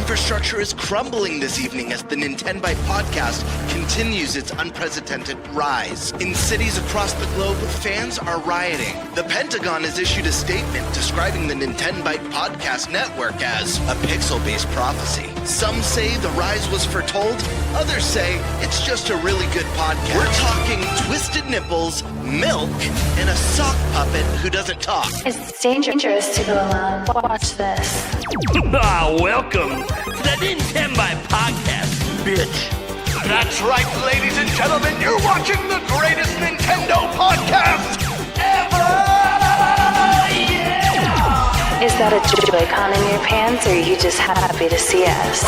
infrastructure is crumbling this evening as the Nintenbyte podcast continues its unprecedented rise. In cities across the globe, fans are rioting. The Pentagon has issued a statement describing the Nintenbyte podcast network as a pixel-based prophecy. Some say the rise was foretold, others say it's just a really good podcast. We're talking twisted nipples, milk, and a sock puppet who doesn't talk. It's dangerous to go alone. Watch this. Welcome to the Nintenbyte podcast, bitch. That's right, ladies and gentlemen, you're watching the greatest Nintendo podcast ever! Yeah! Is that a Joy-Con in your pants, or are you just happy to see us?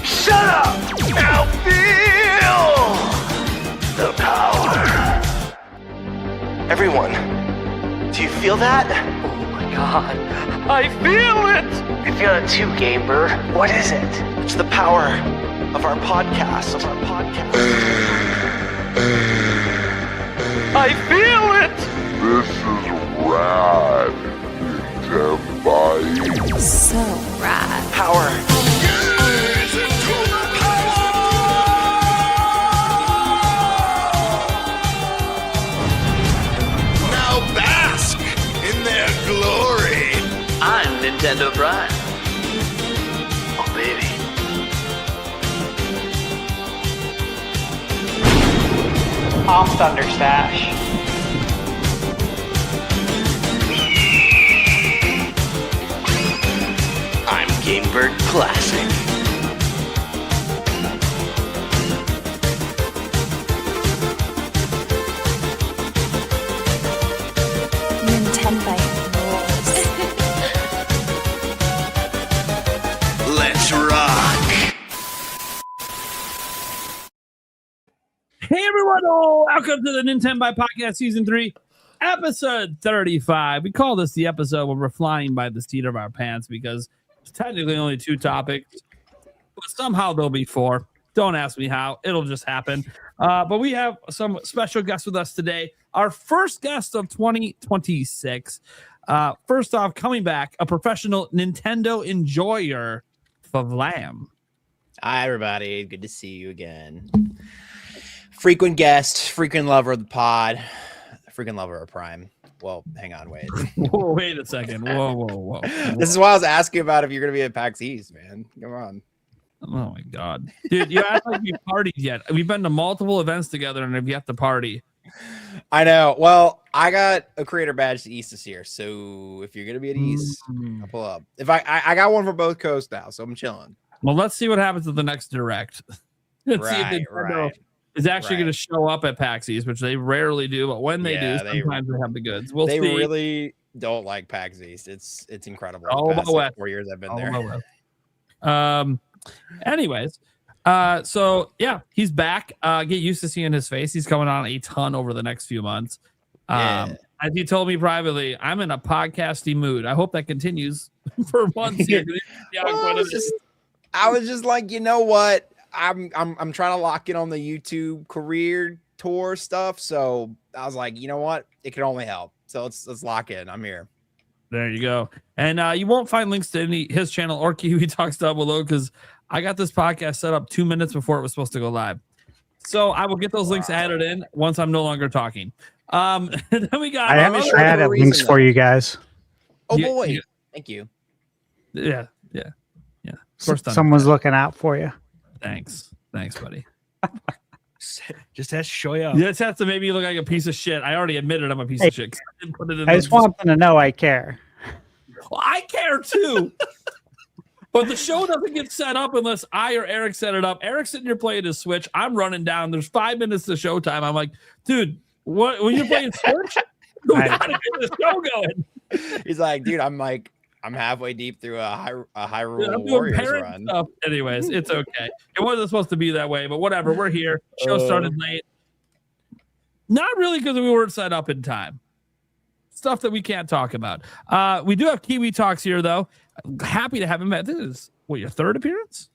Shut up! Now feel the power. Everyone, do you feel that? Oh my god, I feel it! I feel it too, Gamer. What is it? It's the power of our podcast. I feel it! This is rad, Nintenbyte. So rad. Power. Now bask in their glory. I'm Nintendo Prime. Oh baby. I'm ThunderStash. I'm Gamebird Classic. Nintenbyte rules. Let's rock. Hey everyone, welcome to the Nintenbyte Podcast Season 3, Episode 35. We call this the episode where we're flying by the seat of our pants because it's technically only 2 topics, but somehow there'll be 4. Don't ask me how, it'll just happen. But we have some special guests with us today. Our first guest of 2026. First off, coming back, a professional Nintendo enjoyer, Favlam. Hi, everybody. Good to see you again. Frequent guest, frequent lover of the pod, frequent lover of Prime. Well, hang on, wait. Whoa, wait a second. Whoa. This is why I was asking about if you're going to be at PAX East, man. Come on. Oh, my God. Dude, you act like we partied yet. We've been to multiple events together and have yet to party. I know. Well, I got a creator badge to East this year, so if you're going to be at East, I'll pull up. If I got one for both coasts now, so I'm chilling. Well, let's see what happens at the next Direct. Let's see if Nintendo is actually going to show up at PAX East, which they rarely do, but when they do, sometimes they have the goods. We'll see. They really don't like PAX East. It's incredible. Oh, the past 4 years I've been there. Anyways, so yeah, he's back. Get used to seeing his face. He's coming on a ton over the next few months. As he told me privately, I'm in a podcasty mood. I hope that continues for months here. I was just like, you know what? I'm trying to lock in on the YouTube career tour stuff. So I was like, you know what? It can only help. So let's lock in. I'm here. There you go. And you won't find links to his channel or Kiwi Talks down below because I got this podcast set up 2 minutes before it was supposed to go live. So I will get those links added in once I'm no longer talking. Then we got. I have links for you guys. Oh boy! Thank you. Yeah. Of course, someone's looking out for you. Thanks, buddy. Just has to show you up. You just have to make me look like a piece of shit. I already admitted I'm a piece of shit. I didn't put it in. I just want them to know I care. Well, I care too. But the show doesn't get set up unless I or Eric set it up. Eric's sitting here playing his Switch. I'm running down. There's 5 minutes to showtime. I'm like, dude, what? When you're playing Switch, we gotta get this show going. He's like, dude, I'm halfway deep through a Hyrule Warriors run. Stuff. Anyways, it's okay. It wasn't supposed to be that way, but whatever. We're here. Show started late. Not really because we weren't set up in time. Stuff that we can't talk about. We do have Kiwi Talks here, though. Happy to have him back. This is, what, your 3rd appearance?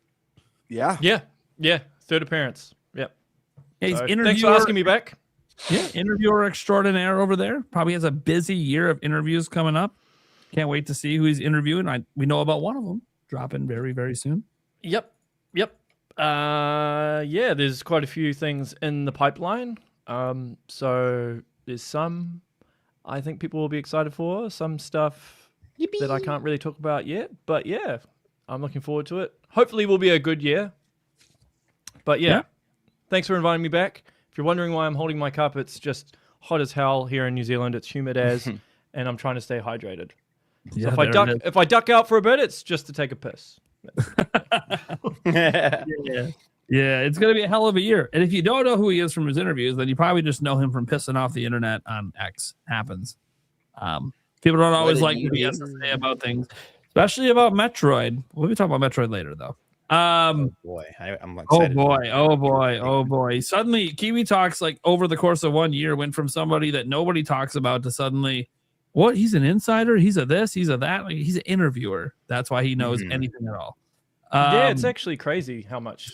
Yeah. Yeah. Third appearance. Yep. Yeah, he's So, interviewer. thanks for asking me back. Yeah, interviewer extraordinaire over there. Probably has a busy year of interviews coming up. Can't wait to see who he's interviewing. We know about one of them dropping very, very soon. Yep. Yeah, there's quite a few things in the pipeline. So there's some I think people will be excited for, some stuff that I can't really talk about yet. But yeah, I'm looking forward to it. Hopefully it will be a good year. But yeah, thanks for inviting me back. If you're wondering why I'm holding my cup, it's just hot as hell here in New Zealand. It's humid as, and I'm trying to stay hydrated. So if I duck out for a bit, it's just to take a piss. Yeah, it's going to be a hell of a year. And if you don't know who he is from his interviews, then you probably just know him from pissing off the internet on X. Happens. People don't always like what he has to say about things, especially about Metroid. We'll be talking about Metroid later, though. I'm excited. Oh boy. Suddenly, Kiwi Talks, like over the course of 1 year, went from somebody that nobody talks about to suddenly, what? He's an insider. He's a this. He's a that. Like, he's an interviewer. That's why he knows anything at all. Yeah, it's actually crazy how much.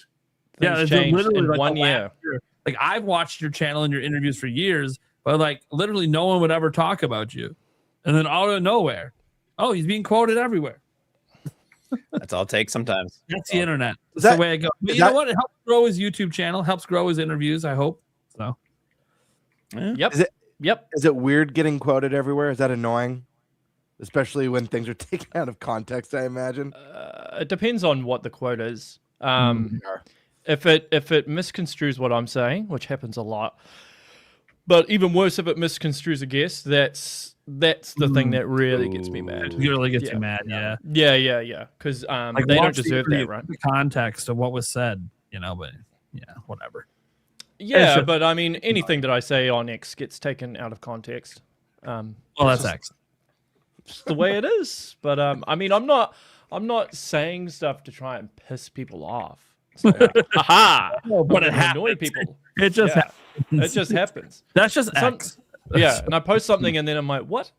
It's changed literally in like 1 year. Like I've watched your channel and your interviews for years, but like literally no one would ever talk about you, and then out of nowhere, oh, he's being quoted everywhere. That's all it takes sometimes. That's the internet. That's the way it goes. But you know what? It helps grow his YouTube channel, helps grow his interviews. I hope so. Yep. Is it weird getting quoted everywhere? Is that annoying? Especially when things are taken out of context, I imagine. It depends on what the quote is. If it misconstrues what I'm saying, which happens a lot, but even worse if it misconstrues a guest, that's the thing that really gets me mad. It really gets you mad, yeah. Yeah. Because like they don't deserve that, right? The context of what was said, but yeah, whatever. Yeah, but I mean, anything that I say on X gets taken out of context. Well, that's X. It's the way it is. But I mean, I'm not saying stuff to try and piss people off. So, but it annoy people. It just happens. It just happens. That's just X. Yeah, and I post something and then I'm like, what?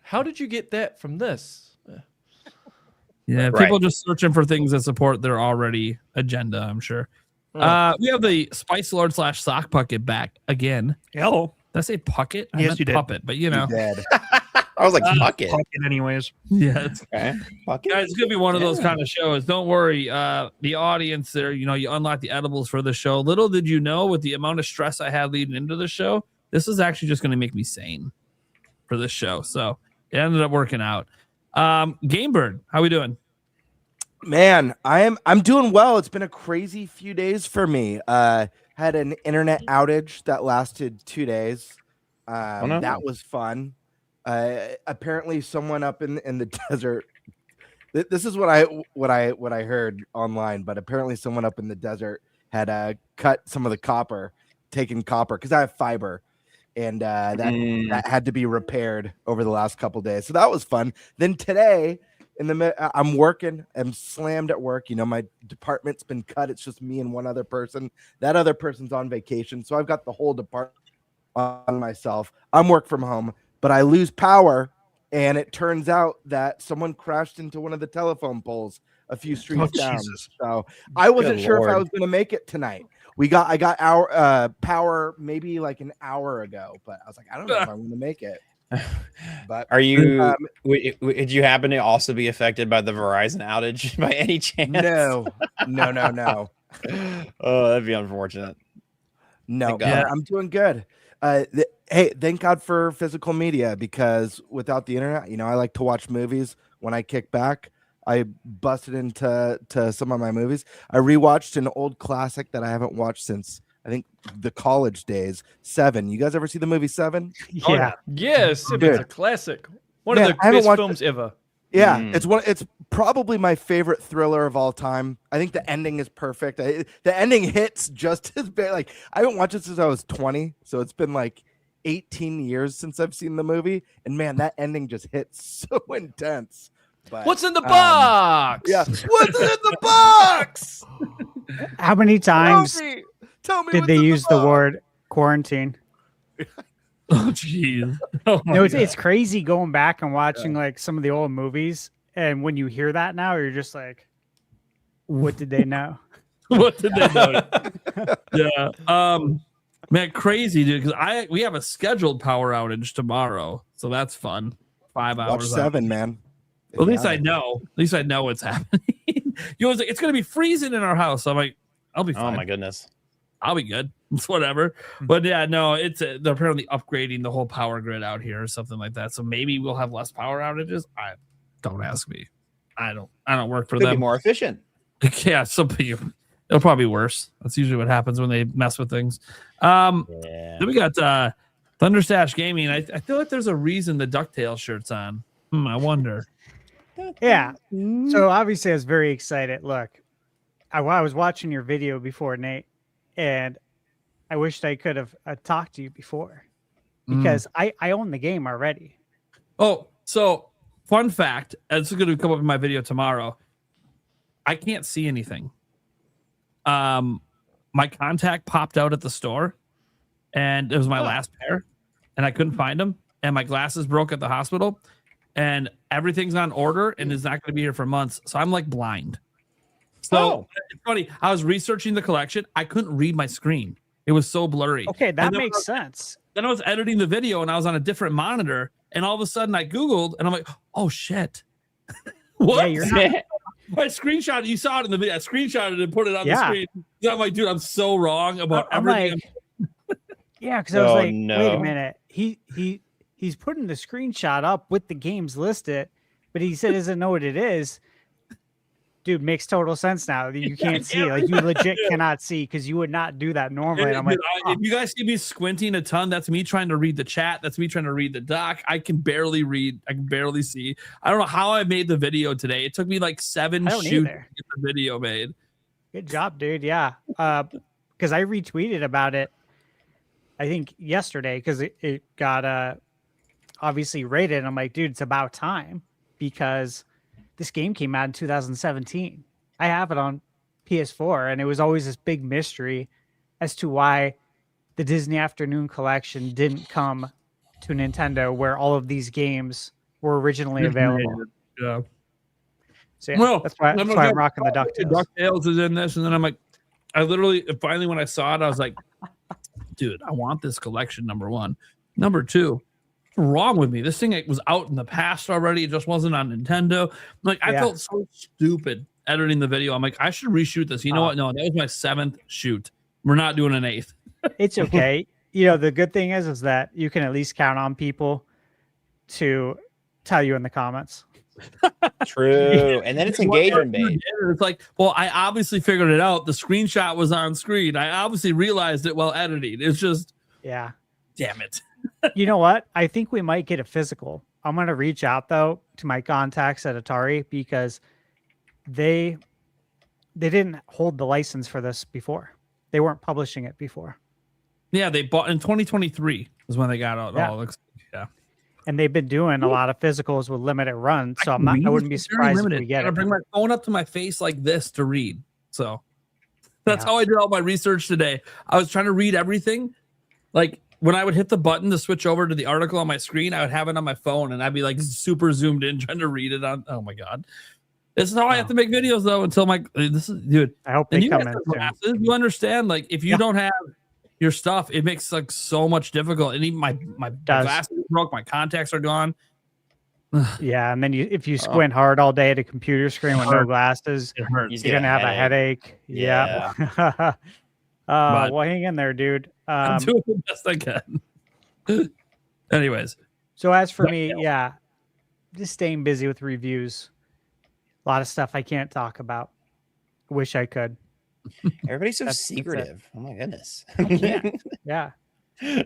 How did you get that from this? Yeah, people just searching for things that support their already agenda, I'm sure. We have the Spice Lord / Sock Pucket back again. Hello. Did I say Pucket? I Yes, meant you did. Puppet, but you know. I was like, Pucket. Pucket anyways. Yeah. Okay. Pucket. Guys, it's going to be one of those kind of shows. Don't worry. The audience there, you unlock the edibles for the show. Little did you know, with the amount of stress I had leading into the show, this is actually just going to make me sane for this show. So it ended up working out. Gamebird, how we doing? Man, I'm doing well. It's been a crazy few days for me. Had an internet outage that lasted 2 days. That was fun. Apparently, someone up in the desert. This is what I heard online. But apparently, someone up in the desert had cut some of the copper, taken copper because I have fiber, and that had to be repaired over the last couple days. So that was fun. Then today. I'm working. I'm slammed at work. My department's been cut. It's just me and one other person. That other person's on vacation. So I've got the whole department on myself. I'm work from home, but I lose power. And it turns out that someone crashed into one of the telephone poles a few streets down. Jesus. So I wasn't sure if I was going to make it tonight. I got our power maybe like an hour ago, but I was like, I don't know if I'm going to make it. But are you? Did you happen to also be affected by the Verizon outage by any chance? No. Oh, that'd be unfortunate. No, I'm doing good. Hey, thank God for physical media, because without the internet, I like to watch movies. When I kick back, I busted into some of my movies. I rewatched an old classic that I haven't watched since I think the college days. Seven. You guys ever see the movie Seven? Yeah. Yes, it's a classic. One of the best films ever. Yeah, it's probably my favorite thriller of all time. I think the ending is perfect. The ending hits just as bad. Like, I haven't watched it since I was 20, so it's been like 18 years since I've seen the movie, and man, that ending just hits so intense. But, what's in the box? Yeah, what's in the box? How many times Tell me did they use the word quarantine? Oh, jeez. It's crazy going back and watching like some of the old movies, and when you hear that now, you're just like, what did they know? What did they notice? Yeah. Man, crazy, dude. Because we have a scheduled power outage tomorrow, so that's fun. 5 hours. Watch 7, man. Well, at least I know. At least I know what's happening. Like, it's gonna be freezing in our house. So I'm like, I'll be fine. Oh my goodness. I'll be good. It's whatever. But yeah, no, they're apparently upgrading the whole power grid out here or something like that. So maybe we'll have less power outages. Don't ask me. I don't work for Could them. be more efficient. Yeah, it'll probably be worse. That's usually what happens when they mess with things. Then we got ThunderStash Gaming. I feel like there's a reason the DuckTales shirt's on. I wonder. Yeah. So obviously I was very excited. Look, I was watching your video before, Nate, and I wished I could have talked to you before because I own the game already. Oh, so fun fact, this is going to come up in my video tomorrow. I can't see anything. My contact popped out at the store, and it was my last pair, and I couldn't find them, and my glasses broke at the hospital, and everything's on order and is not going to be here for months. So I'm like blind. So it's funny. I was researching the collection. I couldn't read my screen. It was so blurry. Okay, that makes sense. Then I was editing the video and I was on a different monitor, and all of a sudden I Googled and I'm like, oh shit. What? Yeah, you're not. I screenshot it. You saw it in the video. I screenshot it and put it on the screen. I'm like, dude, I'm so wrong about everything. Yeah, because I was like, wait a minute. He's putting the screenshot up with the games listed, but he said doesn't know what it is. Dude, makes total sense now. You can't see. Like, you legit cannot see because you would not do that normally. And I'm like, if you guys see me squinting a ton, that's me trying to read the chat. That's me trying to read the doc. I can barely read. I can barely see. I don't know how I made the video today. It took me like 7 shoots to get the video made. Good job, dude. Yeah. Because I retweeted about it, I think yesterday, because it got obviously rated. And I'm like, dude, it's about time because this game came out in 2017. I have it on PS4, and it was always this big mystery as to why the Disney Afternoon Collection didn't come to Nintendo, where all of these games were originally available. Yeah. So yeah, that's why I'm rocking the DuckTales. DuckTales is in this, and then I'm like, I literally finally when I saw it, I was like, dude, I want this collection. Number one, number two. Wrong with me? This thing was out in the past already. It just wasn't on Nintendo. Like, I felt so stupid editing the video. I'm like, I should reshoot this. You know what? No, that was my 7th shoot. We're not doing an 8th. It's okay. You know, the good thing is that you can at least count on people to tell you in the comments. True. And then it's engagement based. It's like, well, I obviously figured it out. The screenshot was on screen. I obviously realized it while editing. It's just, yeah. Damn it. You know what? I think we might get a physical. I'm going to reach out, though, to my contacts at Atari because they didn't hold the license for this before. They weren't publishing it before. Yeah, they bought in 2023 is when they got out. Yeah. Yeah. And they've been doing a lot of physicals with limited runs, so I wouldn't be surprised if we get it. I bring my phone up to my face like this to read. So that's how I did all my research today. I was trying to read everything. Like, when I would hit the button to switch over to the article on my screen, I would have it on my phone and I'd be like super zoomed in trying to read it on. Oh my God. This is how I have to make videos though until dude. I hope they come in. Glasses, you understand? Like, if you don't have your stuff, it makes like so much difficult. And even my glasses broke, my contacts are gone. Yeah, and then if you squint hard all day at a computer screen with no glasses, it hurts. You're gonna have a headache. Yeah. Well, hang in there, dude. I'm doing the best I can. Anyways. So as for me, just staying busy with reviews. A lot of stuff I can't talk about. Wish I could. Everybody's so secretive. Oh my goodness. Yeah.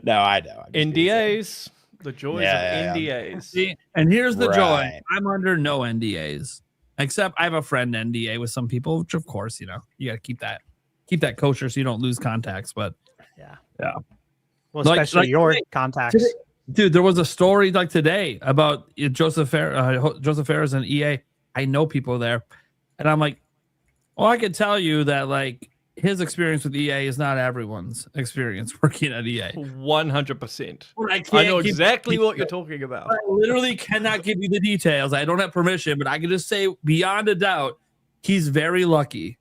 No, I know. NDAs. The joys of NDAs. See, and here's the joy. I'm under no NDAs. Except I have a friend NDA with some people, which of course, you gotta keep that kosher so you don't lose contacts. But yeah. Well, especially your contacts. Today, dude, there was a story like today about Joseph Ferris and EA. I know people there. And I'm like, well, I can tell you that like his experience with EA is not everyone's experience working at EA. 100%. I know exactly what you're talking about. I literally cannot give you the details. I don't have permission, but I can just say beyond a doubt, he's very lucky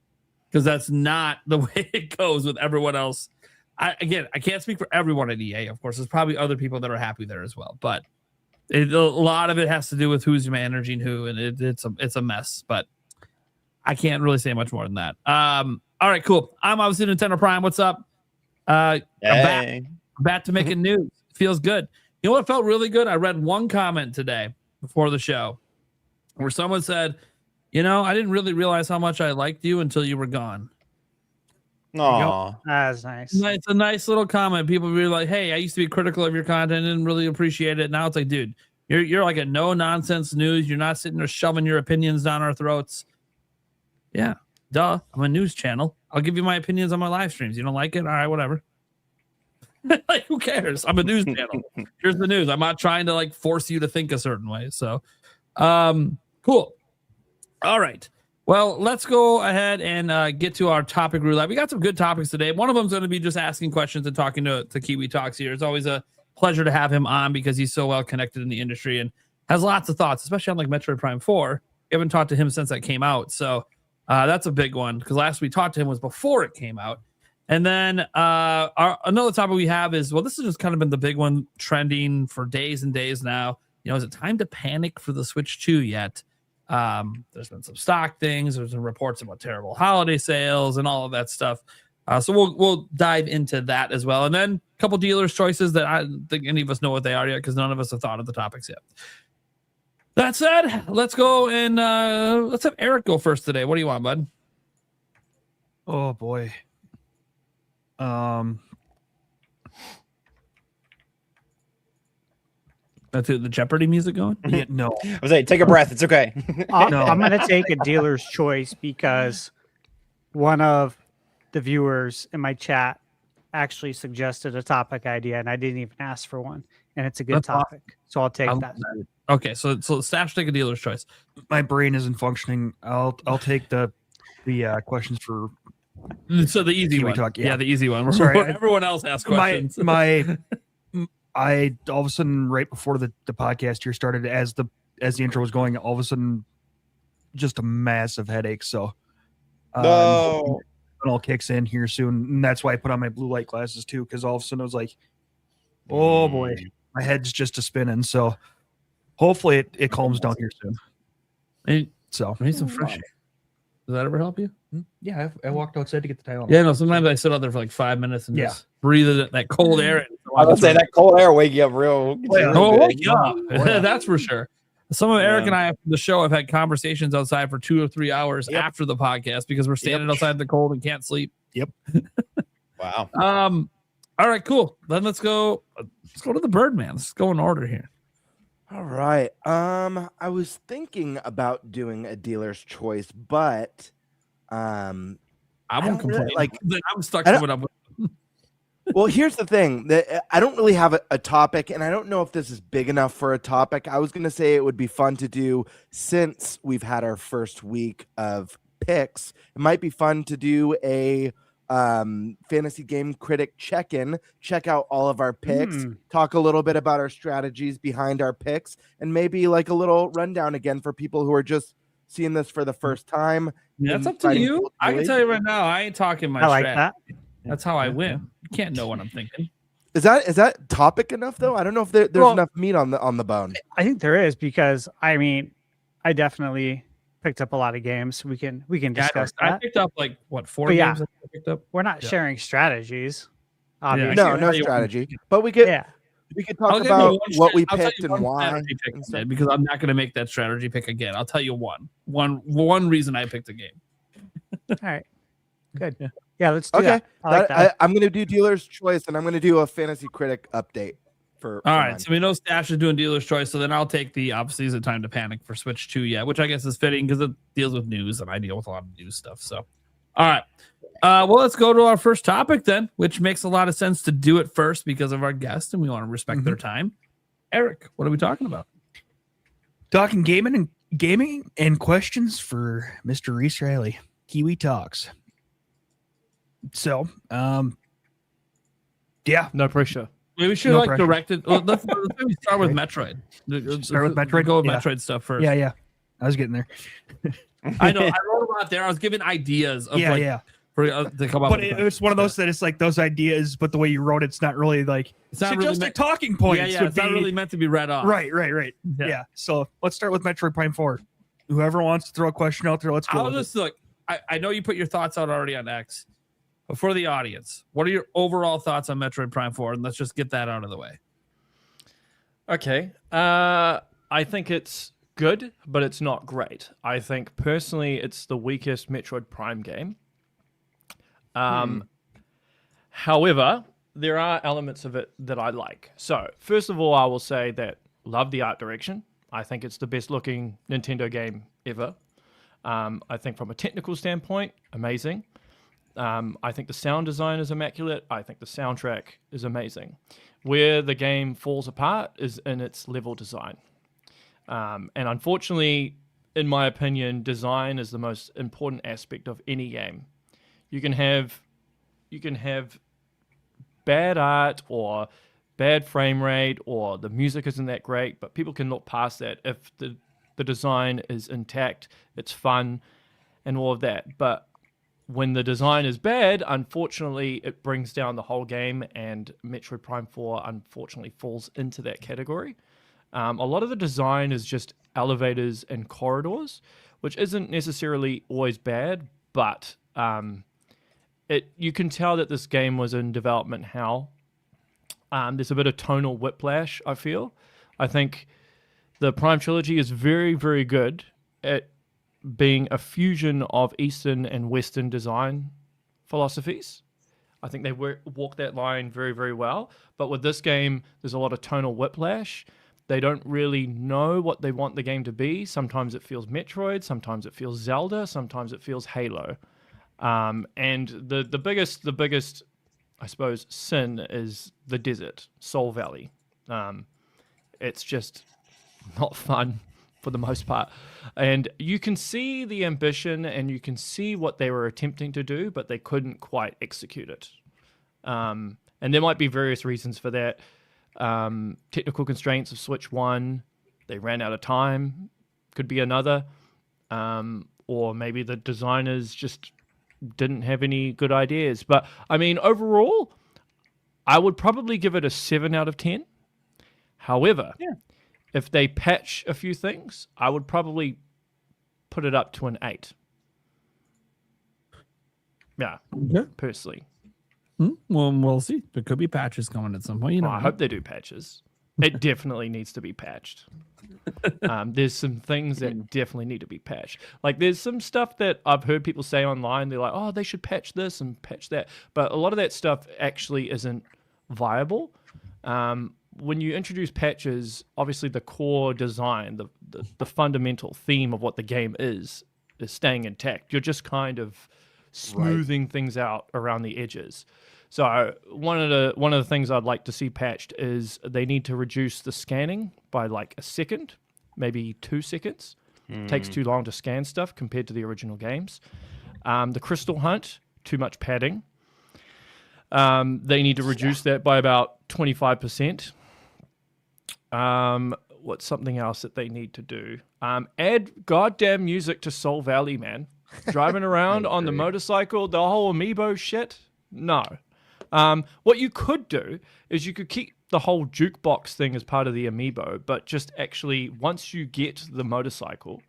because that's not the way it goes with everyone else. I can't speak for everyone at EA. Of course, there's probably other people that are happy there as well, but a lot of it has to do with who's managing who, and it's a mess. But I can't really say much more than that. All right, cool. I'm obviously Nintendo Prime. What's up? I'm back to making news. Feels good. You know what felt really good? I read one comment today before the show where someone said, "You know, I didn't really realize how much I liked you until you were gone." Aww. That's nice. It's a nice little comment. People be like, "Hey, I used to be critical of your content, didn't really appreciate it." Now it's like, dude, you're like a no nonsense news. You're not sitting there shoving your opinions down our throats. Yeah, duh. I'm a news channel. I'll give you my opinions on my live streams. You don't like it? All right, whatever. Like, who cares? I'm a news channel. Here's the news. I'm not trying to like force you to think a certain way. So, cool. All right. Well, let's go ahead and get to our topic roulette. We got some good topics today. One of them is going to be just asking questions and talking to Kiwi Talks here. It's always a pleasure to have him on because he's so well connected in the industry and has lots of thoughts, especially on like Metroid Prime 4. We haven't talked to him since that came out. So that's a big one because last we talked to him was before it came out. And then another topic we have is, well, this has just kind of been the big one trending for days and days now. You know, is it time to panic for the Switch 2 yet? There's been some stock things. There's been reports about terrible holiday sales and all of that stuff. So we'll dive into that as well. And then a couple dealers' choices that I don't think any of us know what they are yet because none of us have thought of the topics yet. That said, let's go and let's have Eric go first today. What do you want, bud? Oh boy. That's it, the Jeopardy music going? Yeah, no. I was like, take a breath. It's okay. I'm going to take a dealer's choice because one of the viewers in my chat actually suggested a topic idea, and I didn't even ask for one. And it's a good topic. So I'll take that. Okay, so Stash, take a dealer's choice. My brain isn't functioning. I'll take the questions for. So the easy one. Talk, yeah, the easy one. Sorry, everyone else asks questions. I all of a sudden, right before the podcast here started, as the intro was going, all of a sudden, just a massive headache. So, no, it all kicks in here soon, and that's why I put on my blue light glasses too, because all of a sudden I was like, "Oh boy, my head's just a spinning." So, hopefully, it calms down here soon. And so, I need some fresh air. Does that ever help you? Yeah, I walked outside to get the Tylenol. Yeah, no. Sometimes I sit out there for like 5 minutes and just breathe that cold air. I would say that cold air wake you up real. That's for sure. Some of Eric and I after the show have had conversations outside for 2 or 3 hours after the podcast because we're standing outside in the cold and can't sleep. Yep. Wow. All right, cool. Then let's go to the Birdman. Let's go in order here. All right. I was thinking about doing a dealer's choice, but I won't complain. Like I'm stuck coming up with. Well, here's the thing. I don't really have a topic, and I don't know if this is big enough for a topic. I was going to say it would be fun to do since we've had our first week of picks. It might be fun to do a fantasy game critic check-in, check out all of our picks, talk a little bit about our strategies behind our picks, and maybe like a little rundown again for people who are just seeing this for the first time. Yeah, that's up to you. I can tell you right now, I ain't talking my strat. That. That's how I win. You can't know what I'm thinking. Is that topic enough though? I don't know if there's enough meat on the bone. I think there is because I I definitely picked up a lot of games. We can discuss that. I picked up like 4 games I picked up. We're not sharing strategies. Obviously. No strategy. But we could talk about what we picked and why. Because I'm not going to make that strategy pick again. I'll tell you one reason I picked a game. All right. Good. Yeah, let's do that. I'm going to do dealer's choice, and I'm going to do a fantasy critic update. All right, so we know Stash is doing dealer's choice, so then I'll take the obviously is it time to panic for Switch 2, which I guess is fitting because it deals with news, and I deal with a lot of news stuff. So, all right, well, let's go to our first topic then, which makes a lot of sense to do it first because of our guest, and we want to respect their time. Eric, what are we talking about? Talking gaming and questions for Mr. Reese Riley. Kiwi Talks. So, yeah, no pressure. Maybe we should direct it. Let's start with Metroid. Start with Metroid. Go with Metroid stuff first. Yeah. I was getting there. I know. I wrote lot there. I was giving ideas of yeah. For to come up. But with it's one of those that it's like those ideas, but the way you wrote it's not really like it's not really suggested talking points. Yeah, it's not really meant to be read off. Right. Yeah. So let's start with Metroid Prime 4. Whoever wants to throw a question out there, let's go. I'll just look. I know you put your thoughts out already on X, but for the audience, what are your overall thoughts on Metroid Prime 4? And let's just get that out of the way. Okay. I think it's good, but it's not great. I think personally it's the weakest Metroid Prime game. However, there are elements of it that I like. So, first of all, I will say that love the art direction. I think it's the best looking Nintendo game ever. I think from a technical standpoint, amazing. I think the sound design is immaculate. I think the soundtrack is amazing. Where the game falls apart is in its level design. And unfortunately, in my opinion, design is the most important aspect of any game. You can have bad art or bad frame rate or the music isn't that great, but people can look past that if the design is intact, it's fun and all of that. But when the design is bad, unfortunately, it brings down the whole game, and Metroid Prime 4 unfortunately falls into that category. A lot of the design is just elevators and corridors, which isn't necessarily always bad, but you can tell that this game was in development hell. There's a bit of tonal whiplash, I feel. I think the Prime Trilogy is very, very good at being a fusion of Eastern and Western design philosophies. I think they walk that line very, very well. But with this game, there's a lot of tonal whiplash. They don't really know what they want the game to be. Sometimes it feels Metroid, sometimes it feels Zelda, sometimes it feels Halo. And the biggest, I suppose, sin is the desert, Soul Valley. It's just not fun for the most part. And you can see the ambition and you can see what they were attempting to do, but they couldn't quite execute it. And there might be various reasons for that. Technical constraints of Switch 1, they ran out of time, could be another. Or maybe the designers just didn't have any good ideas. But I mean, overall, I would probably give it a 7 out of 10. However, if they patch a few things, I would probably put it up to an 8. Yeah, personally. Well, we'll see. There could be patches coming at some point. You know, I hope they do patches. It definitely needs to be patched. There's some things that definitely need to be patched. Like there's some stuff that I've heard people say online. They're like, oh, they should patch this and patch that. But a lot of that stuff actually isn't viable. When you introduce patches, obviously the core design, the fundamental theme of what the game is staying intact. You're just kind of smoothing things out around the edges. So one of the things I'd like to see patched is they need to reduce the scanning by like a second, maybe 2 seconds. Takes too long to scan stuff compared to the original games. The crystal hunt, too much padding. They need to reduce that by about 25%. What's something else that they need to do? Add goddamn music to Soul Valley, man. Driving around on the motorcycle, the whole amiibo shit. No. What you could do is you could keep the whole jukebox thing as part of the amiibo, but just actually once you get the motorcycle,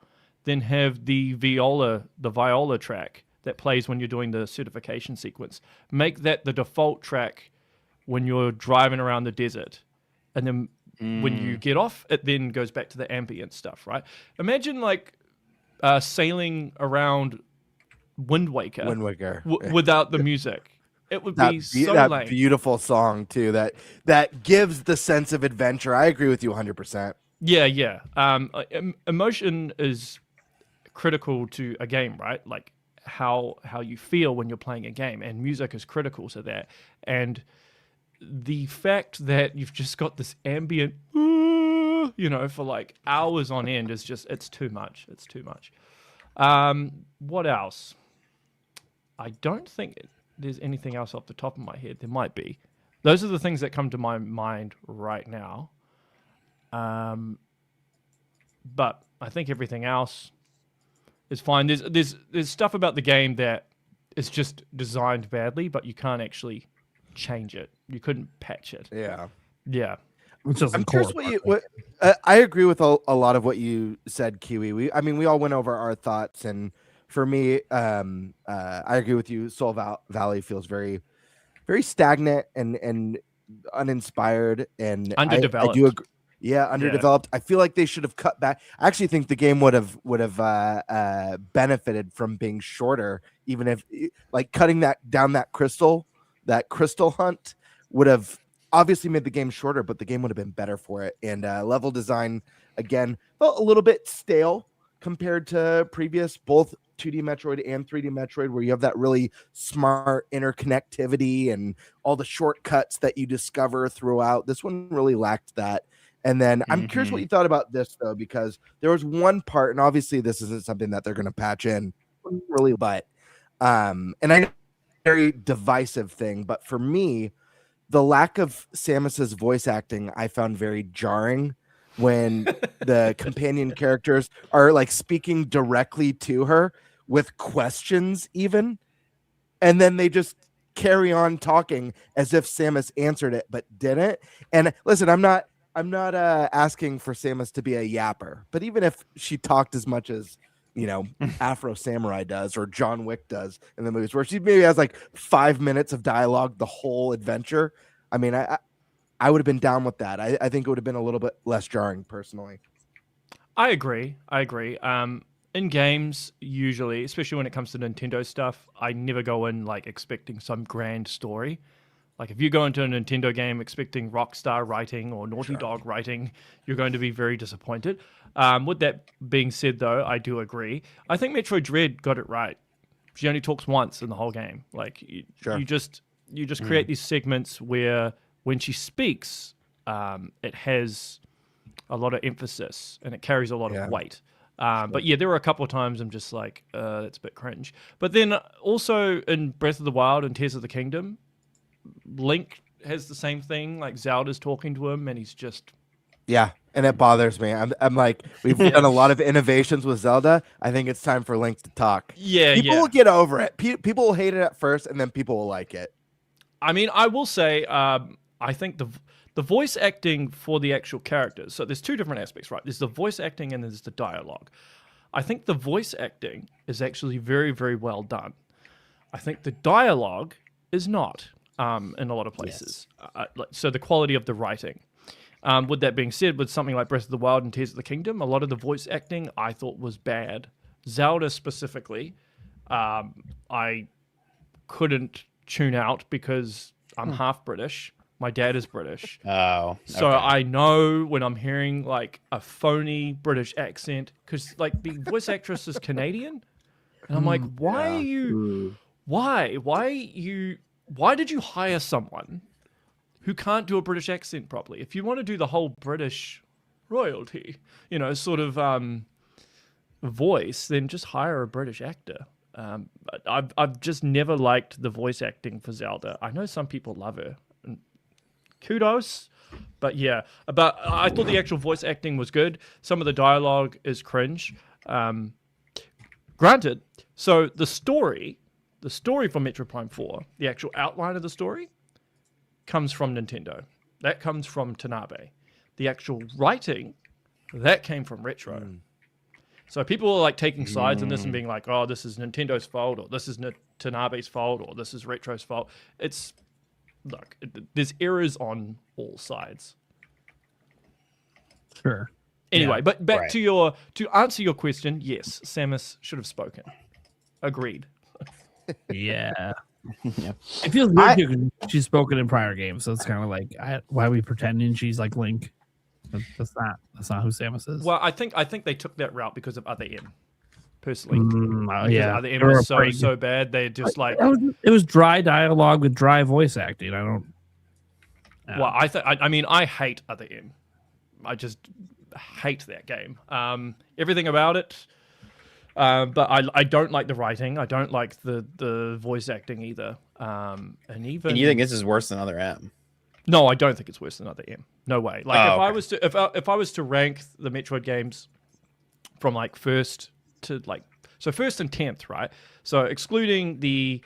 then have the viola track that plays when you're doing the certification sequence. Make that the default track when you're driving around the desert, and then when you get off, it then goes back to the ambient stuff, right? Imagine like sailing around Wind Waker, without the music. It would be so lame. Beautiful song too. That gives the sense of adventure. I agree with you 100%. Yeah. Emotion is critical to a game, right? Like how you feel when you're playing a game, and music is critical to that. And the fact that you've just got this ambient, for like hours on end is just, it's too much. It's too much. What else? I don't think there's anything else off the top of my head. There might be. Those are the things that come to my mind right now. But I think everything else is fine. There's stuff about the game that is just designed badly, but you can't actually change it. You couldn't patch it. Yeah. Yeah. I'm curious I agree with a lot of what you said, Kiwi. We all went over our thoughts, and for me, I agree with you. Soul Valley feels very, very stagnant and uninspired, and underdeveloped. I do agree. Yeah, underdeveloped. I feel like they should have cut back. I actually think the game would have benefited from being shorter, even if like cutting that crystal hunt would have obviously made the game shorter, but the game would have been better for it. And level design again felt a little bit stale compared to previous both 2D Metroid and 3D Metroid, where you have that really smart interconnectivity and all the shortcuts that you discover throughout. This one really lacked that. And then I'm curious what you thought about this, though, because there was one part, and obviously this isn't something that they're going to patch in, really, but and I know it's a very divisive thing, but for me, the lack of Samus's voice acting I found very jarring when the companion characters are like speaking directly to her with questions, even, and then they just carry on talking as if Samus answered it but didn't. And listen, I'm not asking for Samus to be a yapper, but even if she talked as much as, you know, Afro Samurai does or John Wick does in the movies, where she maybe has like 5 minutes of dialogue the whole adventure, I mean, I would have been down with that. I think it would have been a little bit less jarring, personally. I agree. In games, usually, especially when it comes to Nintendo stuff, I never go in like expecting some grand story. Like if you go into a Nintendo game expecting Rockstar writing or Naughty Dog writing, you're going to be very disappointed. With that being said, though, I do agree. I think Metroid Dread got it right. She only talks once in the whole game. Like you just create these segments where when she speaks, it has a lot of emphasis and it carries a lot of weight. But yeah, there were a couple of times I'm just like, that's a bit cringe. But then also in Breath of the Wild and Tears of the Kingdom, Link has the same thing. Like Zelda's talking to him and he's just... Yeah, and it bothers me. I'm like, we've done a lot of innovations with Zelda. I think it's time for Link to talk. Yeah, people will get over it. People will hate it at first, and then people will like it. I mean, I will say, I think the voice acting for the actual characters. So there's two different aspects, right? There's the voice acting and there's the dialogue. I think the voice acting is actually very, very well done. I think the dialogue is not in a lot of places. So the quality of the writing. With that being said, with something like Breath of the Wild and Tears of the Kingdom, a lot of the voice acting I thought was bad. Zelda specifically, I couldn't tune out because I'm half British. My dad is British. Oh. So I know when I'm hearing like a phony British accent, because like the voice actress is Canadian. And I'm like, why did you hire someone who can't do a British accent properly? If you want to do the whole British royalty, you know, sort of voice, then just hire a British actor. I've just never liked the voice acting for Zelda. I know some people love her. And kudos, but yeah. But I thought the actual voice acting was good. Some of the dialogue is cringe. Granted, so the story from Metroid Prime 4, the actual outline of the story, comes from Nintendo. That comes from Tanabe. The actual writing, that came from Retro. So people are like taking sides in this and being like, oh, this is Nintendo's fault, or this is Tanabe's fault, or this is Retro's fault. Look, there's errors on all sides. Sure. Anyway, but back to answer your question, yes, Samus should have spoken. Agreed. Yeah. It feels weird because she's spoken in prior games, so it's kind of like, why are we pretending she's like Link? That's not who Samus is. Well, I think they took that route because of Other M. Personally, Other M was so bad. They just like it was dry dialogue with dry voice acting. I don't. Well, I mean, I hate Other M. I just hate that game. Everything about it. But I don't like the writing. I don't like the voice acting either. And you think this is worse than Other M? No, I don't think it's worse than Other M. No way. Like if I was to rank the Metroid games from like first to like So 1st and 10th, right? So excluding the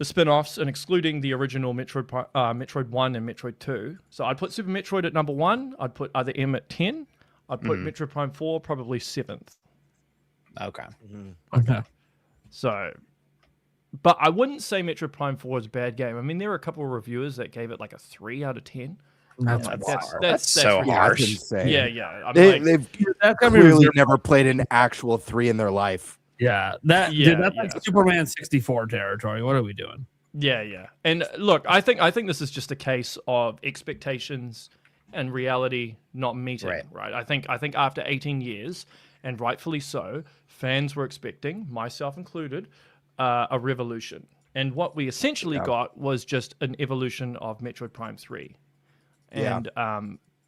spin-offs and excluding the original Metroid 1 and Metroid 2. So I'd put Super Metroid at number 1. I'd put Other M at 10. I'd put Metroid Prime 4 probably 7th. Okay. Okay. So, but I wouldn't say Metroid Prime 4 is a bad game. I mean, there were a couple of reviewers that gave it like a 3 out of 10. That's so ridiculous. harsh. insane. Yeah. I'm They've That's clearly never played an actual 3 in their life. Yeah, that's like Superman 64 territory. What are we doing? Yeah. And look, I think this is just a case of expectations and reality not meeting. Right. I think after 18 years, and rightfully so, fans were expecting, myself included, a revolution. And what we essentially got was just an evolution of Metroid Prime 3. And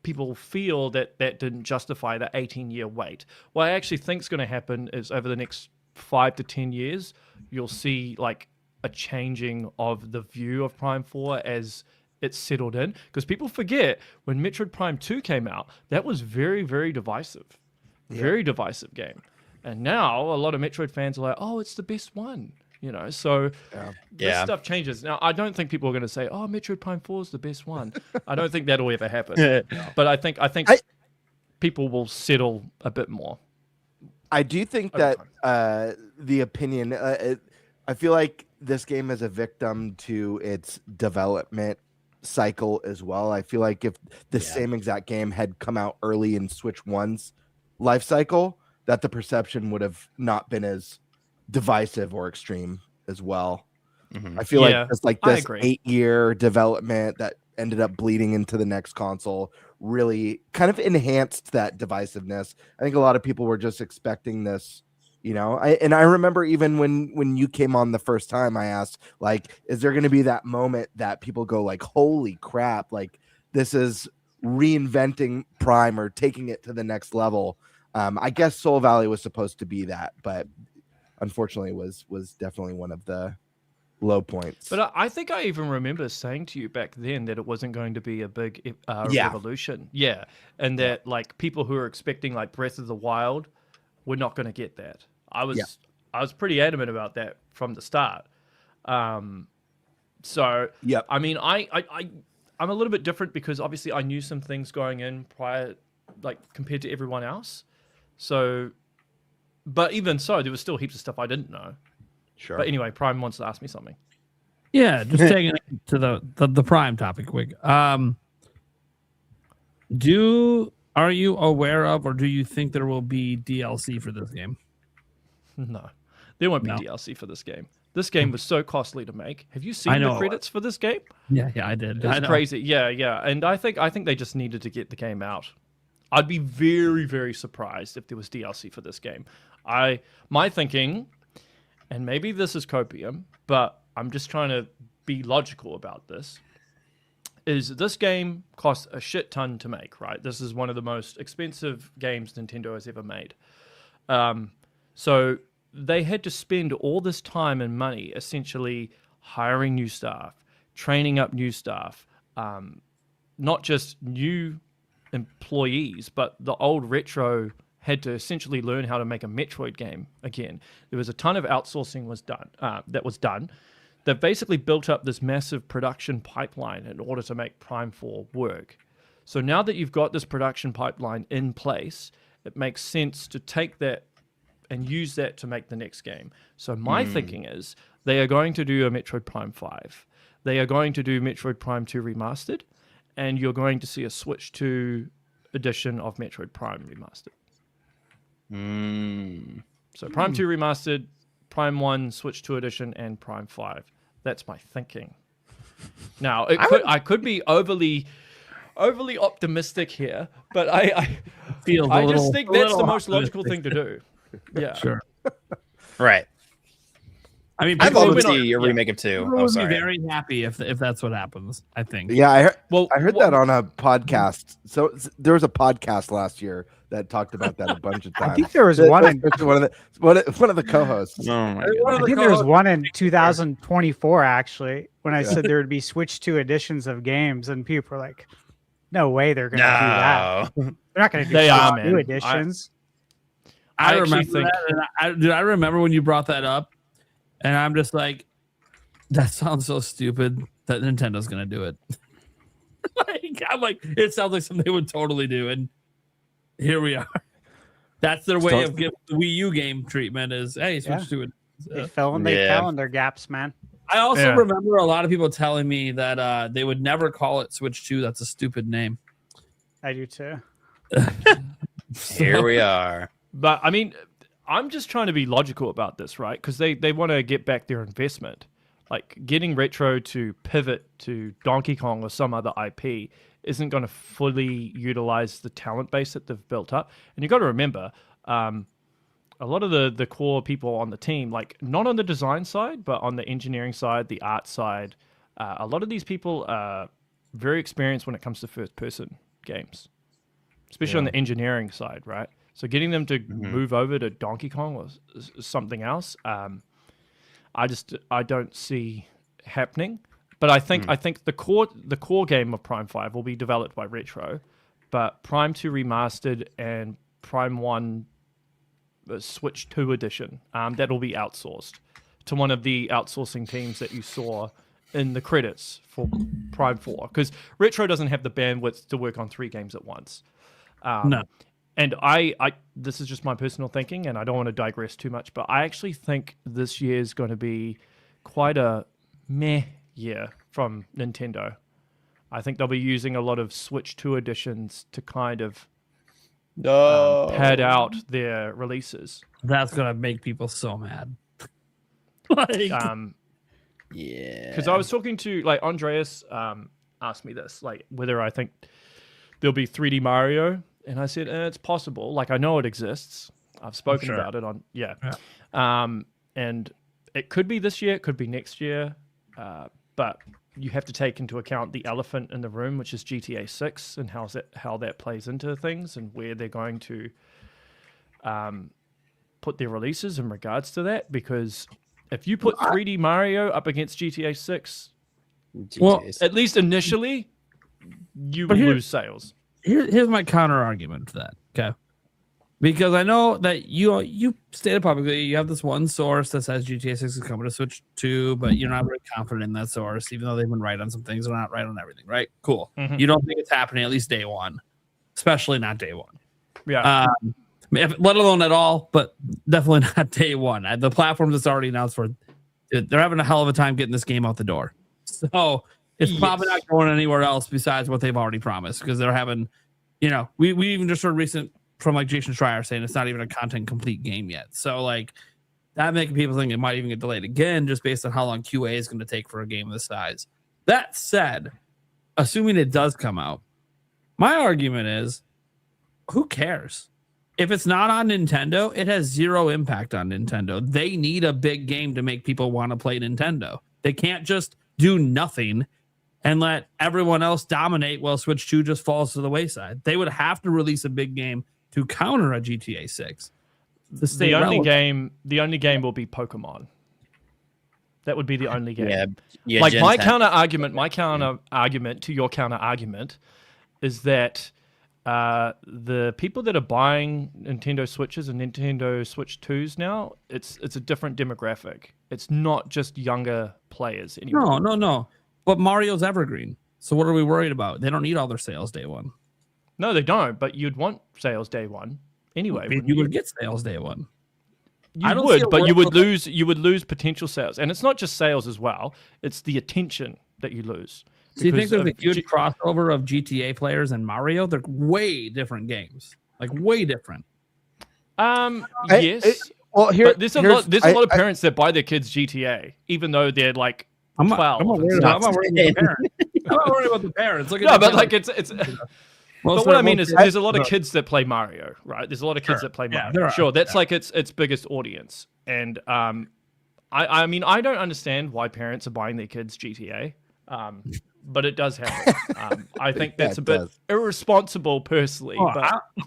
people feel that didn't justify the 18-year wait. What I actually think is going to happen is over the next 5 to 10 years, you'll see like a changing of the view of Prime 4 as it's settled in. Because people forget when Metroid Prime 2 came out, that was very, very divisive. Very divisive game. And now a lot of Metroid fans are like, oh, it's the best one. You know, so this stuff changes. Now, I don't think people are going to say, oh, Metroid Prime 4 is the best one. I don't think that'll ever happen. But I think people will settle a bit more. I do think that the opinion, I feel like this game is a victim to its development cycle as well. I feel like if the same exact game had come out early in Switch 1's life cycle, that the perception would have not been as divisive or extreme as well. I feel like it's like this 8-year development that ended up bleeding into the next console really kind of enhanced that divisiveness. I think a lot of people were just expecting this, you know. I remember even when you came on the first time, I asked, like, is there going to be that moment that people go like, holy crap, like this is reinventing Prime or taking it to the next level? I guess Soul Valley was supposed to be that, but unfortunately was definitely one of the low points. But I think I even remember saying to you back then that it wasn't going to be a big revolution. Yeah. And that like people who are expecting like Breath of the Wild were not going to get that. I was pretty adamant about that from the start. So I mean, I'm a little bit different because obviously I knew some things going in prior, like compared to everyone else. So, but even so, there was still heaps of stuff I didn't know. Sure. But anyway, Prime wants to ask me something. Yeah, just taking it to the Prime topic quick. Are you aware of, or do you think there will be DLC for this game? No, there won't be DLC for this game. This game was so costly to make. Have you seen the credits for this game? Yeah, I did. It's crazy. Yeah. And I think they just needed to get the game out. I'd be very, very surprised if there was DLC for this game. My thinking, and maybe this is copium, but I'm just trying to be logical about this, is this game costs a shit ton to make, right? This is one of the most expensive games Nintendo has ever made. So they had to spend all this time and money essentially hiring new staff, training up new staff, not just new employees, but the old retro had to essentially learn how to make a Metroid game again. There was a ton of outsourcing that was done that basically built up this massive production pipeline in order to make Prime 4 work. So now that you've got this production pipeline in place, it makes sense to take that and use that to make the next game. So my thinking is they are going to do a Metroid Prime 5. They are going to do Metroid Prime 2 Remastered, and you're going to see a Switch 2 edition of Metroid Prime Remastered. So Prime 2 Remastered, Prime 1 Switch 2 edition, and Prime 5. That's my thinking. Now, I could be overly optimistic here, but I just think that's the most logical thing to do. Yeah. Sure. Right. I mean, I'd love to see a remake of 2. People would be very happy if that's what happens, I think. Yeah, I heard that on a podcast. So there was a podcast last year that talked about that a bunch of times. I think there was one in one of the co-hosts. Oh my I think there was one in 2024 actually, when I said there would be Switch 2 editions of games, and people were like, "No way, they're going to do that. They're not going to do Switch 2 editions." I actually remember think that, and I remember when you brought that up, and I'm just like, that sounds so stupid that Nintendo's gonna do it. I'm like, it sounds like something they would totally do, and here we are. That's their way of giving the Wii U game treatment. Is hey, switch to it. They fill in their calendar gaps, man. I also remember a lot of people telling me that they would never call it Switch 2. That's a stupid name. I do too. Here we are. But I mean, I'm just trying to be logical about this, right? Because they want to get back their investment. Like getting Retro to pivot to Donkey Kong or some other IP isn't going to fully utilize the talent base that they've built up. And you got to remember, a lot of the core people on the team, like not on the design side, but on the engineering side, the art side, a lot of these people are very experienced when it comes to first-person games, especially on the engineering side, right? So getting them to move over to Donkey Kong or something else, I don't see happening. But I think the core game of Prime 5 will be developed by Retro, but Prime 2 Remastered and Prime 1 Switch 2 edition, that'll be outsourced to one of the outsourcing teams that you saw in the credits for Prime 4, because Retro doesn't have the bandwidth to work on 3 games at once. No. And I this is just my personal thinking, and I don't want to digress too much, but I actually think this year is going to be quite a meh year from Nintendo. I think they'll be using a lot of Switch 2 editions to kind of pad out their releases. That's gonna make people so mad. Yeah, because I was talking to like Andreas asked me this, like whether I think there'll be 3D Mario, and I said it's possible. Like I know it exists. I've spoken about it on and it could be this year, it could be next year, but you have to take into account the elephant in the room, which is GTA 6 and how that plays into things and where they're going to put their releases in regards to that. Because if you put 3D Mario up against GTA 6, well, at least initially, you will lose sales. Here's my counter argument to that. Okay. Because I know that you stated publicly you have this one source that says GTA 6 is coming to Switch 2, but you're not very confident in that source, even though they've been right on some things. They're not right on everything, right? Cool. You don't think it's happening at least day one, especially not day one. Yeah. Let alone at all, but definitely not day one. The platforms it's already announced for, they're having a hell of a time getting this game out the door. So it's probably not going anywhere else besides what they've already promised, because they're having, we even just heard recent from like Jason Schreier saying it's not even a content complete game yet. So like that making people think it might even get delayed again, just based on how long QA is going to take for a game of this size. That said, assuming it does come out, my argument is, who cares? If it's not on Nintendo, it has zero impact on Nintendo. They need a big game to make people want to play Nintendo. They can't just do nothing and let everyone else dominate while Switch 2 just falls to the wayside. They would have to release a big game to counter a GTA 6. The only game will be Pokemon. That would be the only game. Yeah, like my counter argument to your counter argument is that the people that are buying Nintendo Switches and Nintendo Switch 2s now, it's a different demographic. It's not just younger players anymore. No. But Mario's evergreen. So what are we worried about? They don't need all their sales day one. No, they don't. But you'd want sales day one anyway. You would get sales day one. You would, but you would lose. You would lose potential sales, and it's not just sales as well. It's the attention that you lose. So you think there's a huge crossover of GTA players and Mario? They're way different games, like way different. Yes. Well, but there's a lot of parents that buy their kids GTA, even though they're like 12. I'm not worried about the parents. I'm not worried about the parents. No, but like it's. But what I mean is, there's a lot of kids that play Mario, right? There's a lot of kids that play Mario. Sure, that's like its biggest audience, and I mean, I don't understand why parents are buying their kids GTA, but it does happen. I think that's a bit irresponsible, personally.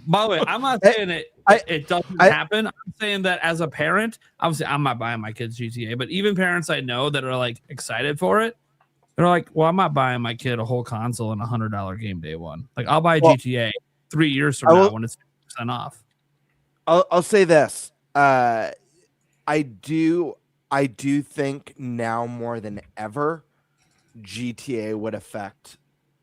By the way, I'm not saying it doesn't happen. I'm saying that as a parent, obviously, I'm not buying my kids GTA, but even parents I know that are like excited for it, they're like, well, I'm not buying my kid a whole console and $100 game day one. Like, I'll buy GTA 3 years from now when it's 50% off. I'll say this. I do think now more than ever, GTA would affect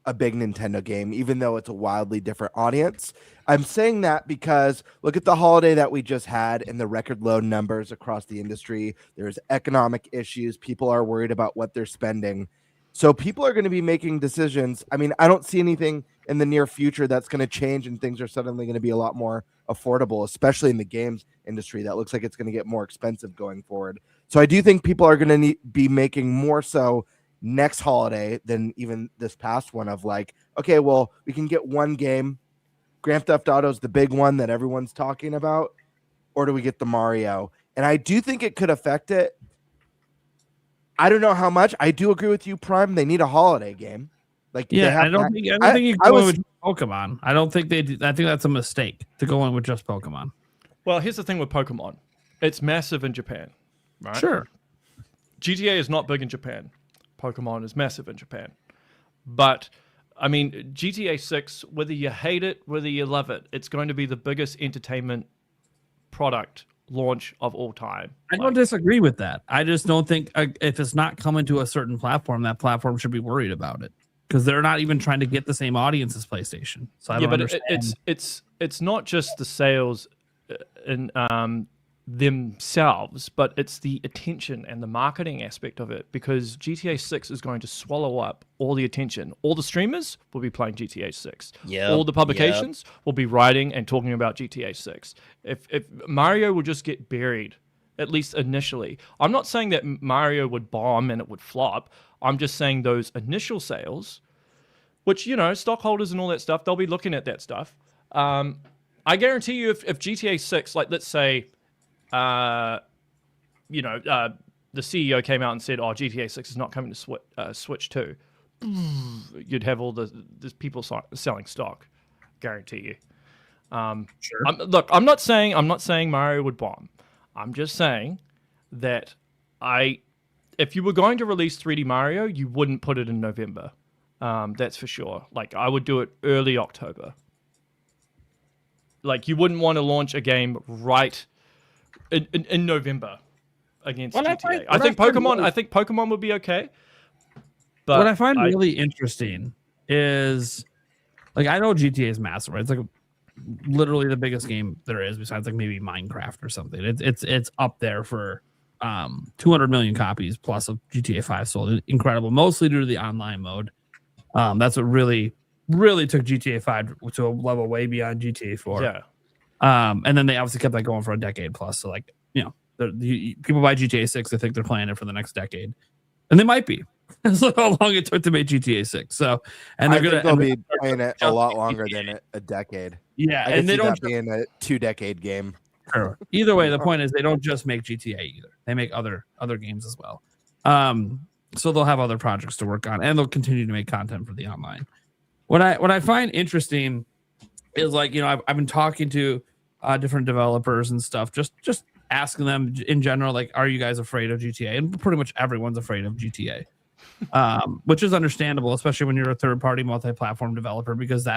a big Nintendo game, even though it's a wildly different audience. I'm saying that because look at the holiday that we just had and the record low numbers across the industry. There's economic issues. People are worried about what they're spending. So people are going to be making decisions. I mean, I don't see anything in the near future that's going to change and things are suddenly going to be a lot more affordable, especially in the games industry. That looks like it's going to get more expensive going forward. So I do think people are going to be making more so next holiday than even this past one of like, okay, well, we can get one game. Grand Theft Auto is the big one that everyone's talking about, or do we get the Mario? And I do think it could affect it. I don't know how much. I do agree with you, Prime. They need a holiday game. Like, yeah, I don't think you go in with Pokemon. I don't think they do. I think that's a mistake to go in with just Pokemon. Well, here's the thing with Pokemon. It's massive in Japan, right? Sure. GTA is not big in Japan. Pokemon is massive in Japan. But, I mean, GTA 6, whether you hate it, whether you love it, it's going to be the biggest entertainment product launch of all time. I don't disagree with that. I just don't think if it's not coming to a certain platform, that platform should be worried about it. Because they're not even trying to get the same audience as PlayStation. So I don't understand. It's not just the sales in themselves, but it's the attention and the marketing aspect of it, because GTA 6 is going to swallow up all the attention. All the streamers will be playing GTA 6. All the publications will be writing and talking about GTA 6. If Mario will just get buried, at least initially. I'm not saying that Mario would bomb and it would flop. I'm just saying those initial sales, which, you know, stockholders and all that stuff, they'll be looking at that stuff. I guarantee you if GTA 6, like let's say, the CEO came out and said, "Oh, GTA 6 is not coming to Switch 2." You'd have all the people selling stock. Guarantee you. Sure. I'm not saying Mario would bomb. I'm just saying that if you were going to release 3D Mario, you wouldn't put it in November. That's for sure. Like, I would do it early October. Like, you wouldn't want to launch a game right in November against GTA. I think Pokemon would be okay. But what I find really interesting is, like, I know GTA is massive, right? It's like literally the biggest game there is, besides like maybe Minecraft or something. It's up there for 200 million copies plus of GTA 5 sold. Incredible, mostly due to the online mode. That's what really took GTA 5 to a level way beyond GTA 4. Yeah. And then they obviously kept that going for a decade plus. So, like, you know, people buy GTA 6, they think they're playing it for the next decade, and they might be. That's how long it took to make GTA 6. So, and they'll be playing it a lot longer than a decade. Yeah, and they don't being a 2-decade game. Sure. Either way, the point is they don't just make GTA either. They make other games as well. So they'll have other projects to work on, and they'll continue to make content for the online. What I find interesting is, like, you know, I've been talking to different developers and stuff, just asking them in general, like, are you guys afraid of GTA? And pretty much everyone's afraid of GTA, which is understandable, especially when you're a third-party multi-platform developer, because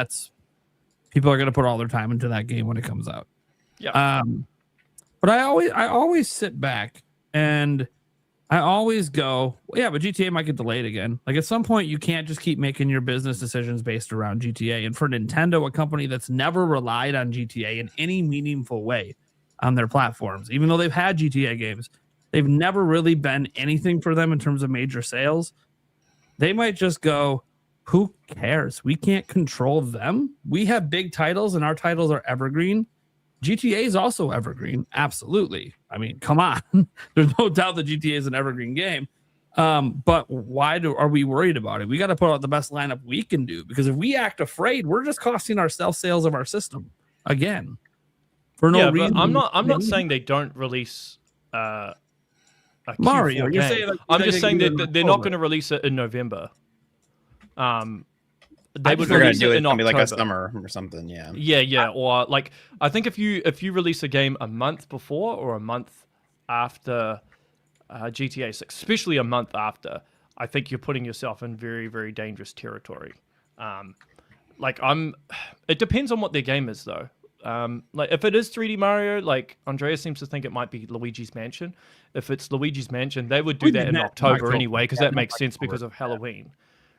people are going to put all their time into that game when it comes out. Yeah. But I always sit back and I always go, yeah, but GTA might get delayed again. Like, at some point, you can't just keep making your business decisions based around GTA. And for Nintendo, a company that's never relied on GTA in any meaningful way on their platforms, even though they've had GTA games, they've never really been anything for them in terms of major sales. They might just go, who cares? We can't control them. We have big titles, and our titles are evergreen. GTA is also evergreen. Absolutely. I mean, come on. There's no doubt that GTA is an evergreen game. But why are we worried about it? We got to put out the best lineup we can do, because if we act afraid, we're just costing ourselves sales of our system again for no reason. But I'm not saying they don't release a Mario. Q4 You're game. saying, like, I'm just saying that they're not October. going to release it in November. They would release it in October, like a summer or something. Yeah. Yeah. Or, like, I think if you release a game a month before or a month after GTA 6, especially a month after, I think you're putting yourself in very, very dangerous territory. It depends on what their game is, though. Like if it is 3D Mario, like Andrea seems to think it might be Luigi's Mansion. If it's Luigi's Mansion, they would do that in October anyway, because that makes sense because of Halloween.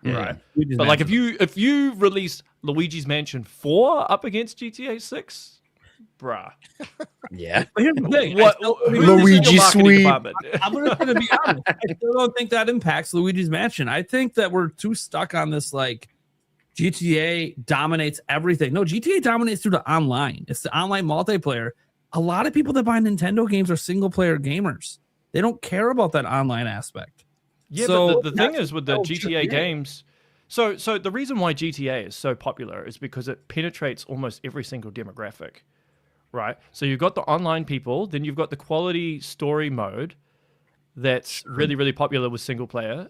Right. But like if you release Luigi's Mansion 4 up against GTA 6, bruh. Yeah. But here's the thing. Luigi Sweet. I'm gonna be honest. I still don't think that impacts Luigi's Mansion. I think that we're too stuck on this like GTA dominates everything. No, GTA dominates through the online. It's the online multiplayer. A lot of people that buy Nintendo games are single player gamers. They don't care about that online aspect. Yeah, so but the thing is with the GTA games, so the reason why GTA is so popular is because it penetrates almost every single demographic, right? So you've got the online people, then you've got the quality story mode that's really, really popular with single player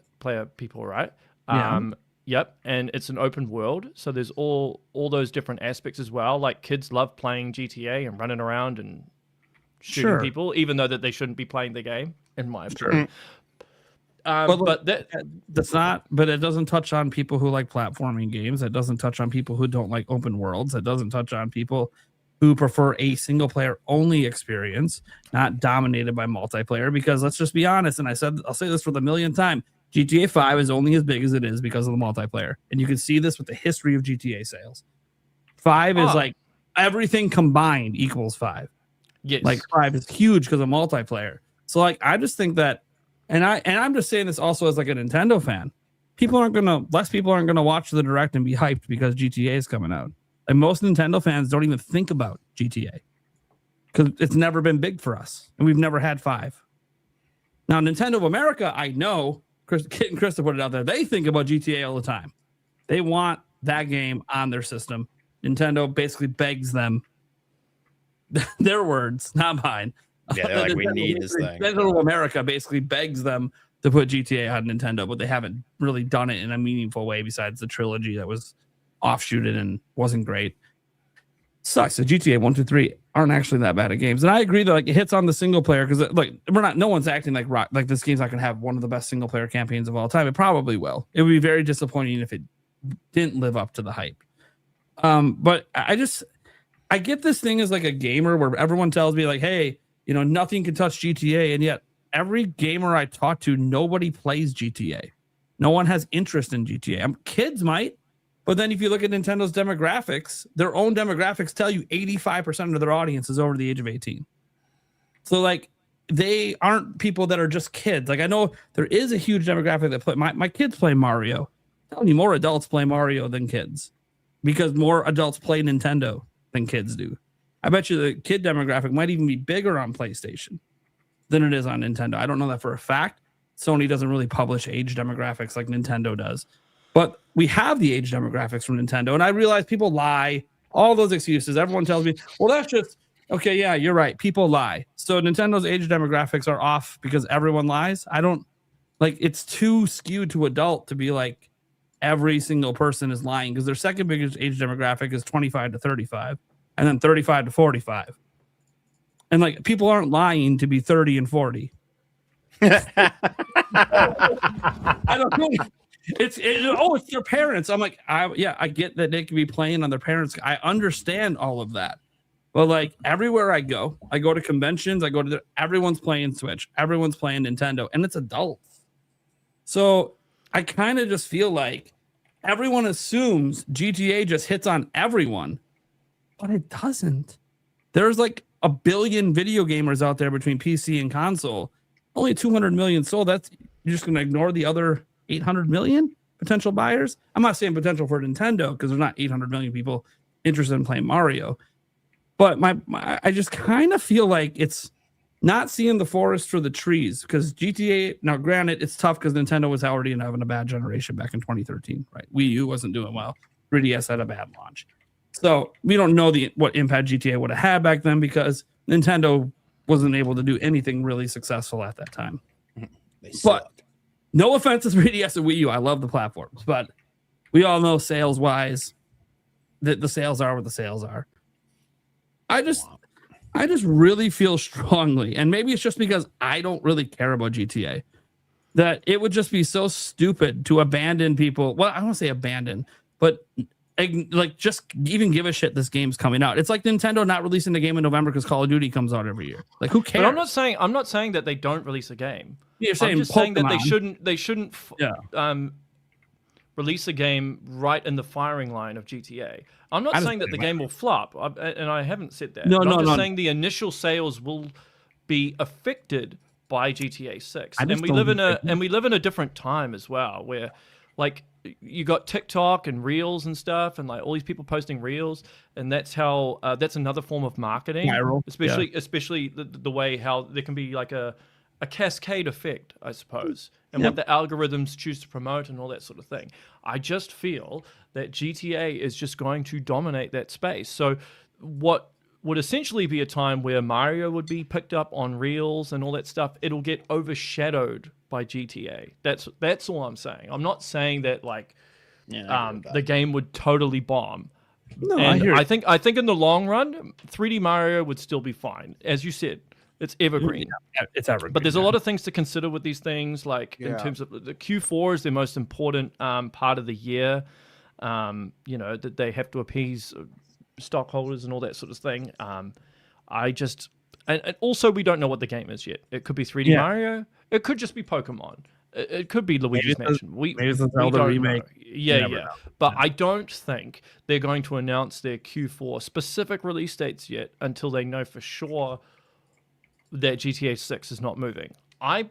people, right? Yeah. Yep, and it's an open world, so there's all those different aspects as well. Like kids love playing GTA and running around and shooting people, even though that they shouldn't be playing the game, in my opinion. But that's not. But it doesn't touch on people who like platforming games. It doesn't touch on people who don't like open worlds. It doesn't touch on people who prefer a single player only experience, not dominated by multiplayer. Because let's just be honest, and I'll say this for the millionth time. GTA 5 is only as big as it is because of the multiplayer. And you can see this with the history of GTA sales. 5 is like everything combined equals 5. Yes. Like 5 is huge because of multiplayer. So like I just think that, and I'm just saying this also as like a Nintendo fan. Less people aren't gonna watch the direct and be hyped because GTA is coming out. And most Nintendo fans don't even think about GTA. Because it's never been big for us. And we've never had 5. Now Nintendo of America, I know. Kit and Krista put it out there. They think about GTA all the time. They want that game on their system. Nintendo basically begs them. Their words, not mine. Yeah, they're like, we need this thing. Nintendo of America basically begs them to put GTA on Nintendo, but they haven't really done it in a meaningful way besides the trilogy that was offshooted and wasn't great. Sucks. The GTA 1, 2, 3 aren't actually that bad at games. And I agree that like it hits on the single player because like no one's acting like this game's not gonna have one of the best single player campaigns of all time. It probably will. It would be very disappointing if it didn't live up to the hype. But I get this thing as like a gamer where everyone tells me like, hey, nothing can touch GTA, and yet every gamer I talk to, nobody plays GTA. No one has interest in GTA. Kids might. But then if you look at Nintendo's demographics, their own demographics tell you 85% of their audience is over the age of 18. So like they aren't people that are just kids. Like I know there is a huge demographic that play my kids play Mario. I'm telling you, more adults play Mario than kids because more adults play Nintendo than kids do. I bet you the kid demographic might even be bigger on PlayStation than it is on Nintendo. I don't know that for a fact. Sony doesn't really publish age demographics like Nintendo does. But we have the age demographics from Nintendo. And I realize people lie, all those excuses. Everyone tells me, well, that's just, okay, yeah, you're right. People lie. So Nintendo's age demographics are off because everyone lies. I don't, like, it's too skewed to adult to be like every single person is lying because their second biggest age demographic is 25 to 35 and then 35 to 45. And like, people aren't lying to be 30 and 40. I don't know. It's your parents. I'm like, I get that they could be playing on their parents. I understand all of that. But like everywhere I go to conventions, everyone's playing Switch, everyone's playing Nintendo, and it's adults. So I kind of just feel like everyone assumes GTA just hits on everyone, but it doesn't. There's like 1 billion video gamers out there between PC and console. Only 200 million sold. You're just going to ignore the other 800 million potential buyers. I'm not saying potential for Nintendo because there's not 800 million people interested in playing Mario. But I just kind of feel like it's not seeing the forest for the trees because GTA, now granted, it's tough because Nintendo was already having a bad generation back in 2013, right? Wii U wasn't doing well. 3DS had a bad launch. So we don't know what impact GTA would have had back then because Nintendo wasn't able to do anything really successful at that time. But no offense to 3DS and Wii U. I love the platforms, but we all know sales-wise that the sales are what the sales are. I just really feel strongly, and maybe it's just because I don't really care about GTA, that it would just be so stupid to abandon people. Well, I don't want to say abandon, but like just even give a shit this game's coming out. It's like Nintendo not releasing the game in November because Call of Duty comes out every year. Like who cares? But I'm not saying that they don't release a game. You're saying I'm just saying that Pokemon. they shouldn't release a game right in the firing line of GTA. I'm not saying that the game will flop, and I haven't said that. No, but no, I'm just no. saying the initial sales will be affected by GTA 6. I just And we don't live in a different time as well, where like you got TikTok and Reels and stuff, and like all these people posting Reels, and that's how that's another form of marketing. Viral, Especially the way how there can be like a cascade effect, I suppose, and what the algorithms choose to promote and all that sort of thing. I just feel that GTA is just going to dominate that space. So what would essentially be a time where Mario would be picked up on Reels and all that stuff, it'll get overshadowed by GTA. That's all I'm saying. I'm not saying that like the game would totally bomb. No, and I think in the long run, 3D Mario would still be fine. As you said, it's evergreen. Yeah, it's evergreen. But there's a lot of things to consider with these things, like in terms of the Q4 is the most important part of the year. That they have to appease stockholders and all that sort of thing. And also we don't know what the game is yet. It could be 3D Mario. It could just be Pokemon. It could be Luigi's Mansion. Maybe it's a Zelda remake. Yeah. But I don't think they're going to announce their Q4 specific release dates yet until they know for sure that GTA 6 is not moving. I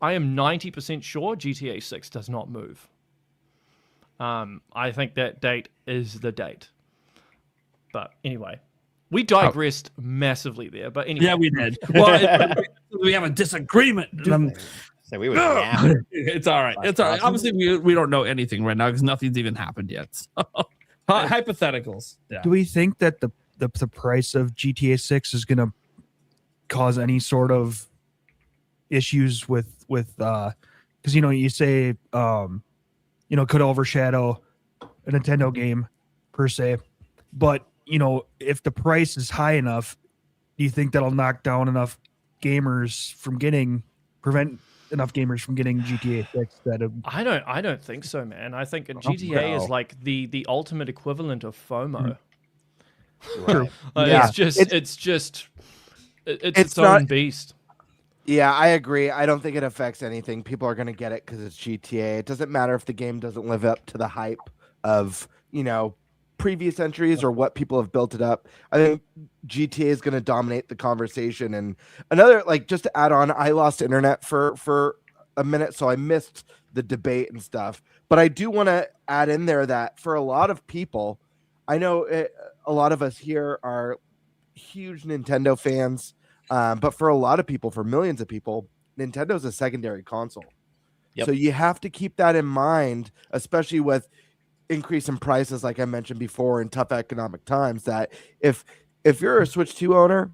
am 90% sure GTA 6 does not move. I think that date is the date. But anyway, we digressed massively there. But anyway. Yeah, we did. Well, we have a disagreement. So we would. It's all right. It's all right. Obviously, we don't know anything right now because nothing's even happened yet. So. Hypotheticals. Yeah. Do we think that the price of GTA 6 is going to cause any sort of issues with because you say could overshadow a Nintendo game per se, but if the price is high enough, do you think that'll knock down enough gamers from prevent enough gamers from getting GTA 6? I don't think so, man. I think GTA is like the ultimate equivalent of FOMO. True. It's its own beast. Yeah, I agree. I don't think it affects anything. People are going to get it because it's GTA. It doesn't matter if the game doesn't live up to the hype of, previous entries or what people have built it up. I think GTA is going to dominate the conversation. And another, just to add on, I lost internet for a minute, so I missed the debate and stuff. But I do want to add in there that for a lot of people, I know a lot of us here are huge Nintendo fans. But for a lot of people, for millions of people, Nintendo's a secondary console. Yep. So you have to keep that in mind, especially with increase in prices, like I mentioned before, in tough economic times, that if you're a Switch 2 owner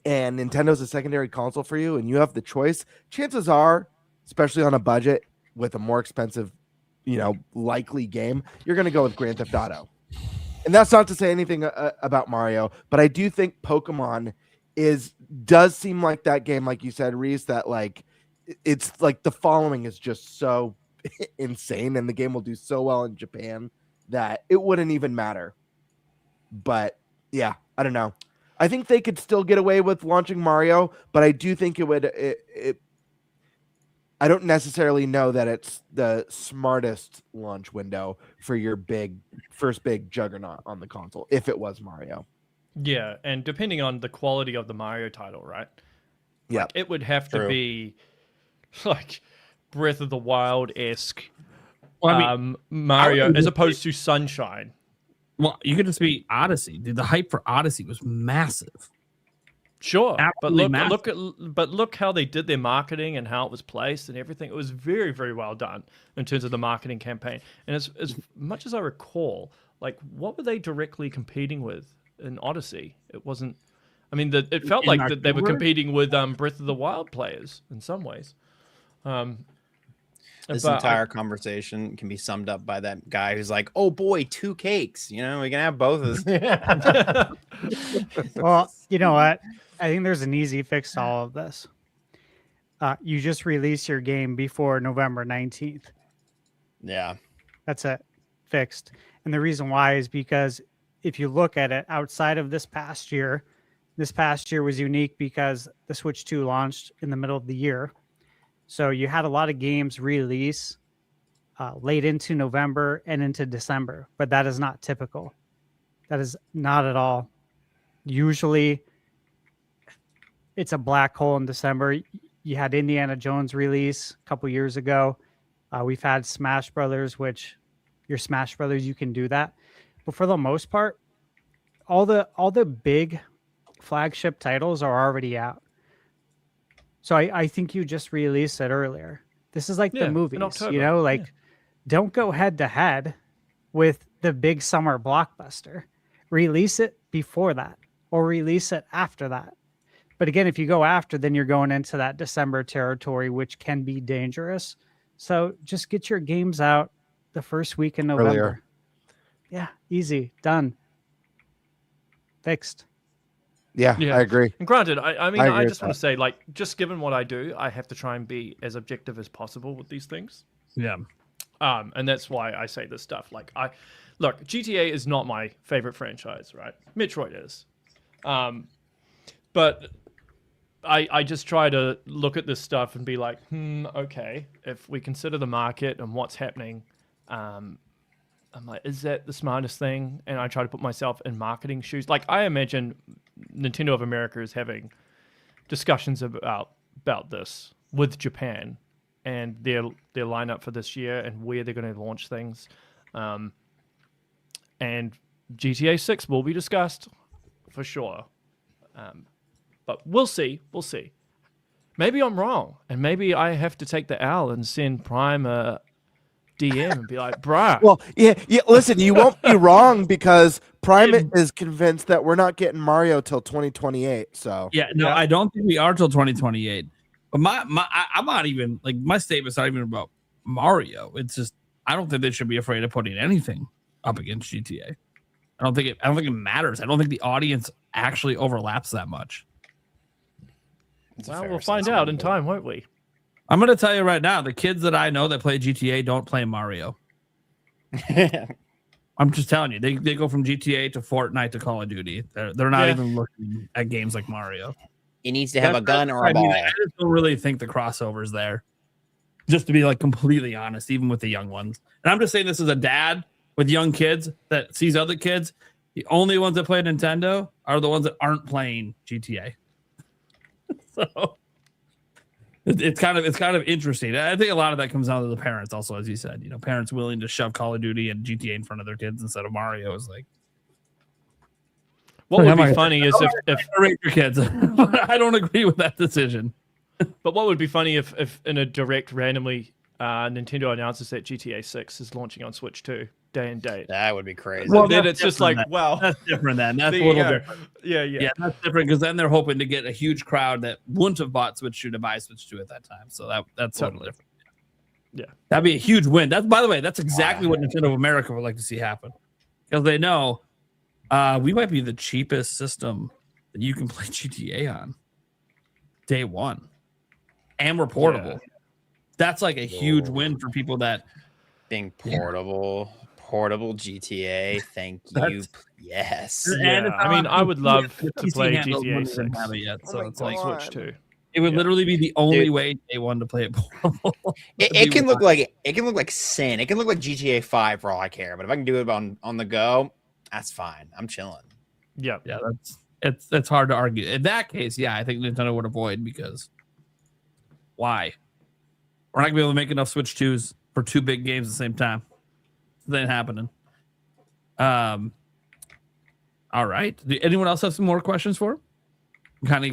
and Nintendo's a secondary console for you and you have the choice, chances are, especially on a budget with a more expensive, likely game, you're going to go with Grand Theft Auto. And that's not to say anything about Mario, but I do think Pokemon does seem like that game, like you said, Reese, that it's like the following is just so insane and the game will do so well in Japan that it wouldn't even matter. But yeah, I don't know. I think they could still get away with launching Mario, but I do think I don't necessarily know that it's the smartest launch window for your first big juggernaut on the console if it was Mario. Yeah, and depending on the quality of the Mario title, right? Yeah, it would have to be like Breath of the Wild-esque Mario as opposed to Sunshine. Well, you could just be Odyssey. Dude, the hype for Odyssey was massive. Sure, Absolutely but look how they did their marketing and how it was placed and everything. It was very, very well done in terms of the marketing campaign. And as much as I recall, what were they directly competing with in Odyssey? It wasn't. I mean, it felt like that they were competing with Breath of the Wild players in some ways. This entire conversation can be summed up by that guy who's like, "Oh boy, 2 cakes. We can have both of us." Well, you know what? I think there's an easy fix to all of this. You just release your game before November 19th. Yeah. That's it. Fixed. And the reason why is because if you look at it outside of this past year was unique because the Switch 2 launched in the middle of the year. So you had a lot of games release late into November and into December, but that is not typical. That is not at all. Usually it's a black hole in December. You had Indiana Jones release a couple years ago. We've had Smash Brothers, which your Smash Brothers, you can do that. But for the most part, all the big flagship titles are already out. So I think you just released it earlier. This is like the movies, don't go head to head with the big summer blockbuster. Release it before that or release it after that. But again, if you go after, then you're going into that December territory, which can be dangerous. So just get your games out the first week in November. Earlier. Yeah, easy, done, fixed. Yeah, I agree. And granted, I mean, I agree I with just want that. to say, like, just given what I do, I have to try and be as objective as possible with these things. Yeah. And that's why I say this stuff. Like, look, GTA is not my favorite franchise, right? Metroid is. But I just try to look at this stuff and be like, okay, if we consider the market and what's happening, I'm like, is that the smartest thing? And I try to put myself in marketing shoes. Like, I imagine Nintendo of America is having discussions about this with Japan and their lineup for this year and where they're going to launch things. And GTA 6 will be discussed for sure. But we'll see. We'll see. Maybe I'm wrong, and maybe I have to take the L and send Prime a DM and be like, bruh. Well, yeah. Listen, you won't be wrong because Prime is convinced that we're not getting Mario till 2028. So I don't think we are till 2028. But I'm not even like my statement's not even about Mario. It's just I don't think they should be afraid of putting anything up against GTA. I don't think it matters. I don't think the audience actually overlaps that much. Well, we'll find out in time, won't we? I'm going to tell you right now, the kids that I know that play GTA don't play Mario. I'm just telling you, they go from GTA to Fortnite to Call of Duty. They're not even looking at games like Mario. He needs to have a gun or a ball. I just don't really think the crossover's there. Just to be like completely honest, even with the young ones. And I'm just saying this as a dad with young kids that sees other kids. The only ones that play Nintendo are the ones that aren't playing GTA. So it's kind of interesting. I think a lot of that comes down to the parents also, as you said, parents willing to shove Call of Duty and GTA in front of their kids instead of Mario is like. What would be funny is if rate your kids. I don't agree with that decision. But what would be funny if in a direct randomly Nintendo announces that GTA 6 is launching on Switch 2 day and date. That would be crazy. Well, then it's just like, wow. That's different then. That's a There you little go. different. Yeah. That's different because then they're hoping to get a huge crowd that wouldn't have bought Switch 2 to buy Switch 2 at that time. So that's totally different. Yeah. That'd be a huge win. By the way, that's exactly what Nintendo of America would like to see happen. Because they know we might be the cheapest system that you can play GTA on day one. And we're portable. Yeah. That's like a huge win for people that being portable GTA. Thank you. Yes. And I mean, I would love to play handles GTA wouldn't 6 have it yet, so it's on like Switch 2. it would literally be the only way day one to play it portable. It can look like sin. It can look like GTA 5 for all I care. But if I can do it on the go, that's fine. I'm chilling. Yeah. That's hard to argue. In that case, yeah, I think Nintendo would avoid because why? We're not gonna be able to make enough Switch 2s for two big games at the same time. It ain't happening. All right. Anyone else have some more questions for him? Kind of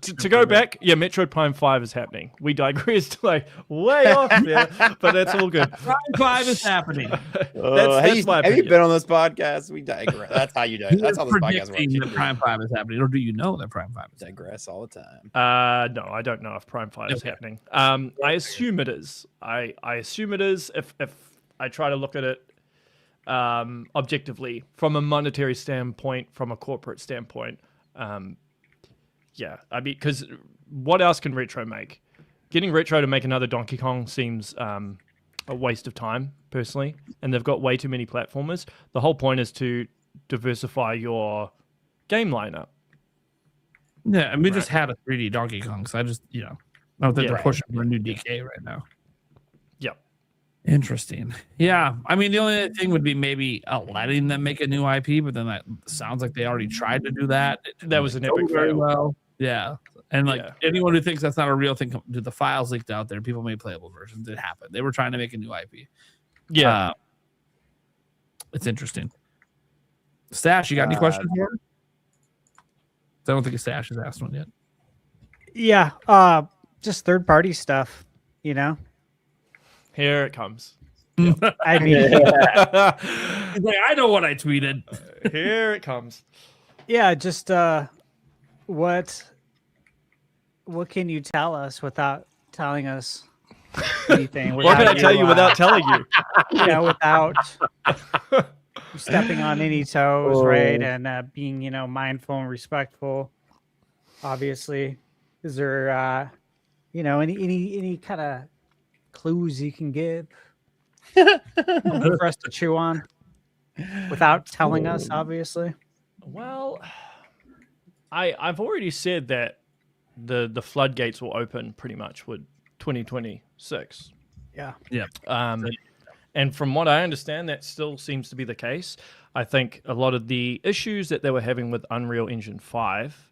to go back, Metroid Prime 5 is happening. We digressed like way off there, but that's all good. Prime 5 is happening. That's my have you opinion. been on this podcast? We digress. That's how you do it. That's how this podcast Predicting works. that Prime 5 is happening, or do you know that Prime 5 is happening? Digress all the time. No, I don't know if Prime 5 is happening. I assume it is. I assume it is if I try to look at it objectively from a monetary standpoint, from a corporate standpoint. I mean, because what else can Retro make? Getting Retro to make another Donkey Kong seems a waste of time personally, and they've got way too many platformers. The whole point is to diversify your game lineup. Yeah, and we just had a 3D Donkey Kong, so I just, I don't think they're pushing for a new DK right now. Yep. Interesting. Yeah, I mean, the only thing would be maybe letting them make a new IP, but then that sounds like they already tried to do that. That was an epic very fail. well. Yeah, and anyone who thinks that's not a real thing, the files leaked out there. People made playable versions. It happened. They were trying to make a new IP. Yeah, it's interesting. Stash, you got any questions for her? I don't think Stash has asked one yet. Yeah, just third-party stuff, Here it comes. I mean, he's like, I know what I tweeted. Here it comes. Yeah, just what can you tell us without telling us anything? What can I tell you without telling you? Without stepping on any toes, right? And being, mindful and respectful. Obviously, is there, any kind of clues you can give for us to chew on without telling us? Obviously. Well, I've already said that the floodgates will open pretty much with 2026. Yeah. And from what I understand, that still seems to be the case. I think a lot of the issues that they were having with Unreal Engine 5,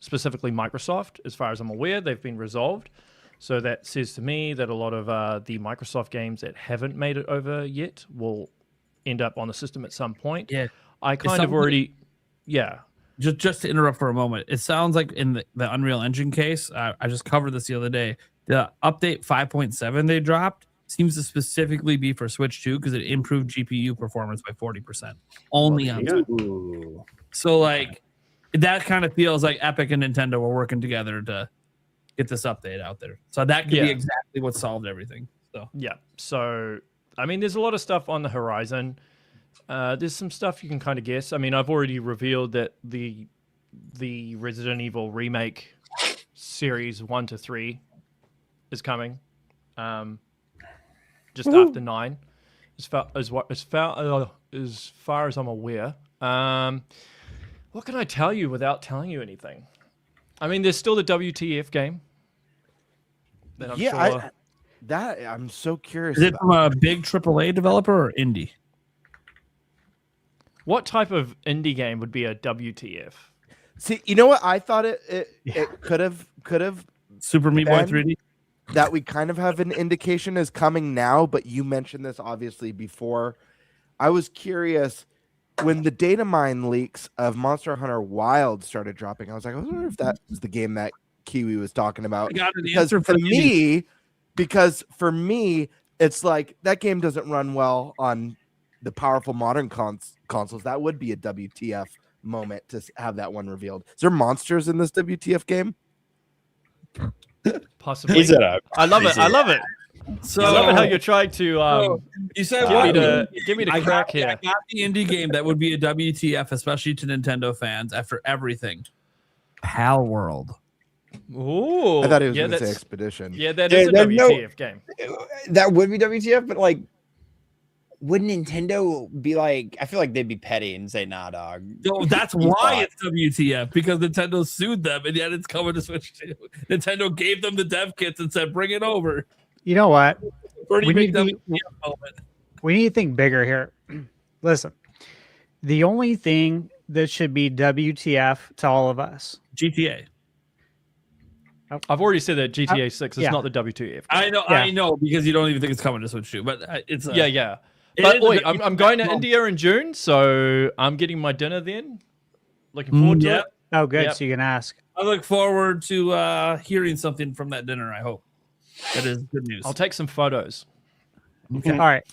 specifically Microsoft, as far as I'm aware, they've been resolved. So that says to me that a lot of the Microsoft games that haven't made it over yet will end up on the system at some point. Yeah. I kind of already... Yeah. Just to interrupt for a moment, it sounds like in the Unreal Engine case, I just covered this the other day, the update 5.7 they dropped seems to specifically be for Switch 2 because it improved GPU performance by 40%. Only on Switch. So, that kind of feels like Epic and Nintendo were working together to get this update out there. So that could be exactly what solved everything. So yeah. So, I mean, there's a lot of stuff on the horizon. There's some stuff you can kind of guess. I mean, I've already revealed that the Resident Evil remake series 1 to 3 is coming. Just after 9, as far as I'm aware. What can I tell you without telling you anything? I mean, there's still the WTF game. That I'm sure... I'm so curious. Is it from a big AAA developer or indie? What type of indie game would be a WTF? See, you know what? I thought it could have Super Meat Boy 3D. That we kind of have an indication is coming now, but you mentioned this obviously before. I was curious when the data mine leaks of Monster Hunter Wild started dropping. I was like, I wonder if that was the game that Kiwi was talking about. Because for me, it's like that game doesn't run well on the powerful modern consoles. That would be a WTF moment to have that one revealed. Is there monsters in this WTF game? Possibly. I love it. So I love it how you're trying to you said give me the crack here. I got the indie game that would be a WTF, especially to Nintendo fans after everything. Pal World. Ooh, I thought he was going to say Expedition. Yeah, that is a WTF game. That would be WTF, but would Nintendo be like? I feel like they'd be petty and say, "Nah, dog." No, that's why it's WTF, because Nintendo sued them, and yet it's coming to Switch 2. Nintendo gave them the dev kits and said, "Bring it over." You know what? We need to think bigger here. Listen, the only thing that should be WTF to all of us, GTA. I've already said that GTA 6 is not the WTF. I know, because you don't even think it's coming to Switch 2, but it's yeah. But wait, I'm going to India in June, so I'm getting my dinner then. Looking forward to it. Oh, good. Yep. So you can ask. I look forward to hearing something from that dinner. I hope that is good news. I'll take some photos. Okay. All right.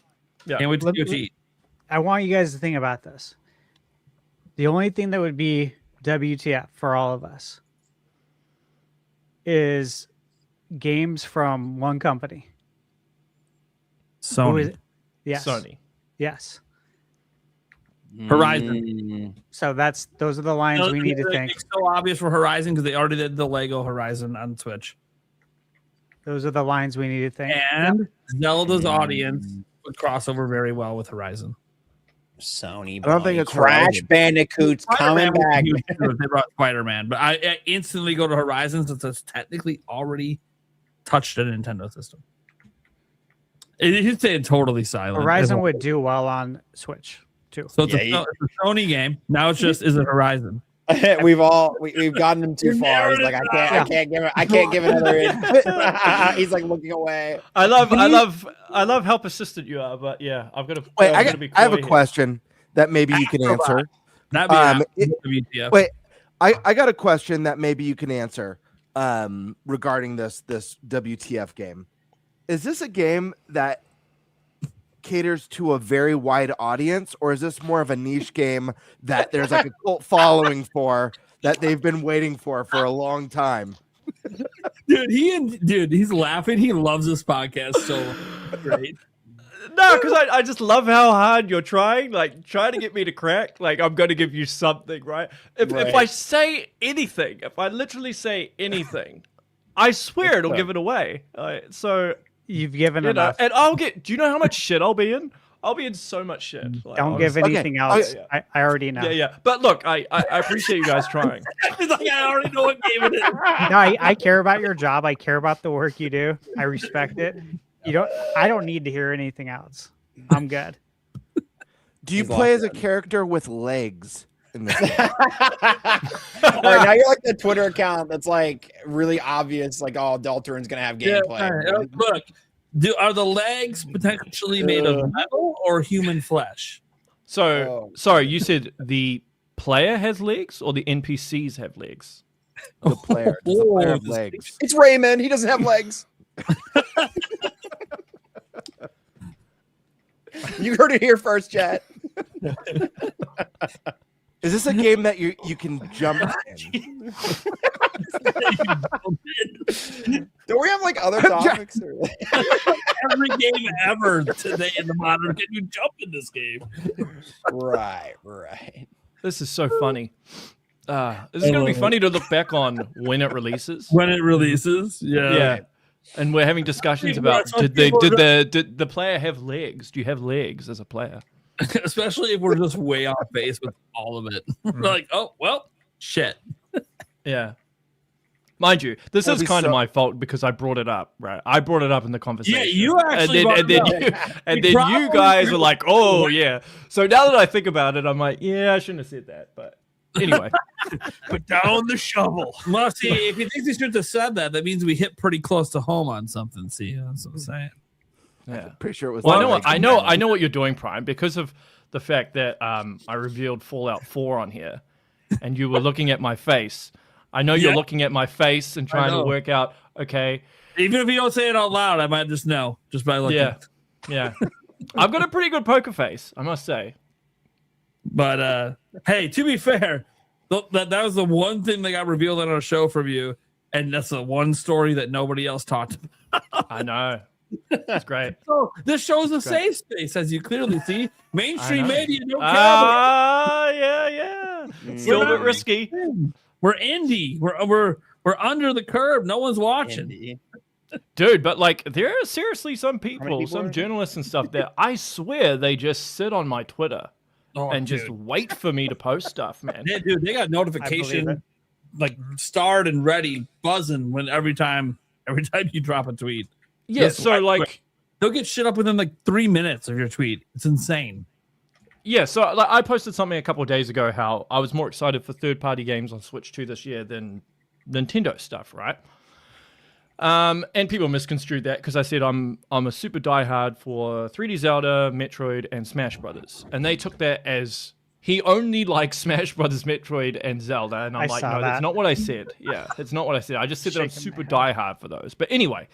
Yeah. Can't wait to go to eat. I want you guys to think about this. The only thing that would be WTF for all of us is games from one company. Sony. Yes. Sony. Yes. Horizon. So those are the lines we need to think. It's so obvious for Horizon because they already did the Lego Horizon on Switch. Those are the lines we need to think. And Zelda's audience would cross over very well with Horizon. Sony. I don't think it's Crash Horizon. Bandicoot's coming back. They brought Spider-Man, but I instantly go to Horizon since it's technically already touched a Nintendo system. He's staying totally silent. Horizon would do well on Switch too. So it's a Sony game. Now it's just is it Horizon? we've gotten him too far. He's like, I can't give another input. He's like looking away. I love how persistent you are, but yeah, I've got to wait. I have a question that maybe you can answer. Wait, I got a question that maybe you can answer regarding this WTF game. Is this a game that caters to a very wide audience, or is this more of a niche game that there's like a cult following for that they've been waiting for a long time? Dude, he's laughing. He loves this podcast so great. No, because I just love how hard you're trying to get me to crack. Like, I'm going to give you something, right? If I say anything, if I literally say anything, I swear it'll give it away. So you've given enough. And I'll get, do you know how much shit I'll be in? I'll be in so much shit. Like, don't give anything else. I already know. Yeah. But look, I appreciate you guys trying. He's like, I already know what game it is. No, I care about your job. I care about the work you do. I respect it. I don't need to hear anything else. I'm good. Do you play as a character with legs in this game? All right, now you're like the Twitter account that's like really obvious, like, oh, Deltarin's gonna have gameplay. Look, are the legs potentially made of metal or human flesh? So, sorry, you said the player has legs or the NPCs have legs? The player. Does the player have legs? It's Raymond. He doesn't have legs. You heard it here first, chat. Is this a game that you can jump in? Do we have like other topics? Every game ever today in the modern, can you jump in this game? Right. This is so funny. This is going to be funny to look back on when it releases. When it releases, yeah. And we're having discussions about did the player have legs? Do you have legs as a player? Especially if we're just way off base with all of it. We're like, oh well, shit. Yeah. Mind you, this is kind of my fault because I brought it up, right? I brought it up in the conversation. Yeah, you actually and then you guys were like, oh yeah. So now that I think about it, I'm like, yeah, I shouldn't have said that. But anyway. Put down the shovel. Well, see, if you think we should have said that, that means we hit pretty close to home on something. See, that's what I'm saying. Yeah, pretty sure it was. Well, I know what you're doing, Prime, because of the fact that I revealed Fallout 4 on here, and you were looking at my face. I know you're looking at my face and trying to work out. Okay, even if you don't say it out loud, I might just know just by looking. Yeah. I've got a pretty good poker face, I must say. But hey, to be fair, that was the one thing that got revealed on our show from you, and that's the one story that nobody else talked about. I know. It's great. So this show's a safe space, as you clearly see. Mainstream media don't care about it. Yeah. It's a little bit risky. We're indie. We're under the curve. No one's watching. Dude, but like there are seriously some people, some journalists and stuff that I swear they just sit on my Twitter and just wait for me to post stuff, man. Yeah, dude, they got notification like starred and ready, buzzing when every time you drop a tweet. Yeah, so like they'll get shit up within like 3 minutes of your tweet. It's insane. Yeah, so like, I posted something a couple of days ago how I was more excited for third-party games on Switch 2 this year than Nintendo stuff, right? And people misconstrued that because I said I'm a super diehard for 3D Zelda, Metroid, and Smash Brothers, and they took that as he only likes Smash Brothers, Metroid, and Zelda, and I'm like, no, that's not what I said. Yeah, it's not what I said. I just said that I'm super diehard for those. But anyway,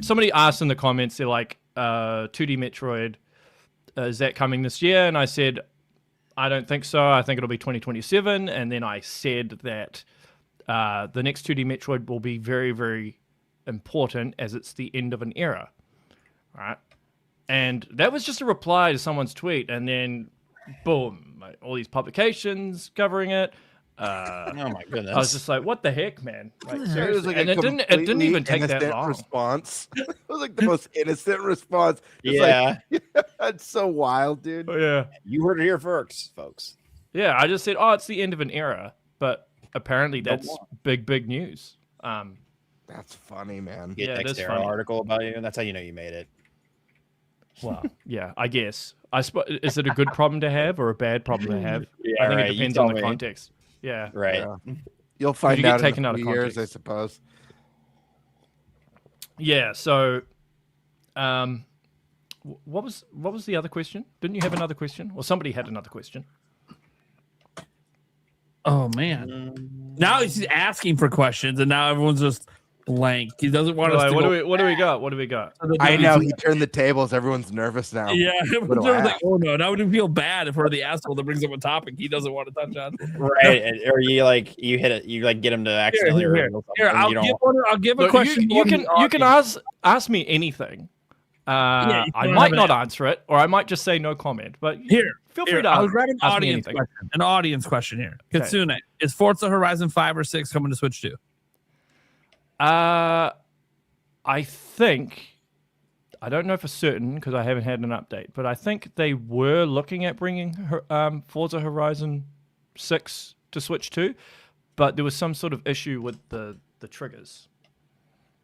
somebody asked in the comments, they're like, 2D Metroid, is that coming this year? And I said, I don't think so. I think it'll be 2027. And then I said that the next 2D Metroid will be very, very important as it's the end of an era. All right. And that was just a reply to someone's tweet. And then, boom, all these publications covering it. Oh my goodness! I was just like, "What the heck, man?" Like, It was seriously, like and a it didn't even take that innocent long. response. It was like the most innocent response. It's Yeah, it's so wild, dude. Oh, yeah, you heard it here first, folks. yeah. I just said, "Oh, it's the end of an era," but apparently No that's more. big news. That's funny, man. Get Yeah, it is Dexterra funny. article about you. That's how you know you made it. Well, yeah, I guess. Is it a good problem to have or a bad problem to have? Yeah, I think right, it you depends tell on the me. context. Yeah. Right. Yeah. You'll find you get out taken in out a of few years, I context. suppose. Yeah. So, what was the other question? Didn't you have another question? Or somebody had another question? Oh man! Now he's asking for questions, and now everyone's just blank. He doesn't want us to. What go- do we got? What do we got? I know he turned the tables. Everyone's nervous now. Yeah, What do I everyone's like, ask? oh no! Now we feel bad if we're the asshole that brings up a topic he doesn't want to touch on. Right. Or you hit it. You like get him to accidentally reveal something. Here, I'll you don't. give one. I'll give a Look, question. you can ask me anything. you I can might have not an- answer it, or I might just say no comment. But Here, feel here, free to I'll grab an ask me audience anything. question. An audience question here. Okay. Kitsune, is Forza Horizon 5 or 6 coming to Switch 2? I think, I don't know for certain because I haven't had an update, but I think they were looking at bringing Forza Horizon 6 to Switch 2, but there was some sort of issue with the triggers.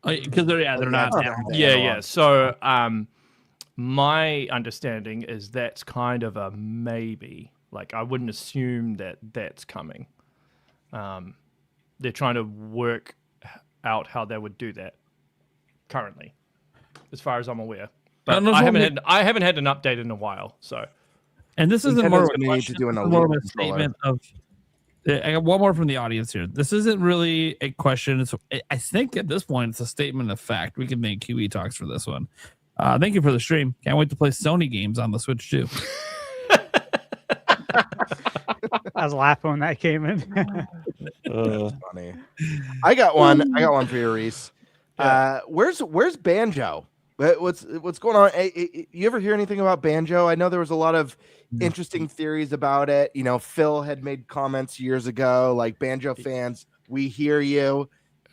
Because they're not. Yeah. So my understanding is that's kind of a maybe. Like I wouldn't assume that that's coming. They're trying to work out how they would do that currently, as far as I'm aware. But I haven't had an update in a while. So, and this isn't more of a Nintendo's gonna need to question, do an this is more of Elite a controller. statement of. I got one more from the audience here. This isn't really a question. I think at this point it's a statement of fact. We can make QE talks for this one. Thank you for the stream. Can't wait to play Sony games on the Switch too. I was laughing when that came in. That's funny. I got one for you, Reese. Where's Banjo? What's going on? You ever hear anything about Banjo? I know there was a lot of interesting theories about it. You know, Phil had made comments years ago, like Banjo fans, we hear you.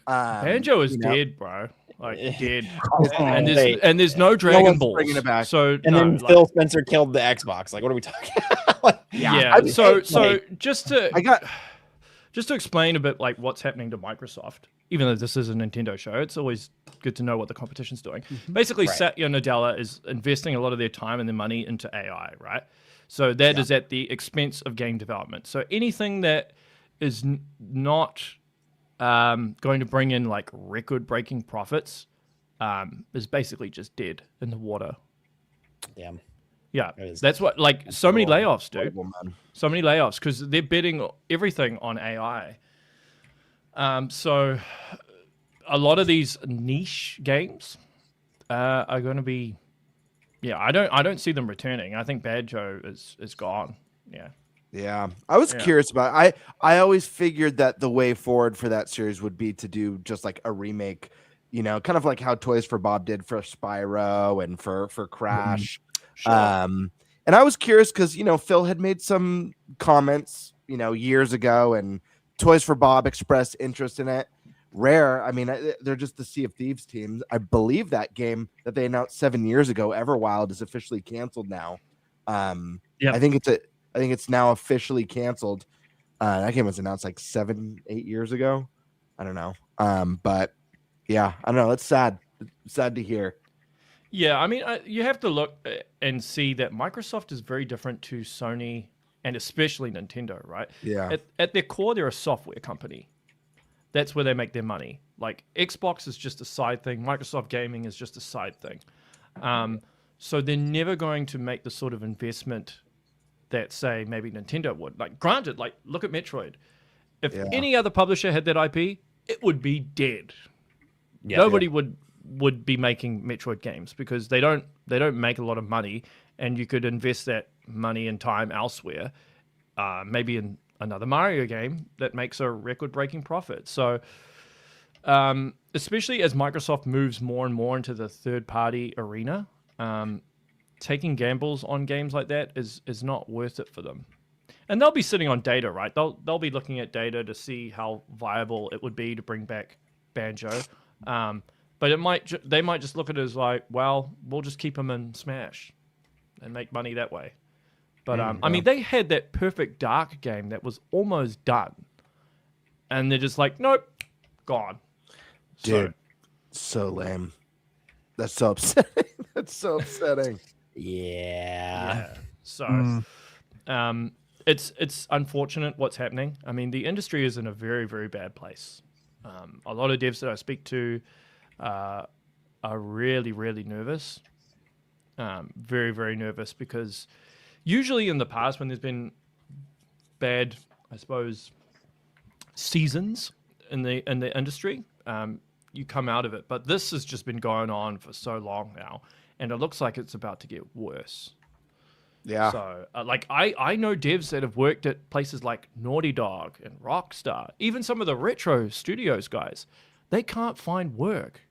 Banjo is you know. dead, bro. Like dead. Wait. and there's no Dragon one's Balls. bringing it back. So And then Phil Spencer killed the Xbox. Like, what are we talking about? yeah. I mean, so hey, just to explain a bit like what's happening to Microsoft, even though this is a Nintendo show, it's always good to know what the competition's doing. Basically, Right. Satya Nadella is investing a lot of their time and their money into AI, right? So that is at the expense of game development. So anything that is not going to bring in like record-breaking profits is basically just dead in the water. Damn. Yeah, That is that's what like so many layoffs, dude. Horrible, man. So many layoffs because they're betting everything on AI. So a lot of these niche games are going to be, I don't see them returning. I think Banjo is gone. Yeah. Yeah, I was curious about. I always figured that the way forward for that series would be to do just like a remake, you know, kind of like how Toys for Bob did for Spyro and for Crash. Sure. And I was curious because you know Phil had made some comments, you know, years ago, and Toys for Bob expressed interest in it. Rare, I mean, they're just the Sea of Thieves teams. I believe that game that they announced 7 years ago, Everwild, is officially canceled now. Yep. I think it's now officially canceled. That game was announced like 7-8 years ago. I don't know. But yeah, I don't know. It's sad. It's sad to hear. Yeah, I mean, you have to look and see that Microsoft is very different to Sony and especially Nintendo, right? Yeah. At their core, they're a software company. That's where they make their money. Like Xbox is just a side thing. Microsoft Gaming is just a side thing. So they're never going to make the sort of investment that, say, maybe Nintendo would. Like, granted, like look at Metroid. If any other publisher had that IP, it would be dead. Yeah, Nobody would be making Metroid games because they don't make a lot of money, and you could invest that money and time elsewhere, maybe in another Mario game that makes a record-breaking profit. So, especially as Microsoft moves more and more into the third-party arena, taking gambles on games like that is not worth it for them. and they'll be sitting on data, right? They'll be looking at data to see how viable it would be to bring back Banjo. But they might just look at it as like, well, we'll just keep them in Smash and make money that way. But I mean, they had that Perfect Dark game that was almost done, and they're just like, nope, gone. Dude, so lame. That's so upsetting. That's so upsetting. Yeah. So, it's unfortunate what's happening. I mean, the industry is in a very, very bad place. A lot of devs that I speak to are really, really nervous. Very, very nervous, because usually in the past when there's been bad, I suppose, seasons in the industry, you come out of it. But this has just been going on for so long now, and it looks like it's about to get worse. Yeah. So, like, I know devs that have worked at places like Naughty Dog and Rockstar, even some of the retro studios guys. They can't find work.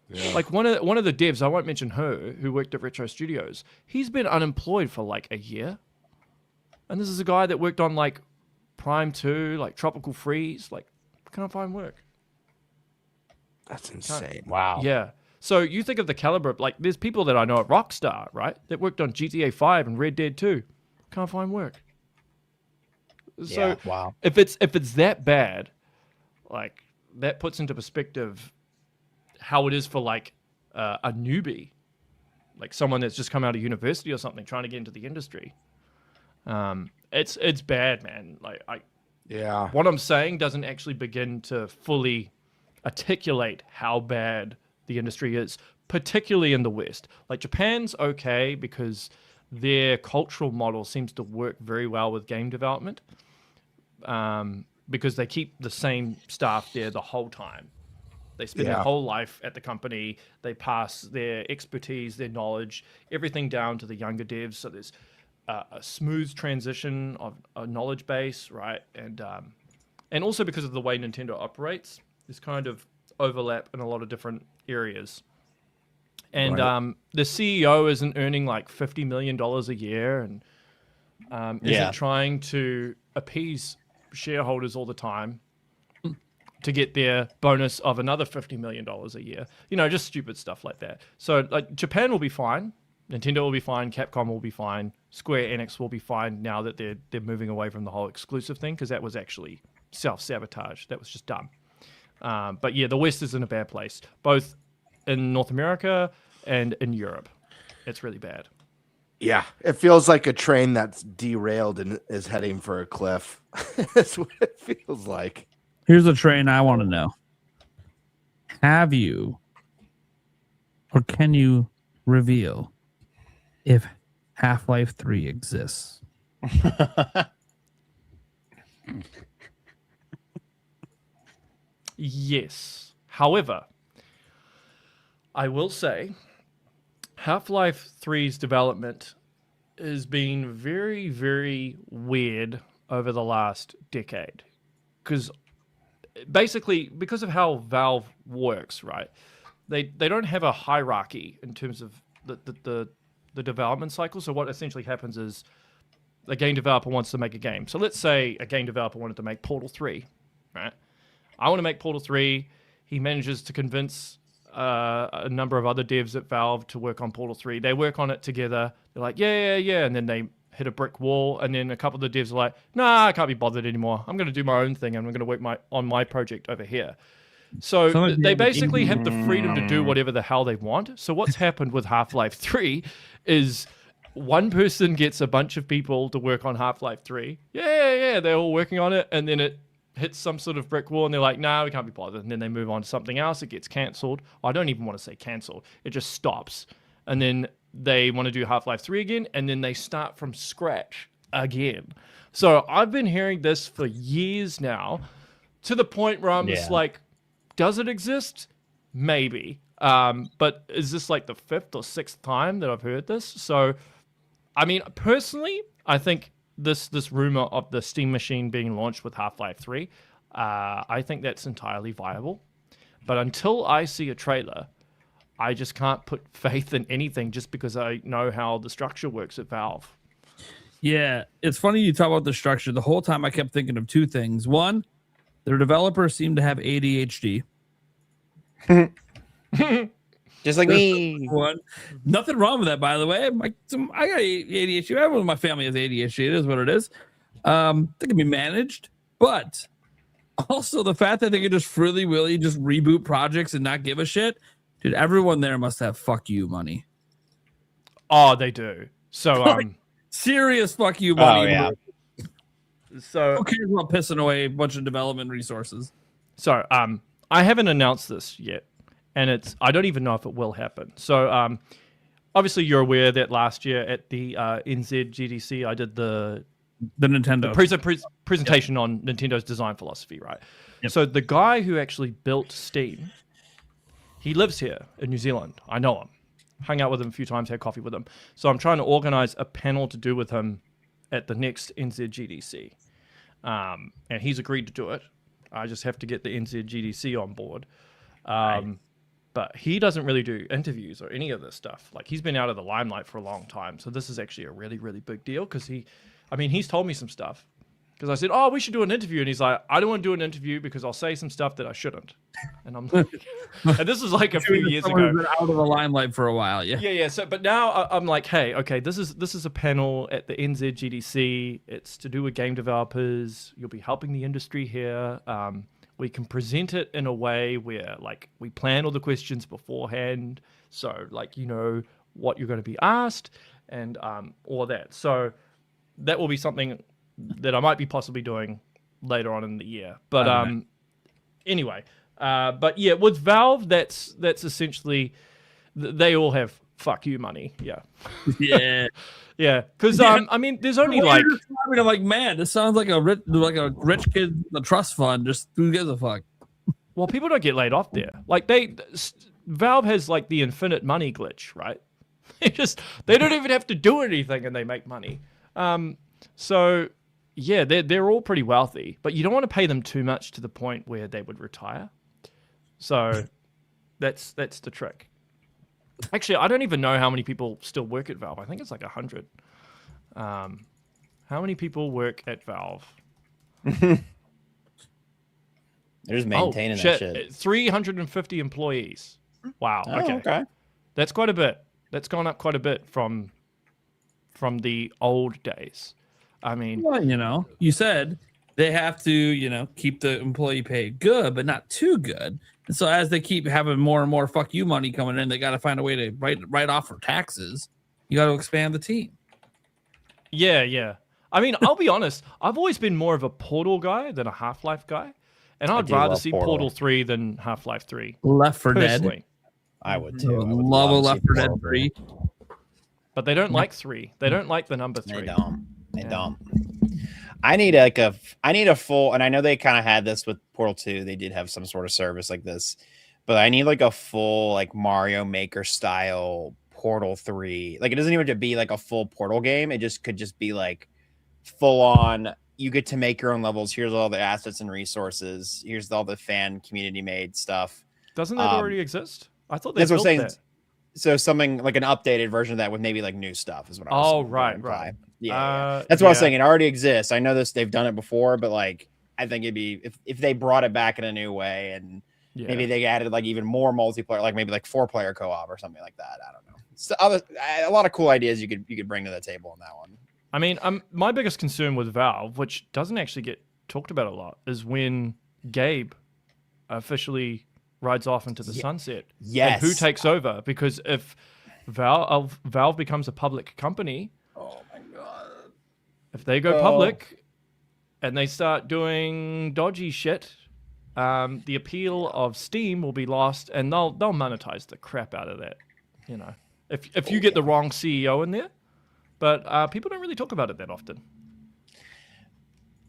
Yeah. Like one of the devs, I won't mention who worked at Retro Studios. He's been unemployed for like a year, and this is a guy that worked on like Prime 2, like Tropical Freeze. Like, can't find work. That's insane. Wow. Yeah. So you think of the caliber, like there's people that I know at Rockstar, right, that worked on GTA 5 and Red Dead 2, can't find work. So Yeah, wow. if it's that bad, like that puts into perspective how it is for like a newbie, like someone that's just come out of university or something trying to get into the industry. It's bad, man. Like what I'm saying doesn't actually begin to fully articulate how bad the industry is, particularly in the West. Like Japan's okay because their cultural model seems to work very well with game development, because they keep the same staff there the whole time. They spend their whole life at the company. They pass their expertise, their knowledge, everything down to the younger devs. So there's a smooth transition of a knowledge base, right? And also because of the way Nintendo operates, there's kind of overlap in a lot of different areas. And the CEO isn't earning like $50 million a year, and isn't trying to appease shareholders all the time to get their bonus of another $50 million a year. You know, just stupid stuff like that. So like Japan will be fine. Nintendo will be fine. Capcom will be fine. Square Enix will be fine now that they're moving away from the whole exclusive thing, because that was actually self-sabotage. That was just dumb. But yeah, the West is in a bad place, both in North America and in Europe. It's really bad. Yeah, it feels like a train that's derailed and is heading for a cliff. That's what it feels like. Here's a train I want to know. Have you, or can you reveal if Half-Life 3 exists? Yes. However, I will say Half-Life 3's development has been very, very weird over the last decade. Because of how Valve works, right? They don't have a hierarchy in terms of the development cycle. So what essentially happens is a game developer wants to make a game. So let's say a game developer wanted to make Portal 3, right? I want to make Portal 3. He manages to convince a number of other devs at Valve to work on Portal 3. They work on it together. They're like, yeah. And then they hit a brick wall. And then a couple of the devs are like, nah, I can't be bothered anymore. I'm going to do my own thing. And I'm going to work on my project over here. So they basically have the freedom to do whatever the hell they want. So what's happened with Half-Life 3 is one person gets a bunch of people to work on Half-Life 3. Yeah. They're all working on it. And then it hits some sort of brick wall and they're like, nah, we can't be bothered. And then they move on to something else. It gets cancelled. I don't even want to say cancelled. It just stops. And then they want to do Half-Life 3 again. And then they start from scratch again. So I've been hearing this for years now, to the point where I'm just like, does it exist? Maybe. But is this like the 5th or 6th time that I've heard this? So, I mean, personally, I think this rumor of the Steam Machine being launched with Half-Life 3, I think that's entirely viable. But until I see a trailer, I just can't put faith in anything just because I know how the structure works at Valve. Yeah, it's funny you talk about the structure. The whole time I kept thinking of two things. One, their developers seem to have ADHD. Just like me. One, nothing wrong with that, by the way. I got ADHD. Everyone in my family has ADHD. It is what it is. They can be managed, but also the fact that they can just freely willy just reboot projects and not give a shit. Dude, everyone there must have fuck you money. Oh, they do. So serious fuck you money. Oh, yeah. So who cares about pissing away a bunch of development resources? So I haven't announced this yet, and I don't even know if it will happen. So obviously you're aware that last year at the NZ GDC I did the Nintendo presentation on Nintendo's design philosophy, right? Yep. So the guy who actually built Steam, he lives here in New Zealand. I know him. Hung out with him a few times, had coffee with him. So I'm trying to organize a panel to do with him at the next NZ GDC. And he's agreed to do it. I just have to get the NZ GDC on board. Right. But he doesn't really do interviews or any of this stuff. Like, he's been out of the limelight for a long time. So this is actually a really, really big deal because he's told me some stuff. Because I said, oh, we should do an interview. And he's like, I don't want to do an interview because I'll say some stuff that I shouldn't. And I'm like, and this is like a few years ago. Been out of the limelight for a while, yeah. Yeah. So, but now I'm like, hey, okay, this is a panel at the NZ GDC. It's to do with game developers. You'll be helping the industry here. We can present it in a way where, like, we plan all the questions beforehand. So, like, you know what you're going to be asked and all that. So that will be something that I might be possibly doing later on in the year. But anyway, but yeah, with Valve, that's essentially, they all have fuck you money. Yeah. Yeah. Yeah. Because I mean, there's only like, I'm like, man, this sounds like a rich kid, the trust fund. Just who gives a fuck? Well, people don't get laid off there. Like Valve has like the infinite money glitch, right? They don't even have to do anything and they make money. So yeah, they're all pretty wealthy, but you don't want to pay them too much to the point where they would retire. So that's the trick. Actually, I don't even know how many people still work at Valve. I think it's like 100. How many people work at Valve? They're just maintaining that shit. 350 employees. Wow. Okay. That's quite a bit. That's gone up quite a bit from the old days. I mean, well, you said they have to, keep the employee pay good, but not too good. And so as they keep having more and more fuck you money coming in, they got to find a way to write off for taxes. You got to expand the team. Yeah. I mean, I'll be honest. I've always been more of a Portal guy than a Half-Life guy. And I'd rather see Portal 3 than Half-Life 3. Left 4 Dead. I would too. I would love a Left 4 Dead 3. But they don't like 3. They don't like the number 3. They don't. I need a full, and I know they kind of had this with Portal 2. They did have some sort of service like this, but I need like a full like Mario Maker style Portal 3. Like, it doesn't even have to be like a full Portal game. It just could just be like full on. You get to make your own levels. Here's all the assets and resources. Here's all the fan community made stuff. Doesn't that already exist? I thought they that's what I'm saying. That. So something like an updated version of that with maybe like new stuff is what I was saying. Right. Yeah. That's what I was saying. It already exists. I know this, they've done it before, but like, I think it'd be if they brought it back in a new way and maybe they added like even more multiplayer, like maybe like 4-player co-op or something like that. I don't know. So a lot of cool ideas you could bring to the table on that one. I mean, my biggest concern with Valve, which doesn't actually get talked about a lot, is when Gabe officially rides off into the sunset. Yes. And who takes over? Because if Valve becomes a public company, oh my god, if they go public and they start doing dodgy shit, the appeal of Steam will be lost, and they'll monetize the crap out of that. If you get the wrong CEO in there, but people don't really talk about it that often.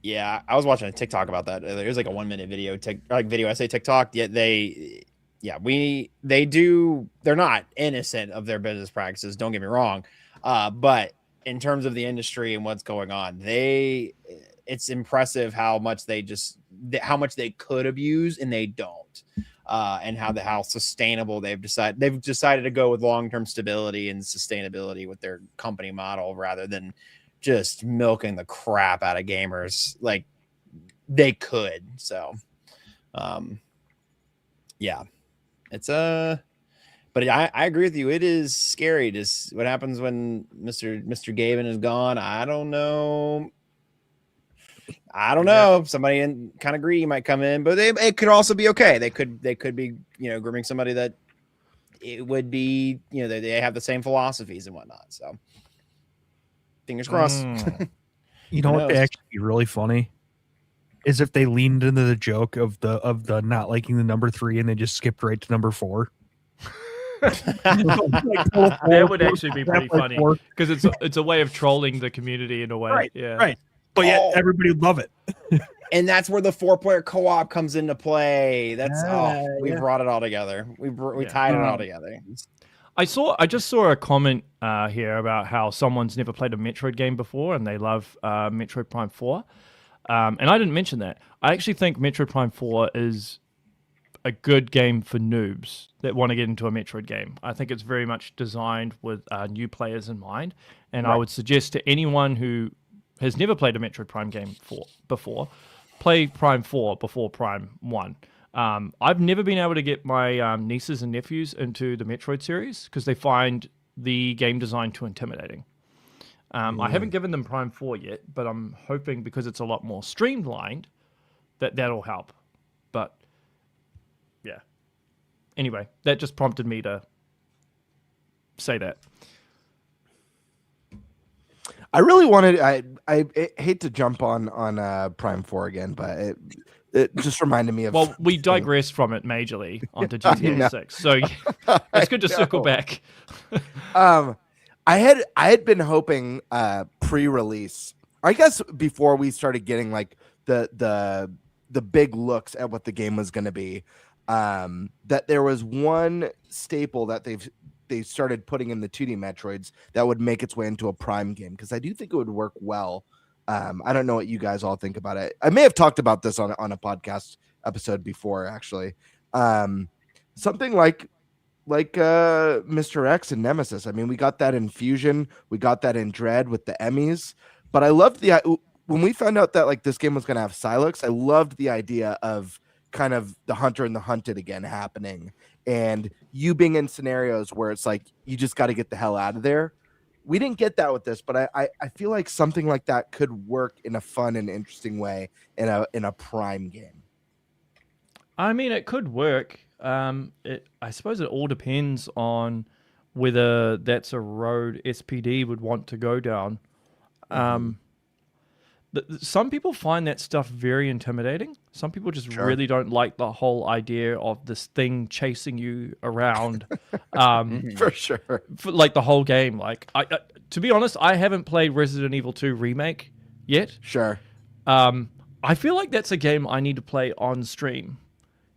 Yeah, I was watching a TikTok about that. It was like a 1-minute video, video essay TikTok. Yet they're not innocent of their business practices. Don't get me wrong, but in terms of the industry and what's going on, it's impressive how much they could abuse and they don't, and how sustainable they've decided to go with long-term stability and sustainability with their company model rather than just milking the crap out of gamers like they could. So, yeah, it's but I agree with you. It is scary. Just what happens when Mr. Gavin is gone. I don't know. Somebody kind of greedy might come in, but it could also be okay. They could be, grooming somebody that it would be, they have the same philosophies and whatnot. So fingers crossed. You know what would actually be really funny is if they leaned into the joke of the not liking the number 3 and they just skipped right to number 4. That would actually be pretty funny because it's a way of trolling the community in a way. Right. But yet everybody would love it. And that's where the 4-player co-op comes into play. That's we brought it all together. We tied it all together. I just saw a comment here about how someone's never played a Metroid game before and they love Metroid Prime 4. And I didn't mention that. I actually think Metroid Prime 4 is a good game for noobs that want to get into a Metroid game. I think it's very much designed with new players in mind. And I would suggest to anyone who has never played a Metroid Prime game before, play Prime 4 before Prime 1. I've never been able to get my nieces and nephews into the Metroid series because they find the game design too intimidating. I haven't given them Prime 4 yet, but I'm hoping because it's a lot more streamlined that'll help. But yeah. Anyway, that just prompted me to say that. I really wanted. I hate to jump on Prime 4 again, but it just reminded me of. Well, we digressed from it majorly onto GTA 6, so it's good to circle back. I had been hoping pre-release, I guess, before we started getting like the big looks at what the game was going to be, that there was one staple that they started putting in the 2D Metroids that would make its way into a Prime game, because I do think it would work well. I don't know what you guys all think about it. I may have talked about this on a podcast episode before, actually. Something like Mr. X and Nemesis. I mean, we got that in Fusion, we got that in Dread with the Emmys, but I loved when we found out that like this game was going to have Silex. I loved the idea of kind of the hunter and the hunted again happening, and you being in scenarios where it's like you just got to get the hell out of there. We didn't get that with this, but I feel like something like that could work in a fun and interesting way in a Prime game. I mean, it could work. I suppose it all depends on whether that's a road SPD would want to go down. Some people find that stuff very intimidating. Some people just really don't like the whole idea of this thing chasing you around. For sure. For, like the whole game. Like, to be honest, I haven't played Resident Evil 2 Remake yet. Sure. I feel like that's a game I need to play on stream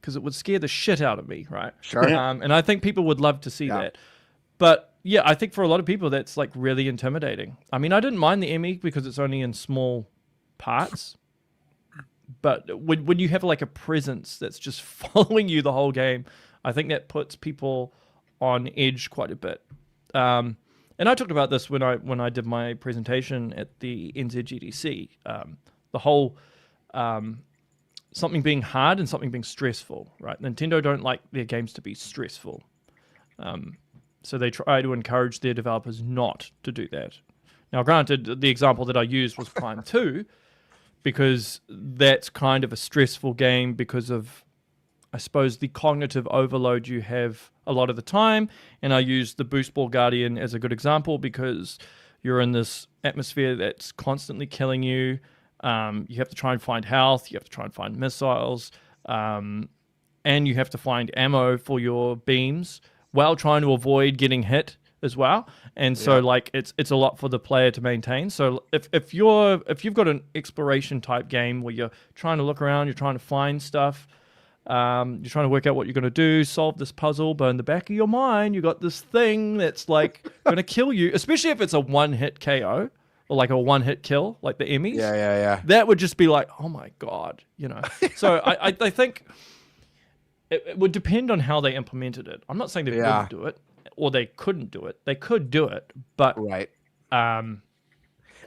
because it would scare the shit out of me, right? Sure. And I think people would love to see that. But yeah, I think for a lot of people, that's like really intimidating. I mean, I didn't mind the Emmy because it's only in small parts, but when you have like a presence that's just following you the whole game, I think that puts people on edge quite a bit. And I talked about this when I did my presentation at the NZGDC. The whole something being hard and something being stressful, right? Nintendo don't like their games to be stressful, so they try to encourage their developers not to do that. Now, granted, the example that I used was Prime 2, because that's kind of a stressful game because of, I suppose, the cognitive overload you have a lot of the time. And I used the Boost Ball Guardian as a good example because you're in this atmosphere that's constantly killing you. You have to try and find health. You have to try and find missiles. And you have to find ammo for your beams while trying to avoid getting hit as well. And so like it's a lot for the player to maintain. So if you've got an exploration type game where you're trying to look around, you're trying to find stuff, you're trying to work out what you're going to do, solve this puzzle, but in the back of your mind you got this thing that's like going to kill you, especially if it's a one-hit KO or like a one-hit kill like the Emmys. Yeah. That would just be like, oh my god, you know. So I think it would depend on how they implemented it. I'm not saying they wouldn't do it or they couldn't do it. They could do it, but right.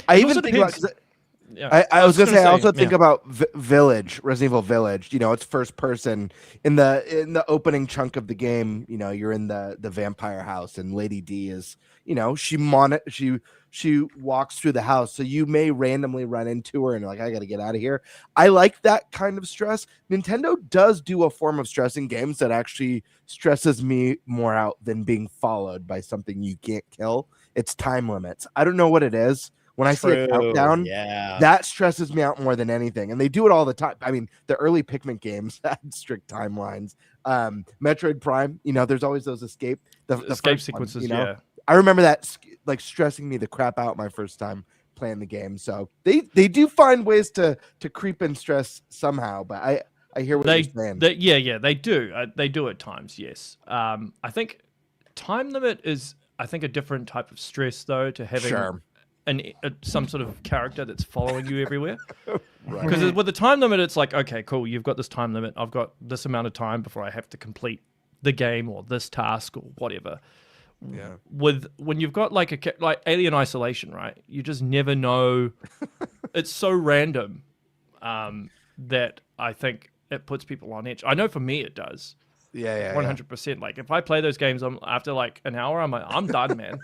I It even also think about. depends. Yeah, I was gonna say, I also yeah. think about Village, Resident Evil Village. You know, it's first person in the opening chunk of the game. You know, you're in the vampire house, and Lady D is, you know, she walks through the house, so you may randomly run into her, and you're like, I got to get out of here. I like that kind of stress. Nintendo does do a form of stress in games that actually stresses me more out than being followed by something you can't kill. It's time limits. I don't know what it is. When I see a countdown, yeah, that stresses me out more than anything. And they do it all the time. I mean, the early Pikmin games had strict timelines. Metroid Prime, you know, there's always those escape sequences. One, you know? Yeah, I remember that like stressing me the crap out my first time playing the game. So they do find ways to creep in stress somehow. But I hear what you're saying. They do. They do at times. Yes. I think time limit is a different type of stress though to having some sort of character that's following you everywhere. Because with the time limit, it's like, okay, cool, you've got this time limit. I've got this amount of time before I have to complete the game or this task or whatever. Yeah. When you've got like Alien Isolation, right? You just never know. It's so random that I think it puts people on edge. I know for me it does. Yeah, 100%. Like if I play those games, after like an hour, I'm like, I'm done, man.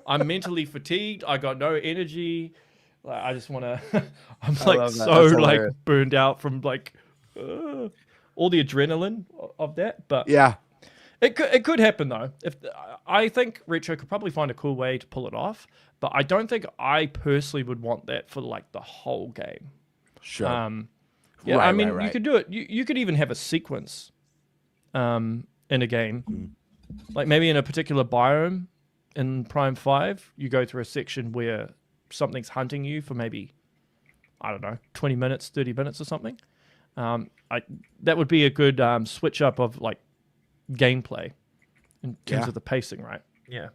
I'm mentally fatigued. I got no energy. Like I just want to. I'm like so like burned out from like all the adrenaline of that. But yeah, it could happen though. If I think Retro could probably find a cool way to pull it off, but I don't think I personally would want that for like the whole game. Sure. Yeah, I mean, you could do it. You could even have a sequence. In a game, like maybe in a particular biome in Prime 5, you go through a section where something's hunting you for maybe, I don't know, 20 minutes, 30 minutes or something. That would be a good switch up of like gameplay in terms of the pacing, right? Yeah.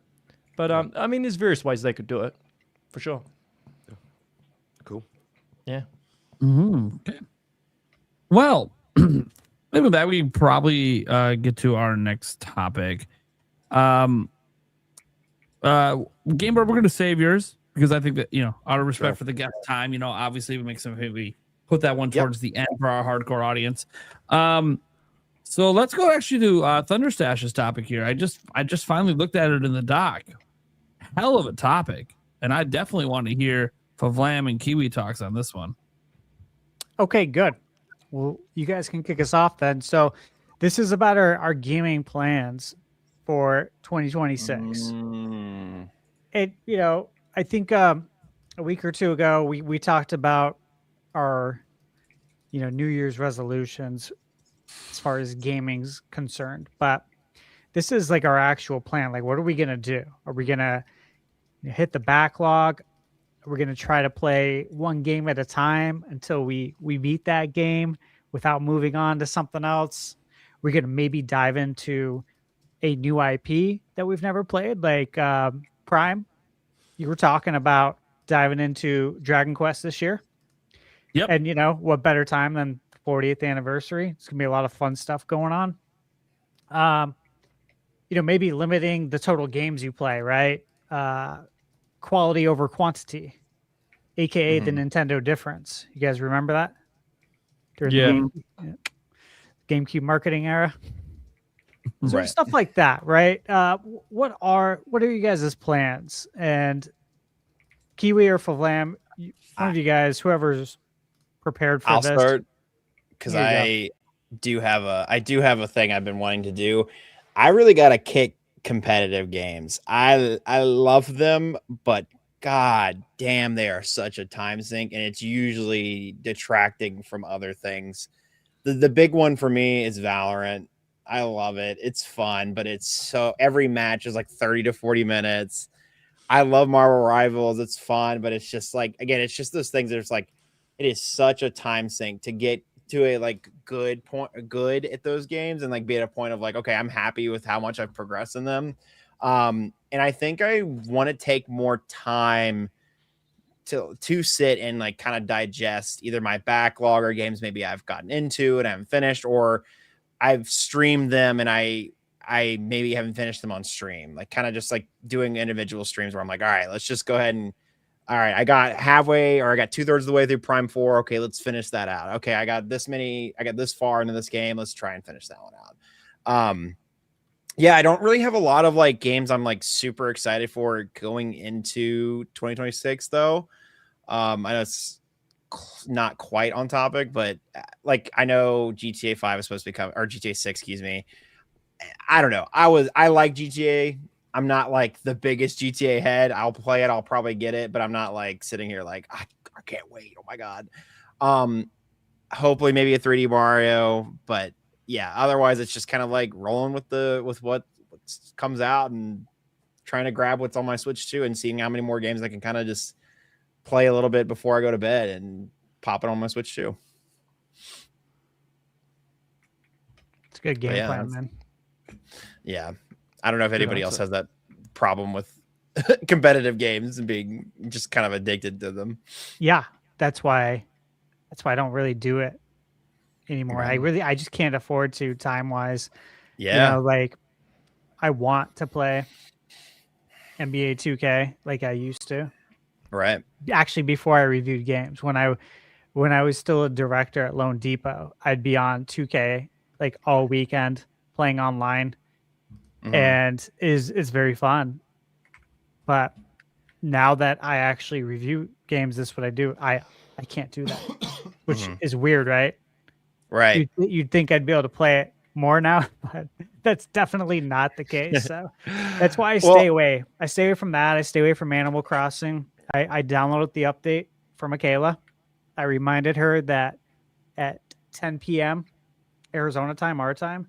But I mean, there's various ways they could do it, for sure. Cool. Yeah. Okay. Well, with that, we probably get to our next topic. Game Board, we're going to save yours because I think that, you know, out of respect for the guest time, you know, obviously we put that one towards the end for our hardcore audience. So let's go actually to ThunderStash's topic here. I just finally looked at it in the doc. Hell of a topic, and I definitely want to hear Favlam and Kiwi talks on this one. Okay, good. Well, you guys can kick us off then. So this is about our gaming plans for 2026. It, you know, I think a week or two ago we talked about our, you know, New Year's resolutions as far as gaming's concerned. But this is like our actual plan. Like, what are we gonna do? Are we gonna hit the backlog? We're going to try to play one game at a time until we beat that game without moving on to something else. We're going to maybe dive into a new IP that we've never played, like Prime. You were talking about diving into Dragon Quest this year. Yep. And, you know, what better time than 40th anniversary? It's going to be a lot of fun stuff going on. You know, maybe limiting the total games you play, right? Quality over quantity, aka the Nintendo difference. You guys remember that? During the GameCube marketing era. So stuff like that, right? What are you guys' plans? And Kiwi or Favlam, one of you guys, whoever's prepared for this. I'll start because I do have a thing I've been wanting to do. I really got to kick competitive games. I love them, but god damn, they are such a time sink, and it's usually detracting from other things. The big one for me is Valorant. I love it. It's fun, but it's so every match is like 30 to 40 minutes. I love Marvel Rivals. It's fun, but it's just like, again, it's just those things that it's like, it is such a time sink to get to a like good at those games and like be at a point of like, okay, I'm happy with how much I've progressed in them. And I think I want to take more time to sit and like kind of digest either my backlog or games maybe I've gotten into and I haven't finished, or I've streamed them and I maybe haven't finished them on stream. Like kind of just like doing individual streams where I'm like, all right, let's just go ahead and all right, I got halfway or I got 2/3 of the way through Prime 4. Okay, let's finish that out. Okay, I got this far into this game. Let's try and finish that one out. Yeah, I don't really have a lot of like games I'm like super excited for going into 2026 though. I know it's not quite on topic, but like I know GTA 5 is supposed to become, or GTA 6, excuse me. I don't know. I like GTA. I'm not like the biggest GTA head. I'll play it. I'll probably get it, but I'm not like sitting here like I can't wait. Oh my god. Hopefully maybe a 3D Mario, but yeah. Otherwise, it's just kind of like rolling with what comes out and trying to grab what's on my Switch too, and seeing how many more games I can kind of just play a little bit before I go to bed and pop it on my Switch too. It's a good game plan, man. Yeah. I don't know if anybody else has that problem with competitive games and being just kind of addicted to them. Yeah, that's why I don't really do it anymore. Right. I just can't afford to time-wise. Yeah. You know, like I want to play NBA 2K like I used to. Right. Actually, before I reviewed games, when I was still a director at Lone Depot, I'd be on 2K like all weekend playing online. And is very fun. But now that I actually review games, this is what I do. I can't do that, which is weird, right? Right. You'd think I'd be able to play it more now, but that's definitely not the case. So that's why I stay away. I stay away from that. I stay away from Animal Crossing. I downloaded the update for Michaela. I reminded her that at 10 p.m. Arizona time, our time,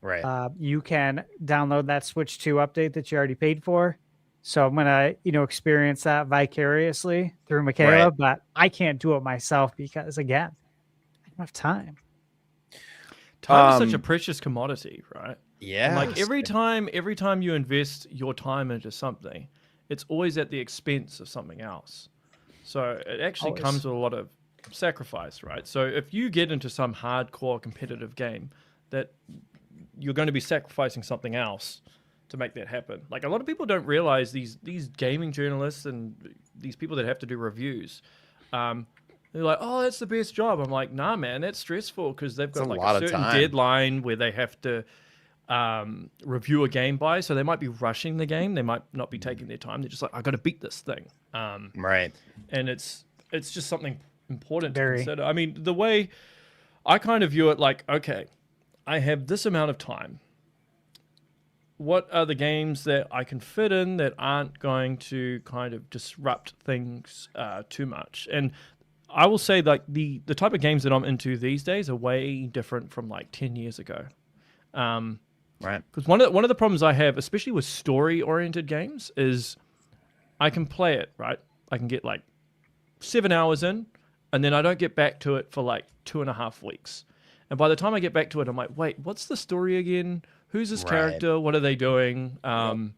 right, you can download that Switch 2 update that you already paid for. So I'm gonna, experience that vicariously through Michaela, Right. but I can't do it myself because, again, I don't have time. Time is such a precious commodity, right? Yeah. And like every time you invest your time into something, it's always at the expense of something else. So it actually Always. comes with a lot of sacrifice, right? So if you get into some hardcore competitive game, that you're going to be sacrificing something else to make that happen. Like a lot of people don't realize these gaming journalists and these people that have to do reviews. They're like, oh, that's the best job. I'm like, nah, man, that's stressful because they've got a like lot a of certain time. deadline where they have to review a game by. So they might be rushing the game. They might not be taking their time. They're just like, I got to beat this thing. Right. And it's just something important Very. to consider. I mean, the way I kind of view it, like, okay, I have this amount of time. What are the games that I can fit in that aren't going to kind of disrupt things too much? And I will say, like, the type of games that I'm into these days are way different from like 10 years ago. Right. Because one of the problems I have, especially with story-oriented games, is I can play it, right? I can get like 7 hours in, and then I don't get back to it for like 2.5 weeks. And by the time I get back to it, I'm like, wait, what's the story again? Who's this Right. character? What are they doing? I'm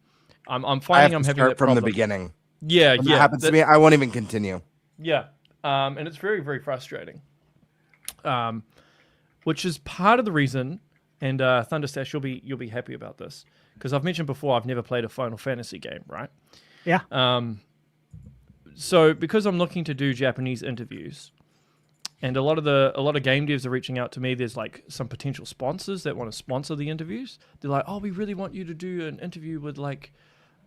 I have finding I'm to having start that from the problem. beginning. Yeah, When yeah. that happens to me, I won't even continue. Yeah. And it's very, very frustrating. Which is part of the reason, and ThunderStash, you'll be happy about this, because I've mentioned before I've never played a Final Fantasy game, right? Yeah. So because I'm looking to do Japanese interviews, and a lot of game devs are reaching out to me. There's like some potential sponsors that want to sponsor the interviews. They're like, oh, we really want you to do an interview with like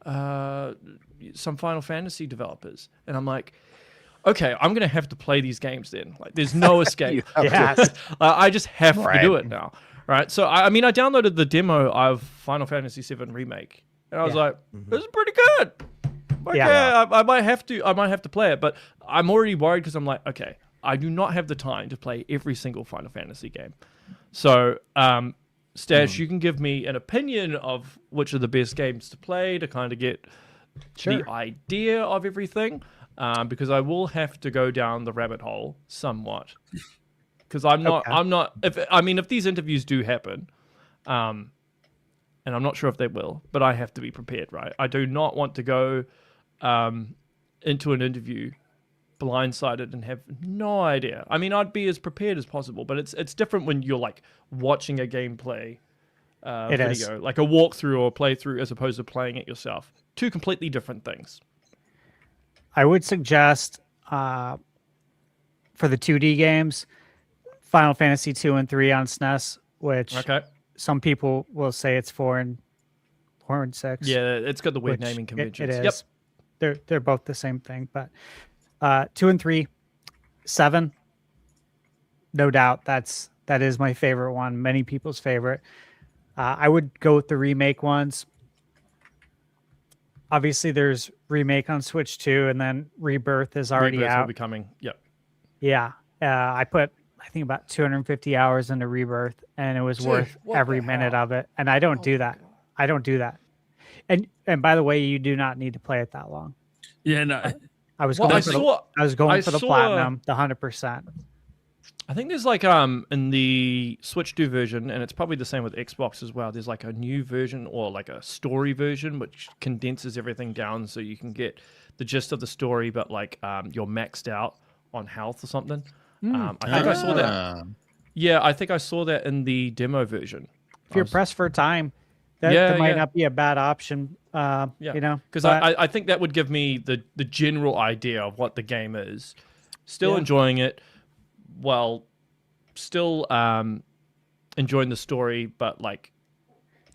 some Final Fantasy developers. And I'm like, okay, I'm going to have to play these games then. Like, there's no escape. Yes. I just have to Right. do it now. Right. So, I mean, I downloaded the demo of Final Fantasy VII Remake. And I was Yeah. like, this is pretty good. Okay, Yeah. I might have to play it. But I'm already worried because I'm like, okay, I do not have the time to play every single Final Fantasy game. So, Stash, you can give me an opinion of which are the best games to play to kind of get the idea of everything, because I will have to go down the rabbit hole somewhat. Because if these interviews do happen, and I'm not sure if they will, but I have to be prepared, right? I do not want to go into an interview blindsided and have no idea. I mean, I'd be as prepared as possible, but it's different when you're like watching a gameplay It video, is. like a walkthrough or playthrough, as opposed to playing it yourself. Two completely different things. I would suggest for the 2D games, Final Fantasy 2 and 3 on SNES, which some people will say it's 4 and 6. Yeah, it's got the weird which naming conventions. It is. They're both the same thing, but 2 and 3, 7, no doubt that is my favorite one. Many people's favorite. I would go with the remake ones. Obviously, there's remake on Switch 2, and then Rebirth is already Rebirth out. will be coming. Yep. Yeah, I put I think about 250 hours into Rebirth, and it was worth every minute of it. And I don't do that. I don't do that. And by the way, you do not need to play it that long. Yeah, no. I was going for the platinum, the 100%. I think there's like in the Switch 2 version, and it's probably the same with Xbox as well. There's like a new version or like a story version which condenses everything down so you can get the gist of the story, but like you're maxed out on health or something. I think I saw that. Yeah, I think I saw that in the demo version. If you're pressed for time, that might not be a bad option. You know, because I think that would give me the general idea of what the game is. Still enjoying it, while still enjoying the story, but like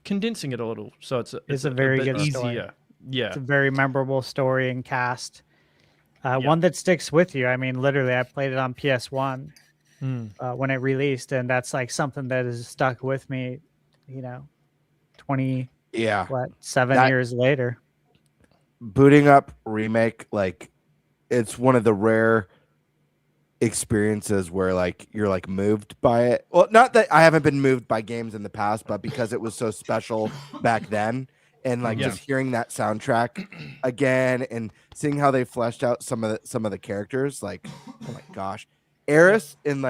condensing it a little, so it's a very bit good easier. story. Yeah, it's a very memorable story and cast. One that sticks with you. I mean, literally, I played it on PS1 when it released, and that's like something that has stuck with me. You know, 7 years later. Booting up remake, like it's one of the rare experiences where like you're like moved by it. Well, not that I haven't been moved by games in the past, but because it was so special back then, and like just hearing that soundtrack again and seeing how they fleshed out some of the characters, like oh my gosh, Eris in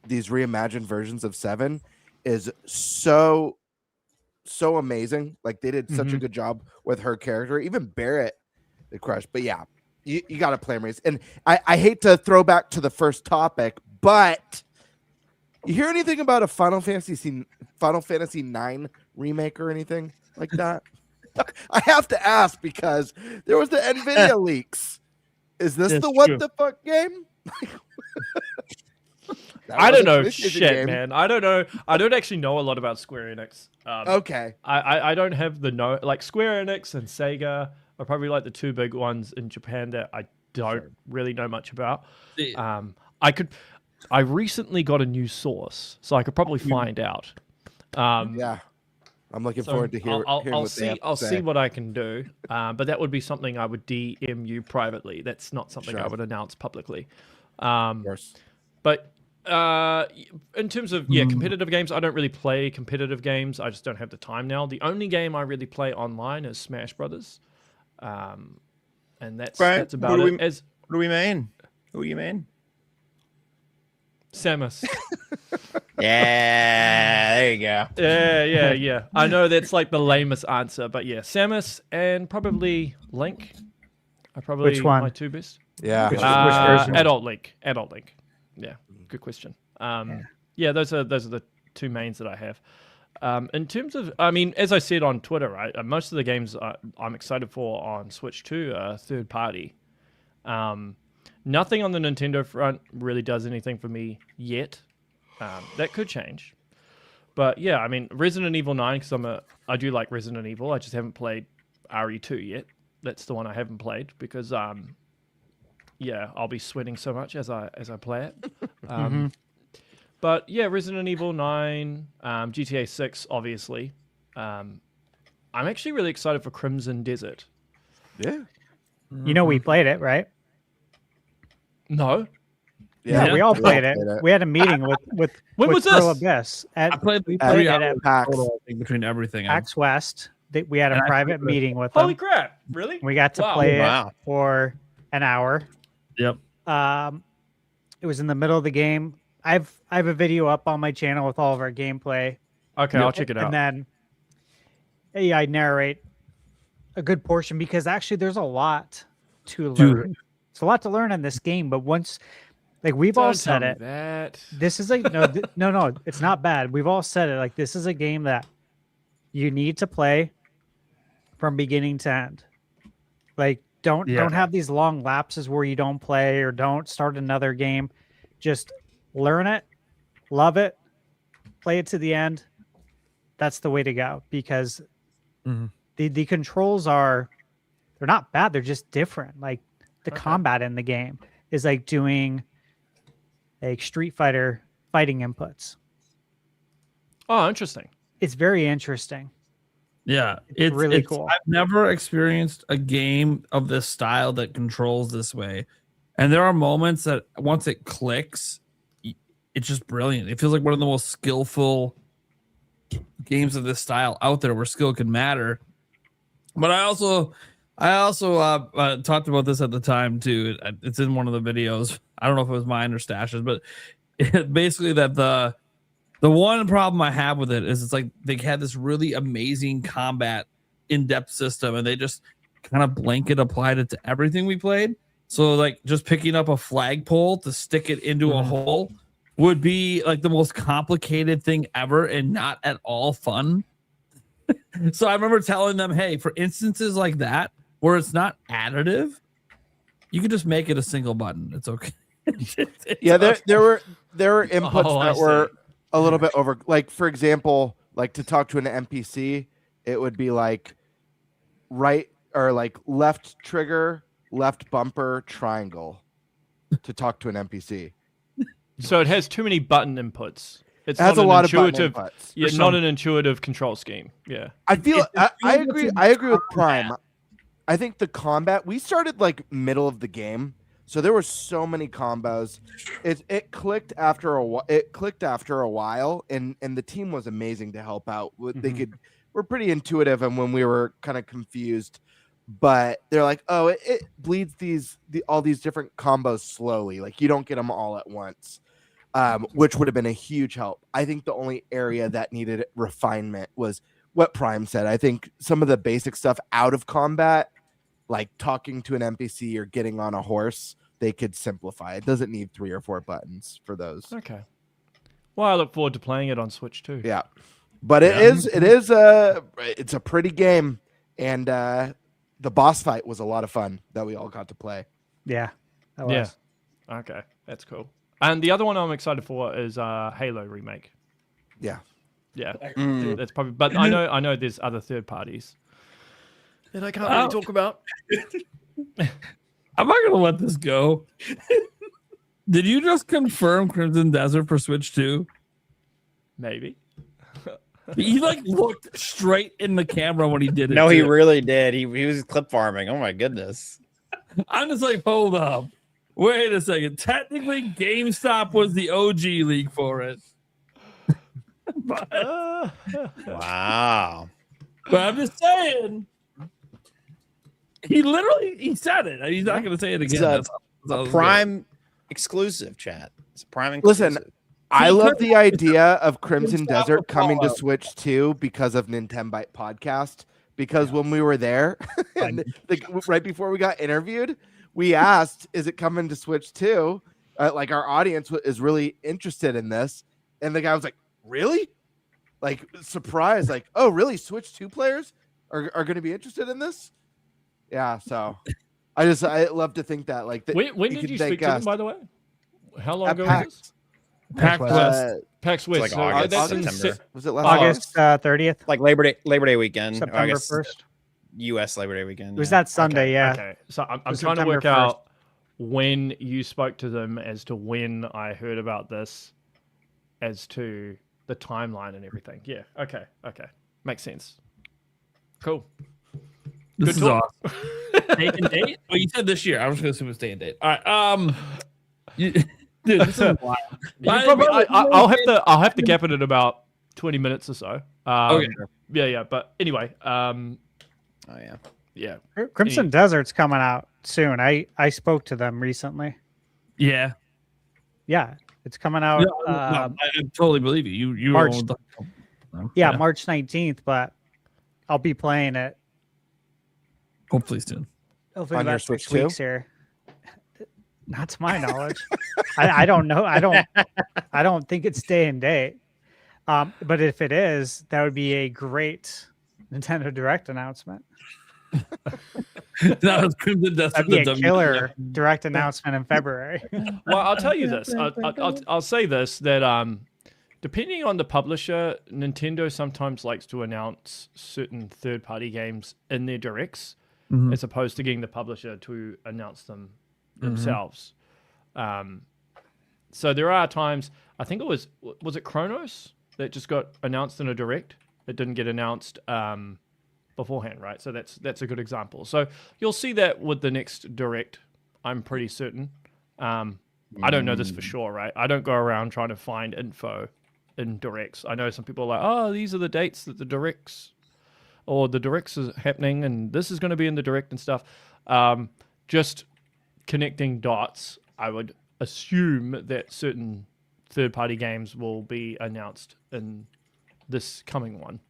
these reimagined versions of 7 is so amazing. Like they did such a good job with her character. Even Barrett, the crush. But yeah, you got to play Race. And I hate to throw back to the first topic, but you hear anything about a Final Fantasy 9 remake or anything like that? I have to ask because there was the NVIDIA leaks. Is this the what the fuck game? I don't know shit, man. I don't know. I don't actually know a lot about Square Enix. Okay. I don't have like Square Enix and Sega are probably like the two big ones in Japan that I don't really know much about. I recently got a new source, so I could probably find out. Yeah. I'm looking forward to hearing what they have to I'll say. see what I can do. But that would be something I would DM you privately. That's not something I would announce publicly. Of course. But in terms of competitive games, I don't really play competitive games. I just don't have the time now. The only game I really play online is Smash Brothers, and that's about it. What do we mean? Who you mean? Samus. Yeah, there you go. Yeah. I know that's like the lamest answer, but yeah, Samus and probably Link. Which one? My two best. Yeah. Which version? Adult Link. Yeah, good question. Those are the two mains that I have. In terms of, I mean, as I said on Twitter, right, most of the games I'm excited for on Switch 2 are third party. Nothing on the Nintendo front really does anything for me yet. That could change. But yeah, I mean, Resident Evil 9, because I do like Resident Evil. I just haven't played RE2 yet. That's the one I haven't played because I'll be sweating so much as I play it. But yeah, Resident Evil 9, GTA 6, obviously. I'm actually really excited for Crimson Desert. Yeah. You know, we played it, right? No. Yeah, we all played it. We had a meeting with when was Pearl this? Abyss. We played it at PAX. total, I think, between everything. PAX West. We had a And private meeting with them. Holy crap! Really? We got to play it for an hour. Yep. It was in the middle of the game. I have a video up on my channel with all of our gameplay. Okay, I'll check it out. And then I narrate a good portion because actually there's a lot to learn. It's a lot to learn in this game, but once we've all said it. This is no, it's not bad. We've all said it. Like this is a game that you need to play from beginning to end. Like Don't have these long lapses where you don't play or don't start another game. Just learn it, love it, play it to the end. That's the way to go, because the controls they're not bad. They're just different. Like the combat in the game is like doing like Street Fighter fighting inputs. Oh, interesting. It's very interesting. Yeah, it's really cool. I've never experienced a game of this style that controls this way. And there are moments that once it clicks, it's just brilliant. It feels like one of the most skillful games of this style out there, where skill can matter. But I also talked about this at the time too. It's in one of the videos. I don't know if it was mine or Stash's, but basically that the one problem I have with it is it's like they had this really amazing combat in-depth system, and they just kind of blanket applied it to everything we played. So like just picking up a flagpole to stick it into a hole would be like the most complicated thing ever and not at all fun. So I remember telling them, hey, for instances like that where it's not additive, you can just make it a single button. It's okay. There were inputs that were a little bit over. Like, for example, like to talk to an NPC, it would be like right or like left trigger, left bumper, triangle to talk to an NPC. So it has too many button inputs. It has a lot of button inputs. Yeah, not an intuitive control scheme. Yeah, I feel I agree. I agree with Prime. I think the combat, we started like middle of the game, so there were so many combos. It clicked after a while, and the team was amazing to help out. They were pretty intuitive, and when we were kind of confused, but they're like, oh, it bleeds all these different combos slowly. Like you don't get them all at once. Which would have been a huge help. I think the only area that needed refinement was what Prime said. I think some of the basic stuff out of combat, like talking to an NPC or getting on a horse, they could simplify. It doesn't need 3 or 4 buttons for those. Okay. Well, I look forward to playing it on Switch too. Yeah, but it's a pretty game, and the boss fight was a lot of fun that we all got to play. Yeah, that was. Yeah. Okay, that's cool. And the other one I'm excited for is Halo remake. Yeah. That's probably. But I know there's other third parties that I can't really talk about. I'm not gonna let this go. Did you just confirm Crimson Desert for Switch 2? Maybe. He like looked straight in the camera when he did it. No, he really did. He was clip farming. Oh my goodness. I'm just like, hold up. Wait a second. Technically, GameStop was the OG league for it. Wow. But I'm just saying. He said it. He's not going to say it again. It's a Prime exclusive, chat. It's a Prime exclusive. Listen, I love the idea of Crimson Desert coming to Switch 2 because of Nintenbyte podcast. Because when we were there, and right before we got interviewed, we asked, is it coming to Switch 2? Like our audience is really interested in this. And the guy was like, really? Like surprised, like, oh, really? Switch 2 players are going to be interested in this? Yeah. So I love to think that like, when did you speak to them, by the way? How long ago was this? PAX West. PAX West. Like August, September. Was it last August 30th? Like Labor Day weekend. September 1st. U.S. Labor Day weekend. It was that Sunday, yeah. Okay, so I'm trying to work out when you spoke to them as to when I heard about this, as to the timeline and everything. Yeah. Okay. Makes sense. Cool. This is awesome. Day and date? Oh, you said this year. I was going to assume it's day and date. All right. Dude, this is wild. I'll have to gap it in about 20 minutes or so. Okay. Yeah. But anyway. Oh yeah. Yeah. Crimson Desert's coming out soon. I spoke to them recently. Yeah. Yeah. It's coming out. No, I totally believe you. You March. Yeah, March 19th, but I'll be playing it. Hopefully soon. Hopefully on your about Switch 6 weeks here. Not to my knowledge. I don't know. I don't think it's day and date. But if it is, that would be a great Nintendo Direct announcement. That was Crimson Dust. That'd be a killer direct announcement in February. Well, I'll tell you this. I'll say this, that depending on the publisher, Nintendo sometimes likes to announce certain third-party games in their directs, as opposed to getting the publisher to announce them themselves. So there are times, I think it was it Chronos that just got announced in a direct? It didn't get announced beforehand, right? So that's a good example. So you'll see that with the next direct, I'm pretty certain. I don't know this for sure, right? I don't go around trying to find info in directs. I know some people are like, oh, these are the dates that the directs is happening, and this is going to be in the direct and stuff. Just connecting dots, I would assume that certain third-party games will be announced in this coming one.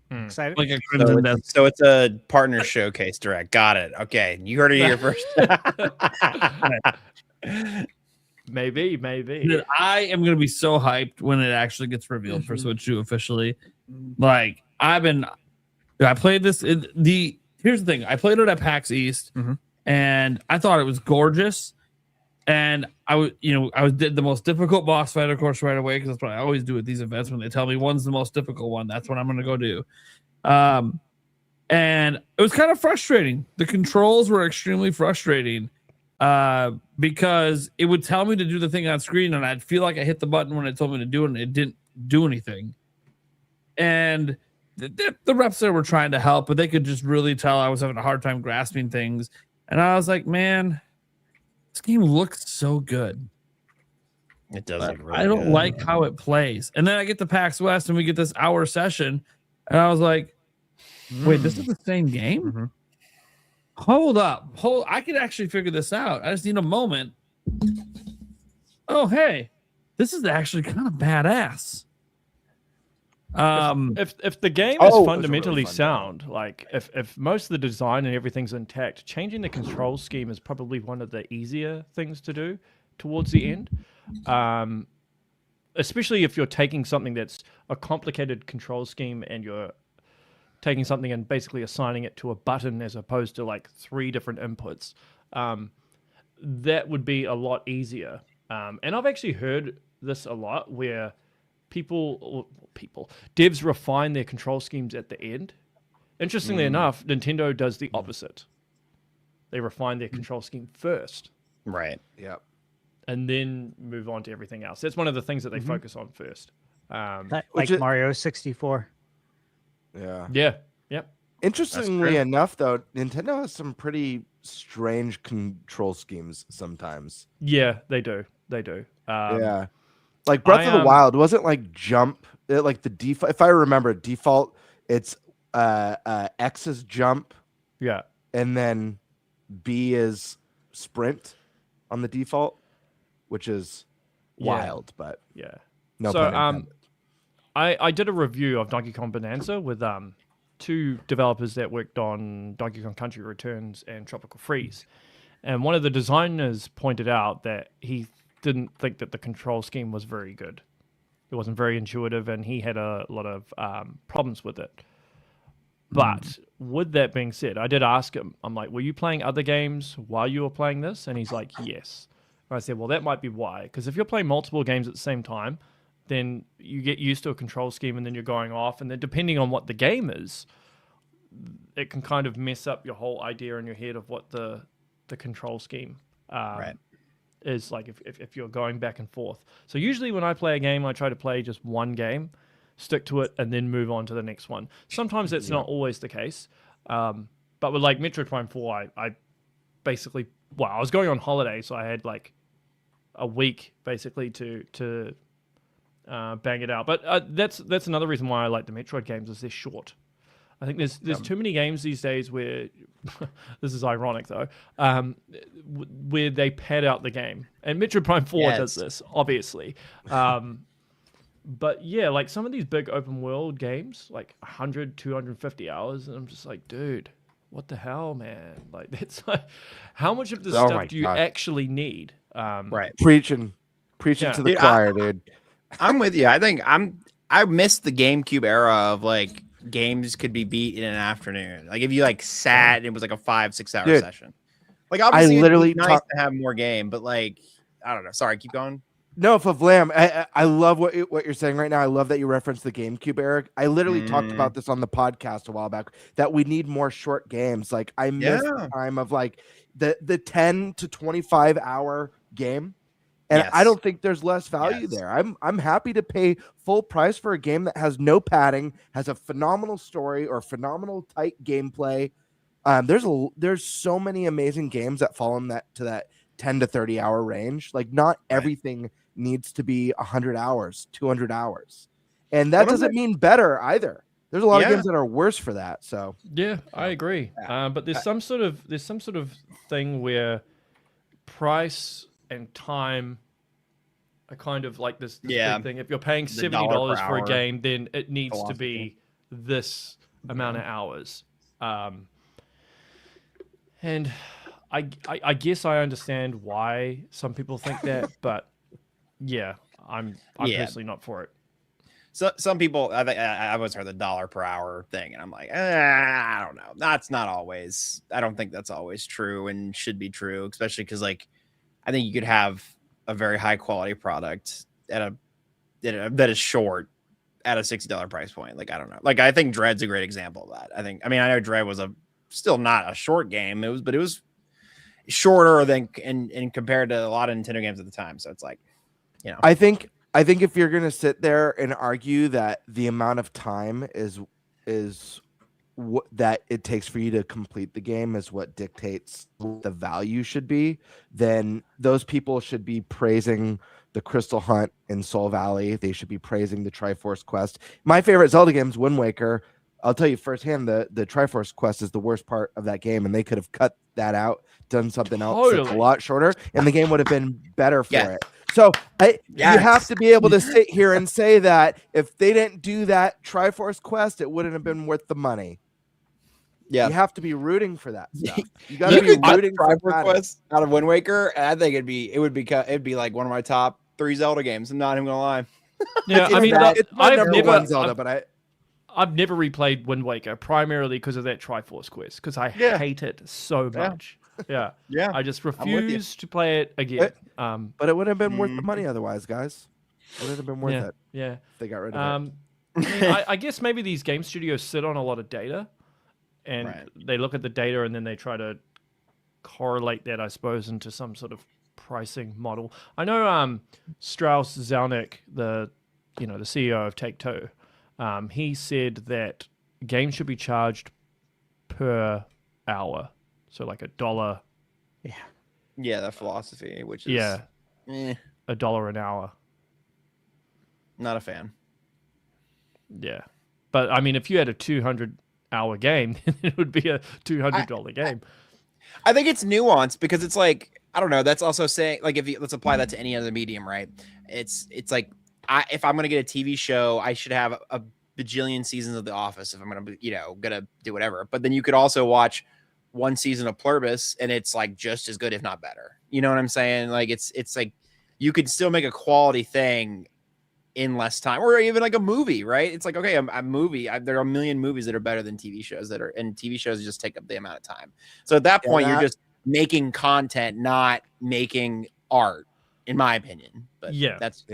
Excited? Like a Crimson Dust. So it's a partner showcase direct. Got it. Okay, you heard it here first. Maybe. Dude, I am gonna be so hyped when it actually gets revealed for Switch 2 officially. Like I played this. Here's the thing. I played it at PAX East, and I thought it was gorgeous. And I did the most difficult boss fight, of course, right away, because that's what I always do at these events. When they tell me one's the most difficult one, that's what I'm going to go do. And it was kind of frustrating. The controls were extremely frustrating because it would tell me to do the thing on screen, and I'd feel like I hit the button when it told me to do it, and it didn't do anything. And the reps there were trying to help, but they could just really tell I was having a hard time grasping things. And I was like, man, this game looks so good. It does look really I don't good. like how it plays. And then I get to PAX West and we get this hour session, and I was like, wait, this is the same game? Hold up. I could actually figure this out. I just need a moment. Oh, hey, this is actually kind of badass. If the game is fundamentally sound, like if most of the design and everything's intact, changing the control scheme is probably one of the easier things to do towards the end. Especially if you're taking something that's a complicated control scheme and you're taking something and basically assigning it to a button as opposed to like 3 different inputs. That would be a lot easier. And I've actually heard this a lot where devs refine their control schemes at the end. Interestingly enough, Nintendo does the opposite. They refine their control scheme first. Right. Yep. And then move on to everything else. That's one of the things that they focus on first. Like Mario 64. Yeah. Yeah. Yep. Interestingly enough, though, Nintendo has some pretty strange control schemes sometimes. Yeah, they do. They do. Yeah. Like Breath of the Wild wasn't like jump, like the default. If I remember, default, it's X is jump. Yeah. And then B is sprint on the default, which is wild, but yeah. No so pun intended. I did a review of Donkey Kong Bonanza with 2 developers that worked on Donkey Kong Country Returns and Tropical Freeze. And one of the designers pointed out that he didn't think that the control scheme was very good. It wasn't very intuitive, and he had a lot of problems with it. But with that being said, I did ask him, I'm like, were you playing other games while you were playing this? And he's like, yes. And I said, well, that might be why. Because if you're playing multiple games at the same time, then you get used to a control scheme, and then you're going off. And then depending on what the game is, it can kind of mess up your whole idea in your head of what the control scheme is like if you're going back and forth. So usually when I play a game, I try to play just one game, stick to it, and then move on to the next one. Sometimes that's not always the case. But with like Metroid Prime 4, I basically, I was going on holiday, so I had like a week basically to bang it out. But that's another reason why I like the Metroid games is they're short. I think there's too many games these days where this is ironic though, where they pad out the game, and Metroid Prime 4 does this obviously. But yeah, like some of these big open world games, like 100, 250 hours, and I'm just like, dude, what the hell, man? Like it's like, how much of this stuff do you actually need? Preaching to the choir, dude. I'm with you. I think I missed the GameCube era of like games could be beat in an afternoon. Like if you like sat and it was like a 5-6 hour Dude, session. Like obviously literally it'd be nice to have more game, but like I don't know. Sorry, keep going. No, for Vlam, I love what you're saying right now. I love that you referenced the GameCube, Eric. I literally talked about this on the podcast a while back that we need more short games. Like I miss the time of like the 10 to 25 hour game. And I don't think there's less value there. I'm happy to pay full price for a game that has no padding, has a phenomenal story or phenomenal tight gameplay. There's so many amazing games that fall in that 10 to 30 hour range. Like not everything needs to be 100 hours, 200 hours. And that doesn't mean better either. There's a lot of games that are worse for that. So yeah, I agree. But there's some sort of thing where price and time are kind of like this big thing. If you're paying $70 for a game, then it needs to be this amount of hours. And I guess I understand why some people think that, but yeah, I'm personally not for it. So some people, I always heard the dollar per hour thing, and I'm like, I don't know. That's not always. I don't think that's always true and should be true, especially because like I think you could have a very high quality product that is short at a $60 price point. Like I don't know. Like I think Dread's a great example of that. I know Dread was still not a short game. It was shorter than and compared to a lot of Nintendo games at the time. So it's like, you know, I think if you're gonna sit there and argue that the amount of time is what that it takes for you to complete the game is what dictates what the value should be, then those people should be praising the Crystal Hunt in Soul Valley. They should be praising the Triforce Quest. My favorite Zelda game is Wind Waker. I'll tell you firsthand, the Triforce Quest is the worst part of that game, and they could have cut that out, done something else that's a lot shorter, and the game would have been better for it. So you have to be able to sit here and say that if they didn't do that Triforce Quest, it wouldn't have been worth the money. Yeah, you have to be rooting for that stuff. You got to be rooting for Triforce Quest out of Wind Waker, and I think it'd be like one of my top 3 Zelda games. I'm not even gonna lie. Yeah, I mean, I've never replayed Wind Waker primarily because of that Triforce Quest because I hate it so much. Yeah. I just refuse to play it again. But it would have been worth the money otherwise, guys. It would have been worth it. Yeah, if they got rid of it. I mean, I guess maybe these game studios sit on a lot of data, and they look at the data and then they try to correlate that, I suppose, into some sort of pricing model. I know Strauss Zelnick, the CEO of Take-Two, he said that games should be charged per hour, so like $1. Yeah, that philosophy, which is $1 an hour. Not a fan. Yeah, but I mean, if you had a 200-hour game, then it would be a $200 game. I think it's nuanced because it's like, I don't know. That's also saying like let's apply that to any other medium, right? It's like if I'm gonna get a TV show, I should have a bajillion seasons of The Office if I'm gonna do whatever. But then you could also watch one season of Pluribus and it's like just as good, if not better. You know what I'm saying? Like it's like you could still make a quality thing in less time, or even like a movie, right? It's like, okay, a movie. There are a million movies that are better than TV shows and TV shows just take up the amount of time. So at that point, you're just making content, not making art, in my opinion. But that's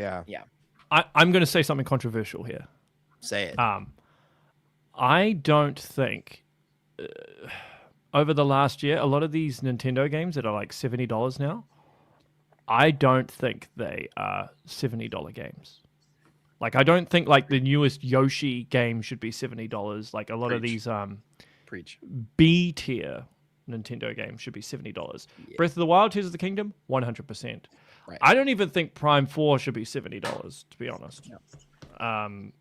I'm going to say something controversial here. Say it. I don't think over the last year, a lot of these Nintendo games that are like $70 now, I don't think they are $70 games. Like, I don't think like the newest Yoshi game should be $70. Like a lot of these B tier Nintendo games should be $70. Breath of the Wild, Tears of the Kingdom, 100%. Right. I don't even think Prime 4 should be $70, to be honest. No.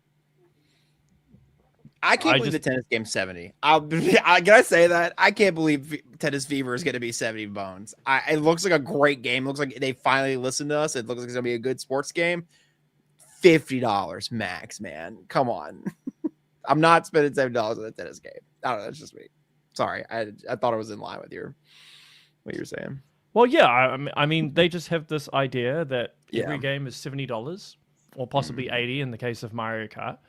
I can't believe the tennis game's 70. Can I say that? I can't believe Tennis Fever is going to be 70 bones. It looks like a great game. It looks like they finally listened to us. It looks like it's going to be a good sports game. $50 max, man. Come on. I'm not spending $70 on a tennis game. I don't know. That's just me. Sorry. I thought it was in line with what you're saying. Well, yeah. I mean, they just have this idea that every game is $70 or possibly $80 in the case of Mario Kart.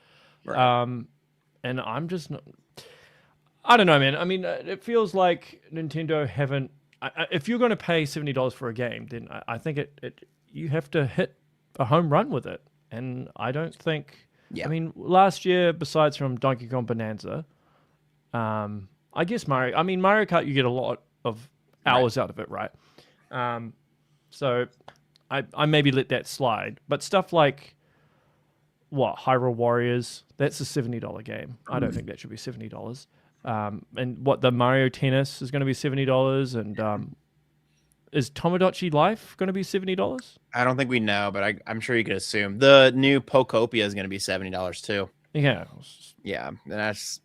Right. and I'm just not. I don't know, man. I mean, it feels like Nintendo haven't. If you're going to pay $70 for a game, then I think you have to hit a home run with it, and I don't think. Yeah. I mean, last year, besides from Donkey Kong Bonanza, I guess Mario. I mean, Mario Kart, you get a lot of hours out of it, right? So I maybe let that slide, but stuff like Hyrule Warriors, that's a $70 game. I don't think that should be $70. And the Mario Tennis is going to be $70, and is Tomodachi Life going to be $70? I don't think we know, but I'm sure you could assume the new Pokopia is going to be $70 too. Yeah, and that's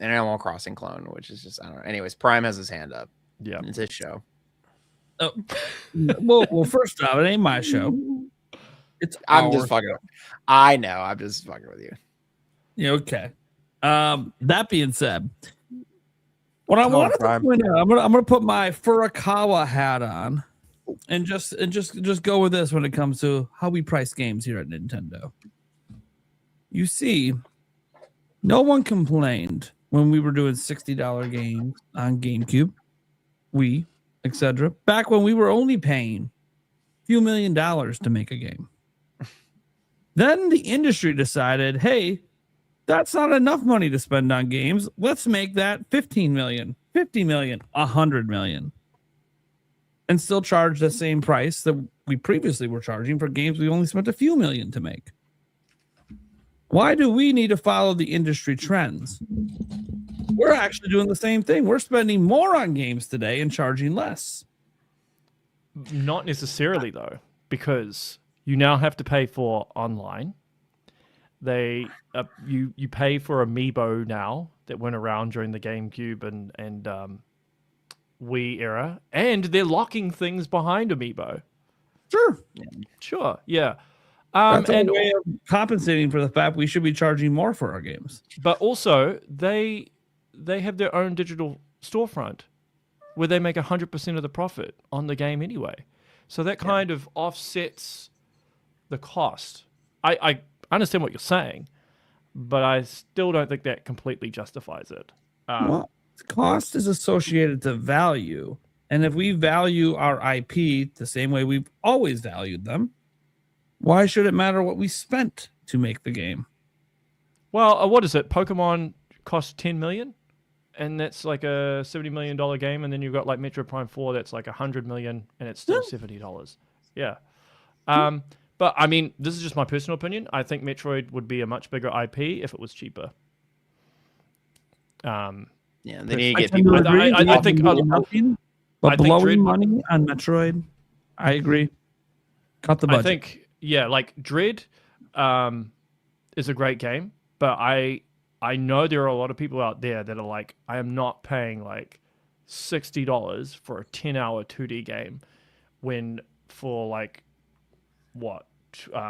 an Animal Crossing clone, which is just I don't know. Anyways, Prime has his hand up. Yeah, it's his show. Oh, well, first off, it ain't my show. I'm just fucking. I know. I'm just fucking with you. Yeah. Okay. That being said, what I wanted to point out, I'm gonna put my Furukawa hat on, and just go with this when it comes to how we price games here at Nintendo. You see, no one complained when we were doing $60 games on GameCube, Wii, etc. Back when we were only paying a few $1 million to make a game. Then the industry decided, hey, that's not enough money to spend on games. Let's make that 15 million, 50 million, 100 million. And still charge the same price that we previously were charging for games we only spent a few million to make. Why do we need to follow the industry trends? We're actually doing the same thing. We're spending more on games today and charging less. Not necessarily, though, because you now have to pay for online. You pay for Amiibo now that went around during the GameCube and Wii era, and they're locking things behind Amiibo. Sure, yeah. That's a way of compensating for the fact we should be charging more for our games. But also, they have their own digital storefront where they make 100% of the profit on the game anyway. So that kind of offsets the cost. I understand what you're saying, but I still don't think that completely justifies it. Well, cost is associated to value. And if we value our IP the same way we've always valued them, why should it matter what we spent to make the game? Well, what is it? Pokemon cost $10 million, and that's like a $70 million game, and then you've got like Metro Prime 4 that's like $100 million, and it's still $70. Yeah. But I mean, this is just my personal opinion. I think Metroid would be a much bigger IP if it was cheaper. They need to get people. I think but blowing money on Metroid, I agree. Cut the budget. I think like Dread is a great game, but I know there are a lot of people out there that are like, I am not paying like $60 for a 10-hour 2D game when for like what $20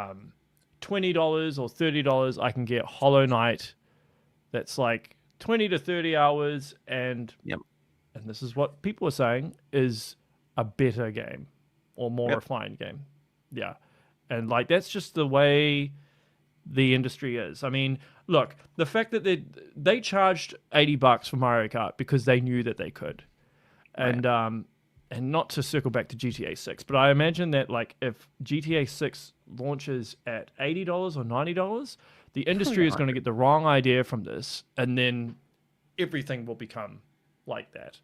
or $30 I can get Hollow Knight that's like 20 to 30 hours and this is what people are saying is a better game or more refined game. Yeah. And like that's just the way the industry is. I mean, look, the fact that they charged $80 for Mario Kart because they knew that they could. And not to circle back to GTA 6, but I imagine that like if GTA 6 launches at $80 or $90, the industry is going to get the wrong idea from this, and then everything will become like that.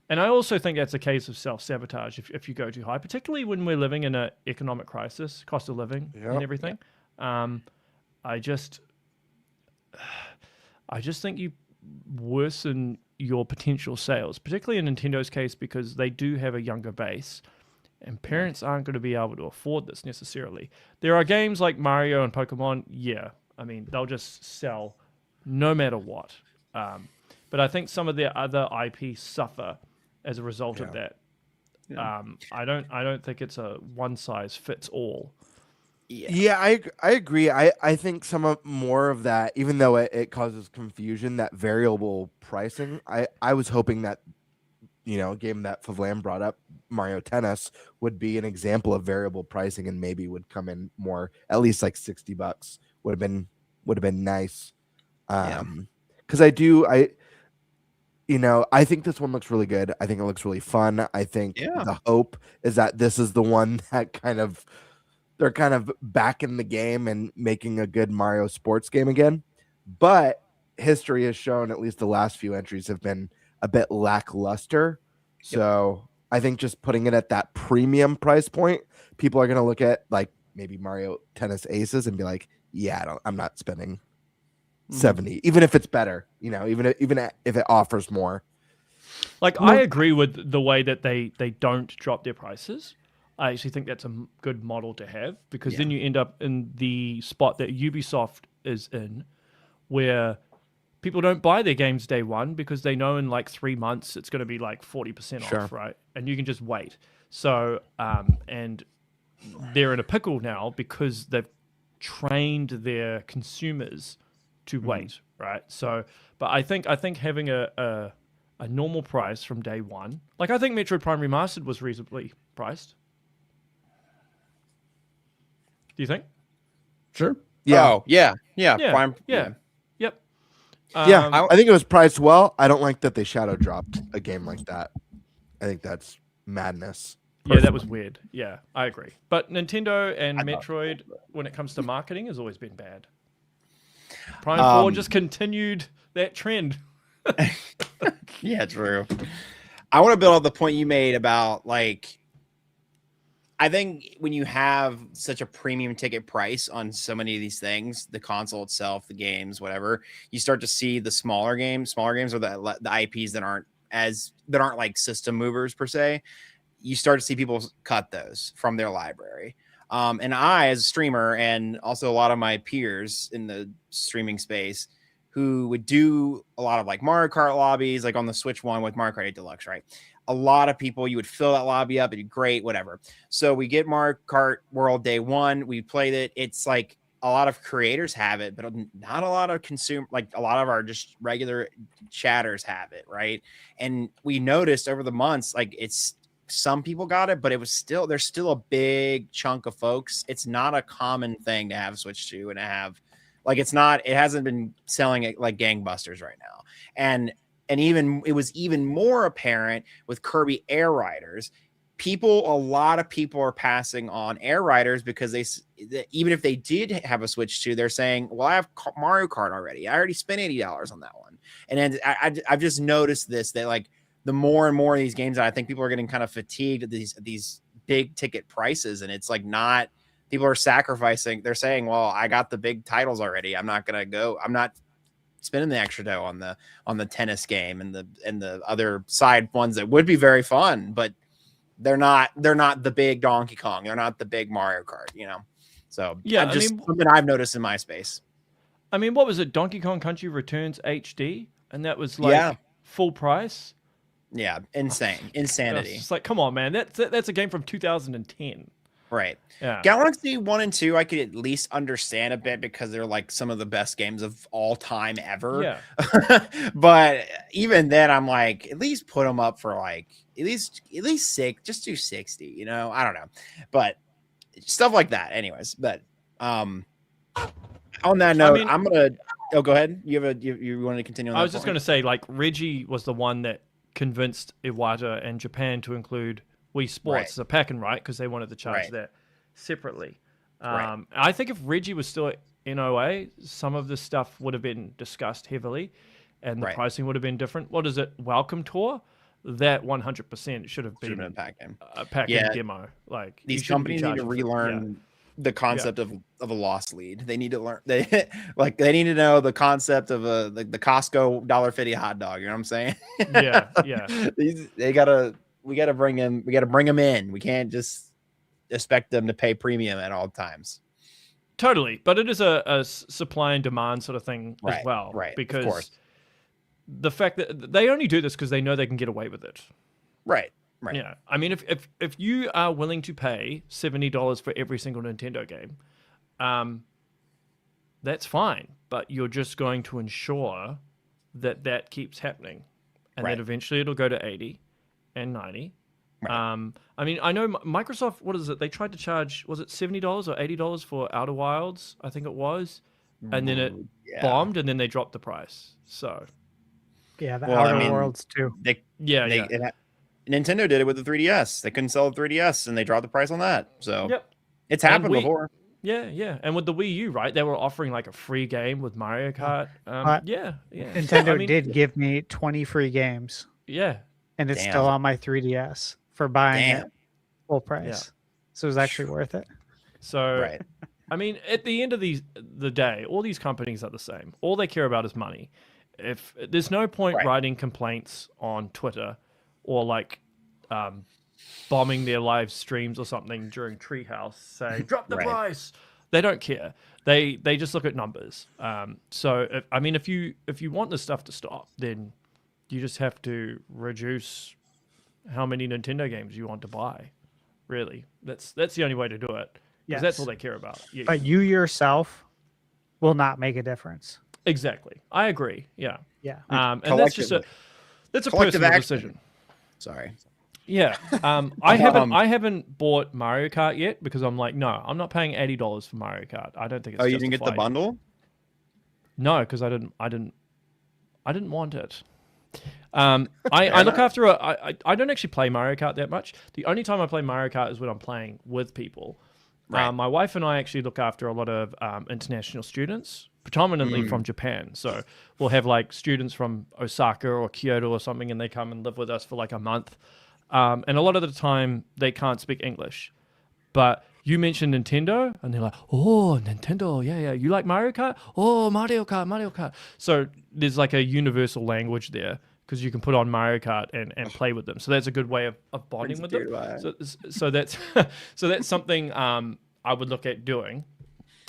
And I also think that's a case of self-sabotage if you go too high, particularly when we're living in an economic crisis, cost of living and everything. I just think you worsen your potential sales, particularly in Nintendo's case, because they do have a younger base and parents aren't going to be able to afford this necessarily. There are games like Mario and Pokemon. Yeah. I mean, they'll just sell no matter what. But I think some of their other IPs suffer as a result of that. I don't think it's a one size fits all. Yeah, I agree. I think more of that, even though it causes confusion, that variable pricing. I was hoping that, a game that Favlam brought up, Mario Tennis, would be an example of variable pricing and maybe would come in more, at least like $60 would have been nice. Because I think this one looks really good. I think it looks really fun. I think the hope is that this is the one that they're kind of back in the game and making a good Mario sports game again. But history has shown at least the last few entries have been a bit lackluster. So I think just putting it at that premium price point, people are going to look at like maybe Mario Tennis Aces and be like, yeah, I'm not spending 70, even if it's better, even if it offers more. Like, I agree with the way that they don't drop their prices. I actually think that's a good model to have, because then you end up in the spot that Ubisoft is in, where people don't buy their games day one because they know in like 3 months it's going to be like 40% off, right? And you can just wait. So, and they're in a pickle now because they've trained their consumers to wait, right? So, but I think having a normal price from day one, like I think Metroid Prime Remastered was reasonably priced. Do you think? Sure. Yeah. Oh, yeah. Prime, Yep. I think it was priced well. I don't like that they shadow dropped a game like that. I think that's madness. Yeah, that was weird. Yeah, I agree. But Nintendo and Metroid, when it comes to marketing, has always been bad. Prime 4 just continued that trend. Yeah, true. I want to build on the point you made about, like, I think when you have such a premium ticket price on so many of these things, the console itself, the games, whatever, you start to see the smaller games or the IPs that aren't like system movers per se. You start to see people cut those from their library. And I, as a streamer, and also a lot of my peers in the streaming space, who would do a lot of like Mario Kart lobbies, like on the Switch one with Mario Kart 8 Deluxe, right? A lot of people, you would fill that lobby up, it'd be great, whatever. So we get Mario Kart World day one, we played it. It's like a lot of creators have it, but not a lot of a lot of our just regular chatters have it, right? And we noticed over the months, like some people got it, but there's still a big chunk of folks. It's not a common thing to have Switch 2 and to have, like, it hasn't been selling it like gangbusters right now. And it was even more apparent with Kirby Air Riders. A lot of people are passing on Air Riders because even if they did have a Switch 2, they're saying, well, I have Mario Kart already. I already spent $80 on that one. And then I've just noticed this, that like the more and more of these games, I think people are getting kind of fatigued at these big ticket prices. And it's like people are sacrificing. They're saying, well, I got the big titles already. I'm not spending the extra dough on the tennis game and the other side ones that would be very fun, but they're not the big Donkey Kong. They're not the big Mario Kart, So yeah, something I've noticed in my space. I mean, what was it? Donkey Kong Country Returns HD, and that was like full price. Yeah, insanity. It's like, come on, man, that's a game from 2010. Right. Yeah. Galaxy 1 and 2, I could at least understand a bit because they're like some of the best games of all time ever. Yeah. But even then, I'm like, at least put them up for like at least six. Just do 60. I don't know, but stuff like that. Anyways, but on that note, I'm gonna. Oh, go ahead. You want to continue? I was just gonna say, like, Reggie was the one that convinced Iwata and Japan to include Wii Sports as a pack and right, because they wanted to charge that separately. I think if Reggie was still at NOA, some of this stuff would have been discussed heavily and the pricing would have been different. What is it? Welcome Tour? That 100% should have been a pack and demo. Like, these companies need to relearn the concept of a loss lead. They need to learn. They need to know the concept of the Costco $1.50 hot dog. You know what I'm saying? Yeah. We gotta bring them in. We can't just expect them to pay premium at all times. Totally, but it is a supply and demand sort of thing as well, right? Because of course. The fact that they only do this because they know they can get away with it, right? Yeah, I mean, if you are willing to pay $70 for every single Nintendo game, that's fine, but you're just going to ensure that keeps happening, and then eventually it'll go to 80 and 90. I mean, I know Microsoft, what is it? They tried to charge, was it $70 or $80 for Outer Wilds? I think it was. and then it bombed, and then they dropped the price. So Yeah, the Outer Worlds too. Nintendo did it with the 3DS. They couldn't sell the 3DS, and they dropped the price on that. So it's And happened before. Yeah. And with the Wii U, right? They were offering like a free game with Mario Kart. Yeah. Nintendo did give me 20 free games. Yeah. And it's still on my 3DS for buying it full price. Yeah. So it was actually worth it. So, I mean, at the end of the day, all these companies are the same. All they care about is money. If there's no point writing complaints on Twitter or like bombing their live streams or something during Treehouse, saying drop the price. They don't care. They just look at numbers. So if you want this stuff to stop, then you just have to reduce how many Nintendo games you want to buy. Really, that's the only way to do it. Because that's all they care about. But you yourself will not make a difference. Exactly. I agree. Yeah. Yeah. And that's just that's a personal decision. Sorry. Yeah. I haven't bought Mario Kart yet because I'm like, no, I'm not paying $80 for Mario Kart. I don't think it's you didn't get the bundle? No, because I didn't want it. I look after I don't actually play Mario Kart that much. The only time I play Mario Kart is when I'm playing with people. My wife and I actually look after a lot of international students, predominantly from Japan. So we'll have like students from Osaka or Kyoto or something, and they come and live with us for like a month. And a lot of the time they can't speak English. But you mentioned Nintendo, and they're like, oh, Nintendo, yeah. You like Mario Kart? Oh, Mario Kart. So there's like a universal language there because you can put on Mario Kart and play with them. So that's a good way of bonding with them. So that's something I would look at doing,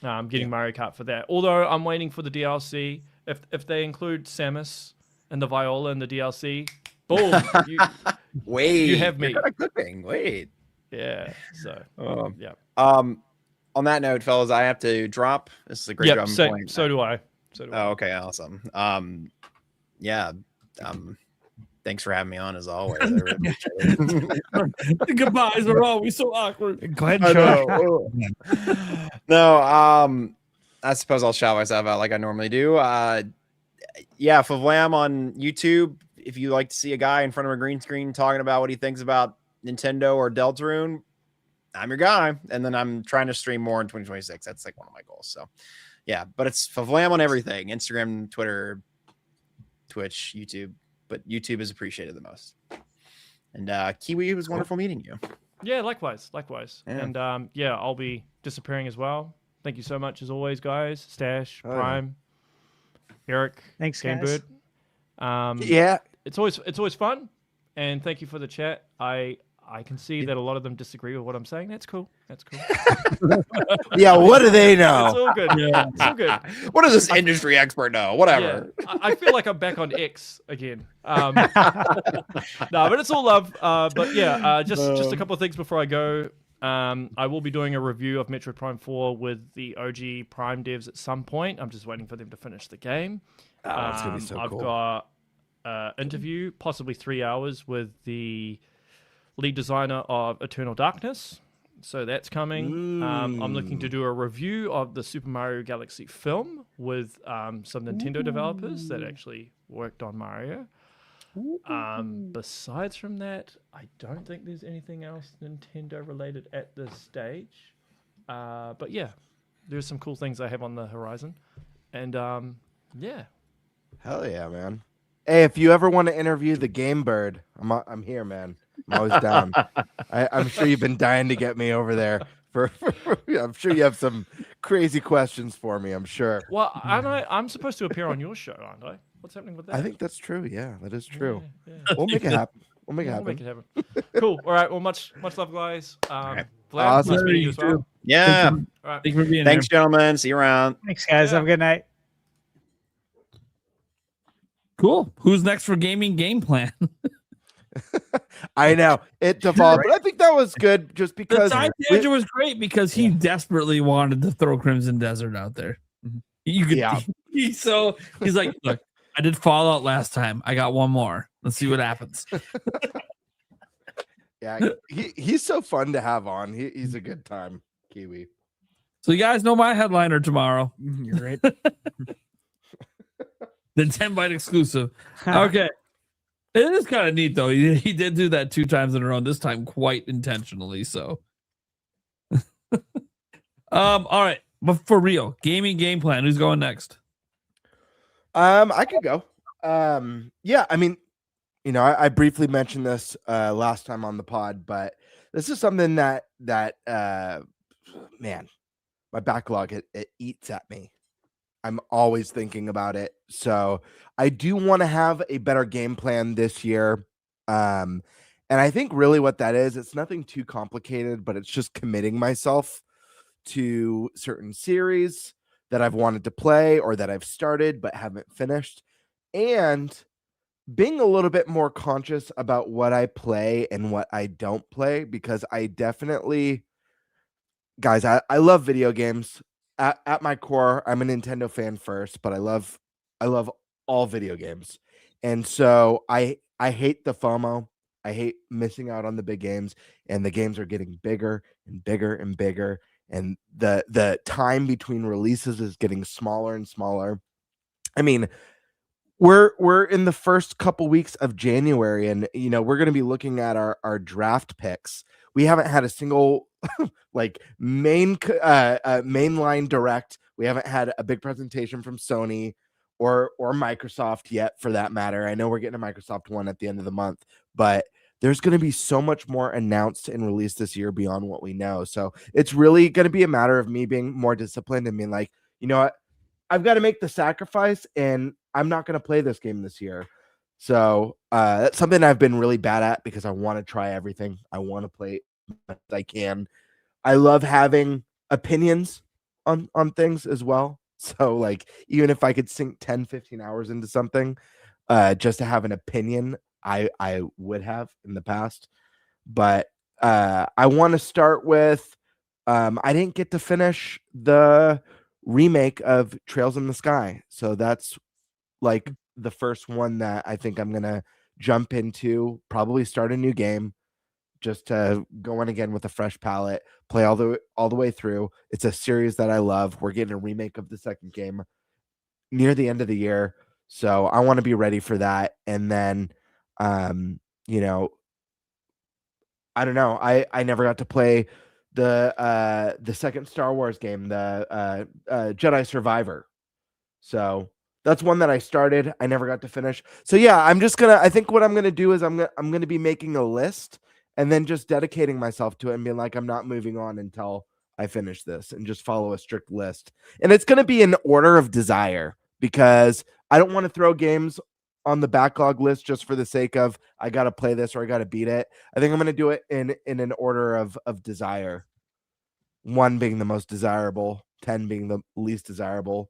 getting Mario Kart for that. Although I'm waiting for the DLC. If they include Samus and the Viola in the DLC, boom. You have me. You're kind of cooking. Wait. Yeah. So yeah. On that note, fellas, I have to drop. This is a great job. So do I. Oh, okay, awesome. Thanks for having me on as always. I really appreciate it. The goodbyes are always so awkward. Go ahead and show No, I suppose I'll shout myself out like I normally do. Favlam on YouTube. If you like to see a guy in front of a green screen talking about what he thinks about Nintendo or Deltarune, I'm your guy. And then I'm trying to stream more in 2026. That's like one of my goals. So yeah, but it's Favlam on everything: Instagram, Twitter, Twitch, YouTube. But YouTube is appreciated the most. And Kiwi, it was wonderful meeting you. Yeah, likewise. Yeah. And I'll be disappearing as well. Thank you so much as always, guys. Stash, Prime, Eric, thanks, Gamebird. It's always fun. And thank you for the chat. I can see that a lot of them disagree with what I'm saying. That's cool. Yeah, what do they know? It's all good. Yeah. It's all good. What does this industry expert know? Whatever. Yeah. I feel like I'm back on X again. No, but it's all love. Just a couple of things before I go. I will be doing a review of Metroid Prime 4 with the OG Prime devs at some point. I'm just waiting for them to finish the game. That's gonna be so cool. I've got interview, possibly 3 hours, with the lead designer of Eternal Darkness. So that's coming. I'm looking to do a review of the Super Mario Galaxy film with some Nintendo developers that actually worked on Mario. Besides from that, I don't think there's anything else Nintendo related at this stage. But yeah, there's some cool things I have on the horizon. And yeah. Hell yeah, man. Hey, if you ever want to interview the Game Bird, I'm here, man. I'm always down. I'm sure you've been dying to get me over there. I'm sure you have some crazy questions for me. I'm sure. Well, I'm supposed to appear on your show, aren't I? What's happening with that? I think that's true. Yeah, that is true. Yeah. We'll make it happen. We'll make it happen. Cool. All right. Well, much love, guys. Vlad, nice meeting you as well. Yeah. All right. Thanks for being Thanks, gentlemen. See you around. Thanks, guys. Have a good night. Cool. Who's next for gaming game plan? I know it devolved, but I think that was good just because the time tangent was great because he desperately wanted to throw Crimson Desert out there. You could, he's like, look, I did Fallout last time. I got one more. Let's see what happens. Yeah, he's so fun to have on. He's a good time, Kiwi. So you guys know my headliner tomorrow. You're right. The Nintenbyte exclusive. Okay. It is kind of neat though. He did do that 2 times in a row, this time quite intentionally. So all right. But for real, gaming game plan. Who's going next? I could go. Yeah, I mean, I briefly mentioned this last time on the pod, but this is something that man, my backlog it eats at me. I'm always thinking about it. So I do want to have a better game plan this year. And I think really what that is, it's nothing too complicated, but it's just committing myself to certain series that I've wanted to play or that I've started but haven't finished, and being a little bit more conscious about what I play and what I don't play, because I definitely, guys, I love video games. At my core, I'm a Nintendo fan first, but I love all video games. And so I hate the FOMO. I hate missing out on the big games, and the games are getting bigger and bigger and bigger, and the time between releases is getting smaller and smaller. I mean, we're in the first couple weeks of January, and we're going to be looking at our draft picks. We haven't had a single like mainline direct. We haven't had a big presentation from Sony or Microsoft yet, for that matter. I know we're getting a Microsoft one at the end of the month, but there's going to be so much more announced and released this year beyond what we know. So it's really going to be a matter of me being more disciplined and being like, you know what, I've got to make the sacrifice, and I'm not going to play this game this year. So that's something I've been really bad at, because I want to try everything. I want to play as much as I can. I love having opinions on things as well. So like, even if I could sink 10, 15 hours into something, just to have an opinion, I would have in the past. But I want to start with, I didn't get to finish the remake of Trails in the Sky. So that's like the first one that I think I'm going to jump into, probably start a new game, just to go in again with a fresh palette, play all the way through. It's a series that I love. We're getting a remake of the second game near the end of the year, so I want to be ready for that. And then, I don't know. I never got to play the second Star Wars game, the Jedi Survivor. So that's one that I started. I never got to finish. So yeah, I think what I'm gonna do is I'm gonna be making a list, and then just dedicating myself to it and being like, I'm not moving on until I finish this, and just follow a strict list. And it's going to be in order of desire, because I don't want to throw games on the backlog list just for the sake of, I got to play this or I got to beat it. I think I'm going to do it in an order of desire. 1 being the most desirable, 10 being the least desirable.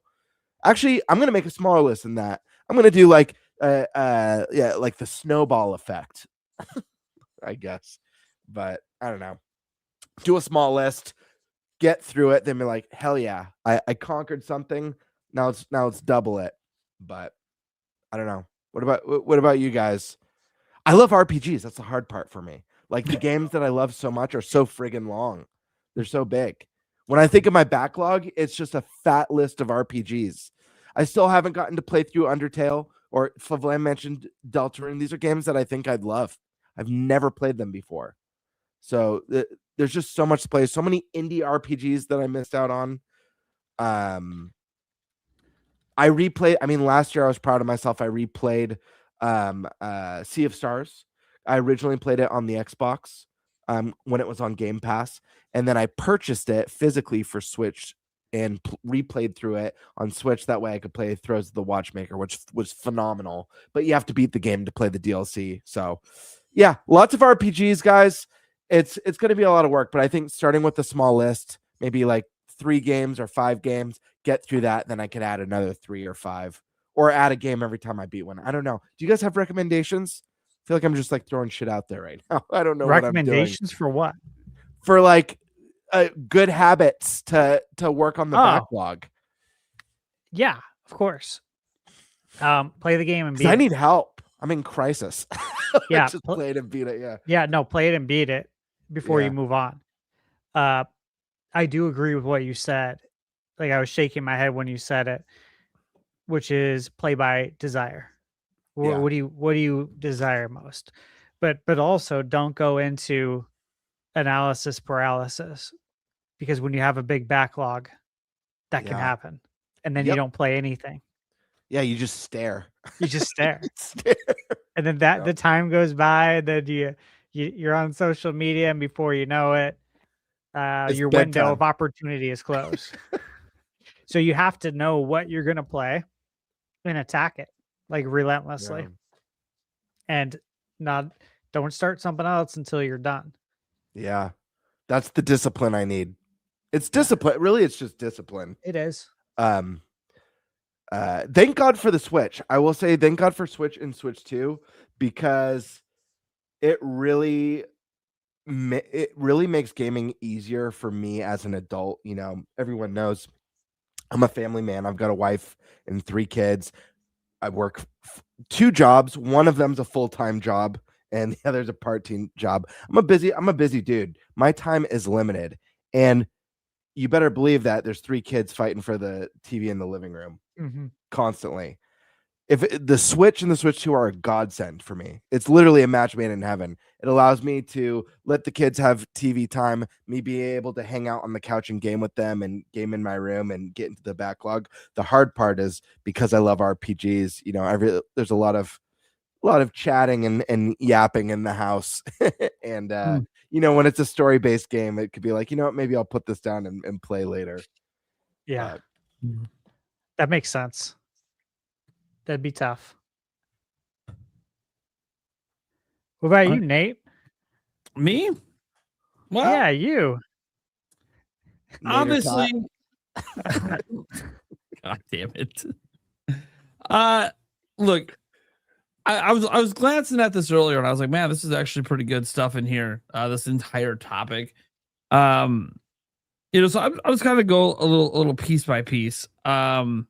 Actually, I'm going to make a smaller list than that. I'm going to do like like the snowball effect. I guess, but I don't know. Do a small list, get through it, then be like, hell yeah, I conquered something. Now it's double it. But I don't know. What about you guys? I love RPGs. That's the hard part for me. Like, the games that I love so much are so friggin' long. They're so big. When I think of my backlog, it's just a fat list of RPGs. I still haven't gotten to play through Undertale, or Flavlan mentioned Deltarune. These are games that I think I'd love. I've never played them before. So there's just so much to play. So many indie RPGs that I missed out on. I replayed. I mean, last year I was proud of myself. I replayed Sea of Stars. I originally played it on the Xbox when it was on Game Pass. And then I purchased it physically for Switch and replayed through it on Switch. That way I could play Throws of the Watchmaker, which was phenomenal. But you have to beat the game to play the DLC. So yeah, lots of RPGs, guys. It's going to be a lot of work, but I think starting with a small list, maybe like 3 games or 5 games, get through that, then I could add another 3 or 5, or add a game every time I beat one. I don't know. Do you guys have recommendations? I feel like I'm just like throwing shit out there right now. I don't know recommendations for what? For like good habits to work on the backlog. Yeah, of course. Play the game and beat it. I need help. I'm in crisis. Yeah, just play it and beat it. Yeah. Yeah, no, play it and beat it before you move on. I do agree with what you said. Like I was shaking my head when you said it, which is play by desire. Yeah. What do you desire most? But also don't go into analysis paralysis, because when you have a big backlog, that can Yeah. happen, and then you Yep. don't play anything. Yeah, you just stare. You just stare. Stare. And then the time goes by, then you're on social media, and before you know it, It's your window bedtime. of opportunity is closed. So you have to know what you're gonna play and attack it like relentlessly, Yeah. and don't start something else until you're done. Yeah. That's the discipline I need. It's discipline. Really, it's just discipline. It is. Thank God for the Switch. I will say thank God for Switch and Switch 2, because it really makes gaming easier for me as an adult. You know, everyone knows I'm a family man. I've got a wife and 3 kids. I work 2 jobs. One of them's a full-time job and the other's a part-time job. I'm a busy dude. My time is limited, and you better believe that there's 3 kids fighting for the TV in the living room constantly. The Switch and the Switch 2 are a godsend for me. It's literally a match made in heaven. It allows me to let the kids have TV time, me be able to hang out on the couch and game with them and game in my room and get into the backlog. The hard part is, because I love RPGs, you know, there's a lot of chatting and yapping in the house. And you know, when it's a story-based game, it could be like, you know what, maybe I'll put this down and play later. Yeah. That makes sense. That'd be tough. What about you, Nate? Me? Well, yeah, you. Obviously. God damn it. Look, I was glancing at this earlier, and I was like, man, this is actually pretty good stuff in here. This entire topic. You know, so I was kind of go a little piece by piece. You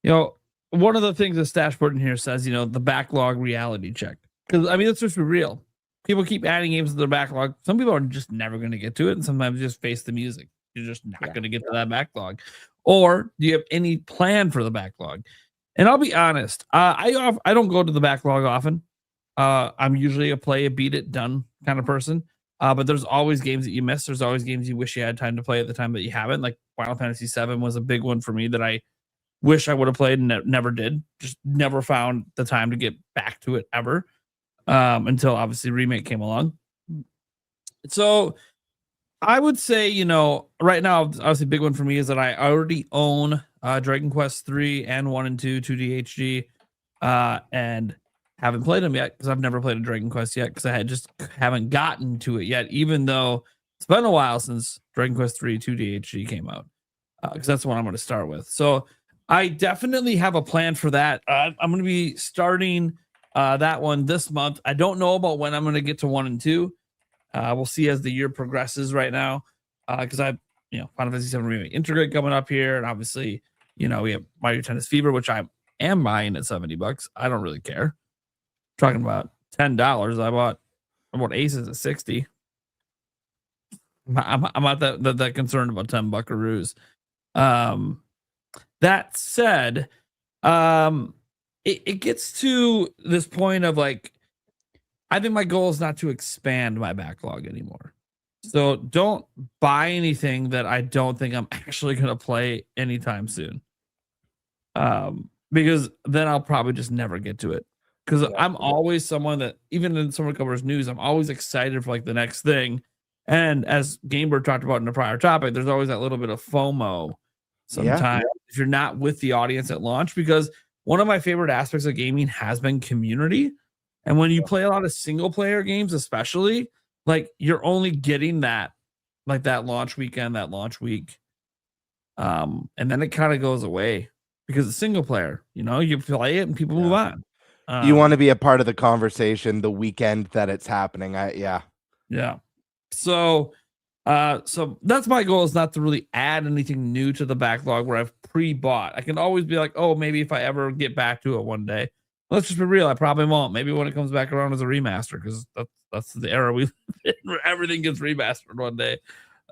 know, one of the things that Stash put in here says, you know, the backlog reality check. Because I mean, let's just be real. People keep adding games to their backlog. Some people are just never going to get to it, and sometimes just face the music. You're just not going to get to that backlog. Or do you have any plan for the backlog? And I'll be honest, I don't go to the backlog often. I'm usually a play it, beat it, done kind of person. But there's always games that you miss. There's always games you wish you had time to play at the time that you haven't. Like Final Fantasy VII was a big one for me that I wish I would have played and never did. Just never found the time to get back to it ever, until obviously Remake came along. So I would say, you know, right now, obviously, big one for me is that I already own Dragon Quest 3 and 1 and 2 2DHG, and haven't played them yet because I've never played a Dragon Quest yet because I just haven't gotten to it yet, even though it's been a while since Dragon Quest 3 2DHG came out, because that's the one I'm going to start with. So I definitely have a plan for that. I'm going to be starting that one this month. I don't know about when I'm going to get to 1 and 2. We'll see as the year progresses right now, because Final Fantasy VII Remake Integrate coming up here, and obviously, you know, we have Mario Tennis Fever, which I am buying at $70. I don't really care. Talking about $10, I bought Aces at $60. I'm not that concerned about 10 buckaroos. That said, it gets to this point of like, I think my goal is not to expand my backlog anymore. So don't buy anything that I don't think I'm actually going to play anytime soon. Because then I'll probably just never get to it. Because I'm always someone that, even in someone covers news, I'm always excited for like the next thing. And as Gamebird talked about in a prior topic, there's always that little bit of FOMO sometimes if you're not with the audience at launch. Because one of my favorite aspects of gaming has been community. And when you play a lot of single player games, especially, like you're only getting that, like that launch weekend, that launch week. And then it kind of goes away because it's single player, you know, you play it and people move on. You want to be a part of the conversation the weekend that it's happening. Yeah. So that's my goal, is not to really add anything new to the backlog where I've pre-bought. I can always be like, oh, maybe if I ever get back to it one day. Let's just be real. I probably won't. Maybe when it comes back around as a remaster, because that's the era we live in, where everything gets remastered one day.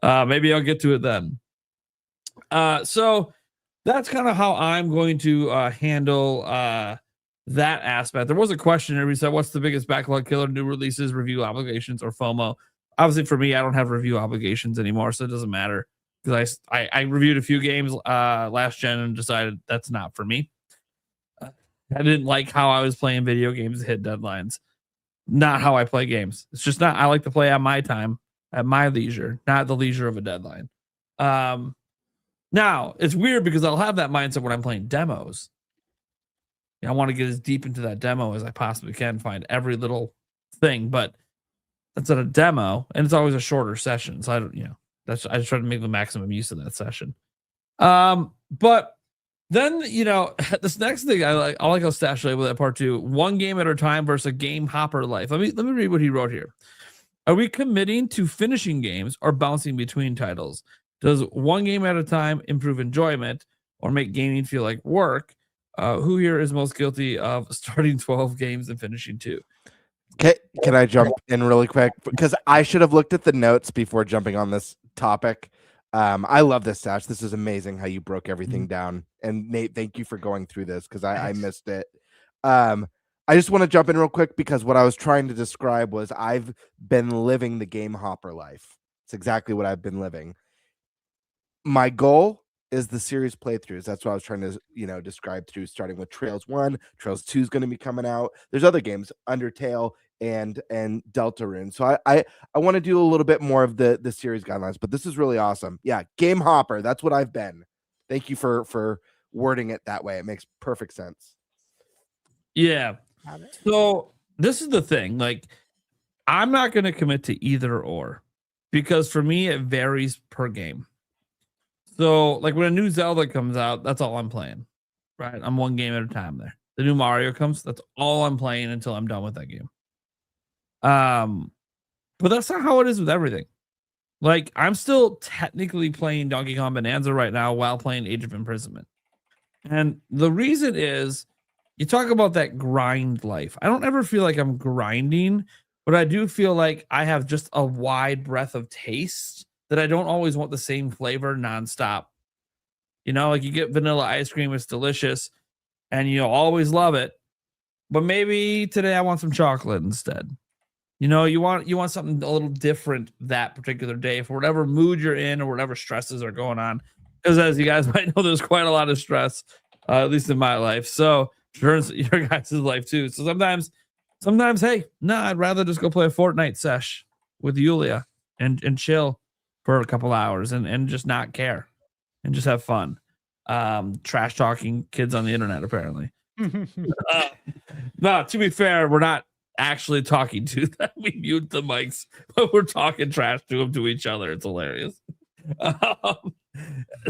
Maybe I'll get to it then. So that's kind of how I'm going to handle that aspect. There was a question. Everybody said, what's the biggest backlog killer? New releases, review obligations, or FOMO? Obviously, for me, I don't have review obligations anymore, so it doesn't matter. Because I reviewed a few games last gen and decided that's not for me. I didn't like how I was playing video games to hit deadlines. Not how I play games. It's just not. I like to play at my time, at my leisure, not the leisure of a deadline. Now, it's weird because I'll have that mindset when I'm playing demos. I want to get as deep into that demo as I possibly can, find every little thing, but that's at a demo, and it's always a shorter session. So I don't, I just try to make the maximum use of that session. But then, this next thing I like how Stash labeled that part 2, one game at a time versus a game hopper life. Let me read what he wrote here. Are we committing to finishing games or bouncing between titles? Does one game at a time improve enjoyment or make gaming feel like work? Who here is most guilty of starting 12 games and finishing 2? Can I jump in really quick? Because I should have looked at the notes before jumping on this topic. I love this, Stash. This is amazing how you broke everything down. And Nate, thank you for going through this because I missed it. I just want to jump in real quick because what I was trying to describe was I've been living the game hopper life. It's exactly what I've been living. My goal is the series playthroughs. That's what I was trying to, describe through, starting with Trails 1. Trails 2 is going to be coming out. There's other games, Undertale and Deltarune. So I want to do a little bit more of the series guidelines, but this is really awesome. Yeah, game hopper. That's what I've been. Thank you for wording it that way. It makes perfect sense. Yeah. So this is the thing. Like, I'm not going to commit to either or because for me, it varies per game. So, like when a new Zelda comes out, that's all I'm playing, right? I'm one game at a time there. The new Mario comes, that's all I'm playing until I'm done with that game. But that's not how it is with everything. Like, I'm still technically playing Donkey Kong Bonanza right now while playing Age of Imprisonment. And the reason is, you talk about that grind life. I don't ever feel like I'm grinding, but I do feel like I have just a wide breadth of taste that I don't always want the same flavor nonstop. Like you get vanilla ice cream, it's delicious, and you always love it. But maybe today I want some chocolate instead. You want something a little different that particular day for whatever mood you're in or whatever stresses are going on. Because as you guys might know, there's quite a lot of stress, at least in my life. So sure, your guys' life too. So sometimes, hey, I'd rather just go play a Fortnite sesh with Yulia and chill for a couple hours and just not care and just have fun. Trash talking kids on the internet, apparently. No, to be fair, we're not actually talking to them. We mute the mics, but we're talking trash to them to each other. It's hilarious.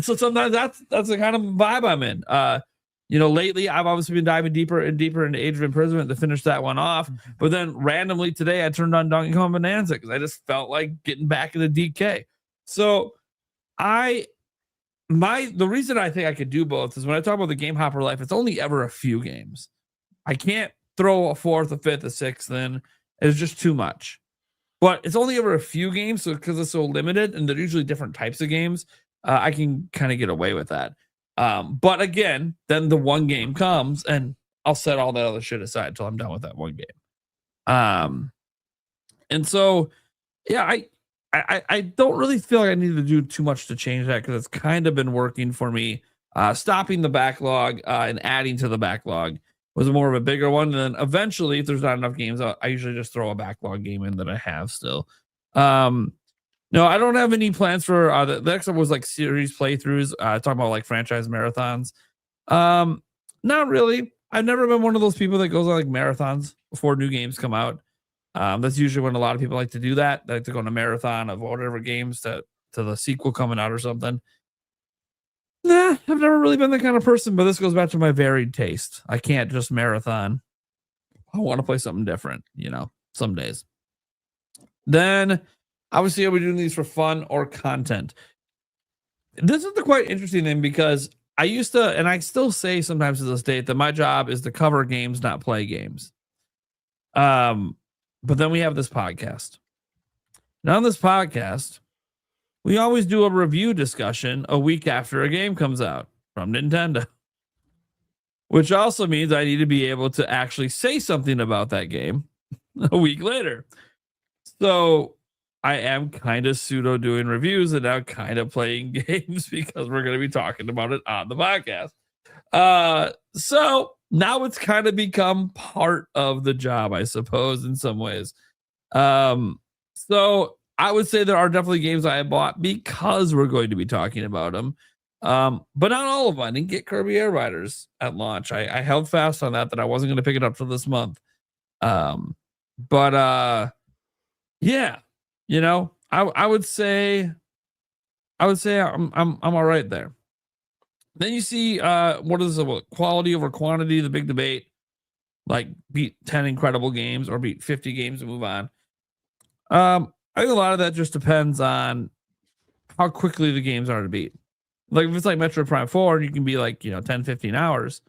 So sometimes that's the kind of vibe I'm in. Lately I've obviously been diving deeper and deeper into Age of Imprisonment to finish that one off. But then randomly today I turned on Donkey Kong Bonanza because I just felt like getting back into DK. So the reason I think I could do both is when I talk about the game hopper life, it's only ever a few games. I can't throw a fourth, a fifth, a sixth in. It's just too much. But it's only ever a few games, so because it's so limited and they're usually different types of games, I can kind of get away with that. But again, then the one game comes and I'll set all that other shit aside until I'm done with that one game. And so, yeah, I don't really feel like I need to do too much to change that because it's kind of been working for me. Stopping the backlog and adding to the backlog was more of a bigger one. And then eventually, if there's not enough games, I usually just throw a backlog game in that I have still. No, I don't have any plans for the next one was like series playthroughs, talking about like franchise marathons. Not really. I've never been one of those people that goes on like marathons before new games come out. That's usually when a lot of people like to do that. They like to go on a marathon of whatever games to the sequel coming out or something. Nah, I've never really been that kind of person, but this goes back to my varied taste. I can't just marathon. I want to play something different, some days. Then, obviously, are we doing these for fun or content? This is the quite interesting thing because I used to, and I still say sometimes to this day, that my job is to cover games, not play games. But then we have this podcast. Now on this podcast, we always do a review discussion a week after a game comes out from Nintendo, which also means I need to be able to actually say something about that game a week later. So I am kind of pseudo doing reviews and now kind of playing games because we're going to be talking about it on the podcast. So now it's kind of become part of the job, I suppose, in some ways. So I would say there are definitely games I bought because we're going to be talking about them. But not all of them. I didn't get Kirby Air Riders at launch. I held fast on that I wasn't going to pick it up till this month. Yeah, you know, I would say I'm all right there. Then you see what is the quality over quantity, the big debate. Like beat 10 incredible games or beat 50 games and move on. I think a lot of that just depends on how quickly the games are to beat. Like if it's like Metroid Prime 4, you can be like, 10, 15 hours.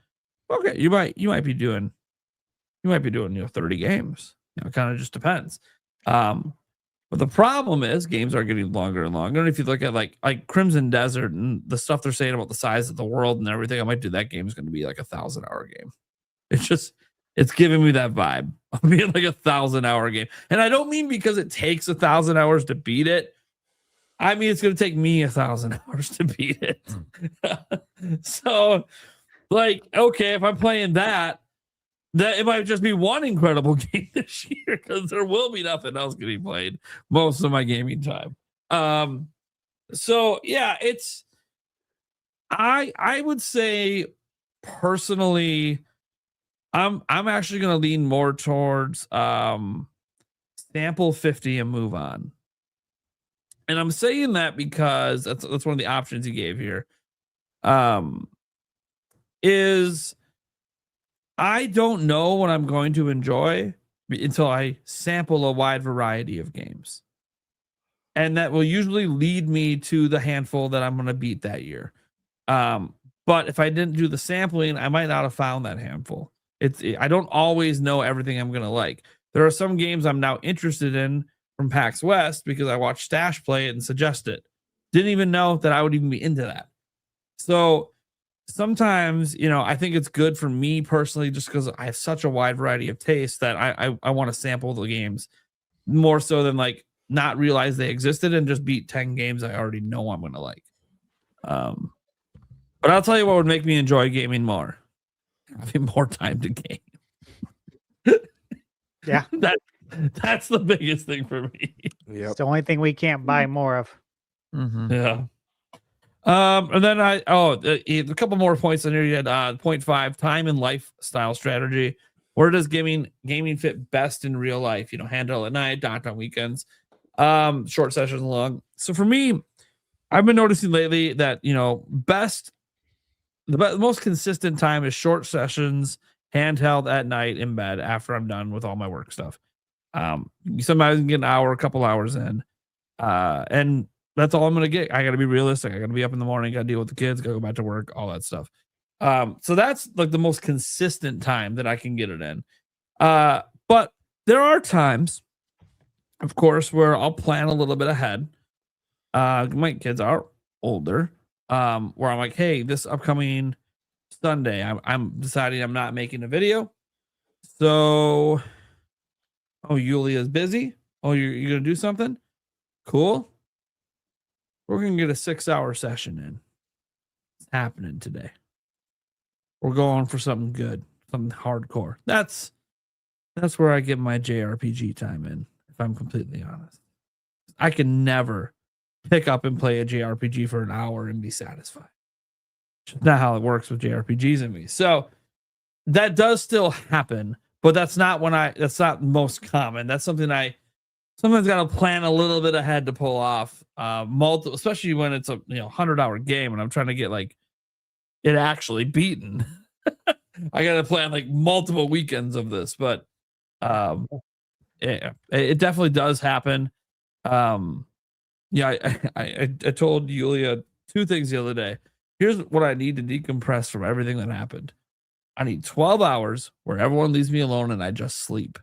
Okay, you might be doing 30 games. It kind of just depends. But the problem is games are getting longer and longer. And if you look at like Crimson Desert and the stuff they're saying about the size of the world and everything, I might do that game is going to be like 1,000-hour game. It's giving me that vibe of being like 1,000-hour game. And I don't mean because it takes 1,000 hours to beat it. I mean, it's going to take me 1,000 hours to beat it. So like, okay, if I'm playing that it might just be one incredible game this year because there will be nothing else getting played most of my gaming time. So yeah, it's I would say personally, I'm actually going to lean more towards sample 50 and move on. And I'm saying that because that's one of the options he gave here. Is I don't know what I'm going to enjoy until I sample a wide variety of games. And that will usually lead me to the handful that I'm going to beat that year. But if I didn't do the sampling, I might not have found that handful. I don't always know everything I'm going to like. There are some games I'm now interested in from PAX West because I watched Stash play it and suggest it. Didn't even know that I would even be into that. So sometimes, I think it's good for me personally, just because I have such a wide variety of tastes that I want to sample the games more so than like not realize they existed and just beat 10 games I already know I'm going to like. But I'll tell you what would make me enjoy gaming more. Having more time to game. Yeah. That's the biggest thing for me. It's the only thing we can't buy more of. Mm-hmm. Yeah. And then a couple more points on here. You had point 5, time and lifestyle strategy. Where does gaming fit best in real life? Handheld at night, docked on weekends, short sessions long. So for me, I've been noticing lately that the most consistent time is short sessions, handheld at night in bed after I'm done with all my work stuff. Sometimes I can get an hour, a couple hours in, and that's all I'm going to get. I got to be realistic. I got to be up in the morning, got to deal with the kids, got to go back to work, all that stuff. So that's like the most consistent time that I can get it in. But there are times, of course, where I'll plan a little bit ahead. My kids are older, where I'm like, hey, this upcoming Sunday, I'm deciding I'm not making a video. So, Yulia's busy. You're going to do something? Cool. We're going to get a 6-hour session in. It's happening today. We're going for something good, something hardcore. That's where I get my JRPG time in, if I'm completely honest. I can never pick up and play a JRPG for an hour and be satisfied. It's not how it works with JRPGs in me. So that does still happen, but that's not most common. That's something I sometimes got to plan a little bit ahead to pull off. Multiple, especially when it's a 100-hour game and I'm trying to get like it actually beaten. I got to plan like multiple weekends of this, but it definitely does happen. I told Yulia 2 things the other day. Here's what I need to decompress from everything that happened. I need 12 hours where everyone leaves me alone and I just sleep.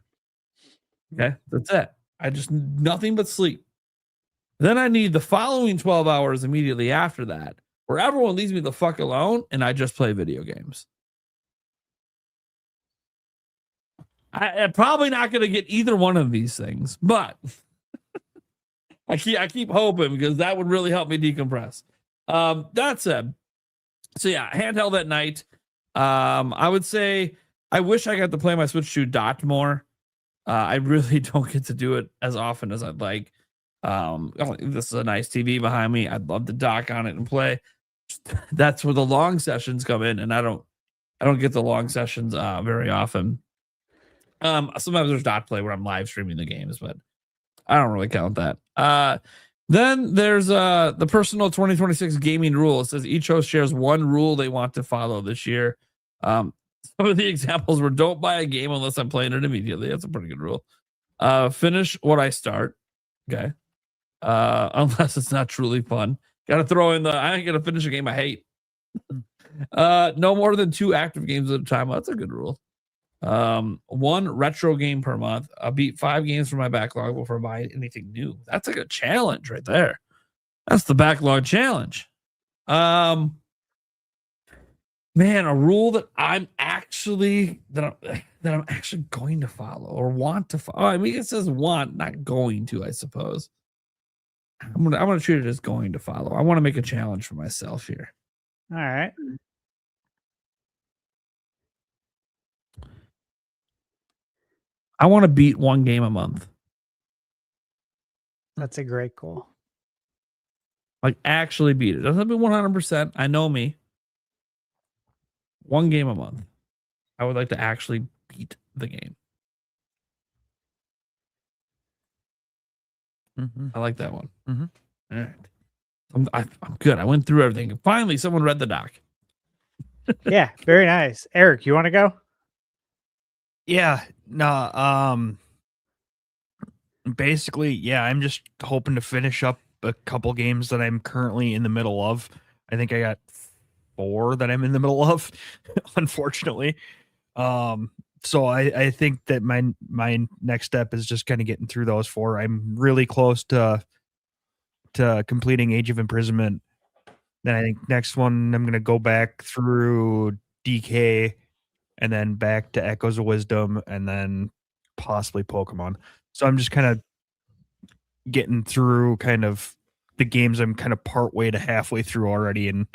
Okay, that's it. I just nothing but sleep. Then I need the following 12 hours immediately after that, where everyone leaves me the fuck alone and I just play video games. I'm probably not going to get either one of these things, but I keep hoping because that would really help me decompress. That said, so yeah, handheld at night. I would say I wish I got to play my Switch 2 docked more. I really don't get to do it as often as I'd like. This is a nice TV behind me. I'd love to dock on it and play. That's where the long sessions come in, and I don't get the long sessions very often. Sometimes there's dot play where I'm live streaming the games, but I don't really count that. Then there's the personal 2026 gaming rule. It says each host shares one rule they want to follow this year. Some of the examples were don't buy a game unless I'm playing it immediately. That's a pretty good rule. Finish what I start. Okay. Unless it's not truly fun. Got to throw in the I ain't gonna finish a game I hate. No more than 2 active games at a time. Well, that's a good rule. 1 retro game per month. I'll beat 5 games from my backlog before buying anything new. That's like a challenge right there. That's the backlog challenge. Man, a rule that I'm actually going to follow or want to follow. I mean, it says want, not going to, I suppose. I'm gonna treat it as going to follow. I want to make a challenge for myself here. All right. I want to beat 1 game a month. That's a great goal. Like actually beat it. Doesn't be 100%. I know me. 1 game a month. I would like to actually beat the game. Mm-hmm. I like that one. Mm-hmm. All right. I'm good. I went through everything. Finally, someone read the doc. Yeah, very nice. Eric, you want to go? Yeah, no, basically, yeah, I'm just hoping to finish up a couple games that I'm currently in the middle of. I think I got 4 that I'm in the middle of, unfortunately. So I think that my next step is just kind of getting through those 4. I'm really close to completing Age of Imprisonment. Then I think next one I'm gonna go back through DK and then back to Echoes of Wisdom and then possibly Pokemon. So I'm just kind of getting through kind of the games I'm kind of part way to halfway through already, and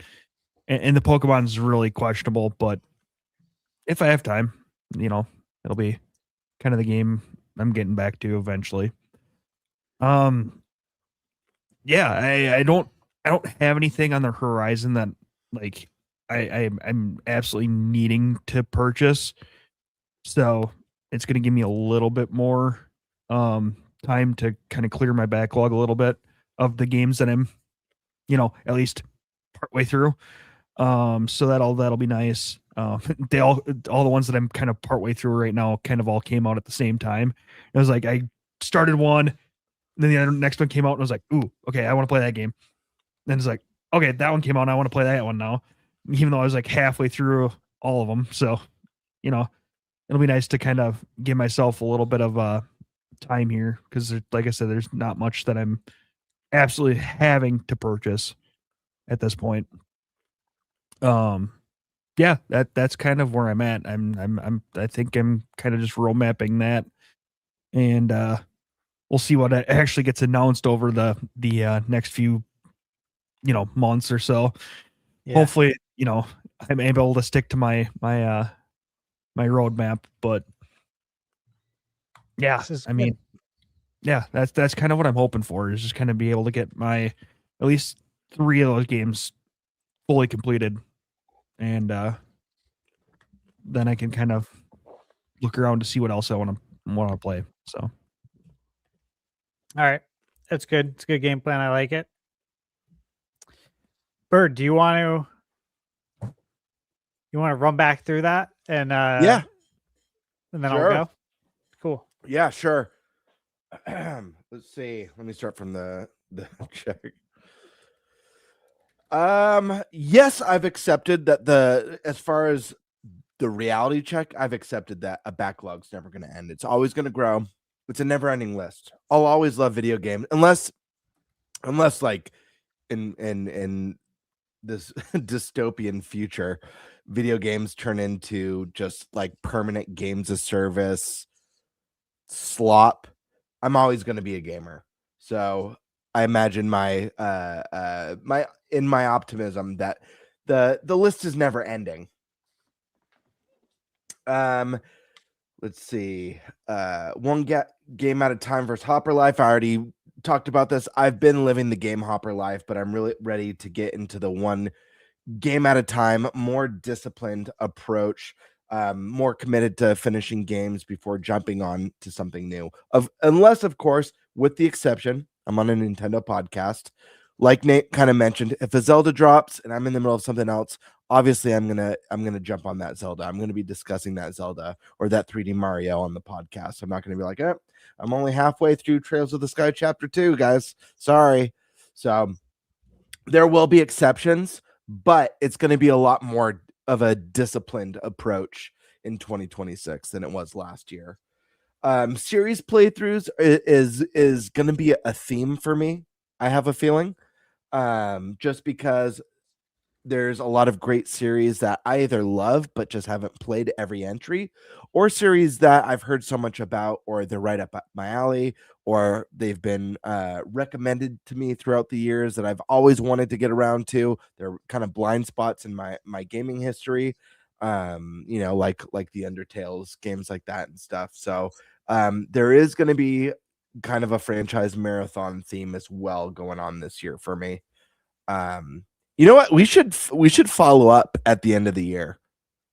the Pokemon's really questionable, but if I have time, it'll be kind of the game I'm getting back to eventually. Yeah, I don't have anything on the horizon that like I'm absolutely needing to purchase. So it's going to give me a little bit more time to kind of clear my backlog a little bit of the games that I'm, at least partway through. So that'll be nice. They all the ones that I'm kind of partway through right now kind of all came out at the same time. It was like I started one, and then the next one came out, and I was like, ooh, okay, I want to play that game. Then it's like, okay, that one came out, and I want to play that one now, even though I was like halfway through all of them. So, it'll be nice to kind of give myself a little bit of time here because, like I said, there's not much that I'm absolutely having to purchase at this point. Yeah, that's kind of where I'm at. I think I'm kind of just road mapping that, and we'll see what actually gets announced over the next few months or so. Yeah. Hopefully, I'm able to stick to my roadmap. But yeah, I mean, yeah, that's kind of what I'm hoping for, is just kind of be able to get my at least 3 of those games fully completed, and then I can kind of look around to see what else I want to play. So, all right, that's good. It's a good game plan. I like it. Bird, do you want to run back through that and yeah, and then sure. I'll go. Cool. Yeah, sure. Let's see. Let me start from the check. Yes, I've accepted that as far as the reality check, I've accepted that a backlog's never going to end. It's always going to grow. It's a never-ending list. I'll always love video games unless unless like in this dystopian future, video games turn into just like permanent games of service slop. I'm always going to be a gamer. So I imagine my my optimism that the list is never ending. Let's see. One game at a time versus Hopper Life. I already talked about this. I've been living the game Hopper Life, but I'm really ready to get into the one game at a time, more disciplined approach, more committed to finishing games before jumping on to something new. Unless, of course, with the exception, I'm on a Nintendo podcast. Like Nate kind of mentioned, if a Zelda drops and I'm in the middle of something else, obviously I'm gonna jump on that Zelda. I'm gonna be discussing that Zelda or that 3D Mario on the podcast. I'm not gonna be like, I'm only halfway through Trails of the Sky Chapter 2, guys. Sorry. So there will be exceptions, but it's going to be a lot more of a disciplined approach in 2026 than it was last year. Series playthroughs is going to be a theme for me. I have a feeling, just because there's a lot of great series that I either love but just haven't played every entry, or series that I've heard so much about, or they're right up my alley, or they've been recommended to me throughout the years that I've always wanted to get around to. They're kind of blind spots in my gaming history, like the Undertales, games like that and stuff. So there is going to be kind of a franchise marathon theme as well going on this year for me. You know what? We should follow up at the end of the year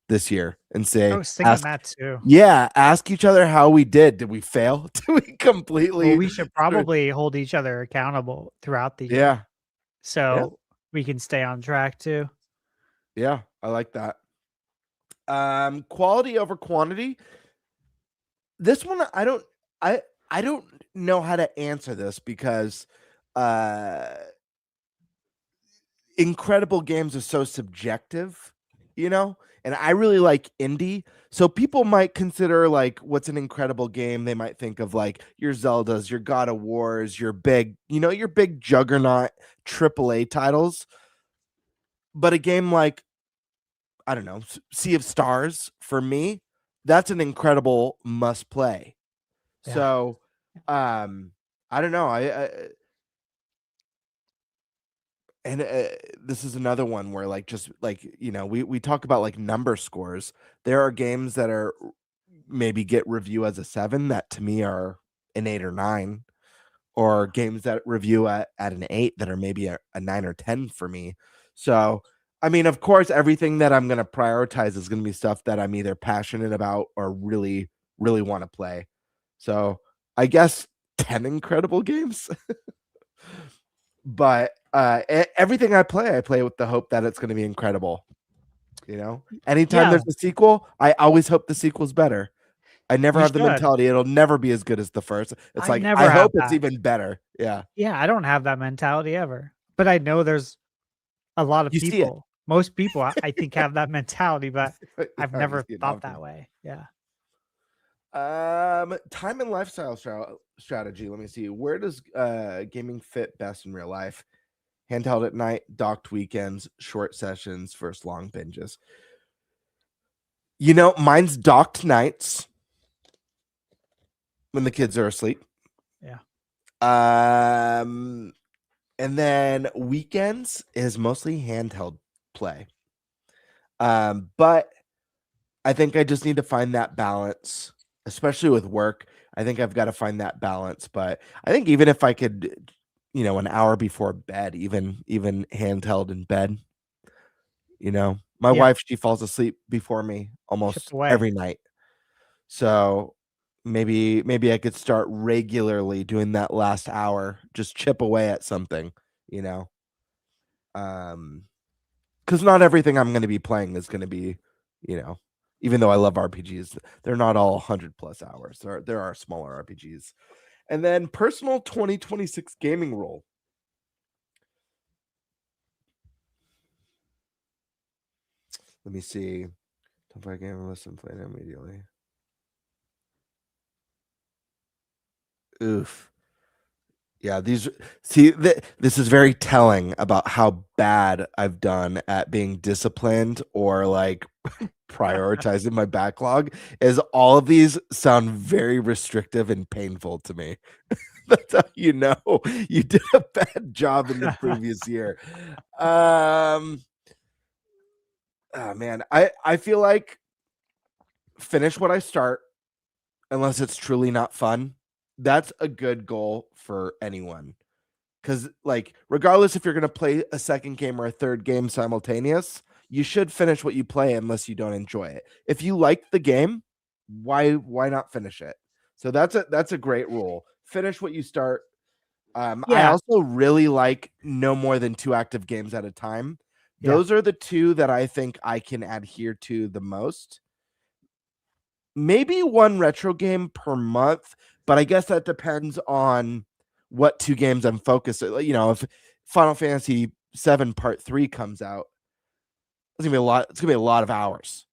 this year and say, I was thinking that too. Yeah, ask each other how we did. Did we fail? Did we completely? Well, we should probably hold each other accountable throughout the year. Yeah. So we can stay on track too. Yeah, I like that. Quality over quantity. This one I don't know how to answer this because incredible games are so subjective, and I really like indie. So people might consider like what's an incredible game. They might think of like your Zeldas, your God of Wars, your big juggernaut AAA titles. But a game like, I don't know, Sea of Stars, for me, that's an incredible must play. Yeah. So I don't know. And this is another one where we talk about like number scores. There are games that are maybe get review as a 7 that to me are an 8 or 9, or games that review at an 8 that are maybe a 9 or 10 for me. So I mean, of course, everything that I'm going to prioritize is going to be stuff that I'm either passionate about or really, really want to play. So I guess 10 incredible games. But everything I play with the hope that it's going to be incredible. Anytime there's a sequel, I always hope the sequel's better. I never have the mentality it'll never be as good as the first. It's like, I hope it's even better. Yeah. Yeah, I don't have that mentality ever. But I know there's a lot of people. Most people, I think, have that mentality, but I've never thought that way. Yeah. Time and lifestyle strategy. Let me see. Where does gaming fit best in real life? Handheld at night, docked weekends, short sessions versus long binges. Mine's docked nights when the kids are asleep. Yeah. And then weekends is mostly handheld play. But I think I just need to find that balance, especially with work. I think I've got to find that balance. But I think even if I could, an hour before bed, even handheld in bed, my wife, she falls asleep before me almost every night. So maybe I could start regularly doing that last hour, just chip away at something, because not everything I'm going to be playing is going to be, even though I love RPGs, they're not all 100+ hours. There are smaller RPGs. And then personal 2026 gaming role. Let me see. Don't play a game and listen, play it immediately. Oof. Yeah, this is very telling about how bad I've done at being disciplined or like prioritizing my backlog. Is all of these sound very restrictive and painful to me. That's how you know you did a bad job in the previous year. Oh man, I feel like finish what I start unless it's truly not fun. That's a good goal for anyone. Because, like, regardless if you're going to play a second game or a third game simultaneous, you should finish what you play unless you don't enjoy it. If you like the game, why not finish it? So that's a great rule. Finish what you start. I Yeah. also really like no more than 2 active games at a time. Yeah. Those are the 2 that I think I can adhere to the most. Maybe 1 retro game per month, but I guess that depends on what 2 games I'm focused. You know, if Final Fantasy 7 Part 3 comes out, it's gonna be a lot. It's gonna be a lot of hours.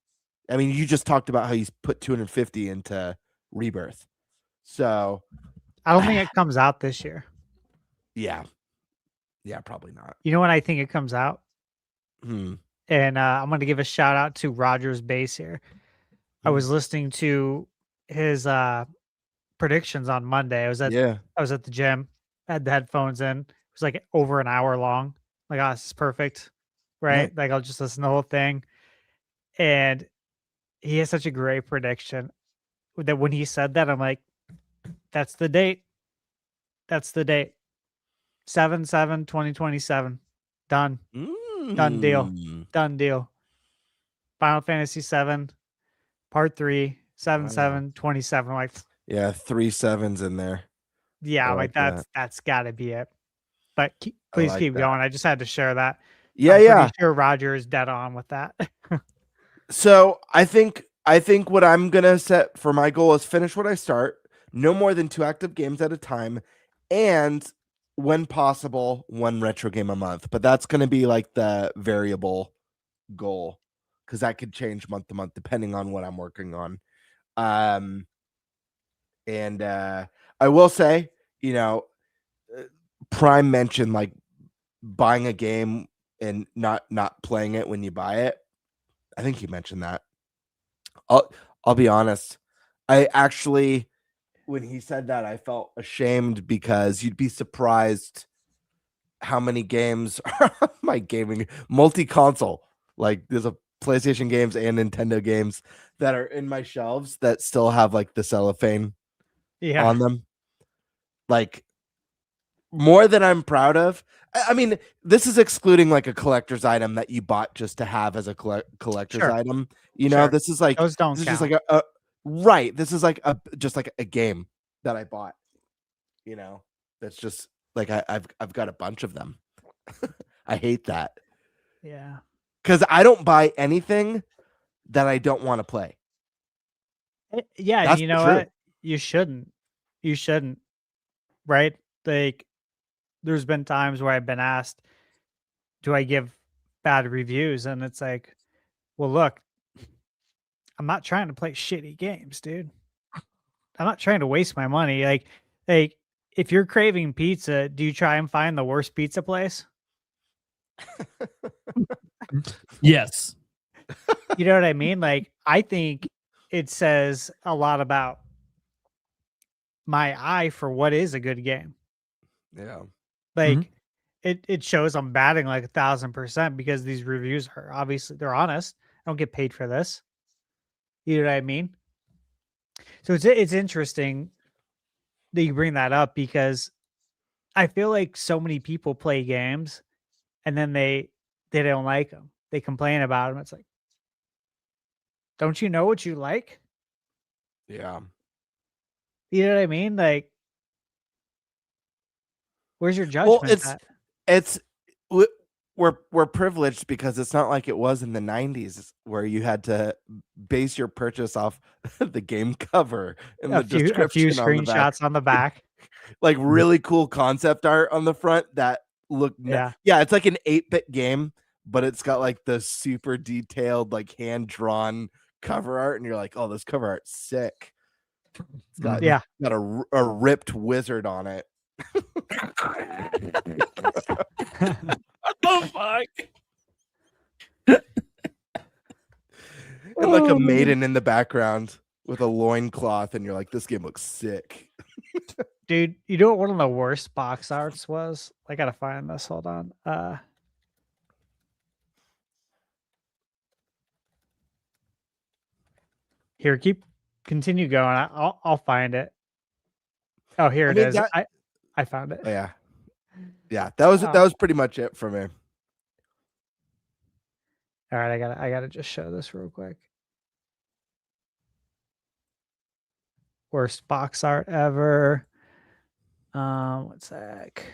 I mean, you just talked about how you put 250 into Rebirth, so I don't think it comes out this year. yeah, probably not. You know when I think it comes out? Hmm. And I'm going to give a shout out to Roger's Base here. I was listening to his predictions on Monday. I was at the gym, had the headphones in. It was like over an hour long. Like, oh, this is perfect. Right? Nice. Like I'll just listen to the whole thing. And he has such a great prediction that when he said that, I'm like, that's the date. That's the date. 7/7/2027. Done. Done deal. Done deal. Final Fantasy 7 Part 3 7/7/27. I'm like, Yeah, 3 7s in there. yeah, I I'm like that. that's got to be it. But please like keep that. going. I just had to share that. Yeah, I'm yeah. pretty sure Roger is dead on with that. So I think what I'm gonna set for my goal is finish what I start, no more than 2 active games at a time, and when possible, 1 retro game a month. But that's gonna be like the variable goal because that could change month to month depending on what I'm working on. And I will say, you know, Prime mentioned like buying a game and not playing it when you buy it. I think he mentioned that. I'll be honest. I actually, when he said that, I felt ashamed because you'd be surprised how many games are on my gaming multi-console. Like there's a PlayStation games and Nintendo games that are in my shelves that still have like the cellophane on them. Like more than I'm proud of. I mean, this is excluding like a collector's item that you bought just to have as a collector's item. You know, this is like those don't this is count. just like a right. This is like just like a game that I bought. You know, that's just like I've got a bunch of them. I hate that. Yeah. Because I don't buy anything that I don't want to play. Yeah, That's you know what? You shouldn't. You shouldn't. Right? Like there's been times where I've been asked, do I give bad reviews? And it's like, well, look, I'm not trying to play shitty games, dude. I'm not trying to waste my money. Like if you're craving pizza, do you try and find the worst pizza place? Yes. You know what I mean? Like, I think it says a lot about my eye for what is a good game. Yeah. Like it shows I'm batting like 1,000% because these reviews are obviously they're honest. I don't get paid for this. You know what I mean? So it's interesting that you bring that up because I feel like so many people play games and then they don't like them. They complain about them. It's like, don't you know what you like? Yeah. You know what I mean? Like, where's your judgment at? It's we're privileged because it's not like it was in the 90s where you had to base your purchase off the game cover and the description A few on the back. screenshots on the back. Like really cool concept art on the front that look it's like an 8-bit game, but it's got like the super detailed like hand-drawn cover art and you're like, oh, this cover art's sick. It's got a ripped wizard on it. Oh fuck! And like a maiden in the background with a loincloth, and you're like, this game looks sick. Dude, you know what one of the worst box arts was? I gotta find this. Hold on. Here, continue going. I'll find it. Oh, here it is. I found it. Oh, yeah. Yeah, that was pretty much it for me. All right, I gotta just show this real quick. Worst box art ever. One sec.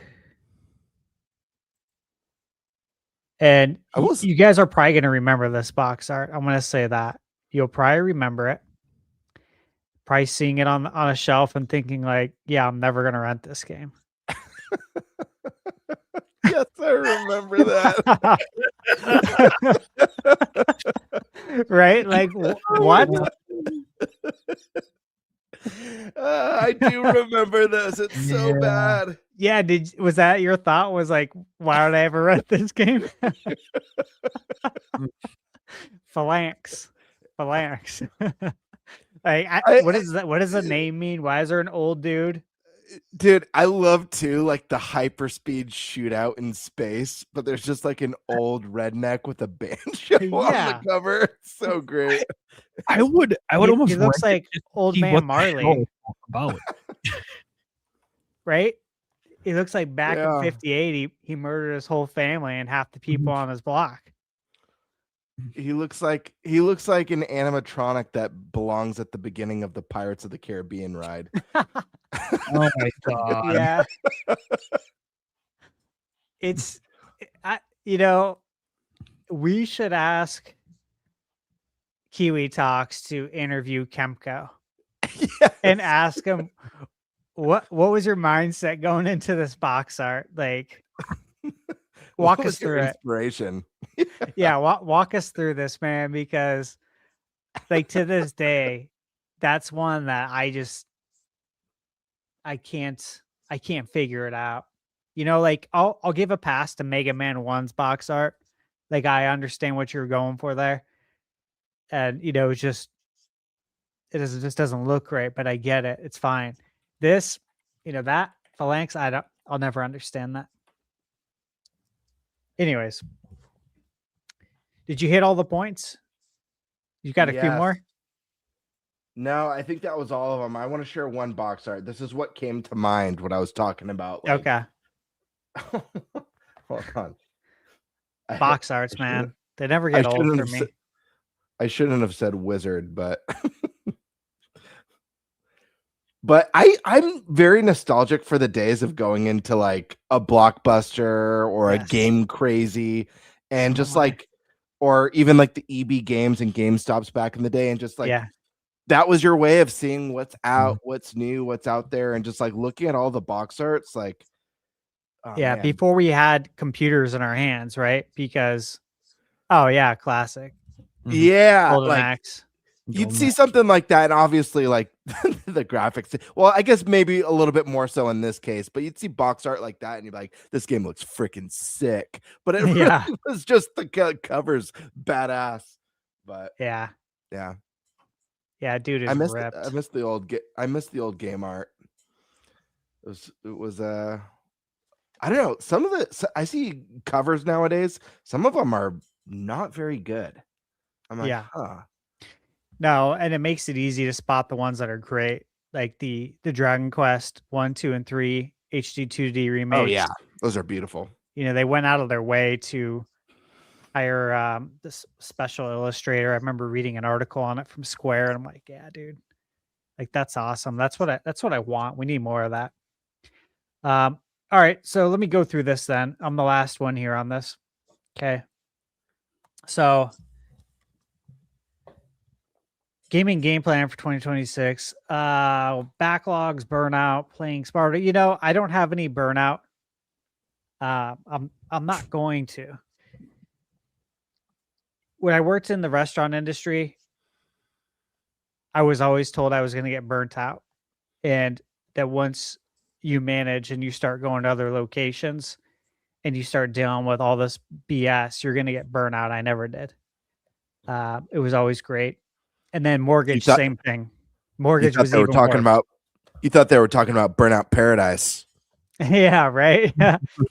And you guys are probably gonna remember this box art. I'm gonna say that. You'll probably remember it. Probably seeing it on a shelf and thinking like, yeah, I'm never gonna rent this game. Yes, I remember that. Right? Like what? I do remember this. It's so bad. Yeah, was that your thought? Was like, why would I ever rent this game? Phalanx. Like, what is that? What does the name mean? Why is there an old dude? Dude, I love too like the hyperspeed shootout in space, but there's just like an old redneck with a banjo on the cover. It's so great. I would almost. He looks like old man Marley. About. Right? He looks like back in '58, he murdered his whole family and half the people on his block. He looks like an animatronic that belongs at the beginning of the Pirates of the Caribbean ride. Oh my god. Yeah. It's we should ask Kiwi Talks to interview Kemco and ask him what was your mindset going into this box art? Like walk us through it. Inspiration. Yeah, walk us through this, man, because like to this day, that's one that I can't figure it out. Like I'll give a pass to Mega Man 1's box art. Like I understand what you're going for there. And it's just just doesn't look right, but I get it. It's fine. This, that Phalanx, I'll never understand that. Anyways. Did you hit all the points? You got a few more? No, I think that was all of them. I want to share one box art. This is what came to mind when I was talking about. Like... Okay. Hold on. Box arts, man. They never get old for me. I shouldn't have said wizard, but but I'm very nostalgic for the days of going into like a Blockbuster or a Game Crazy and just like, or even like the EB Games and GameStops back in the day, and just like that was your way of seeing what's out, what's new, what's out there, and just like looking at all the box arts. Like, man. Before we had computers in our hands, right? Because, classic. Yeah, Golden like Axe. you'd see something like that, and obviously, like the graphics. Well, I guess maybe a little bit more so in this case, but you'd see box art like that, and you'd be like, "This game looks freaking sick." But it really was just the covers badass. But yeah, dude, I miss the old game art. It was I don't know. Some of I see covers nowadays. Some of them are not very good. I'm like, No, and it makes it easy to spot the ones that are great, like the Dragon Quest 1, 2, and 3 HD 2D remakes. Oh yeah, those are beautiful. They went out of their way to hire this special illustrator. I remember reading an article on it from Square, and I'm like, yeah, dude, like that's awesome. That's what I want. We need more of that. All right, so let me go through this then. I'm the last one here on this. Okay. So gaming game plan for 2026. Backlogs, burnout, playing smarter. I don't have any burnout. I'm not going to. When I worked in the restaurant industry, I was always told I was going to get burnt out, and that once you manage and you start going to other locations and you start dealing with all this BS, you're going to get burnout. I never did. It was always great. And then mortgage, same thing. Mortgage was even worse. You thought they were talking about Burnout Paradise. Yeah, right.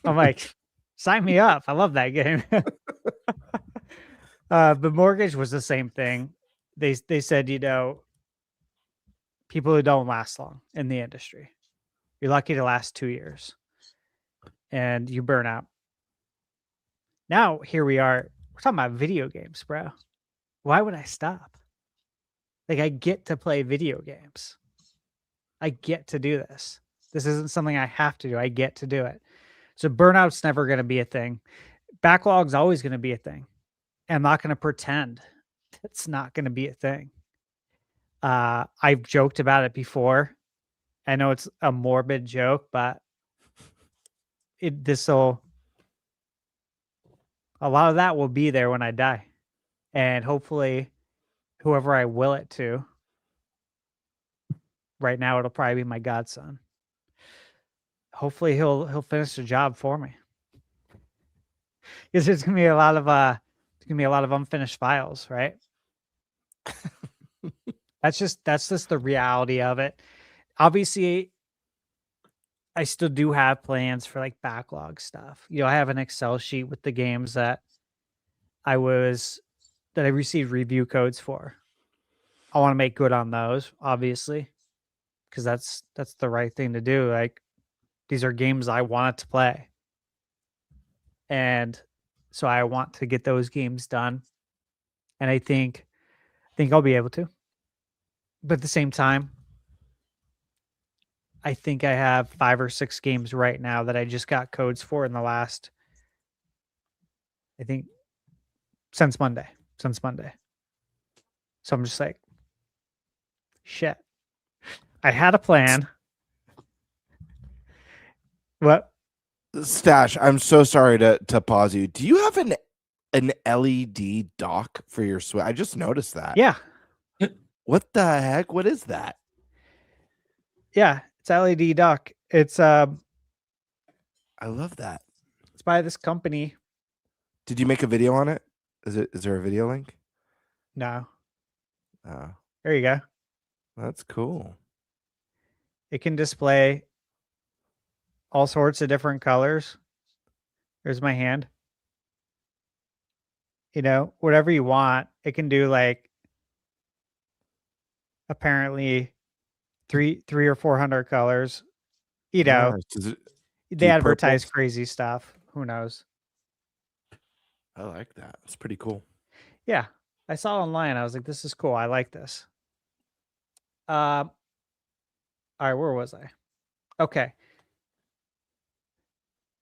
I'm like, sign me up. I love that game. But mortgage was the same thing. They said, you know, people who don't last long in the industry, you're lucky to last 2 years and you burn out. Now here we are. We're talking about video games, bro. Why would I stop? Like, I get to play video games. I get to do this. This isn't something I have to do. I get to do it. So burnout's never going to be a thing. Backlog's always going to be a thing. I'm not going to pretend it's not going to be a thing. I've joked about it before. I know it's a morbid joke, but a lot of that will be there when I die. And hopefully whoever I will it to, right now it'll probably be my godson. Hopefully he'll finish the job for me. Because there's gonna be a lot of unfinished files, right? That's just the reality of it. Obviously, I still do have plans for like backlog stuff. You know, I have an Excel sheet with the games that I received review codes for. I want to make good on those, obviously, because that's the right thing to do. Like, these are games I wanted to play. And so I want to get those games done. And I think I'll be able to. But at the same time, I think I have 5 or 6 games right now that I just got codes for in the last, I think, since Monday. So I'm just like, shit. I had a plan. What? Stash, I'm so sorry to pause you. Do you have an LED dock for your Switch? I just noticed that. Yeah. What the heck? What is that? Yeah, it's LED dock. It's I love that. It's by this company. Did you make a video on it? Is there a video link? No. Oh. There you go. That's cool. It can display all sorts of different colors. There's my hand. You know, whatever you want. It can do like apparently 300 or 400 colors. You know, Nice. they advertise crazy stuff. Who knows? I like that. It's pretty cool. Yeah. I saw it online. I was like, this is cool. I like this. All right, where was I? Okay.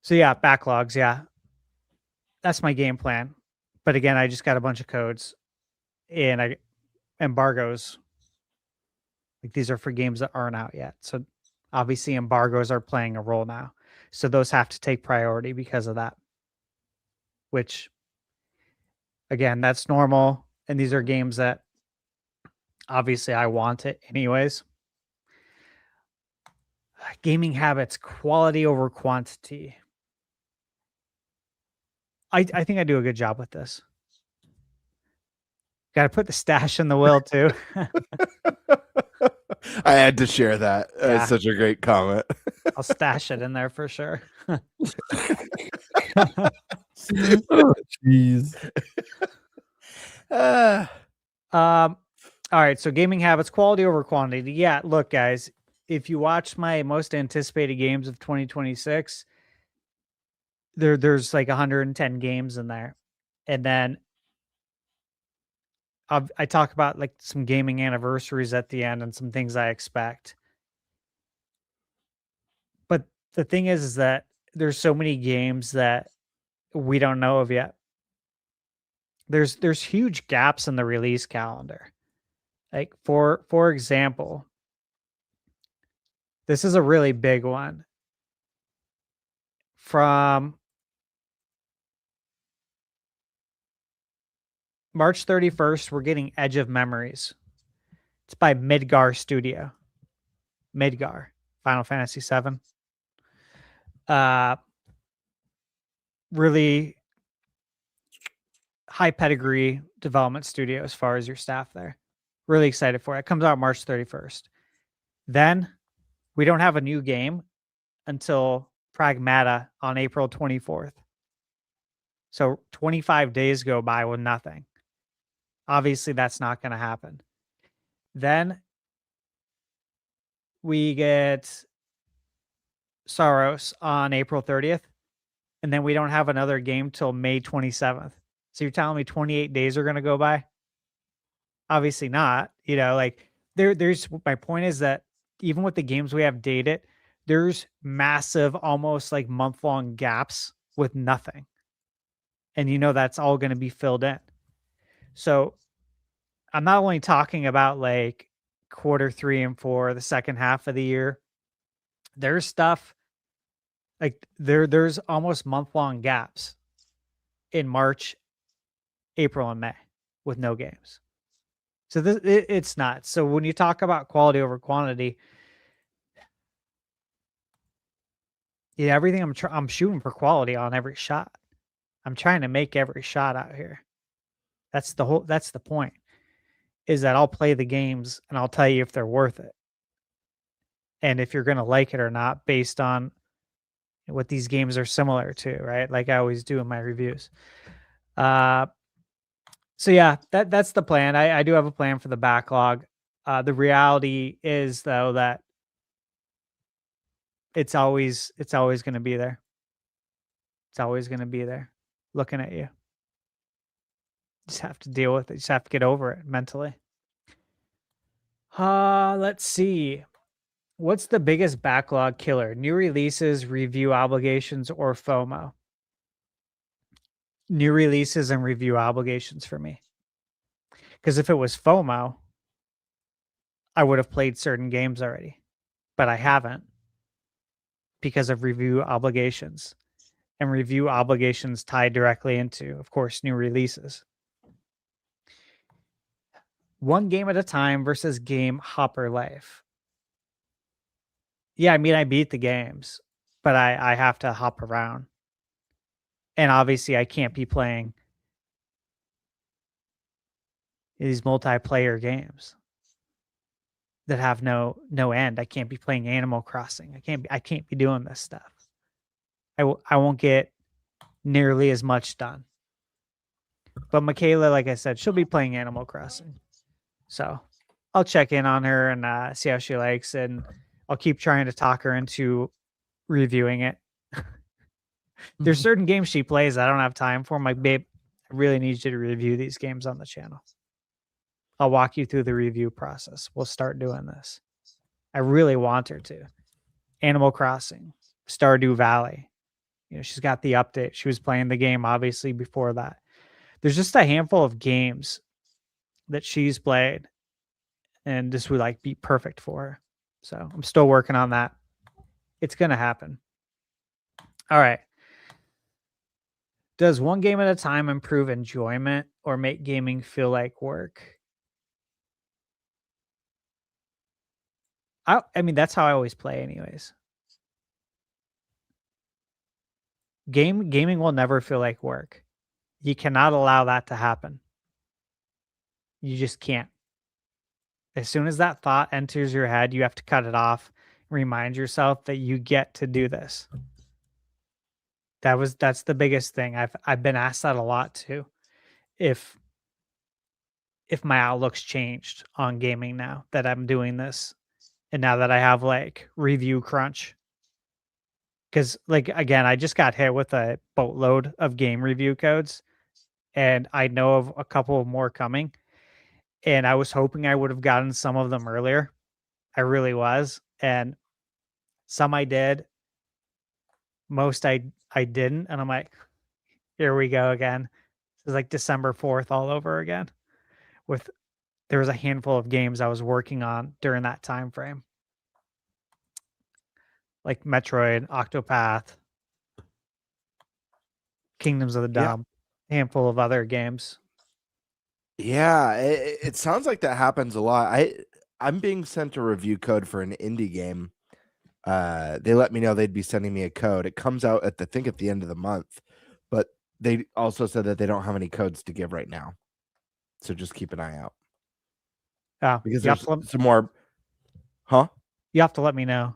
So yeah, backlogs, yeah. That's my game plan. But again, I just got a bunch of codes and embargoes. Like, these are for games that aren't out yet. So obviously embargoes are playing a role now. So those have to take priority because of that. Which, again, that's normal. And these are games that obviously I want it anyways. Gaming habits, quality over quantity. I think I do a good job with this. Got to put the stash in the will too. I had to share that. Yeah. It's such a great comment. I'll stash it in there for sure. Jeez. All right. So gaming habits, quality over quantity. Yeah. Look, guys, if you watch my most anticipated games of 2026, there's like 110 games in there. And then I talk about like some gaming anniversaries at the end and some things I expect. But the thing is that there's so many games that we don't know of yet. There's huge gaps in the release calendar. Like for example, this is a really big one. From March 31st, we're getting Edge of Memories. It's by Midgar Studio. Midgar, Final Fantasy VII. Really high pedigree development studio as far as your staff there. Really excited for it. It comes out March 31st. Then we don't have a new game until Pragmata on April 24th. So 25 days go by with nothing. Obviously, that's not going to happen. Then we get Saros on April 30th. And then we don't have another game till May 27th. So you're telling me 28 days are going to go by? Obviously not. You know, like there's my point is that even with the games we have dated, there's massive, almost like month-long gaps with nothing. And you know that's all going to be filled in. So I'm not only talking about like quarter 3 and 4, the second half of the year. There's stuff like there's almost month-long gaps in March, April, and May with no games. So it's nuts. So when you talk about quality over quantity, yeah, everything I'm shooting for quality on every shot. I'm trying to make every shot out here. That's the point. Is that I'll play the games and I'll tell you if they're worth it. And if you're going to like it or not based on what these games are similar to, right? Like I always do in my reviews. So yeah, that's the plan. I do have a plan for the backlog. The reality is though that it's always going to be there. It's always going to be there looking at you. Just have to deal with it. Just have to get over it mentally. Let's see. What's the biggest backlog killer? New releases, review obligations, or FOMO? New releases and review obligations for me. Because if it was FOMO, I would have played certain games already. But I haven't because of review obligations. And review obligations tied directly into, of course, new releases. One game at a time versus game hopper life. Yeah, I mean, I beat the games, but I have to hop around. And obviously, I can't be playing these multiplayer games that have no end. I can't be playing Animal Crossing. I can't be doing this stuff. I won't get nearly as much done. But Michaela, like I said, she'll be playing Animal Crossing. So I'll check in on her and see how she likes, and I'll keep trying to talk her into reviewing it. There's certain games she plays I don't have time for. I'm like, babe, I really need you to review these games on the channel. I'll walk you through the review process. We'll start doing this. I really want her to. Animal Crossing, Stardew Valley. You know, she's got the update. She was playing the game, obviously, before that. There's just a handful of games that she's played, and this would like be perfect for her. So I'm still working on that. It's going to happen. All right. Does one game at a time improve enjoyment or make gaming feel like work? I mean, that's how I always play anyways. Gaming will never feel like work. You cannot allow that to happen. You just can't. As soon as that thought enters your head, you have to cut it off. Remind yourself that you get to do this. That's the biggest thing. I've been asked that a lot too. If my outlook's changed on gaming now that I'm doing this, and now that I have like review crunch. Because like again, I just got hit with a boatload of game review codes, and I know of a couple more coming. And I was hoping I would have gotten some of them earlier. I really was. And some I did. Most I didn't. And I'm like, here we go again. It was like December 4th all over again. There was a handful of games I was working on during that time frame. Like Metroid, Octopath, Kingdoms of the Dome, handful of other games. Yeah, it sounds like that happens a lot. I'm being sent a review code for an indie game. they let me know they'd be sending me a code. It comes out at the end of the month, but they also said that they don't have any codes to give right now. So just keep an eye out. Because there's some more. Huh? You have to let me know.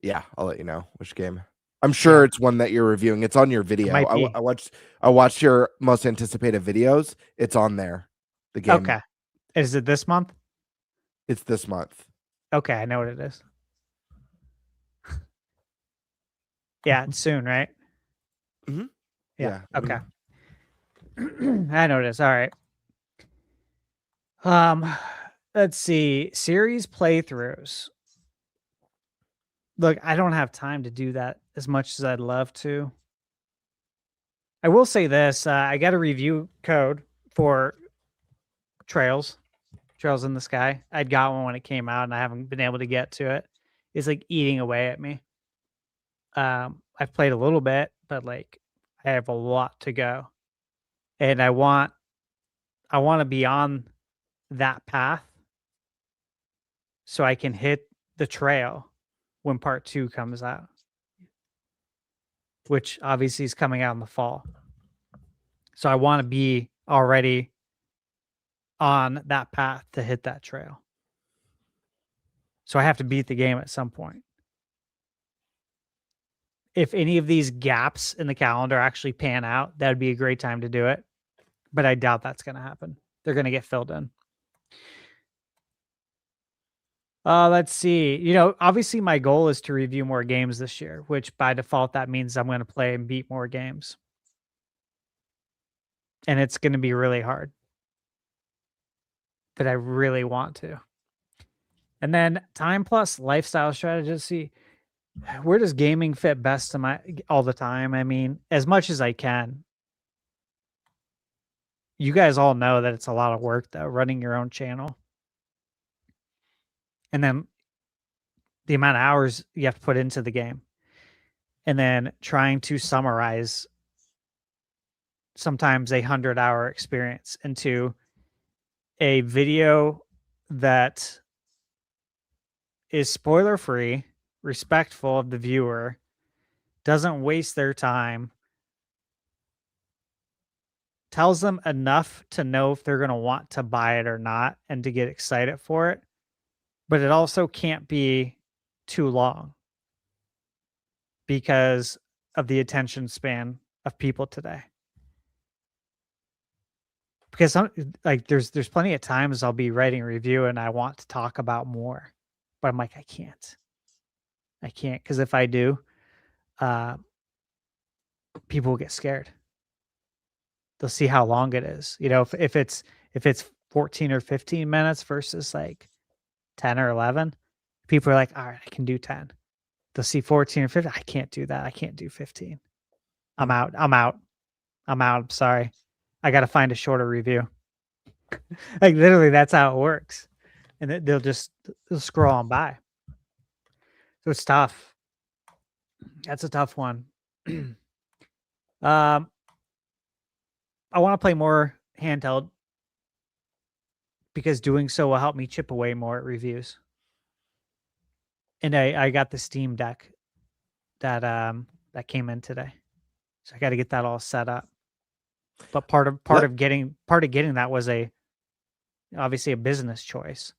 Yeah, I'll let you know which game. I'm sure it's one that you're reviewing. It's on your video. I watched your most anticipated videos. It's on there. The game. Okay. Is it this month? It's this month. Okay, I know what it is. Yeah, it's soon, right? Mm-hmm. Yeah. Okay. I know what it is. All right. Let's see. Series playthroughs. Look, I don't have time to do that as much as I'd love to. I will say this. I got a review code for Trails in the Sky. I'd got one when it came out, and I haven't been able to get to it. It's like eating away at me. I've played a little bit, but like I have a lot to go. And I want to be on that path so I can hit the trail when part 2 comes out, which obviously is coming out in the fall. So I want to be already on that path to hit that trail. So I have to beat the game at some point. If any of these gaps in the calendar actually pan out, that'd be a great time to do it. But I doubt that's going to happen. They're going to get filled in. Let's see. Obviously my goal is to review more games this year, which by default, that means I'm going to play and beat more games. And it's going to be really hard. But I really want to. And then time plus lifestyle strategy. Where does gaming fit best to all the time? I mean, as much as I can. You guys all know that it's a lot of work, though, running your own channel. And then the amount of hours you have to put into the game. And then trying to summarize sometimes 100-hour experience into a video that is spoiler-free, respectful of the viewer, doesn't waste their time, tells them enough to know if they're going to want to buy it or not and to get excited for it. But it also can't be too long because of the attention span of people today. Because there's plenty of times I'll be writing a review and I want to talk about more, but I'm like, I can't because if I do, people will get scared. They'll see how long it is. If it's 14 or 15 minutes versus like 10 or 11, people are like, all right, I can do 10. They'll see 14 or 15. I can't do that. I can't do 15. I'm out. I'm sorry. I got to find a shorter review. Like literally that's how it works. And they'll scroll on by. So it's tough. That's a tough one. I want to play more handheld because doing so will help me chip away more at reviews. And I got the Steam Deck that came in today. So I got to get that all set up. But part of getting that was obviously a business choice.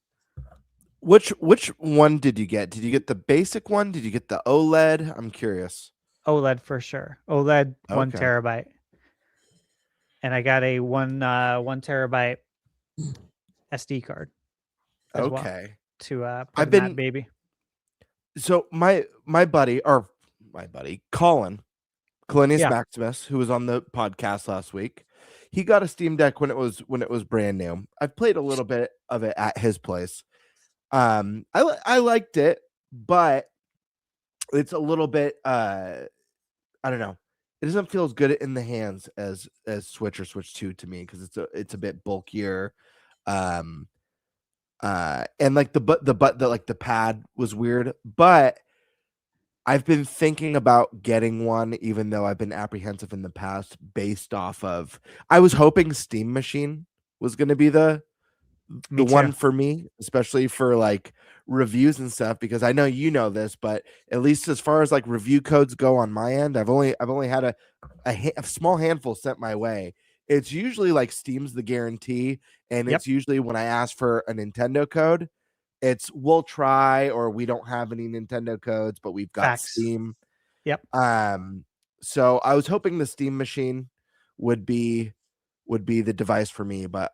Which one did you get? Did you get the basic one? Did you get the OLED? I'm curious. OLED for sure. OLED 1 terabyte. And I got a 1 terabyte SD card. As well to put in that baby. So my buddy, Colinius Maximus, who was on the podcast last week, he got a Steam Deck when it was brand new. I've played a little bit of it at his place. I liked it, but it's a little bit I don't know. It doesn't feel as good in the hands as Switch or Switch 2 to me because it's a bit bulkier. And like the pad was weird, but I've been thinking about getting one, even though I've been apprehensive in the past based off of, I was hoping Steam Machine was going to be the one for me, especially for like reviews and stuff, because I know you know this, but at least as far as like review codes go on my end, I've only had a small handful sent my way. It's usually like Steam's the guarantee, and Yep. it's usually when I ask for a Nintendo code, it's we'll try, or we don't have any Nintendo codes, but we've got Facts. Steam. Yep. So I was hoping the Steam machine would be the device for me, but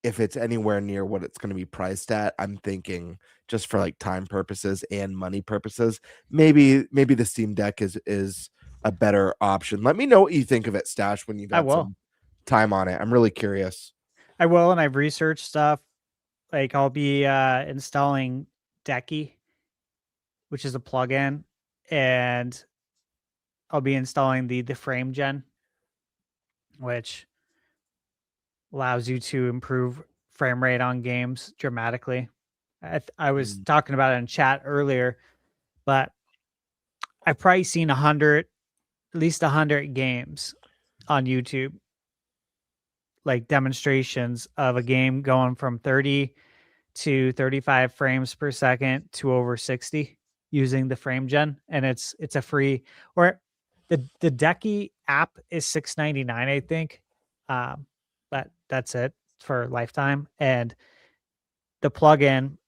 if it's anywhere near what it's going to be priced at, I'm thinking just for like time purposes and money purposes, maybe the Steam Deck is a better option. Let me know what you think of it, Stash, when you got some time on it. I'm really curious. I will, and I've researched stuff. Like I'll be installing Decky, which is a plugin, and I'll be installing the frame gen, which allows you to improve frame rate on games dramatically. I was talking about it in chat earlier, but I've probably seen at least 100 games on YouTube, like demonstrations of a game going from 30 to 35 frames per second to over 60 using the frame gen, and it's a free, or the Decky app is $6.99, I think, but that's it for lifetime. And the plugin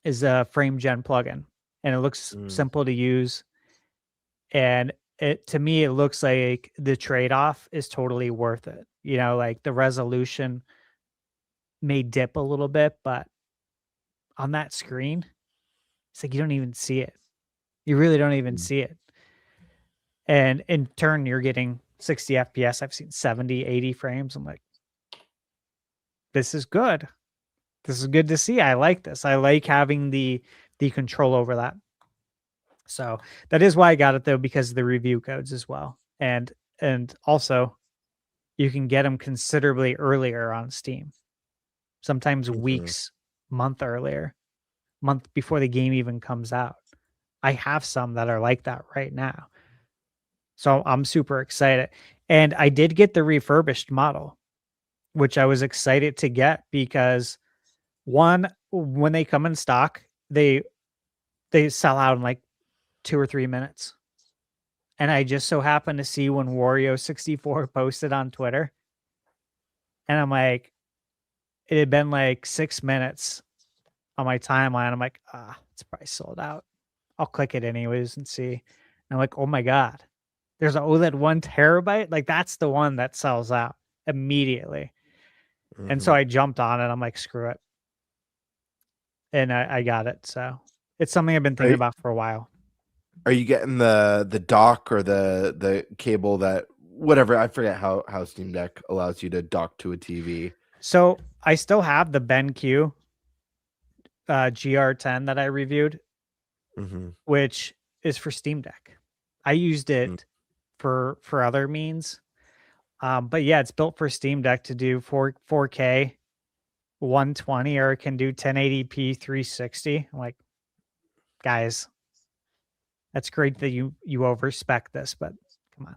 is a frame gen plugin, and it looks simple to use, and to me it looks like the trade-off is totally worth it. You know, like the resolution may dip a little bit, but on that screen, it's like you don't even see it. You really don't even see it. And in turn, you're getting 60 FPS. I've seen 70, 80 frames. I'm like, this is good. This is good to see. I like this. I like having the control over that. So that is why I got it, though, because of the review codes as well. And also, you can get them considerably earlier on Steam. Sometimes weeks, month before the game even comes out. I have some that are like that right now. So I'm super excited. And I did get the refurbished model, which I was excited to get because one, when they come in stock, they sell out in like 2 or 3 minutes. And I just so happened to see when Wario64 posted on Twitter. And I'm like, it had been like 6 minutes on my timeline. I'm like, it's probably sold out. I'll click it anyways and see. And I'm like, oh my God, there's an OLED 1 terabyte. Like that's the one that sells out immediately. And so I jumped on it. I'm like, screw it. And I got it. So it's something I've been thinking about for a while. Are you getting the dock or the cable that whatever? I forget how Steam Deck allows you to dock to a TV. So I still have the BenQ GR10 that I reviewed, which is for Steam Deck. I used it for other means. But yeah, it's built for Steam Deck to do 4K 120, or it can do 1080p 360. I'm like, guys, that's great that you overspec this, but come on.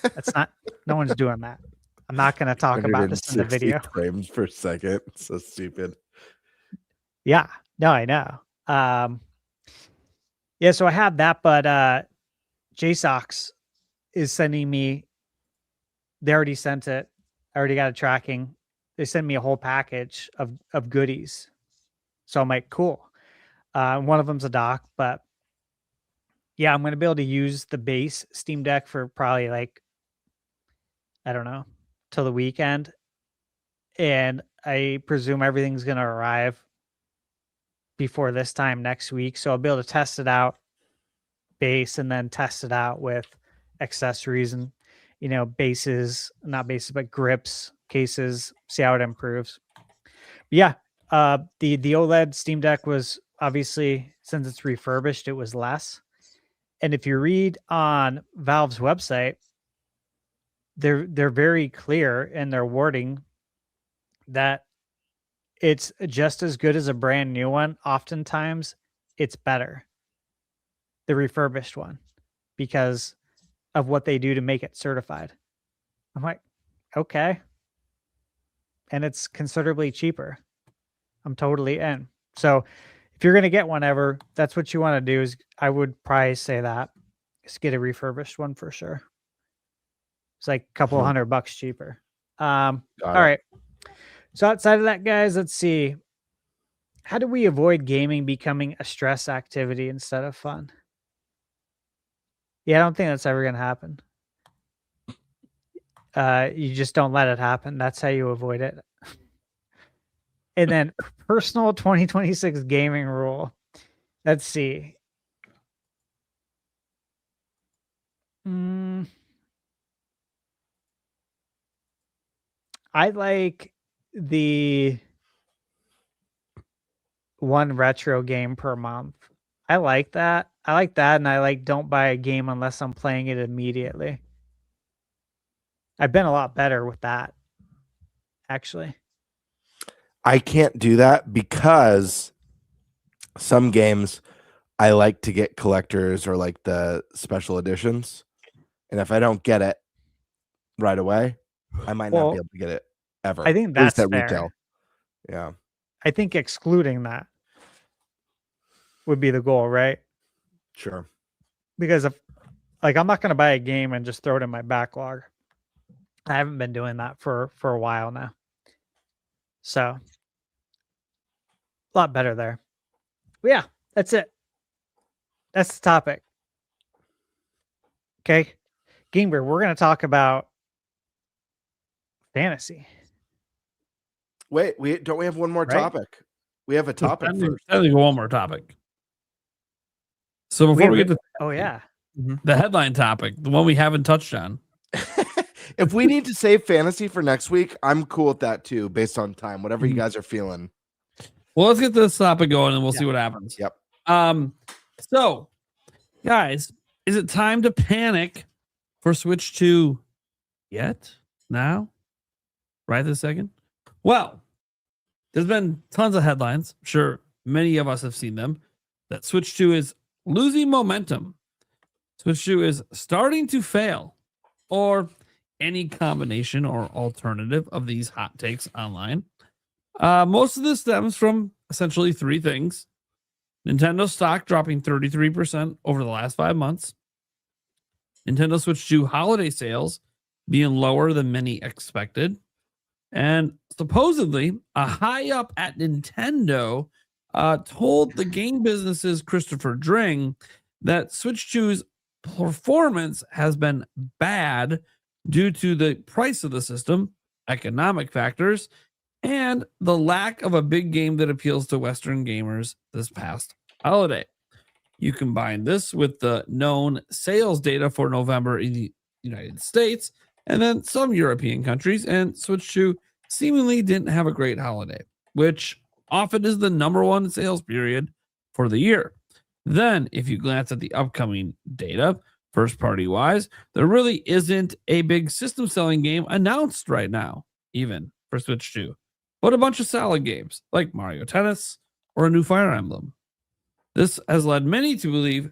That's not, no one's doing that. I'm not going to talk about this in the video. Frames per second. So stupid. Yeah, no, I know. Yeah, so I have that, but JSOX is sending me, they already sent it. I already got a tracking. They sent me a whole package of goodies. So I'm like, cool. One of them's a dock, but yeah, I'm going to be able to use the base Steam Deck for probably like, I don't know, till the weekend. And I presume everything's going to arrive before this time next week. So I'll be able to test it out base and then test it out with accessories and, you know, bases, not bases, but grips, cases, see how it improves. But yeah. The OLED Steam Deck was obviously, since it's refurbished, it was less. And if you read on Valve's website, they're very clear in their wording that it's just as good as a brand new one. Oftentimes, it's better, the refurbished one, because of what they do to make it certified. I'm like, okay. And it's considerably cheaper. I'm totally in. So if you're gonna get one ever, that's what you want to do. Is I would probably say that. Just get a refurbished one for sure. It's like a couple $100 cheaper. All right. So outside of that, guys, let's see. How do we avoid gaming becoming a stress activity instead of fun? Yeah, I don't think that's ever going to happen. You just don't let it happen. That's how you avoid it. And then personal 2026 gaming rule. Let's see. I like the one retro game per month. I like that. And I like don't buy a game unless I'm playing it immediately. I've been a lot better with that, actually. I can't do that because some games I like to get collectors or like the special editions. And if I don't get it right away, I might not be able to get it ever. I think At least that's at fair. retail. Yeah. I think excluding that would be the goal, right? Sure. Because if I'm not going to buy a game and just throw it in my backlog. I haven't been doing that for a while now. So a lot better there. But yeah, that's it. That's the topic. Okay. Gamer, we're going to talk about fantasy. Wait, we have one more topic. We have a topic first. I think one more topic. So before we get to the headline topic, the one we haven't touched on. If we need to save fantasy for next week, I'm cool with that too, based on time, whatever you guys are feeling. Well, let's get this topic going and we'll see what happens. Yep. So, guys, is it time to panic for Switch 2 yet? Now? Right this second? Well, there's been tons of headlines. I'm sure many of us have seen them. That Switch 2 is losing momentum. Switch 2 is starting to fail. Or any combination or alternative of these hot takes online. Most of this stems from essentially three things. Nintendo stock dropping 33% over the last 5 months. Nintendo Switch 2 holiday sales being lower than many expected. And supposedly, a high up at Nintendo told the game business's Christopher Dring that Switch 2's performance has been bad due to the price of the system, economic factors, and the lack of a big game that appeals to Western gamers this past holiday. You combine this with the known sales data for November in the United States and then some European countries, and Switch 2 seemingly didn't have a great holiday, which often is the number one sales period for the year. Then, if you glance at the upcoming data, first party wise, there really isn't a big system selling game announced right now, even for Switch 2, but a bunch of solid games like Mario Tennis or a new Fire Emblem. This has led many to believe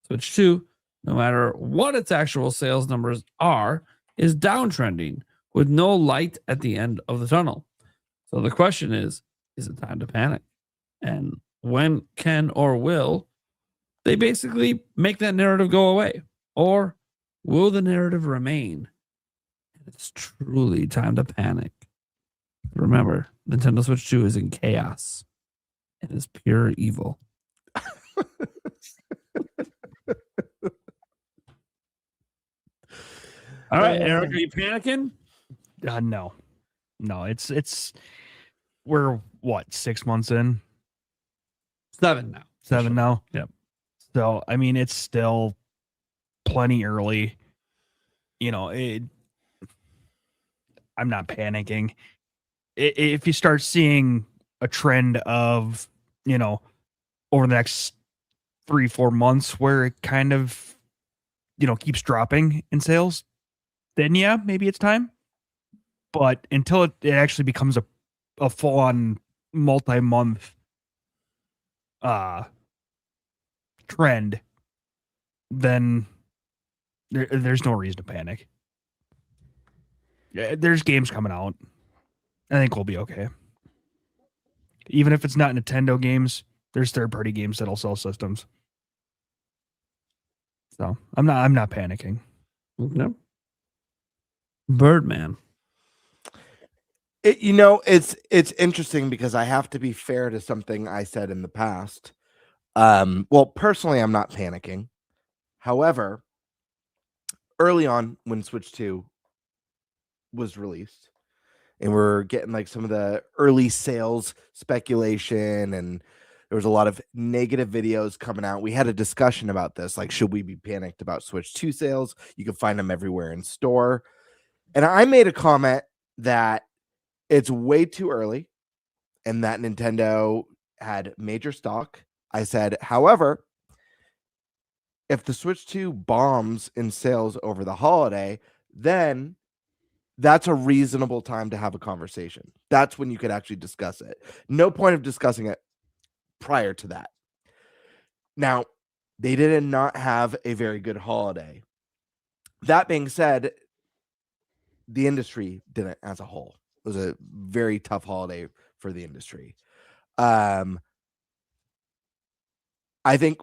Switch 2, no matter what its actual sales numbers are, is downtrending with no light at the end of the tunnel. So the question is it time to panic? And when can or will they basically make that narrative go away? Or will the narrative remain? It's truly time to panic. Remember, Nintendo Switch 2 is in chaos. It is pure evil. All right, Eric, are you panicking? No. It's we're what, 6 months in? 7 now. 7 now. Yep. So I mean, it's still plenty early. I'm not panicking. If you start seeing a trend of, over the next 3-4 months where it kind of, keeps dropping in sales, then yeah, maybe it's time. But until it actually becomes a full-on multi-month trend, then there's no reason to panic. There's games coming out. I think we'll be okay. Even if it's not Nintendo games, there's third-party games that'll sell systems. So I'm not panicking. No. Birdman. It's interesting because I have to be fair to something I said in the past. Well, personally, I'm not panicking. However, early on when Switch 2 was released, and we're getting like some of the early sales speculation, and there was a lot of negative videos coming out. We had a discussion about this, like, should we be panicked about Switch 2 sales? You can find them everywhere in store. And I made a comment that it's way too early and that Nintendo had major stock. I said, however, if the Switch 2 bombs in sales over the holiday, then that's a reasonable time to have a conversation. That's when you could actually discuss it. No point of discussing it prior to that. Now, they did not have a very good holiday. That being said, the industry didn't as a whole. It was a very tough holiday for the industry. I think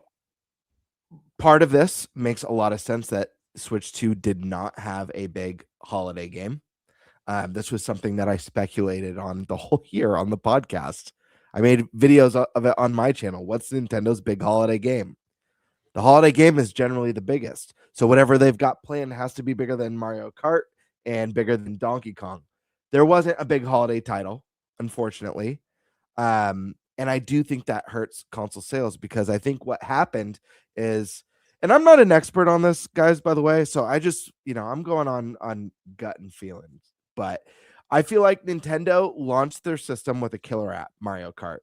part of this makes a lot of sense that Switch 2 did not have a big holiday game. This was something that I speculated on the whole year on the podcast. I made videos of it on my channel. What's Nintendo's big holiday game? The holiday game is generally the biggest. So whatever they've got planned has to be bigger than Mario Kart and bigger than Donkey Kong. There wasn't a big holiday title, unfortunately. And I do think that hurts console sales because I think what happened is, and I'm not an expert on this, guys, by the way, so I just, I'm going on gut and feelings. But I feel like Nintendo launched their system with a killer app, Mario Kart,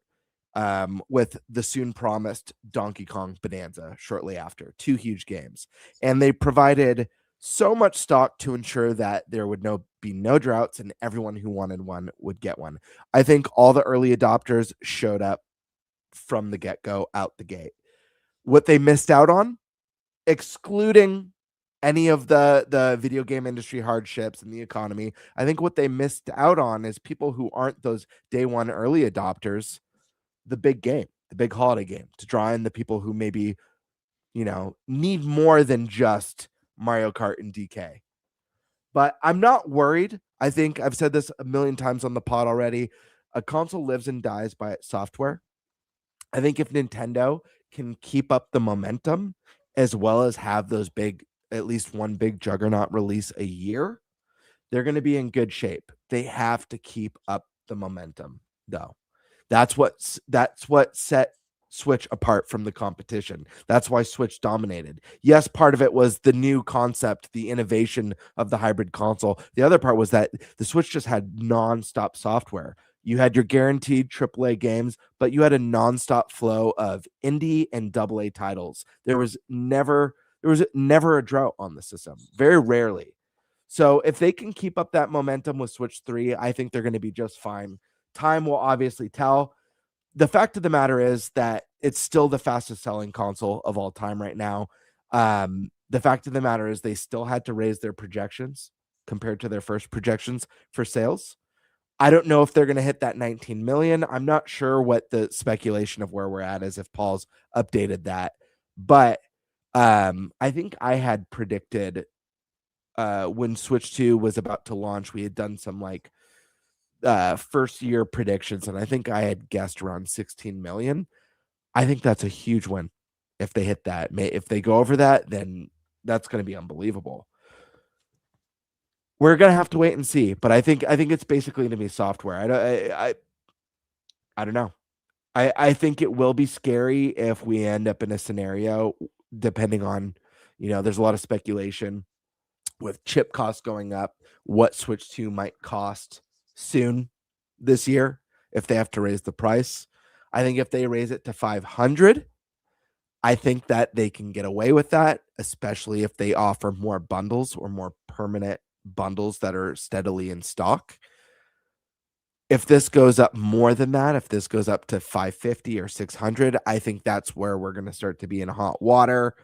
with the soon promised Donkey Kong Bonanza shortly after. 2 huge games. And they provided so much stock to ensure that there would be no droughts and everyone who wanted one would get one. I think all the early adopters showed up from the get-go out the gate. What they missed out on, excluding any of the video game industry hardships and the economy, I think what they missed out on is people who aren't those day one early adopters, the big game, the big holiday game, to draw in the people who maybe, need more than just Mario Kart and DK. But I'm not worried. I think I've said this a million times on the pod already. A console lives and dies by its software. I think if Nintendo can keep up the momentum as well as have those at least one big juggernaut release a year, they're going to be in good shape. They have to keep up the momentum, though. That's what set Switch apart from the competition. That's why Switch dominated. Yes, part of it was the new concept, the innovation of the hybrid console. The other part was that the Switch just had nonstop software. You had your guaranteed AAA games, but you had a nonstop flow of indie and AA titles. There was never a drought on the system, very rarely. So if they can keep up that momentum with Switch 3, I think they're going to be just fine. Time will obviously tell. The fact of the matter is that it's still the fastest selling console of all time right now. The fact of the matter is they still had to raise their projections compared to their first projections for sales. I don't know if they're going to hit that 19 million. I'm not sure what the speculation of where we're at is, if Paul's updated that. But I think I had predicted when Switch 2 was about to launch, we had done some first year predictions, and I think I had guessed around 16 million. I think that's a huge win if they hit that. If they go over that, then that's going to be unbelievable. We're going to have to wait and see, but I think it's basically going to be software. I don't know. I think it will be scary if we end up in a scenario, depending on, there's a lot of speculation with chip costs going up, what Switch 2 might cost soon this year if they have to raise the price. I think if they raise it to 500, I think that they can get away with that, especially if they offer more bundles or more permanent bundles that are steadily in stock. If this goes up more than that, if this goes up to 550 or 600, I think that's where we're going to start to be in hot water.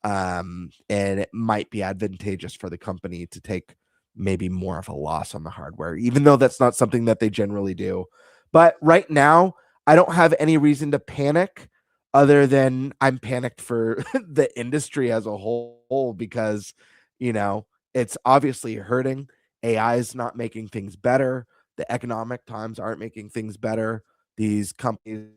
And it might be advantageous for the company to take maybe more of a loss on the hardware, even though that's not something that they generally do. But right now, I don't have any reason to panic other than I'm panicked for the industry as a whole because, it's obviously hurting. AI is not making things better. The economic times aren't making things better. These companies,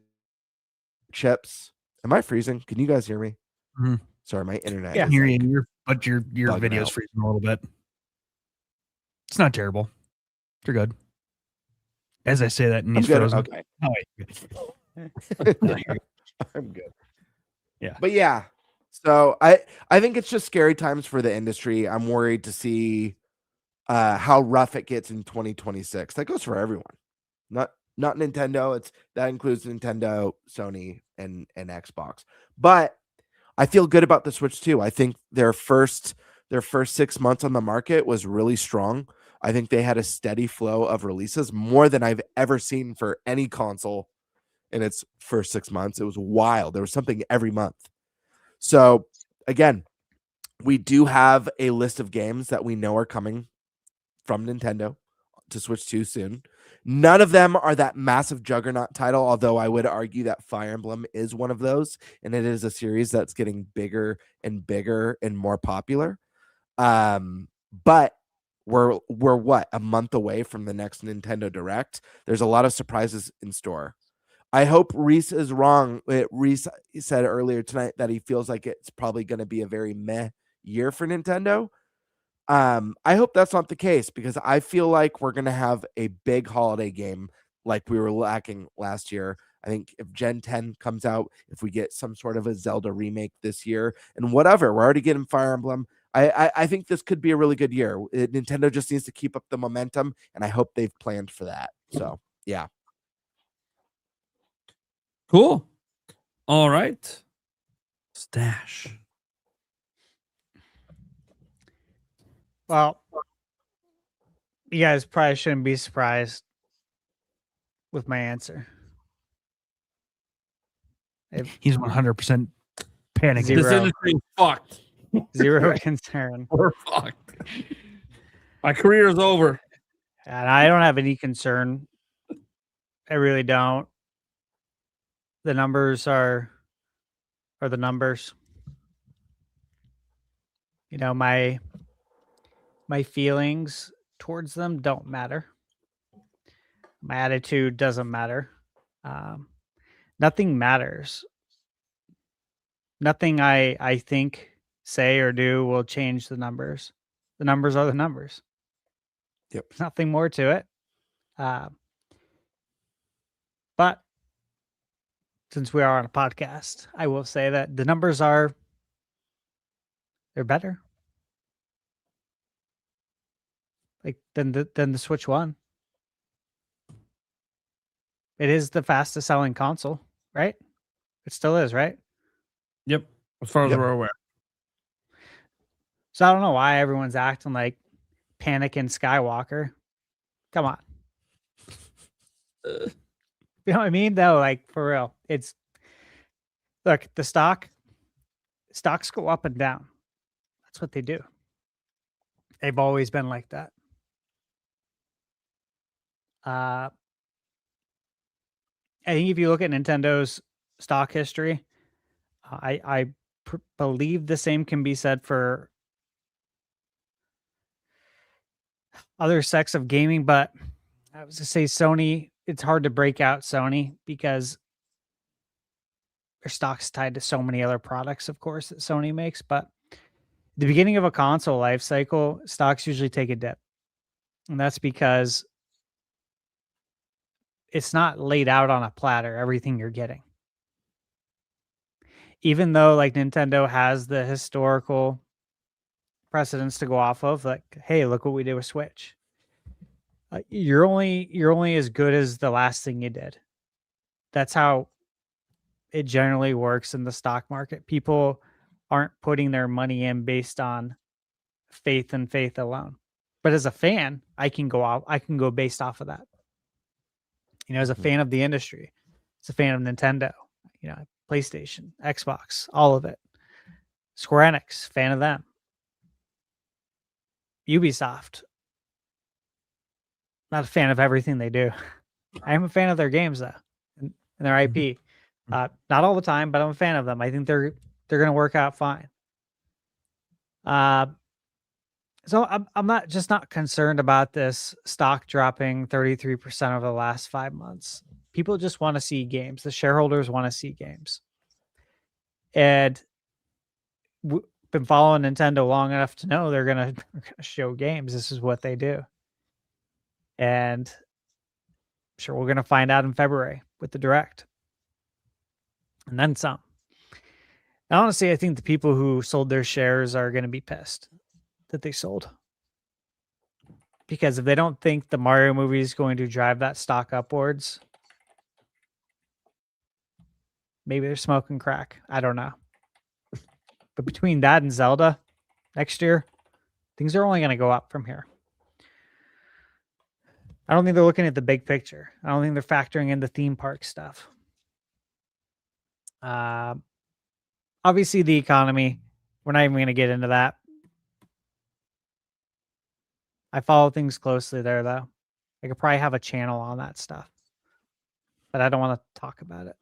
chips. Am I freezing? Can you guys hear me? Mhm. Sorry, my internet. Yeah, is hear like you. But your bugging video's out. freezing a little bit. It's not terrible. You're good. As I say that, and I'm he's good. frozen. Okay. Oh, wait. I'm good. Yeah. But yeah, so I think it's just scary times for the industry. I'm worried to see how rough it gets in 2026. That goes for everyone, not Nintendo. That includes Nintendo, Sony, and Xbox. But I feel good about the Switch too. I think their first 6 months on the market was really strong. I think they had a steady flow of releases, more than I've ever seen for any console in its first 6 months. It was wild. There was something every month. So again, we do have a list of games that we know are coming from Nintendo to Switch 2 soon. None of them are that massive juggernaut title, although I would argue that Fire Emblem is one of those, and it is a series that's getting bigger and bigger and more popular. But we're what, a month away from the next Nintendo Direct. There's a lot of surprises in store. I hope Reese is wrong. Reese said earlier tonight that he feels like it's probably going to be a very meh year for Nintendo. I hope that's not the case because I feel like we're going to have a big holiday game like we were lacking last year. I think if Gen 10 comes out, if we get some sort of a Zelda remake this year and whatever, we're already getting Fire Emblem. I think this could be a really good year. Nintendo just needs to keep up the momentum, and I hope they've planned for that. So, yeah. Cool. All right. Stash. Well, you guys probably shouldn't be surprised with my answer. He's 100% panicking. Zero. This industry is fucked. Zero concern. We're fucked. My career is over. And I don't have any concern. I really don't. The numbers are the numbers. My feelings towards them don't matter. My attitude doesn't matter. Nothing matters. Nothing I think, say, or do will change the numbers. The numbers are the numbers. Yep. There's nothing more to it. But since we are on a podcast, I will say that the numbers they're better. Like than the Switch 1. It is the fastest selling console, right? It still is, right? Yep. As far as we're aware. So I don't know why everyone's acting like Panic and Skywalker. Come on. You know what I mean? Though, like for real. Look, the stocks go up and down. That's what they do. They've always been like that. I think if you look at Nintendo's stock history, I believe the same can be said for other sects of gaming, but I was to say Sony, it's hard to break out Sony because their stock's tied to so many other products, of course, that Sony makes. But the beginning of a console life cycle, stocks usually take a dip. And that's because it's not laid out on a platter, everything you're getting. Even though like Nintendo has the historical precedents to go off of, like, hey, look what we did with Switch. You're only as good as the last thing you did. That's how it generally works in the stock market. People aren't putting their money in based on faith and faith alone. But as a fan, I can go based off of that. As a fan of the industry, as a fan of Nintendo, PlayStation, Xbox, all of it. Square Enix, fan of them. Ubisoft, not a fan of everything they do. I am a fan of their games though, and and their IP. Not all the time, but I'm a fan of them. I think they're going to work out fine. So I'm not concerned about this stock dropping 33% over the last 5 months. People just want to see games. The shareholders want to see games. And been following Nintendo long enough to know they're gonna show games. This is what they do. And I'm sure we're gonna find out in February with the Direct. And then some. And honestly, I think the people who sold their shares are gonna be pissed that they sold. Because if they don't think the Mario movie is going to drive that stock upwards, maybe they're smoking crack. I don't know. But between that and Zelda next year, things are only going to go up from here. I don't think they're looking at the big picture. I don't think they're factoring in the theme park stuff. Obviously, the economy. We're not even going to get into that. I follow things closely there, though. I could probably have a channel on that stuff. But I don't want to talk about it.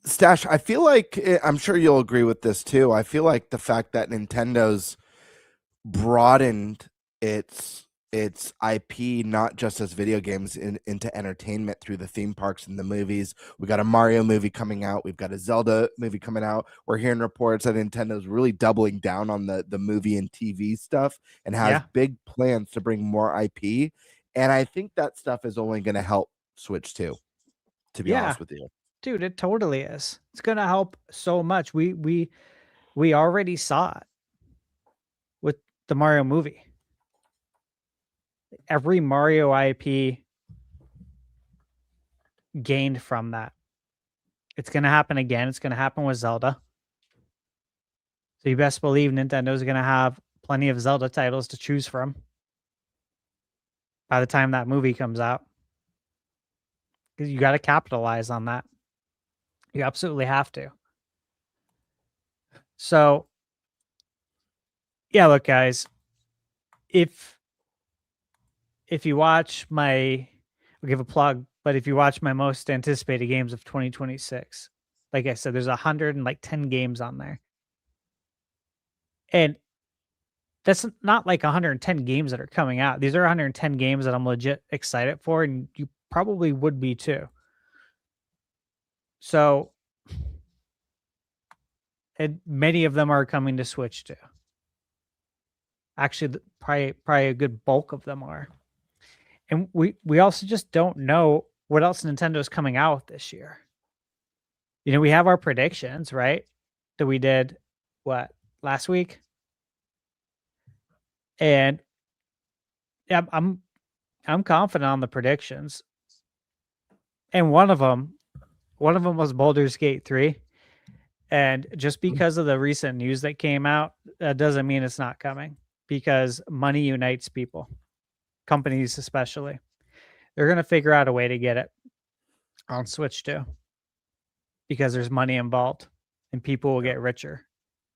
Stash, I feel like, I'm sure you'll agree with this too. I feel like the fact that Nintendo's broadened its IP, not just as video games, into entertainment through the theme parks and the movies. We got a Mario movie coming out. We've got a Zelda movie coming out. We're hearing reports that Nintendo's really doubling down on the movie and TV stuff and has big plans to bring more IP. And I think that stuff is only going to help Switch 2, to be honest with you. Dude, it totally is. It's going to help so much. We already saw it with the Mario movie. Every Mario IP gained from that. It's going to happen again. It's going to happen with Zelda. So you best believe Nintendo's going to have plenty of Zelda titles to choose from by the time that movie comes out. Because you got to capitalize on that. You absolutely have to. So, yeah, look, guys, if you watch my, I'll give a plug, but if you watch my most anticipated games of 2026, like I said, there's 110 games on there. And that's not like 110 games that are coming out. These are 110 games that I'm legit excited for, and you probably would be too. So, and many of them are coming to Switch too. Actually, probably a good bulk of them are. And we also just don't know what else Nintendo's coming out with this year. You know, we have our predictions, right? That we did, last week? And yeah, I'm confident on the predictions. And one of them was Baldur's Gate 3. And just because of the recent news that came out, that doesn't mean it's not coming. Because money unites people, companies especially. They're going to figure out a way to get it on Switch too. Because there's money involved and people will get richer.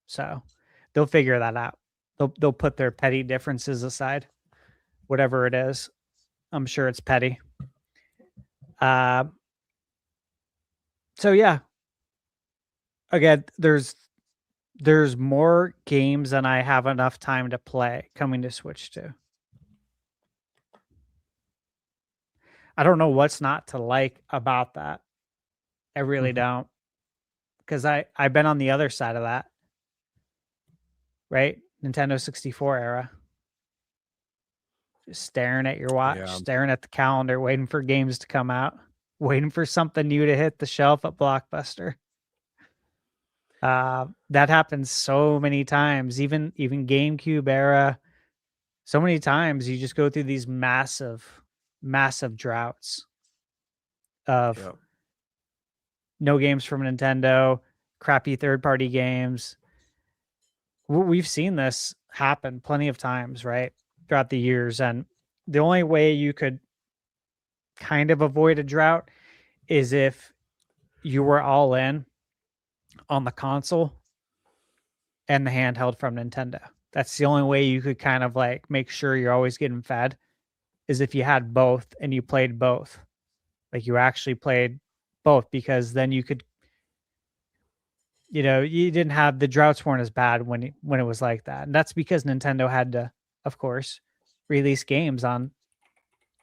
So they'll figure that out. They'll put their petty differences aside, whatever it is. I'm sure it's petty. So yeah. Again, there's more games than I have enough time to play coming to Switch 2. I don't know what's not to like about that. I really don't. Because I've been on the other side of that. Right? Nintendo 64 era. Just staring at your watch, staring at the calendar, waiting for games to come out, waiting for something new to hit the shelf at Blockbuster. That happens so many times, even GameCube era. So many times you just go through these massive droughts of no games from Nintendo, crappy third-party games. We've seen this happen plenty of times, right, throughout the years. And the only way you could kind of avoid a drought is if you were all in on the console and the handheld from Nintendo. That's the only way you could kind of like make sure you're always getting fed, is if you had both and you played both. Like you actually played both, because then you could, you didn't have the droughts weren't as bad when it was like that. And that's because Nintendo had to, of course, release games on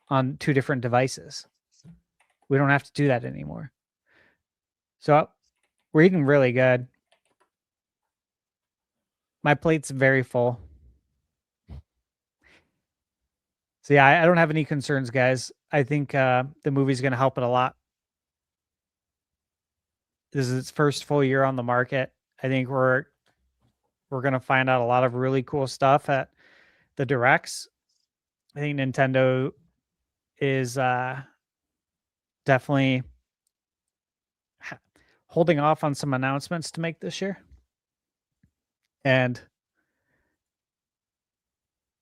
2 different devices. We don't have to do that anymore. So we're eating really good. My plate's very full. So yeah, I don't have any concerns, guys. I think the movie's going to help it a lot. This is its first full year on the market. I think we're going to find out a lot of really cool stuff at the directs. I think Nintendo is definitely holding off on some announcements to make this year. And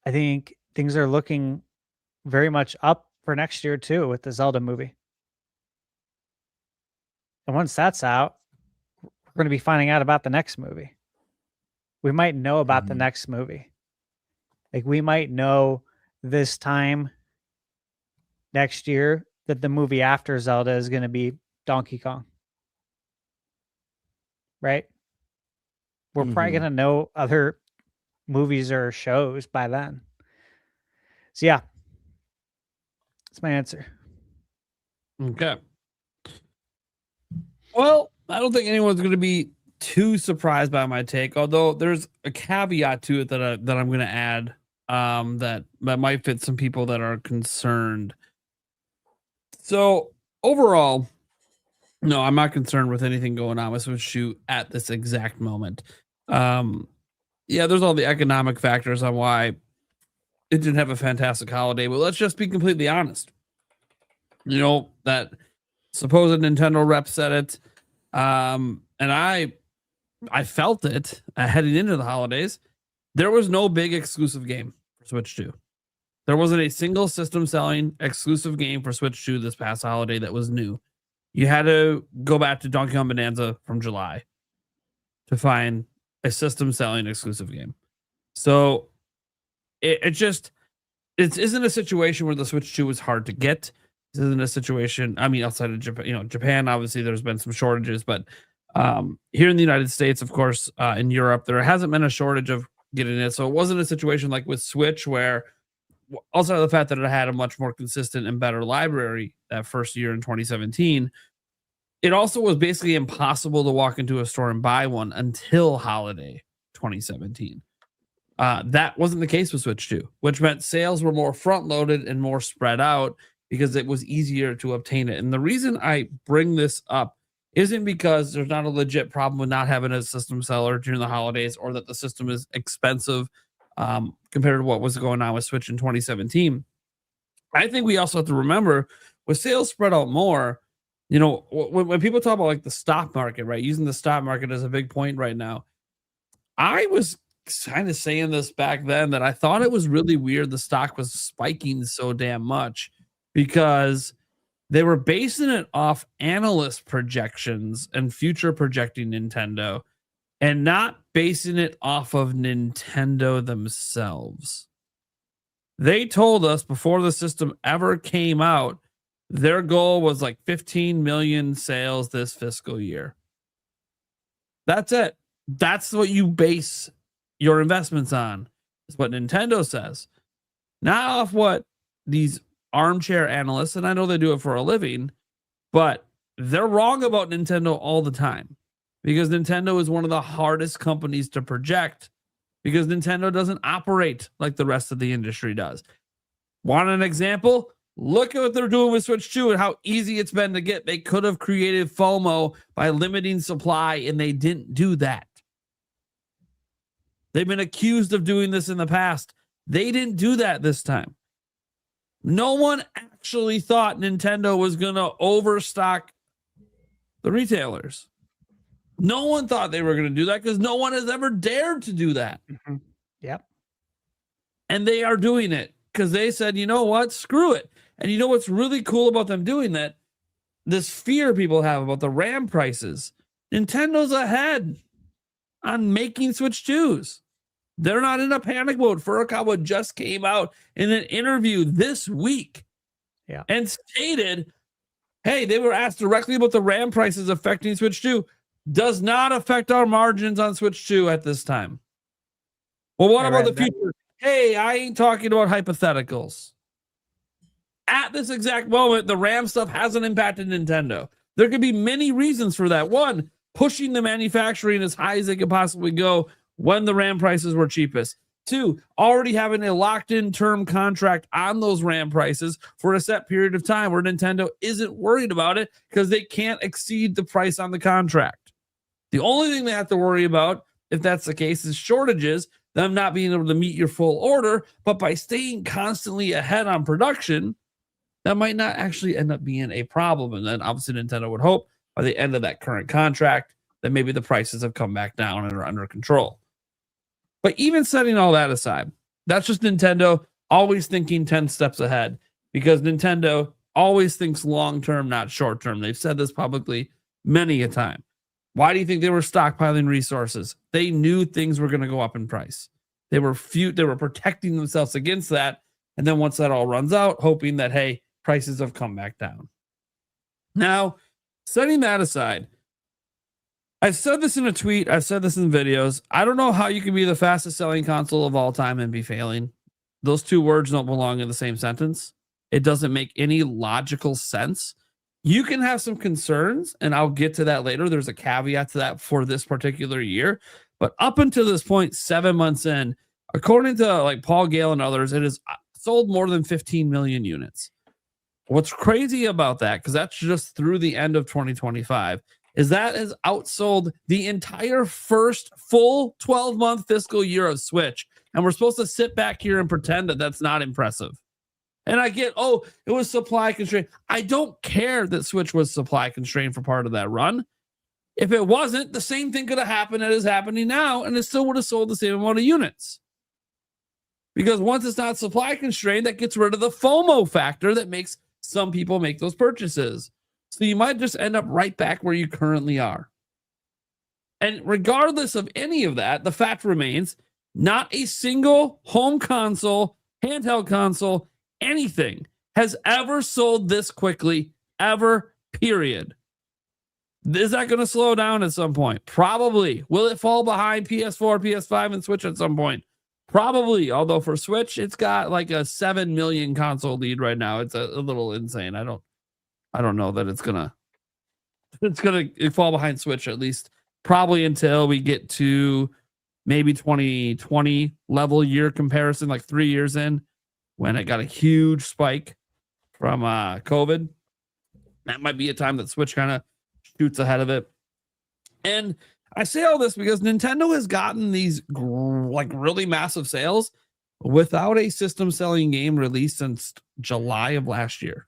I think things are looking very much up for next year too, with the Zelda movie. And once that's out, we're going to be finding out about the next movie. We might know about the next movie. Like we might know this time next year that the movie after Zelda is going to be Donkey Kong. Right? We're probably going to know other movies or shows by then. So yeah, that's my answer. Okay. Well, I don't think anyone's going to be too surprised by my take, although there's a caveat to it that I'm going to add that might fit some people that are concerned. So overall, no, I'm not concerned with anything going on with Switch 2 at this exact moment. Yeah, there's all the economic factors on why it didn't have a fantastic holiday, but let's just be completely honest. That supposed Nintendo rep said it, and I felt it heading into the holidays. There was no big exclusive game for Switch 2. There wasn't a single system selling exclusive game for Switch 2 this past holiday that was new. You had to go back to Donkey Kong Bonanza from July to find a system selling exclusive game. So it isn't a situation where the Switch 2 was hard to get. This isn't a situation, I mean, outside of Japan, Japan, obviously there's been some shortages, but here in the United States, of course, in Europe, there hasn't been a shortage of getting it. So it wasn't a situation like with Switch where, outside of the fact that it had a much more consistent and better library that first year in 2017, it also was basically impossible to walk into a store and buy one until holiday 2017. That wasn't the case with Switch 2, which meant sales were more front-loaded and more spread out because it was easier to obtain it. And the reason I bring this up isn't because there's not a legit problem with not having a system seller during the holidays or that the system is expensive compared to what was going on with Switch in 2017. I think we also have to remember with sales spread out more, when people talk about like the stock market, right? Using the stock market as a big point right now. I was kind of saying this back then that I thought it was really weird the stock was spiking so damn much because they were basing it off analyst projections and future projecting Nintendo and not basing it off of Nintendo themselves. They told us before the system ever came out, their goal was like 15 million sales this fiscal year. That's it. That's what you base your investments on. Is what Nintendo says. Not off what these armchair analysts, and I know they do it for a living, but they're wrong about Nintendo all the time because Nintendo is one of the hardest companies to project because Nintendo doesn't operate like the rest of the industry does. Want an example? Look at what they're doing with Switch 2 and how easy it's been to get. They could have created FOMO by limiting supply, and they didn't do that. They've been accused of doing this in the past. They didn't do that this time. No one actually thought Nintendo was going to overstock the retailers. No one thought they were going to do that because no one has ever dared to do that. Mm-hmm. Yep. And they are doing it because they said, you know what? Screw it. And you know what's really cool about them doing that? This fear people have about the RAM prices. Nintendo's ahead on making Switch 2s. They're not in a panic mode. Furukawa just came out in an interview this week and stated, hey, they were asked directly about the RAM prices affecting Switch 2. Does not affect our margins on Switch 2 at this time. Well, what about the future? Hey, I ain't talking about hypotheticals. At this exact moment, the RAM stuff hasn't impacted Nintendo. There could be many reasons for that. One, pushing the manufacturing as high as they could possibly go when the RAM prices were cheapest. Two, already having a locked-in term contract on those RAM prices for a set period of time where Nintendo isn't worried about it because they can't exceed the price on the contract. The only thing they have to worry about, if that's the case, is shortages, them not being able to meet your full order, but by staying constantly ahead on production, that might not actually end up being a problem. And then obviously Nintendo would hope by the end of that current contract that maybe the prices have come back down and are under control. But even setting all that aside, that's just Nintendo always thinking 10 steps ahead, because Nintendo always thinks long-term, not short-term. They've said this publicly many a time. Why do you think they were stockpiling resources? They knew things were going to go up in price. They were protecting themselves against that. And then once that all runs out, hoping that, hey, prices have come back down. Now, setting that aside, I've said this in a tweet. I've said this in videos. I don't know how you can be the fastest selling console of all time and be failing. Those two words don't belong in the same sentence. It doesn't make any logical sense. You can have some concerns, and I'll get to that later. There's a caveat to that for this particular year. But up until this point, 7 months in, according to like Paul Gale and others, it has sold more than 15 million units. What's crazy about that, because that's just through the end of 2025, is that has outsold the entire first full 12-month fiscal year of Switch. And we're supposed to sit back here and pretend that that's not impressive. And I get, it was supply constrained. I don't care that Switch was supply constrained for part of that run. If it wasn't, the same thing could have happened that is happening now, and it still would have sold the same amount of units. Because once it's not supply constrained, that gets rid of the FOMO factor that makes some people make those purchases. So you might just end up right back where you currently are. And regardless of any of that, the fact remains, not a single home console, handheld console, anything has ever sold this quickly, ever, period. Is that going to slow down at some point? Probably. Will it fall behind PS4, PS5, and Switch at some point? Probably. Although for Switch, it's got like a 7 million console lead right now. It's a little insane. I don't know that it's gonna fall behind Switch, at least probably until we get to maybe 2020 level year comparison, like 3 years in, when it got a huge spike from COVID. That might be a time that Switch kind of shoots ahead of it. And I say all this because Nintendo has gotten these like really massive sales without a system selling game released since July of last year.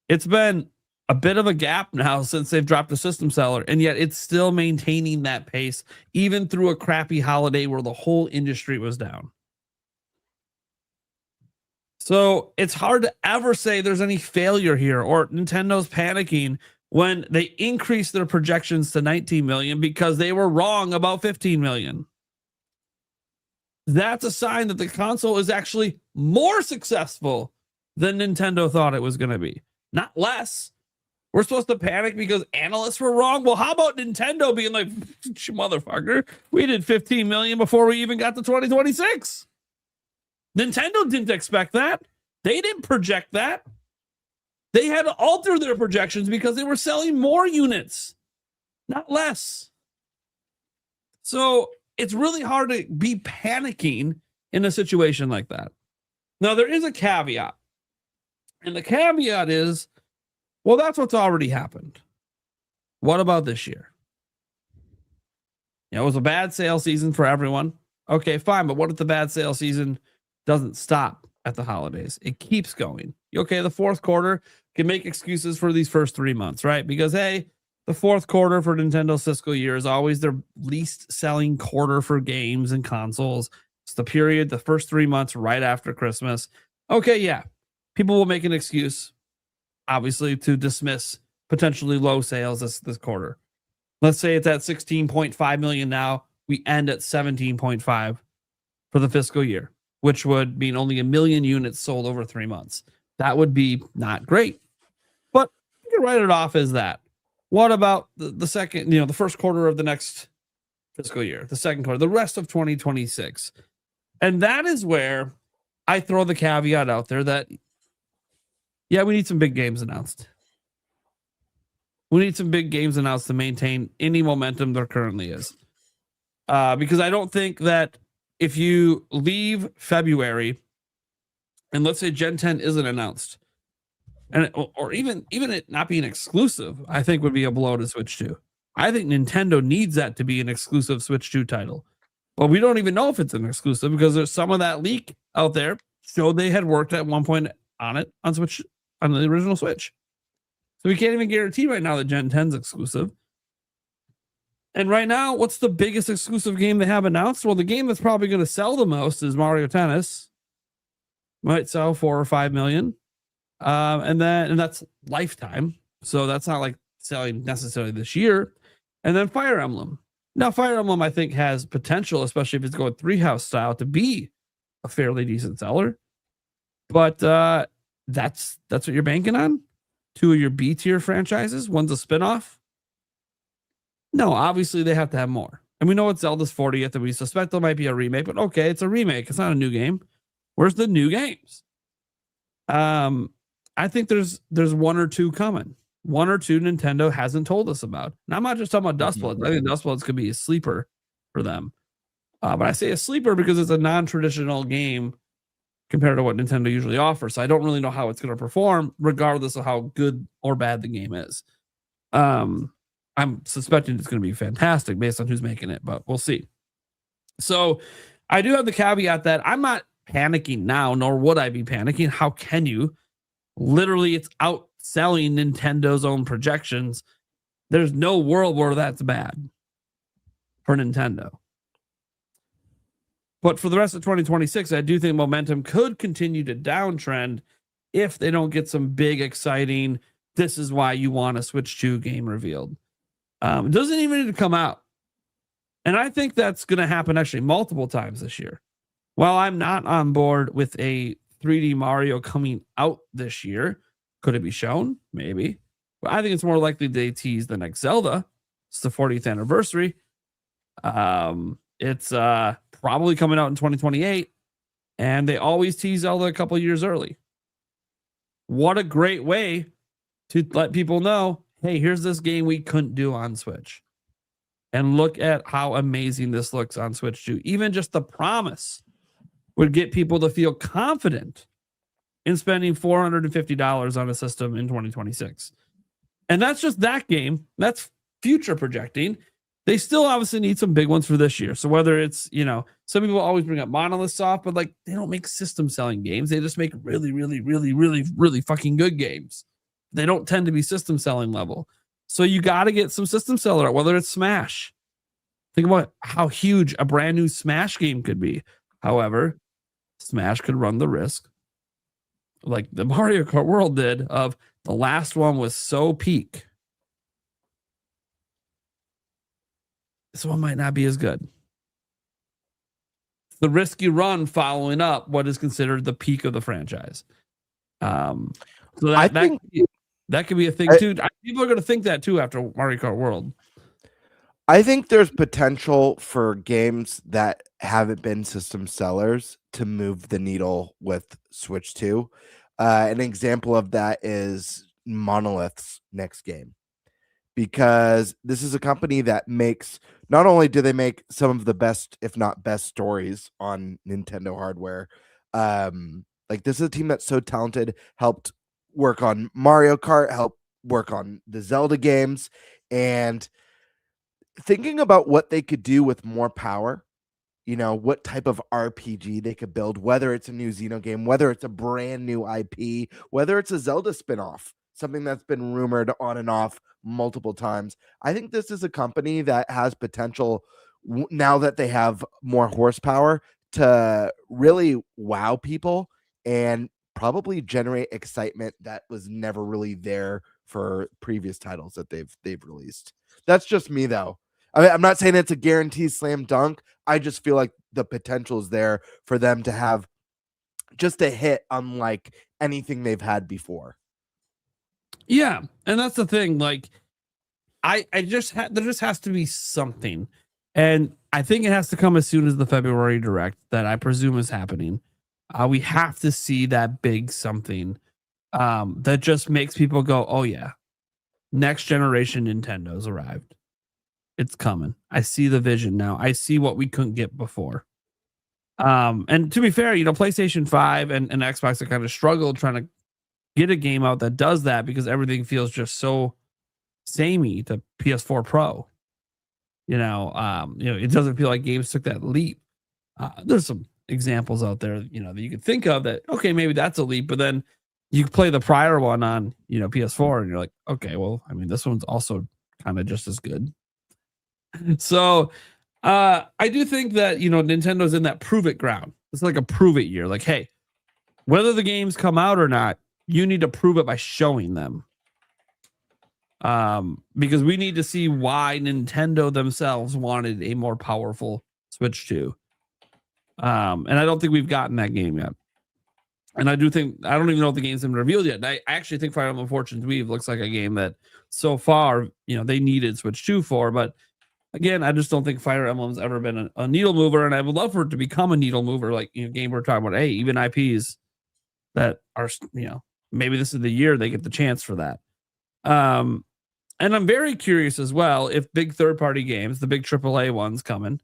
It's been a bit of a gap now since they've dropped a system seller, and yet it's still maintaining that pace, even through a crappy holiday where the whole industry was down. So it's hard to ever say there's any failure here or Nintendo's panicking when they increased their projections to 19 million because they were wrong about 15 million. That's a sign that the console is actually more successful than Nintendo thought it was going to be. Not less. We're supposed to panic because analysts were wrong. Well, how about Nintendo being like, motherfucker, we did 15 million before we even got to 2026. Nintendo didn't expect that. They didn't project that. They had to alter their projections because they were selling more units, not less. So it's really hard to be panicking in a situation like that. Now, there is a caveat. And the caveat is, well, that's what's already happened. What about this year? It was a bad sales season for everyone. Okay, fine. But what if the bad sales season doesn't stop at the holidays? It keeps going. Okay, the fourth quarter can make excuses for these first 3 months, right? Because, hey, the fourth quarter for Nintendo's fiscal year is always their least selling quarter for games and consoles. It's the period, the first 3 months right after Christmas. Okay, yeah. People will make an excuse, obviously, to dismiss potentially low sales this quarter. Let's say it's at 16.5 million now. we end at 17.5 for the fiscal year, which would mean only 1 million units sold over 3 months. That would be not great, but you can write it off as that. What about the second, the first quarter of the next fiscal year, the second quarter, the rest of 2026? And that is where I throw the caveat out there that, yeah, we need some big games announced. We need some big games announced to maintain any momentum there currently is. Because I don't think that if you leave February and let's say Gen 10 isn't announced, or even it not being exclusive, I think would be a blow to Switch 2. I think Nintendo needs that to be an exclusive Switch 2 title. But we don't even know if it's an exclusive because there's some of that leak out there showed they had worked at one point on it on Switch, on the original Switch. So we can't even guarantee right now that Gen 10's exclusive. And right now, what's the biggest exclusive game they have announced? Well, the game that's probably going to sell the most is Mario Tennis. Might sell 4 or 5 million. And that's lifetime. So that's not like selling necessarily this year. And then Fire Emblem. Now, Fire Emblem, I think, has potential, especially if it's going 3-house style, to be a fairly decent seller. But that's what you're banking on? 2 of your B-tier franchises? One's a spinoff? No, obviously they have to have more. And we know it's Zelda's 40th, and we suspect there might be a remake, but okay, it's a remake. It's not a new game. Where's the new games? I think there's 1 or 2 coming. 1 or 2 Nintendo hasn't told us about. And I'm not just talking about Dustbloods. I think Dustbloods could be a sleeper for them. But I say a sleeper because it's a non-traditional game compared to what Nintendo usually offers. So I don't really know how it's going to perform, regardless of how good or bad the game is. I'm suspecting it's going to be fantastic based on who's making it, but we'll see. So I do have the caveat that I'm not panicking now, nor would I be panicking. How can you? Literally, it's outselling Nintendo's own projections. There's no world where that's bad for Nintendo. But for the rest of 2026, I do think momentum could continue to downtrend if they don't get some big, exciting, this is why you want a Switch 2 game revealed. It doesn't even need to come out. And I think that's going to happen actually multiple times this year. While I'm not on board with a 3D Mario coming out this year, could it be shown? Maybe. But I think it's more likely they tease the next Zelda. It's the 40th anniversary. It's probably coming out in 2028. And they always tease Zelda a couple years early. What a great way to let people know, hey, here's this game we couldn't do on Switch. And look at how amazing this looks on Switch 2. Even just the promise would get people to feel confident in spending $450 on a system in 2026. And that's just that game. That's future projecting. They still obviously need some big ones for this year. So whether it's, some people always bring up Monolith Soft, but like they don't make system selling games. They just make really, really, really, really, really fucking good games. They don't tend to be system selling level. So you got to get some system seller out, whether it's Smash. Think about how huge a brand new Smash game could be. However, Smash could run the risk, like the Mario Kart World did, of the last one was so peak. This one might not be as good. The risk you run following up what is considered the peak of the franchise. So that could be a thing too. People are going to think that too after Mario Kart World. I think there's potential for games that haven't been system sellers to move the needle with Switch 2. An example of that is Monolith's next game, because this is a company that makes, not only do they make some of the best, if not best, stories on Nintendo hardware, like this is a team that's so talented, helped work on Mario Kart, helped work on the Zelda games, and thinking about what they could do with more power, what type of RPG they could build, whether it's a new Xeno game, whether it's a brand new IP, whether it's a Zelda spinoff, something that's been rumored on and off multiple times. I think this is a company that has potential now that they have more horsepower to really wow people and probably generate excitement that was never really there for previous titles that they've released. That's just me though. I mean, I'm not saying it's a guaranteed slam dunk. I just feel like the potential is there for them to have just a hit unlike anything they've had before. Yeah, and that's the thing. Like, there just has to be something, and I think it has to come as soon as the February Direct that I presume is happening. We have to see that big something that just makes people go, "Oh yeah, next generation Nintendo's arrived. It's coming. I see the vision now. I see what we couldn't get before." And to be fair, PlayStation 5 and Xbox have kind of struggled trying to get a game out that does that because everything feels just so samey to PS4 Pro. It doesn't feel like games took that leap. There's some examples out there, that you could think of that, okay, maybe that's a leap, but then you play the prior one on, PS4 and you're like, okay, well, I mean, this one's also kind of just as good. So I do think that, Nintendo's in that prove it ground. It's like a prove it year. Like, hey, whether the games come out or not, you need to prove it by showing them. Because we need to see why Nintendo themselves wanted a more powerful Switch 2. And I don't think we've gotten that game yet. And I don't even know if the game's been revealed yet. And I actually think Fire Emblem Fortune's Weave looks like a game that so far, they needed Switch 2 for. But again, I just don't think Fire Emblem's ever been a needle mover. And I would love for it to become a needle mover, like, game we're talking about. Hey, even IPs that are, maybe this is the year they get the chance for that. And I'm very curious as well if big third-party games, the big AAA ones coming,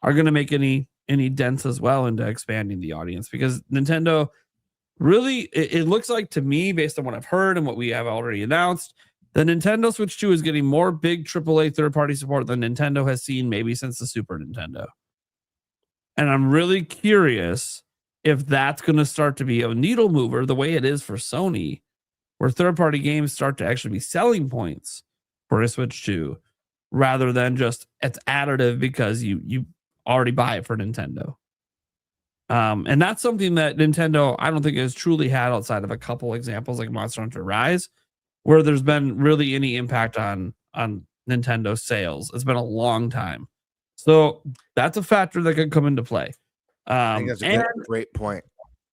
are going to make any dents as well into expanding the audience. Because Nintendo really, it looks like to me, based on what I've heard and what we have already announced, the Nintendo Switch 2 is getting more big AAA third-party support than Nintendo has seen maybe since the Super Nintendo. And I'm really curious if that's going to start to be a needle mover the way it is for Sony, where third-party games start to actually be selling points for a Switch 2 rather than just it's additive because you already buy it for Nintendo. And that's something that Nintendo, I don't think, has truly had outside of a couple examples like Monster Hunter Rise, where there's been really any impact on Nintendo sales. It's been a long time. So that's a factor that could come into play. I think that's a great point.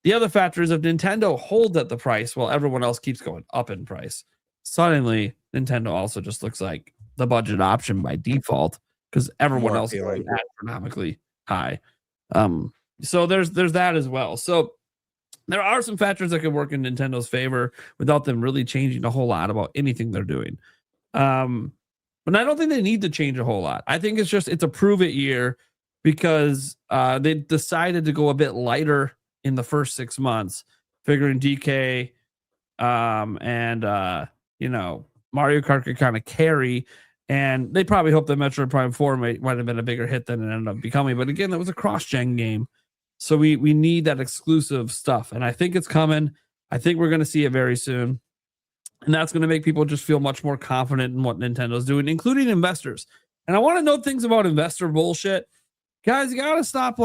The other factor is if Nintendo holds at the price while everyone else keeps going up in price, suddenly Nintendo also just looks like the budget option by default because everyone else is going astronomically high. So there's that as well. So there are some factors that could work in Nintendo's favor without them really changing a whole lot about anything they're doing. But I don't think they need to change a whole lot. I think it's a prove it year because they decided to go a bit lighter in the first 6 months, figuring DK and Mario Kart could kind of carry, and they probably hoped that Metroid Prime 4 might have been a bigger hit than it ended up becoming. But again, that was a cross-gen game, so we need that exclusive stuff, and I think it's coming. I think we're going to see it very soon, and that's going to make people just feel much more confident in what Nintendo's doing, including investors. And I want to know things about investor bullshit. Guys, you got to stop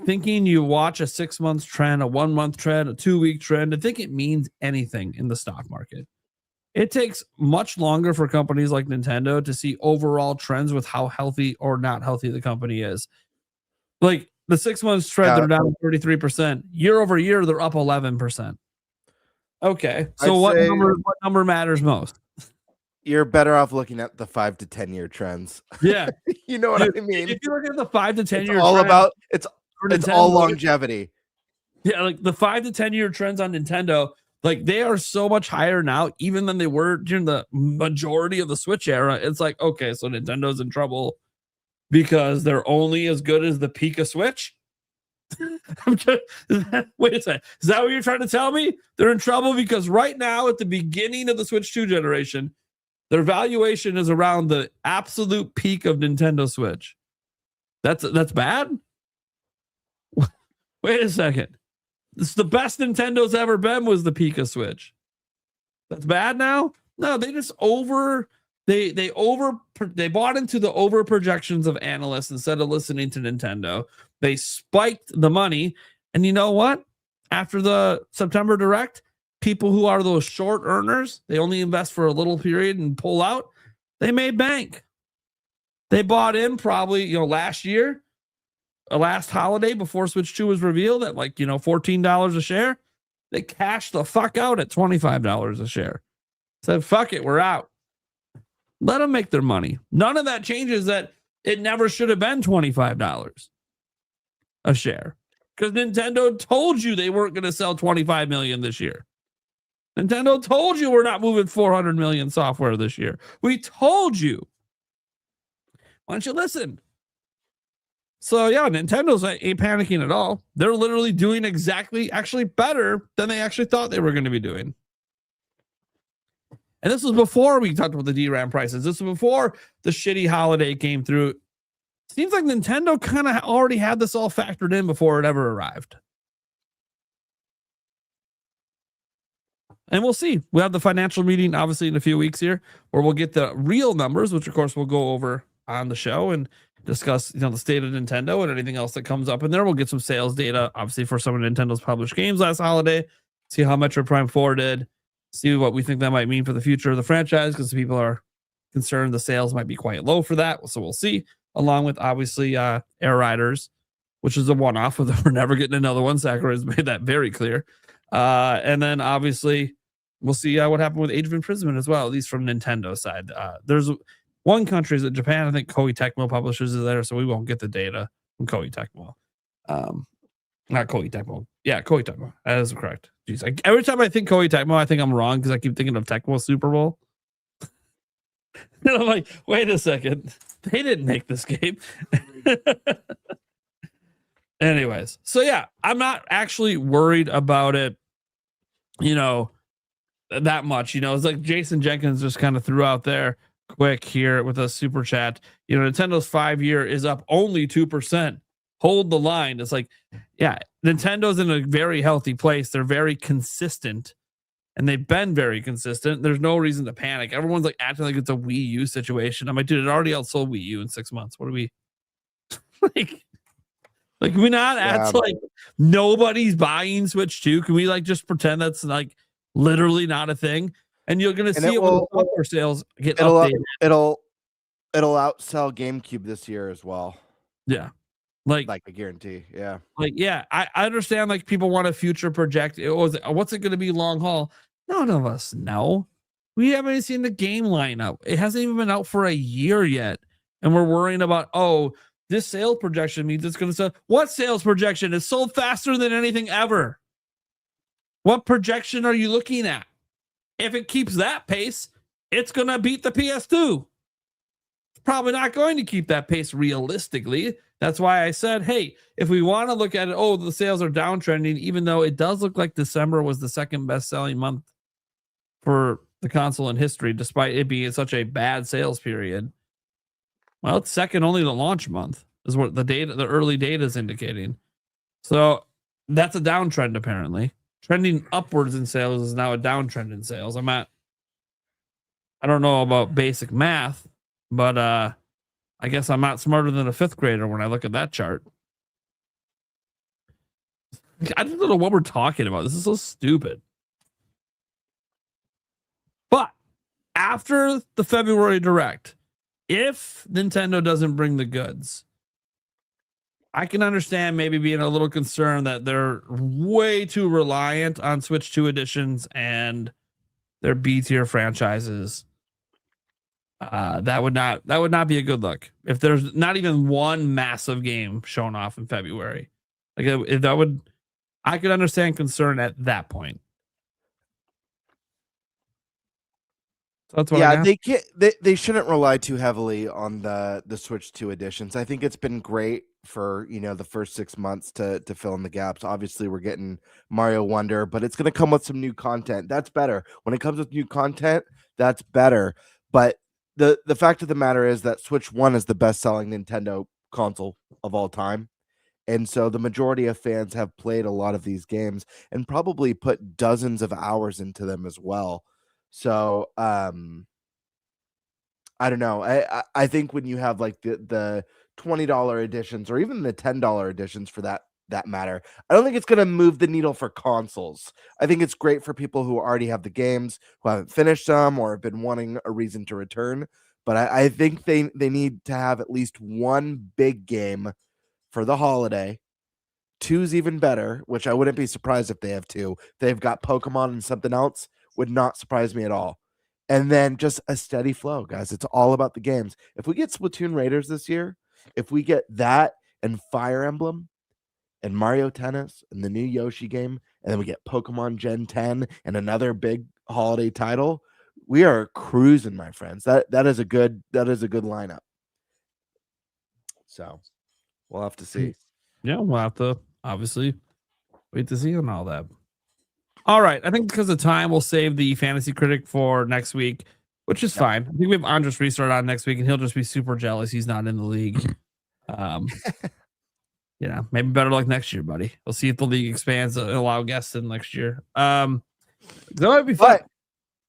thinking you watch a 6 month trend, a 1 month trend, a 2 week trend, and think it means anything in the stock market. It takes much longer for companies like Nintendo to see overall trends with how healthy or not healthy the company is. Like the 6 months trend, they're down 33%. Year over year, they're up 11%. Okay, so what number matters most? You're better off looking at the 5 to 10 year trends. Yeah, you know what I mean. If you look at the 5 to 10 year, all trend, about it's all longevity. Yeah, like the 5 to 10 year trends on Nintendo, like they are so much higher now, even than they were during the majority of the Switch era. It's like, okay, so Nintendo's in trouble because they're only as good as the peak of Switch. Wait a second. Is that what you're trying to tell me? They're in trouble because right now, at the beginning of the Switch 2 generation, their valuation is around the absolute peak of Nintendo Switch. That's bad? Wait a second. This is the best Nintendo's ever been was the peak of Switch. That's bad now? No, they just they bought into the over projections of analysts instead of listening to Nintendo. They spiked the money. And you know what? After the September Direct, people who are those short earners, they only invest for a little period and pull out, they made bank. They bought in probably, last year, last holiday before Switch 2 was revealed at like, $14 a share. They cashed the fuck out at $25 a share. Said, fuck it, we're out. Let them make their money. None of that changes that it never should have been $25 a share. Because Nintendo told you they weren't going to sell 25 million this year. Nintendo told you we're not moving 400 million software this year. We told you. Why don't you listen? So yeah, Nintendo's ain't panicking at all. They're literally doing actually better than they actually thought they were going to be doing. And this was before we talked about the DRAM prices. This was before the shitty holiday came through. Seems like Nintendo kind of already had this all factored in before it ever arrived. And we'll see. We'll have the financial meeting, obviously, in a few weeks here, where we'll get the real numbers, which, of course, we'll go over on the show and discuss, the state of Nintendo and anything else that comes up in there. We'll get some sales data, obviously, for some of Nintendo's published games last holiday, see how Metroid Prime 4 did, see what we think that might mean for the future of the franchise, because people are concerned the sales might be quite low for that. So we'll see, along with, obviously, Air Riders, which is a one-off. We're never getting another one. Sakurai has made that very clear. And then, obviously, we'll see what happened with Age of Imprisonment as well, at least from Nintendo's side. There's one country is Japan. I think Koei Tecmo publishes it there, so we won't get the data from Koei Tecmo. Not Koei Tecmo. Yeah, Koei Tecmo. That is correct. Jeez, every time I think Koei Tecmo, I think I'm wrong because I keep thinking of Tecmo Super Bowl. And I'm like, wait a second. They didn't make this game. Anyways, so yeah, I'm not actually worried about it, that much. It's like Jason Jenkins just kind of threw out there quick here with a super chat. Nintendo's 5-year is up only 2%. Hold the line. It's like, yeah, Nintendo's in a very healthy place. They're very consistent, and they've been very consistent. There's no reason to panic. Everyone's like acting like it's a Wii U situation. I'm like, dude, it already outsold Wii U in 6 months. What are we like? Can we not act like nobody's buying Switch 2? Can we just pretend that's literally not a thing? And you're gonna see it when the software sales get updated. It'll outsell GameCube this year as well. Yeah. Like I guarantee. Yeah. I understand people want a future project. What's it gonna be long haul? None of us know. We haven't even seen the game lineup. It hasn't even been out for a year yet. And we're worrying about, this sales projection means it's gonna sell. What sales projection? Is sold faster than anything ever. What projection are you looking at? If it keeps that pace, it's going to beat the PS2. It's probably not going to keep that pace realistically. That's why I said, hey, if we want to look at it, the sales are downtrending, even though it does look like December was the second best-selling month for the console in history, despite it being such a bad sales period. Well, it's second only to launch month, is what the early data is indicating. So that's a downtrend, apparently. Trending upwards in sales is now a downtrend in sales. I don't know about basic math, but I guess I'm not smarter than a 5th grader when I look at that chart. I don't know what we're talking about. This is so stupid. But after the February Direct, if Nintendo doesn't bring the goods, I can understand maybe being a little concerned that they're way too reliant on Switch 2 editions and their B-tier franchises. That would not be a good look if there's not even one massive game shown off in February. I could understand concern at that point. So that's what they shouldn't rely too heavily on the Switch 2 editions. I think it's been great for the first 6 months to fill in the gaps. Obviously, we're getting Mario Wonder, but it's going to come with some new content. That's better. When it comes with new content, that's better. But the fact of the matter is that Switch 1 is the best-selling Nintendo console of all time. And so the majority of fans have played a lot of these games and probably put dozens of hours into them as well. So I don't know. I think when you have the $20 editions or even the $10 editions for that matter, I don't think it's going to move the needle for consoles. I think it's great for people who already have the games, who haven't finished them or have been wanting a reason to return. but I think they need to have at least one big game for the holiday. Two's even better, which I wouldn't be surprised if they have two. They've got Pokemon and something else, would not surprise me at all. And then just a steady flow, guys. It's all about the games. If we get Splatoon Raiders this year, if we get that and Fire Emblem and Mario Tennis and the new Yoshi game, and then we get Pokemon Gen 10 and another big holiday title, we are cruising, my friends. That is a good lineup. So we'll have to see. Yeah, we'll have to obviously wait to see on all that. All right. I think because of time, we'll save the fantasy critic for next week, which is fine. I think we have Andres Restart on next week, and he'll just be super jealous he's not in the league. Maybe better luck next year, buddy. We'll see if the league expands and allow guests in next year. That might be fun. But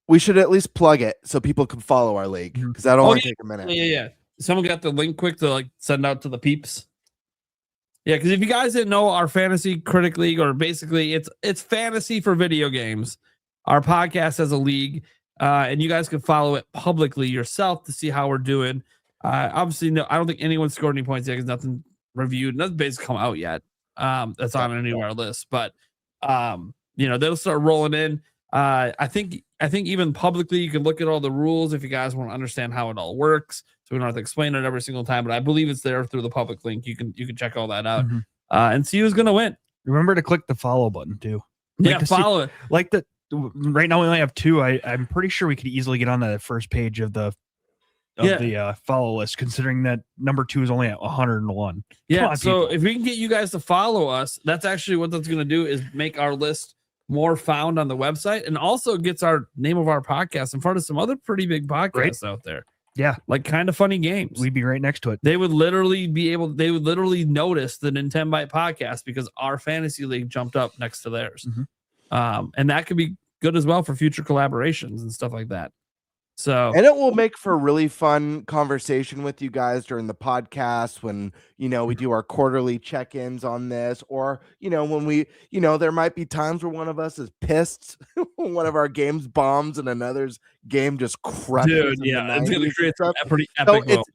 we should at least plug it so people can follow our league, because that'll only take a minute. Yeah. Someone got the link quick to send out to the peeps. Yeah, because if you guys didn't know, our fantasy critic league, or basically it's fantasy for video games. Our podcast has a league, and you guys can follow it publicly yourself to see how we're doing. Obviously, no, I don't think anyone scored any points yet because nothing reviewed, nothing basically come out yet. That's on any of our lists, but they'll start rolling in. I think even publicly you can look at all the rules if you guys want to understand how it all works. So we don't have to explain it every single time, but I believe it's there through the public link. You can check all that out and see who's gonna win. Remember to click the follow button too. Follow it. Right now we only have 2. I'm pretty sure we could easily get on the first page of the follow list, considering that number 2 is only at 101. Yeah. So if we can get you guys to follow us, that's actually what that's gonna do, is make our list more found on the website, and also gets our name of our podcast in front of some other pretty big podcasts out there. Yeah, like Kind of Funny Games. We'd be right next to it. They would literally notice the Nintenbyte podcast because our fantasy league jumped up next to theirs. And that could be good as well for future collaborations and stuff like that. So, and it will make for a really fun conversation with you guys during the podcast when, we do our quarterly check-ins on this, or, when we, there might be times where one of us is pissed when one of our games bombs and another's game just crushes. Dude, yeah, it's going to create a pretty epic moment.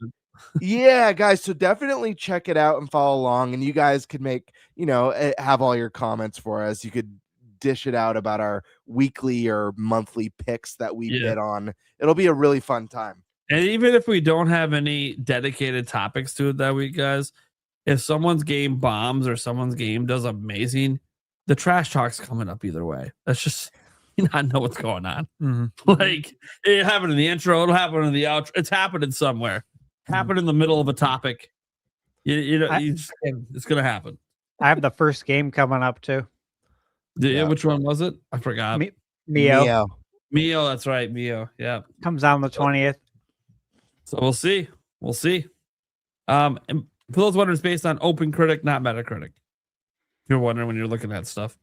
Yeah, guys. So definitely check it out and follow along, and you guys could make, have all your comments for us. You could dish it out about our weekly or monthly picks that we bid on. It'll be a really fun time. And even if we don't have any dedicated topics to it that week, guys, if someone's game bombs or someone's game does amazing, the trash talk's coming up either way. That's just, you not know what's going on. Like, it happened in the intro, it'll happen in the outro. It's happening somewhere. Happen in the middle of a topic. It's gonna happen. I have the first game coming up too. Which one was it? I forgot. Mio, that's right. Mio. Yeah. comes out on the 20th. So we'll see. And for those wondering, it's based on Open Critic, not Metacritic. If you're wondering when you're looking at stuff.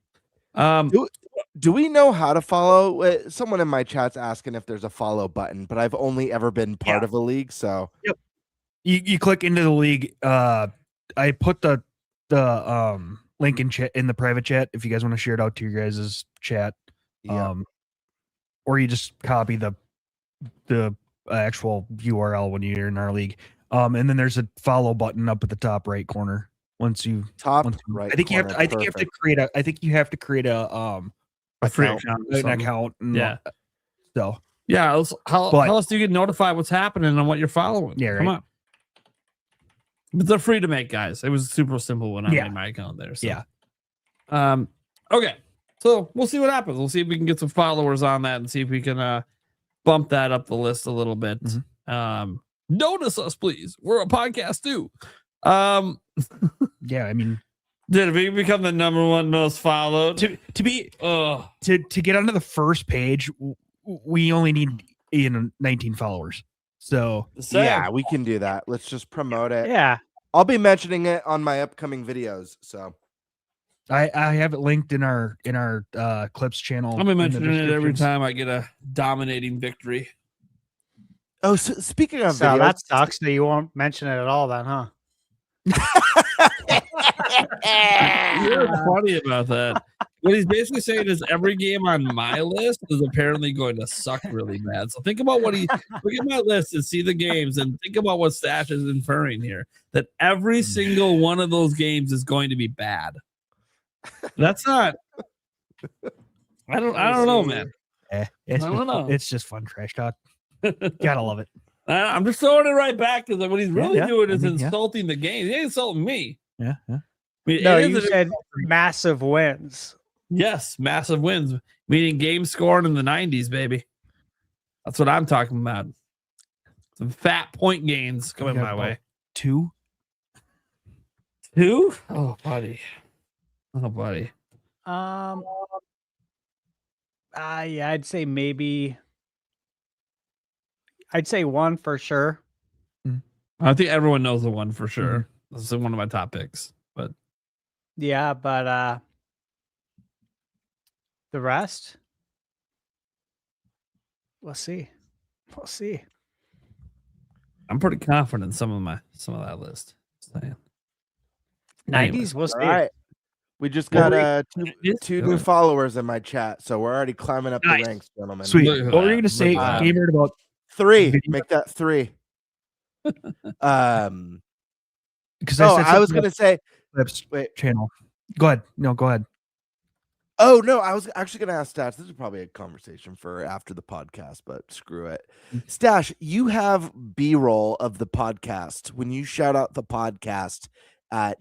Do we know how to follow? Someone in my chat's asking if there's a follow button, but I've only ever been part of a league, so you click into the league. I put the link in the private chat if you guys want to share it out to your guys' chat. Or you just copy the actual URL when you're in our league. And then there's a follow button up at the top right corner. Right. I think you have to create a free account. So how else do you get notified what's happening and what you're following? Yeah, right. Come on. But they're free to make, guys. It was super simple when I made my account there. So. Okay. So we'll see what happens. We'll see if we can get some followers on that and see if we can bump that up the list a little bit. Notice us, please. We're a podcast too. Yeah, I mean, did we become the number one most followed? To get onto the first page, we only need 19 followers. So yeah, we can do that. Let's just promote it. Yeah, I'll be mentioning it on my upcoming videos. So I have it linked in our clips channel. I'll be mentioning it every time I get a dominating victory. Oh, so speaking of so videos, that sucks that you won't mention it at all then, huh? You're funny about that. What he's basically saying is every game on my list is apparently going to suck really bad. So think about look at my list and see the games and think about what Stash is inferring here. That every single one of those games is going to be bad. That's not. I don't know, man. It's I don't know. It's just fun trash talk. Gotta love it. I'm just throwing it right back because what he's really doing is I mean, insulting the game. He ain't insulting me. Yeah. I mean, No, it you is said massive wins. yes, massive wins, meaning game scoring in the 90s, baby. That's what I'm talking about. Some fat point gains coming my way. 2? Oh, buddy. Yeah, I'd say maybe. I'd say 1 for sure. I think everyone knows the one for sure. This is one of my top picks, but Yeah, but the rest, we'll see. We'll see. I'm pretty confident in some of that list. Just saying. 90s, we'll see. All right. We just got two new followers in my chat, so we're already climbing up the ranks, gentlemen. Sweet. What were you going to say, Gamer, about 3? Make that 3. Because I was going to say, wait, channel. Go ahead. No, go ahead. Oh no, I was actually going to ask Stash. This is probably a conversation for after the podcast, but screw it. Stash, you have B-roll of the podcast when you shout out the podcast at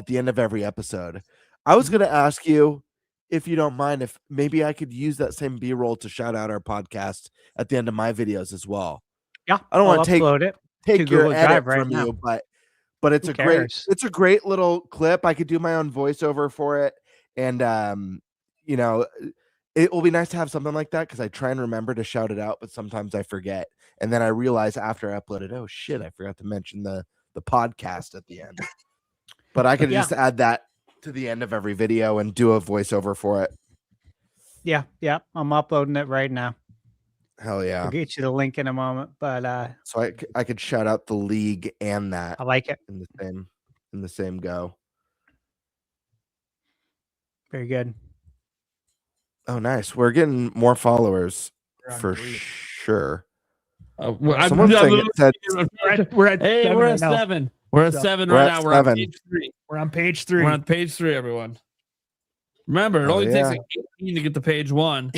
the end of every episode. I was going to ask you, if you don't mind, if maybe I could use that same B-roll to shout out our podcast at the end of my videos as well. Yeah, I don't want to take your Google edit Drive right from now. you, but it's Who it's a great little clip. I could do my own voiceover for it, and you know, it will be nice to have something like that because I try and remember to shout it out, but sometimes I forget, and then I realize after I upload it, oh shit, I forgot to mention the podcast at the end. But I could just add that to the end of every video and do a voiceover for it. Yeah, I'm uploading it right now. Hell yeah. I'll get you the link in a moment, but so I could shout out the league and that. I like it in the same go. Very good. Oh, nice. We're getting more followers for sure. Someone said we're at hey, 7 we're right at now. 7. We're at 7 We're right at now. We're on 7. page 3. We're on page 3. We're on page 3, everyone. Remember, it only takes like 18 to get to page 1.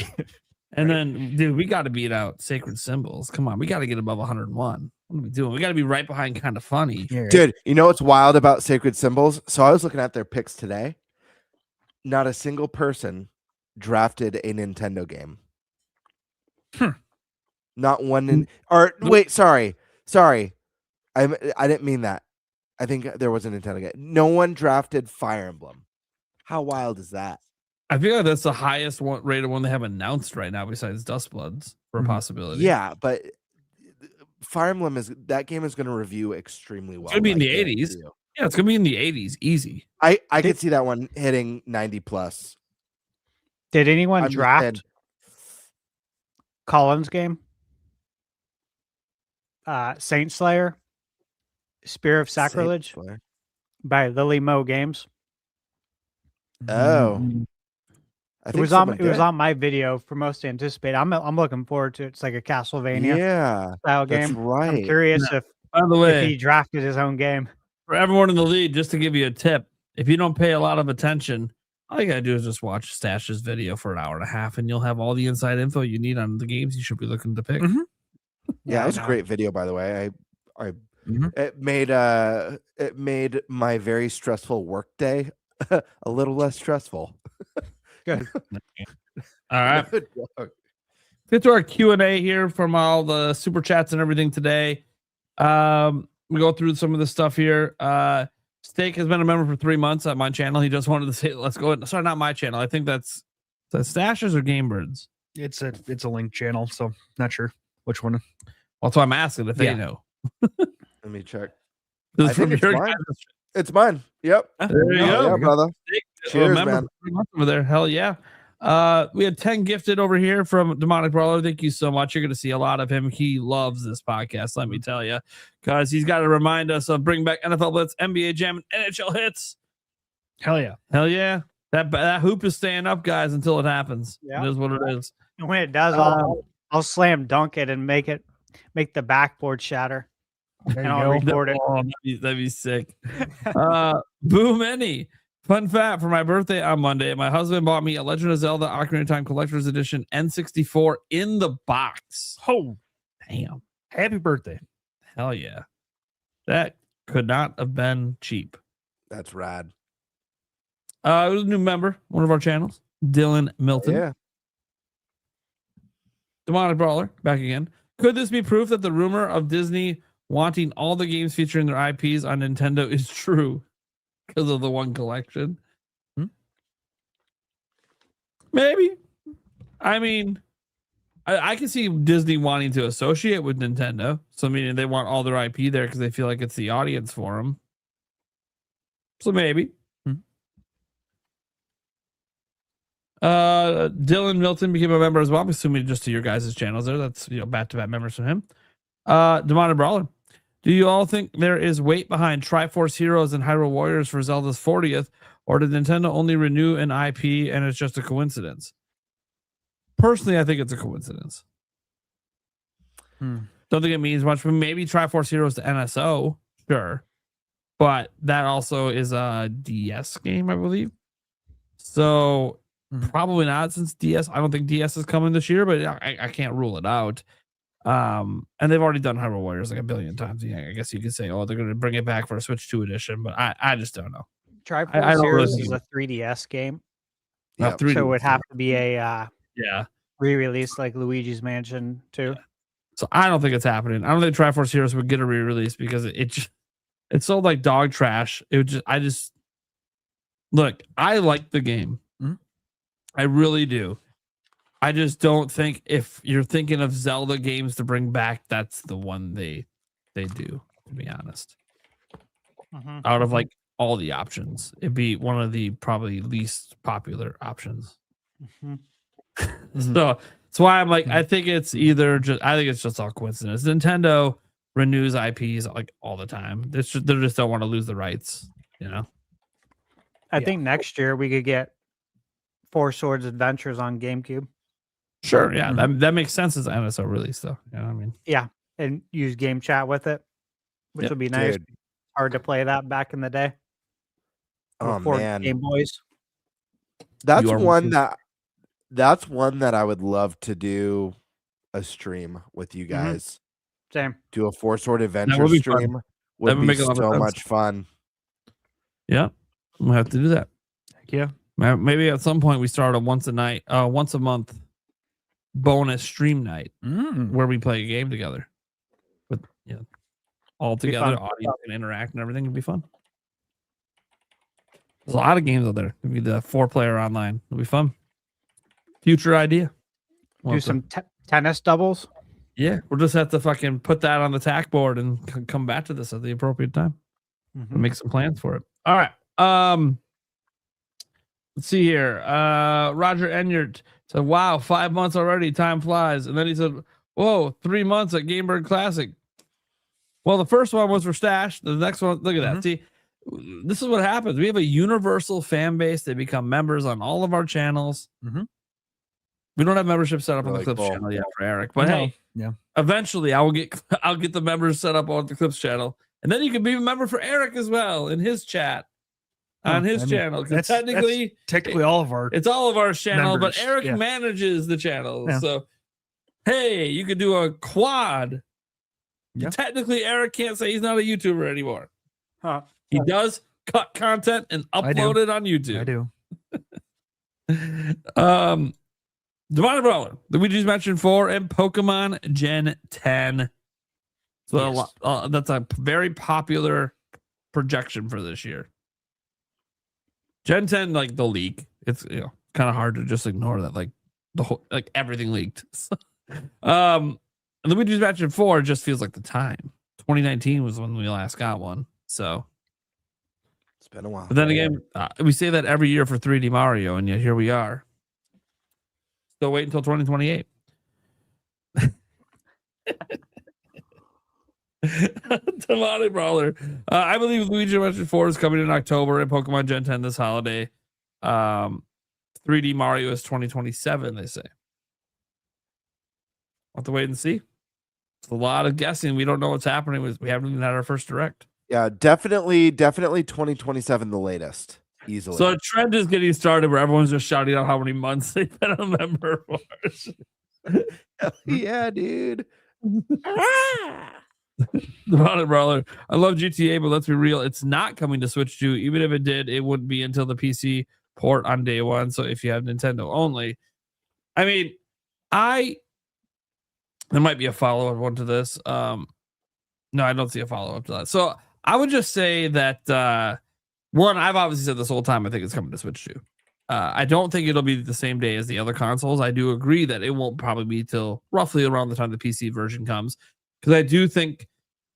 And then, dude, we got to beat out Sacred Symbols. Come on, we got to get above 101. What are we doing? We got to be right behind Kind of Funny. Dude, you know what's wild about Sacred Symbols? So I was looking at their picks today. Not a single person drafted a Nintendo game. Not one wait, sorry. I didn't mean that. I think there was a Nintendo game. No one drafted Fire Emblem. How wild is that? I feel like that's the highest rated one they have announced right now, besides Dustbloods, for a possibility. Yeah, but Fire Emblem that game is going to review extremely well. It's gonna be in the 80s. Yeah, it's gonna be in the 80s, easy. I could see that one hitting 90 plus. Did anyone draft Colin's game? Saint Slayer, Spear of Sacrilege by Lily Mo Games. Oh, it was on my video for most anticipated. I'm looking forward to it. It's like a Castlevania style game. That's right. I'm curious By the way, if he drafted his own game. For everyone in the lead, just to give you a tip, if you don't pay a lot of attention, all you gotta do is just watch Stash's video for an hour and a half, and you'll have all the inside info you need on the games you should be looking to pick. Yeah, it was a great video, by the way. It made my very stressful work day a little less stressful. Good. All right. Get to our Q&A here from all the super chats and everything today. We go through some of the stuff here. Steak has been a member for 3 months at my channel. He just wanted to say, let's go. Sorry, not my channel. I think that's Stash's or Gamebirds. It's a link channel, so not sure which one. Well, that's why I'm asking if they know. Let me check. This is from your mine. It's mine. Yep. There you go. Yeah, brother. Steak, Cheers, member man. for 3 months over there. Hell yeah. We had 10 gifted over here from Demonic Brawler. Thank you so much. You're going to see a lot of him. He loves this podcast, let me tell you, because he's got to remind us of bring back NFL Blitz, NBA Jam, and NHL hits. Hell yeah. Hell yeah. That hoop is staying up, guys, until it happens. Yeah. It is what it is. And when it does, I'll slam dunk it and make the backboard shatter. There And you I'll go. record it. Oh, that'd be sick. Boom any. Fun fact, for my birthday on Monday, my husband bought me a Legend of Zelda Ocarina of Time Collector's Edition N64 in the box. Oh, damn. Happy birthday. Hell yeah. That could not have been cheap. That's rad. It was a new member, one of our channels, Dylan Milton. Yeah. Demonic Brawler, back again. Could this be proof that the rumor of Disney wanting all the games featuring their IPs on Nintendo is true because of the one collection? Maybe. I mean, I can see Disney wanting to associate with Nintendo. So, meaning they want all their IP there because they feel like it's the audience for them. So, maybe. Dylan Milton became a member as well. I'm assuming just to your guys' channels there. That's, back-to-back members from him. Demonic Brawler. Do you all think there is weight behind Triforce Heroes and Hyrule Warriors for Zelda's 40th, or did Nintendo only renew an IP and it's just a coincidence? Personally, I think it's a coincidence. Don't think it means much, but maybe Triforce Heroes to NSO, sure. But that also is a DS game, I believe. So probably not, since DS. I don't think DS is coming this year, but I can't rule it out. And they've already done Hyrule Warriors like a billion times. Yeah, I guess you could say, oh, they're going to bring it back for a Switch 2 edition, but I just don't know. Triforce Heroes is a 3DS game. Yeah, So it would have to be a yeah re-release like Luigi's Mansion 2. So I don't think it's happening. I don't think Triforce Heroes would get a re-release because it sold like dog trash. Look, I like the game. I really do. I just don't think if you're thinking of Zelda games to bring back, that's the one they do, to be honest. Out of like all the options, it'd be one of the probably least popular options. So that's why I'm like, I think it's just all coincidence. Nintendo renews IPs like all the time. They just don't want to lose the rights, I think next year we could get Four Swords Adventures on GameCube. Sure, yeah, that makes sense as an NSO release, though. You know what I mean? Yeah, and use game chat with it, which would be nice. Dude. Hard to play that back in the day. Oh Before man, Game Boys. That's one that I would love to do a stream with you guys. Same. Do a Four Sword That Adventure would be stream. fun. Would That would be make a lot of so sense. much fun. Yeah, we'll have to do that. Heck yeah. Maybe at some point we start a once a month bonus stream night where we play a game together. With all together, fun. audience can interact and everything. It'd be fun. There's a lot of games out there. It'd be the 4-player online. It'll be fun. Future idea. Do some tennis doubles. Yeah, we'll just have to fucking put that on the tack board and come back to this at the appropriate time. Make some plans for it. All right. Let's see here. Roger Enyart said, wow, 5 months already. Time flies. And then he said, whoa, 3 months at Gamebird Classic. Well, the first one was for Stash. The next one, look at that. See, this is what happens. We have a universal fan base. They become members on all of our channels. We don't have membership set up on the Clips channel yet for Eric, but hey, eventually I'll get the members set up on the Clips channel, and then you can be a member for Eric as well in his chat on his channel. Because technically all of our it's all of our channel, members, but Eric yeah. manages the channel. Yeah. So hey, you could do a quad. Yeah. Technically, Eric can't say he's not a YouTuber anymore. He does cut content and upload it on YouTube. I do. Demonic Brawler, Luigi's Mansion 4, and Pokemon Gen 10. So that's a very popular projection for this year. Gen 10, like the leak, it's kind of hard to just ignore that. Like the whole, like everything leaked. Luigi's Mansion 4 just feels like the time. 2019 was when we last got one. So it's been a while. But then again, we say that every year for 3D Mario, and yet here we are. Still wait until 2028. Tamale Brawler. I believe Luigi Mansion 4 is coming in October and Pokemon Gen 10 this holiday. 3D Mario is 2027, they say. We'll have to wait and see. It's a lot of guessing. We don't know what's happening. We haven't even had our first direct. Yeah, definitely 2027 the latest. Easily. So a trend is getting started where everyone's just shouting out how many months they've been a member for. Yeah, dude. The Brawler. I love GTA, but let's be real, it's not coming to Switch 2. Even if it did, it wouldn't be until the PC port on day one. So if you have Nintendo only, I mean, there might be a follow-up one to this. No, I don't see a follow-up to that. So I would just say that one, I've obviously said this whole time, I think it's coming to Switch 2. I don't think it'll be the same day as the other consoles. I do agree that it won't probably be till roughly around the time the PC version comes. Because I do think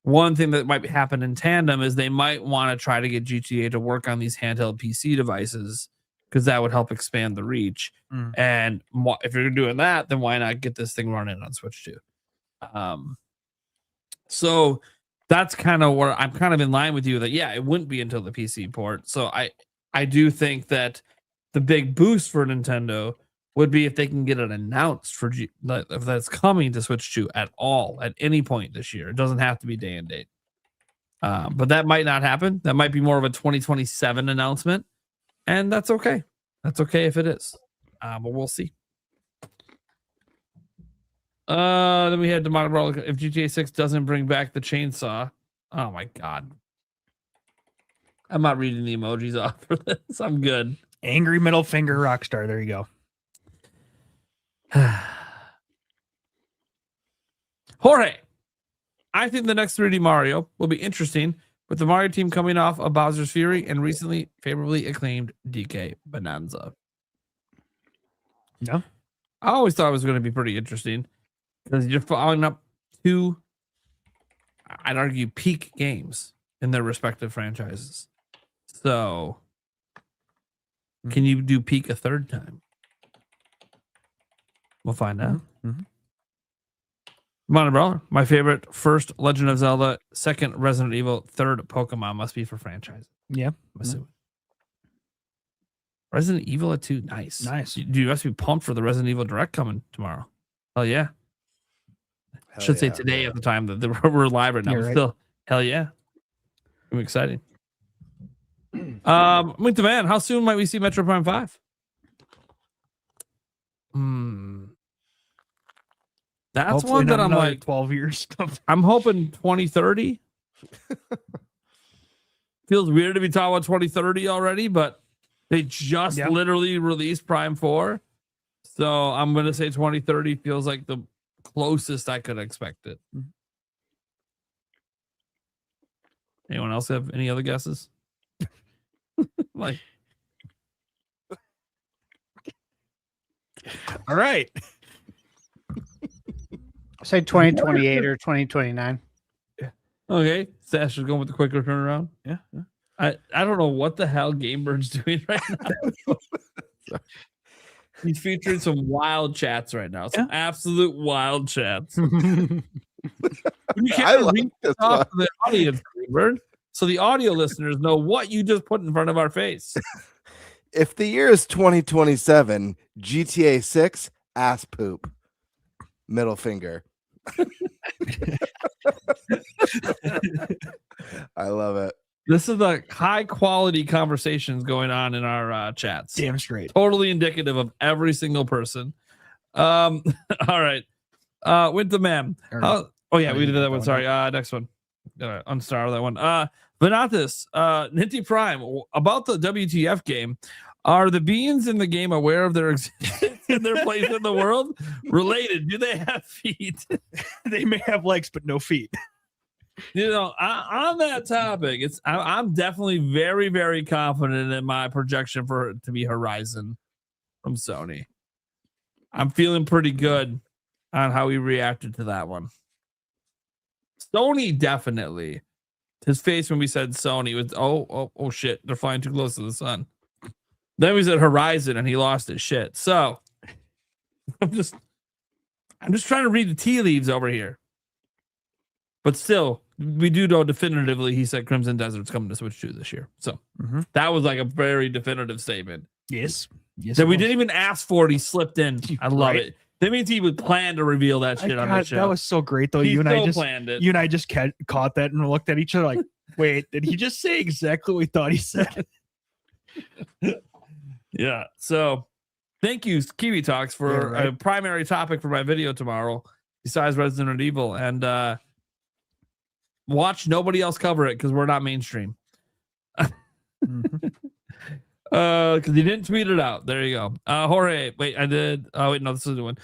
one thing that might happen in tandem is they might want to try to get GTA to work on these handheld PC devices, because that would help expand the reach. And if you're doing that, then why not get this thing running on Switch 2? So that's kind of where I'm kind of in line with you that, yeah, it wouldn't be until the PC port. So I do think that the big boost for Nintendo would be if they can get it announced for if that's coming to Switch 2 at all, at any point this year. It doesn't have to be day and date. But that might not happen. That might be more of a 2027 announcement. And that's okay. That's okay if it is. But we'll see. Then we had tomorrow. If GTA 6 doesn't bring back the chainsaw, oh my god, I'm not reading the emojis off for this. I'm good. Angry middle finger Rockstar. There you go. Jorge, I think the next 3D Mario will be interesting, with the Mario team coming off of Bowser's Fury and recently favorably acclaimed DK Bonanza. Yeah, I always thought it was going to be pretty interesting, because you're following up two, I'd argue, peak games in their respective franchises. So, can you do peak a third time? We'll find out. Brawler, my favorite, first Legend of Zelda, second Resident Evil, third Pokemon must be for franchise. Yeah, I'm assuming. Resident Evil at 2, nice. You must be pumped for the Resident Evil Direct coming tomorrow. Oh yeah. I should say today at the time that we're live right now. But still, hell yeah. I'm excited. With the man, how soon might we see Metro Prime 5? That's hopefully one that I'm like 12 years. I'm hoping 2030. Feels weird to be talking about 2030 already, but they just literally released Prime 4. So I'm going to say 2030 feels like the closest I could expect it. Anyone else have any other guesses? Like, all right. Say 2028 or 2029. Okay, Stash is going with the quicker turnaround. Yeah. I don't know what the hell Gamebird's doing right now. He's featuring some wild chats right now. Some absolute wild chats. You can't read this off to the audience, Gamebird, so the audio listeners know what you just put in front of our face. If the year is 2027, GTA 6, ass poop. Middle finger. I love it. This is the high quality conversations going on in our chats. Damn straight. Totally indicative of every single person. All right. With the man. Oh yeah, we did that one. Sorry. Next one. Unstar that one. But not this. Ninty Prime, about the WTF game. Are the beings in the game aware of their existence and their place in the world? Related? Do they have feet? They may have legs, but no feet. You know, on that topic, I'm definitely very, very confident in my projection for it to be Horizon from Sony. I'm feeling pretty good on how he reacted to that one. Sony definitely. His face when we said Sony was, oh shit, they're flying too close to the sun. Then we said Horizon and he lost his shit. So I'm just trying to read the tea leaves over here. But still, we do know definitively he said Crimson Desert's coming to Switch 2 this year. So that was like a very definitive statement. Yes. Yes. That we didn't even ask for it. He slipped in. I love Right. it. That means he would plan to reveal that shit on the show. That was so great though. He You and still I just planned it. You and I just caught that and looked at each other like, wait, did he just say exactly what we thought he said? Yeah. So thank you, Kiwi Talks, for a primary topic for my video tomorrow, besides Resident Evil. And watch nobody else cover it because we're not mainstream. Because you didn't tweet it out. There you go. Jorge, wait, I did. Oh, wait, no, this is the one.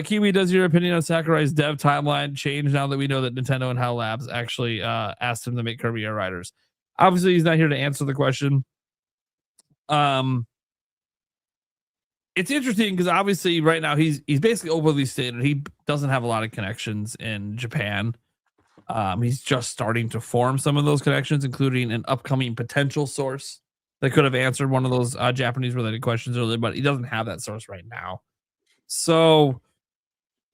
Kiwi, does your opinion on Sakurai's dev timeline change now that we know that Nintendo and HAL Labs actually asked him to make Kirby Air Riders? Obviously, he's not here to answer the question. It's interesting because obviously right now he's basically overly stated he doesn't have a lot of connections in Japan. He's just starting to form some of those connections, including an upcoming potential source that could have answered one of those Japanese related questions earlier, but he doesn't have that source right now. So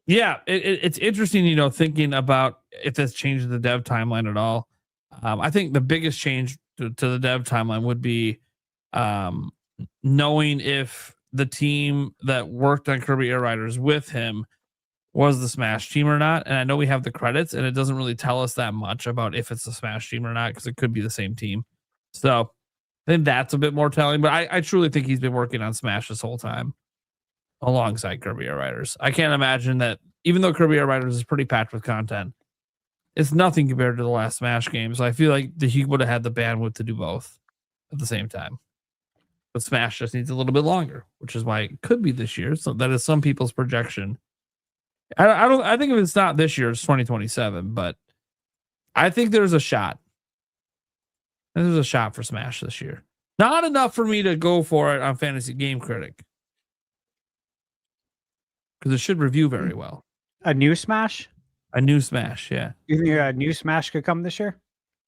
yeah, it's interesting, thinking about if this changes the dev timeline at all. I think the biggest change to the dev timeline would be knowing if the team that worked on Kirby Air Riders with him was the Smash team or not. And I know we have the credits, and it doesn't really tell us that much about if it's the Smash team or not, because it could be the same team. So I think that's a bit more telling, but I truly think he's been working on Smash this whole time alongside Kirby Air Riders. I can't imagine that, even though Kirby Air Riders is pretty packed with content, it's nothing compared to the last Smash game. So I feel like he would have had the bandwidth to do both at the same time. But Smash just needs a little bit longer, which is why it could be this year. So that is some people's projection. I think if it's not this year, it's 2027, but I think there's a shot. There's a shot for Smash this year. Not enough for me to go for it on Fantasy Game Critic, because it should review very well. A new Smash? A new Smash, yeah. You think a new Smash could come this year?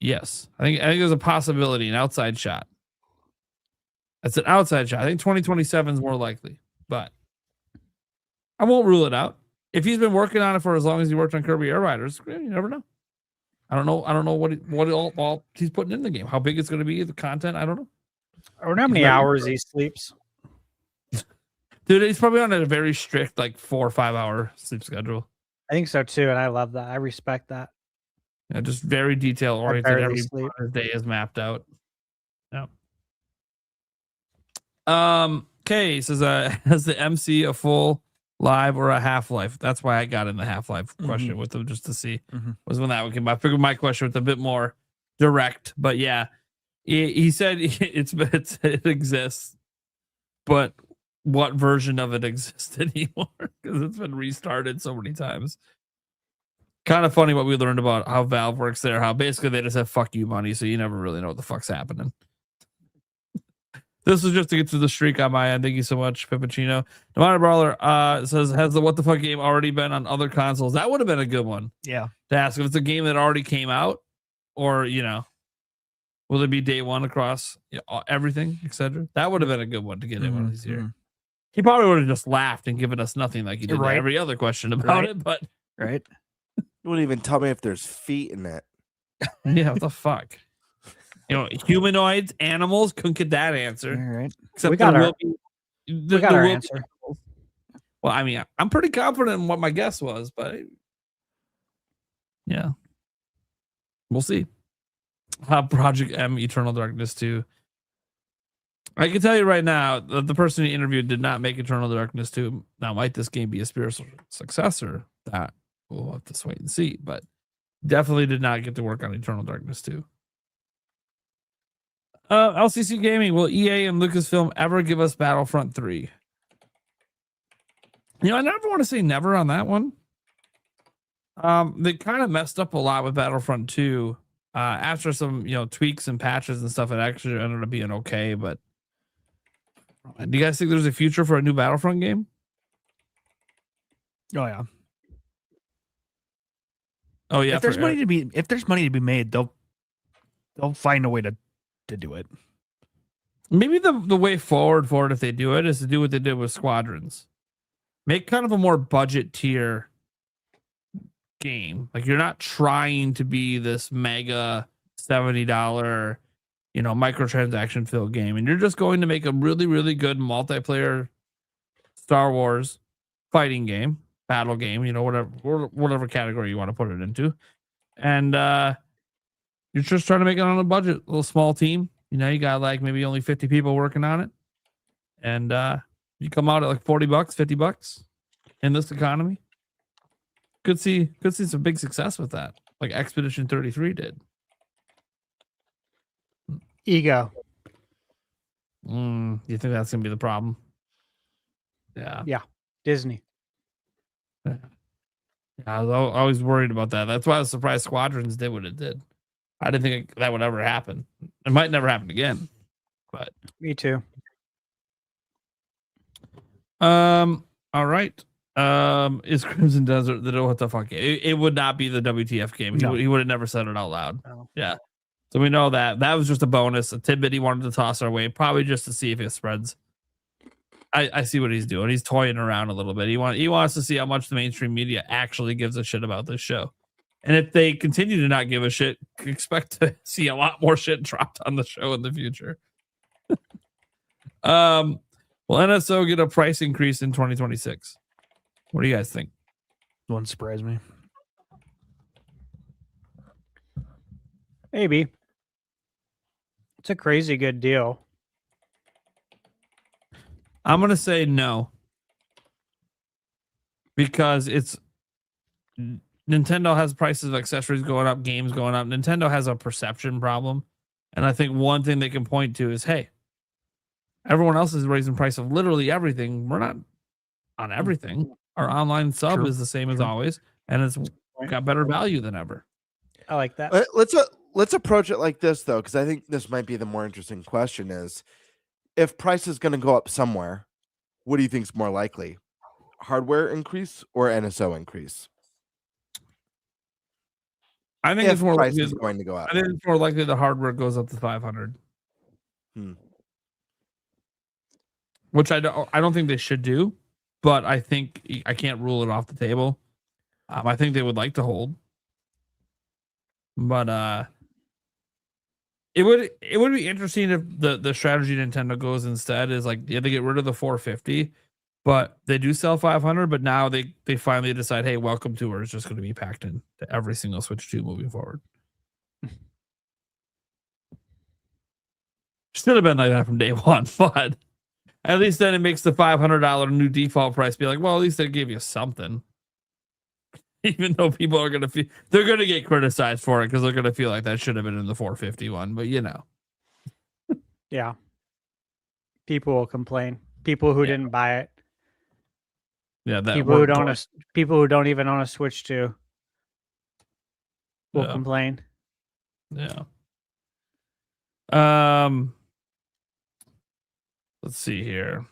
Yes. I think there's a possibility, an outside shot. That's an outside shot. I think 2027 is more likely, but I won't rule it out. If he's been working on it for as long as he worked on Kirby Air Riders, you never know. I don't know what all he's putting in the game. How big it's going to be, the content, I don't know. I don't know how many hours he sleeps. Dude, he's probably on a very strict, like 4 or 5 hour sleep schedule. I think so too, and I love that. I respect that. Yeah, just very detail oriented. barely Every sleep. part of the day is mapped out. Yeah. Okay, says has the MC a full live or a half-life? That's why I got in the half-life question with them, just to see was when that would come. I figured my question was a bit more direct, but yeah, he said it exists, but what version of it exists anymore? Because it's been restarted so many times. Kind of funny what we learned about how Valve works there, how basically they just have fuck you money, so you never really know what the fuck's happening. This was just to get to the streak on my end. Thank you so much, Pippuccino. Demonic Brawler says, has the What the Fuck game already been on other consoles? That would have been a good one. Yeah. To ask if it's a game that already came out, or, will it be day one across everything, etc.? That would have been a good one to get in one of these here. He probably would have just laughed and given us nothing like he did to every other question about it, but You wouldn't even tell me if there's feet in it. yeah, what the fuck? Humanoids, animals, couldn't get that answer. All right. Except We got there our- will be- we got there our will be answer. animals. Well, I mean, I'm pretty confident in what my guess was, but yeah, we'll see. Project M Eternal Darkness 2. I can tell you right now that the person he interviewed did not make Eternal Darkness 2. Now, might this game be a spiritual successor? That we'll have to wait and see, but definitely did not get to work on Eternal Darkness 2. LCC Gaming, will EA and Lucasfilm ever give us Battlefront 3? I never want to say never on that one. They kind of messed up a lot with Battlefront 2. After some, tweaks and patches and stuff, it actually ended up being okay. But do you guys think there's a future for a new Battlefront game? Oh yeah. Oh yeah. If there's money to be made, they'll find a way to do it. Maybe the way forward for it, if they do it, is to do what they did with Squadrons. make kind of a more budget tier game. Like, you're not trying to be this mega $70, microtransaction filled game, and you're just going to make a really, really good multiplayer Star Wars fighting game, battle game, whatever category you want to put it into. And you're just trying to make it on a budget, a little small team. You got like maybe only 50 people working on it. And you come out at like $40, $50 in this economy. Could see some big success with that, like Expedition 33 did. Ego. You think that's gonna be the problem? Yeah. Disney. Yeah, I was always worried about that. That's why I was surprised Squadrons did what it did. I didn't think that would ever happen. It might never happen again. But me too. All right. Is Crimson Desert the what the fuck? It would not be the WTF game. No. He would have never said it out loud. No. Yeah. So we know that was just a bonus, a tidbit he wanted to toss our way, probably just to see if it spreads. I see what he's doing. He's toying around a little bit. He wants to see how much the mainstream media actually gives a shit about this show. And if they continue to not give a shit, expect to see a lot more shit dropped on the show in the future. Will NSO get a price increase in 2026? What do you guys think? Wouldn't surprise me. Maybe. It's a crazy good deal. I'm going to say no. Because Nintendo has prices of accessories going up, games going up. Nintendo has a perception problem. And I think one thing they can point to is, hey, everyone else is raising price of literally everything. We're not on everything. Our online sub is the same as always, and it's got better value than ever. I like that. Let's approach it like this, though, because I think this might be the more interesting question is, if price is going to go up somewhere, what do you think is more likely? Hardware increase or NSO increase? I think it's more price likely is going to go up. I think it's more likely the hardware goes up to 500. Which I don't think they should do, but I think I can't rule it off the table. I think they would like to hold, but it would be interesting if the strategy Nintendo goes instead is like, yeah, they get rid of the 450, but they do sell 500. But now they finally decide, hey, Welcome Tour is just going to be packed into every single Switch 2 moving forward. Should have been like that from day one, but at least then it makes the $500 new default price be like, well, at least they gave you something. Even though people are going to they're going to get criticized for it because they're going to feel like that should have been in the 450 one, but Yeah. People will complain. People who didn't buy it. Yeah, that people who don't even own a Switch 2 will complain. Yeah. Let's see here.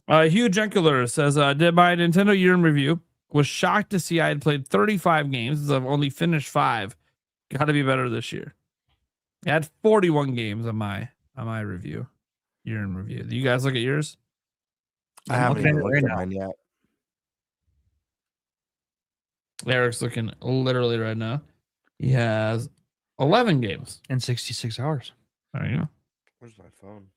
Hugh Jenkuler says, did my Nintendo year in review. Was shocked to see I had played 35 games. I've only finished 5. Got to be better this year. I had 41 games on my review. Year in review. Do you guys look at yours? I haven't even looked at mine yet. Eric's looking literally right now. He has 11 games in 66 hours. There you go. Where's my phone?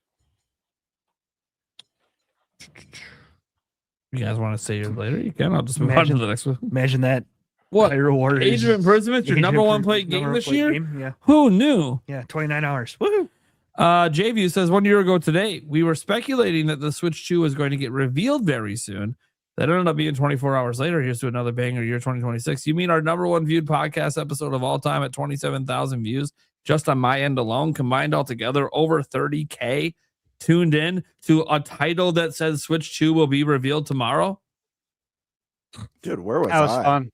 You guys want to say yours later? You can. I'll just move on to the next one. Imagine that. What? Reward Age of Imprisonment, your number one played game this year? Yeah. Who knew? Yeah, 29 hours. Woohoo! JView says 1 year ago today, we were speculating that the Switch 2 was going to get revealed very soon. That ended up being 24 hours later. Here's to another banger year 2026. You mean our number one viewed podcast episode of all time at 27,000 views just on my end alone, combined all together, over 30K tuned in to a title that says Switch 2 will be revealed tomorrow? Dude, where was that was I? fun.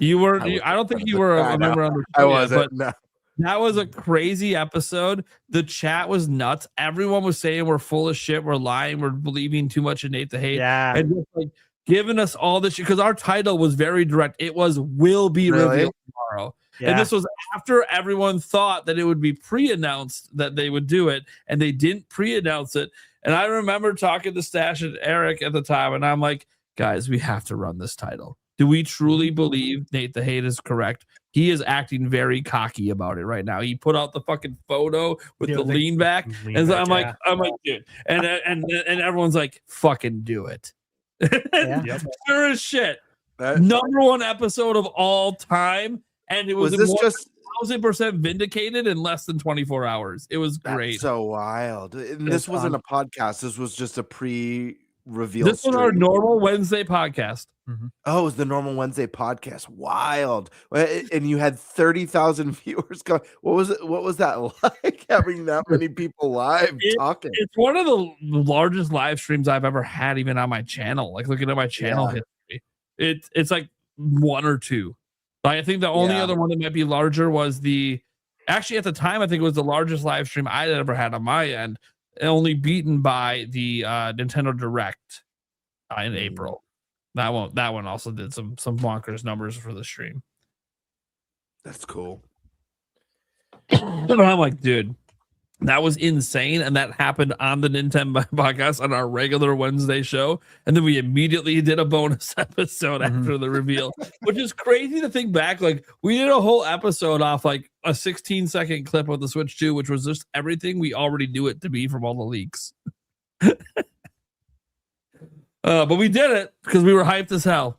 You were. I don't think you were a member on the I show wasn't. yet, but No. that was a crazy episode. The chat was nuts. Everyone was saying we're full of shit. We're lying. We're believing too much in Nate the Hate. Yeah. And just like giving us all this shit because our title was very direct. It was will be revealed tomorrow. Yeah. And this was after everyone thought that it would be pre-announced that they would do it, and they didn't pre-announce it. And I remember talking to Stash and Eric at the time, and I'm like, guys, we have to run this title. Do we truly believe Nate the Hate is correct? He is acting very cocky about it right now. He put out the fucking photo with the lean back, and so I'm like, dude, and everyone's like, fucking do it. Sure as shit. Number one episode of all time, and it was this just 1,000% vindicated in less than 24 hours. It was great. That's so wild. And this wasn't a podcast. This was just a pre-reveal. This was our normal Wednesday podcast. Oh, it was the normal Wednesday podcast. Wild. And you had 30,000 viewers going. What was it? What was that like, having that many people live talking? It's one of the largest live streams I've ever had, even on my channel. Like, looking at my channel history, it's like one or two. I think the only other one that might be larger was actually at the time, I think it was the largest live stream I'd ever had on my end, only beaten by the Nintendo Direct in April. That one also did some bonkers numbers for the stream. That's cool. And I'm like, dude, that was insane. And that happened on the Nintenbyte podcast on our regular Wednesday show. And then we immediately did a bonus episode after the reveal, which is crazy to think back. Like, we did a whole episode off like a 16-second clip of the Switch 2, which was just everything we already knew it to be from all the leaks. But we did it because we were hyped as hell.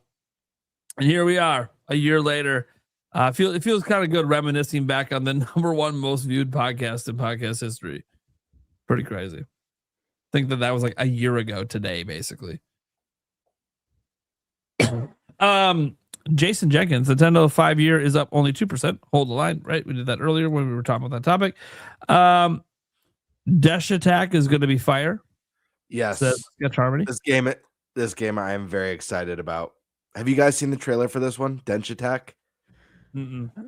And here we are a year later. It feels kind of good reminiscing back on the number one most viewed podcast in podcast history. Pretty crazy. I think that was like a year ago today, basically. Jason Jenkins, Nintendo 5-year is up only 2%. Hold the line, right? We did that earlier when we were talking about that topic. Dash Attack is going to be fire. Yes. Harmony. This game I am very excited about. Have you guys seen the trailer for this one? Dench Attack?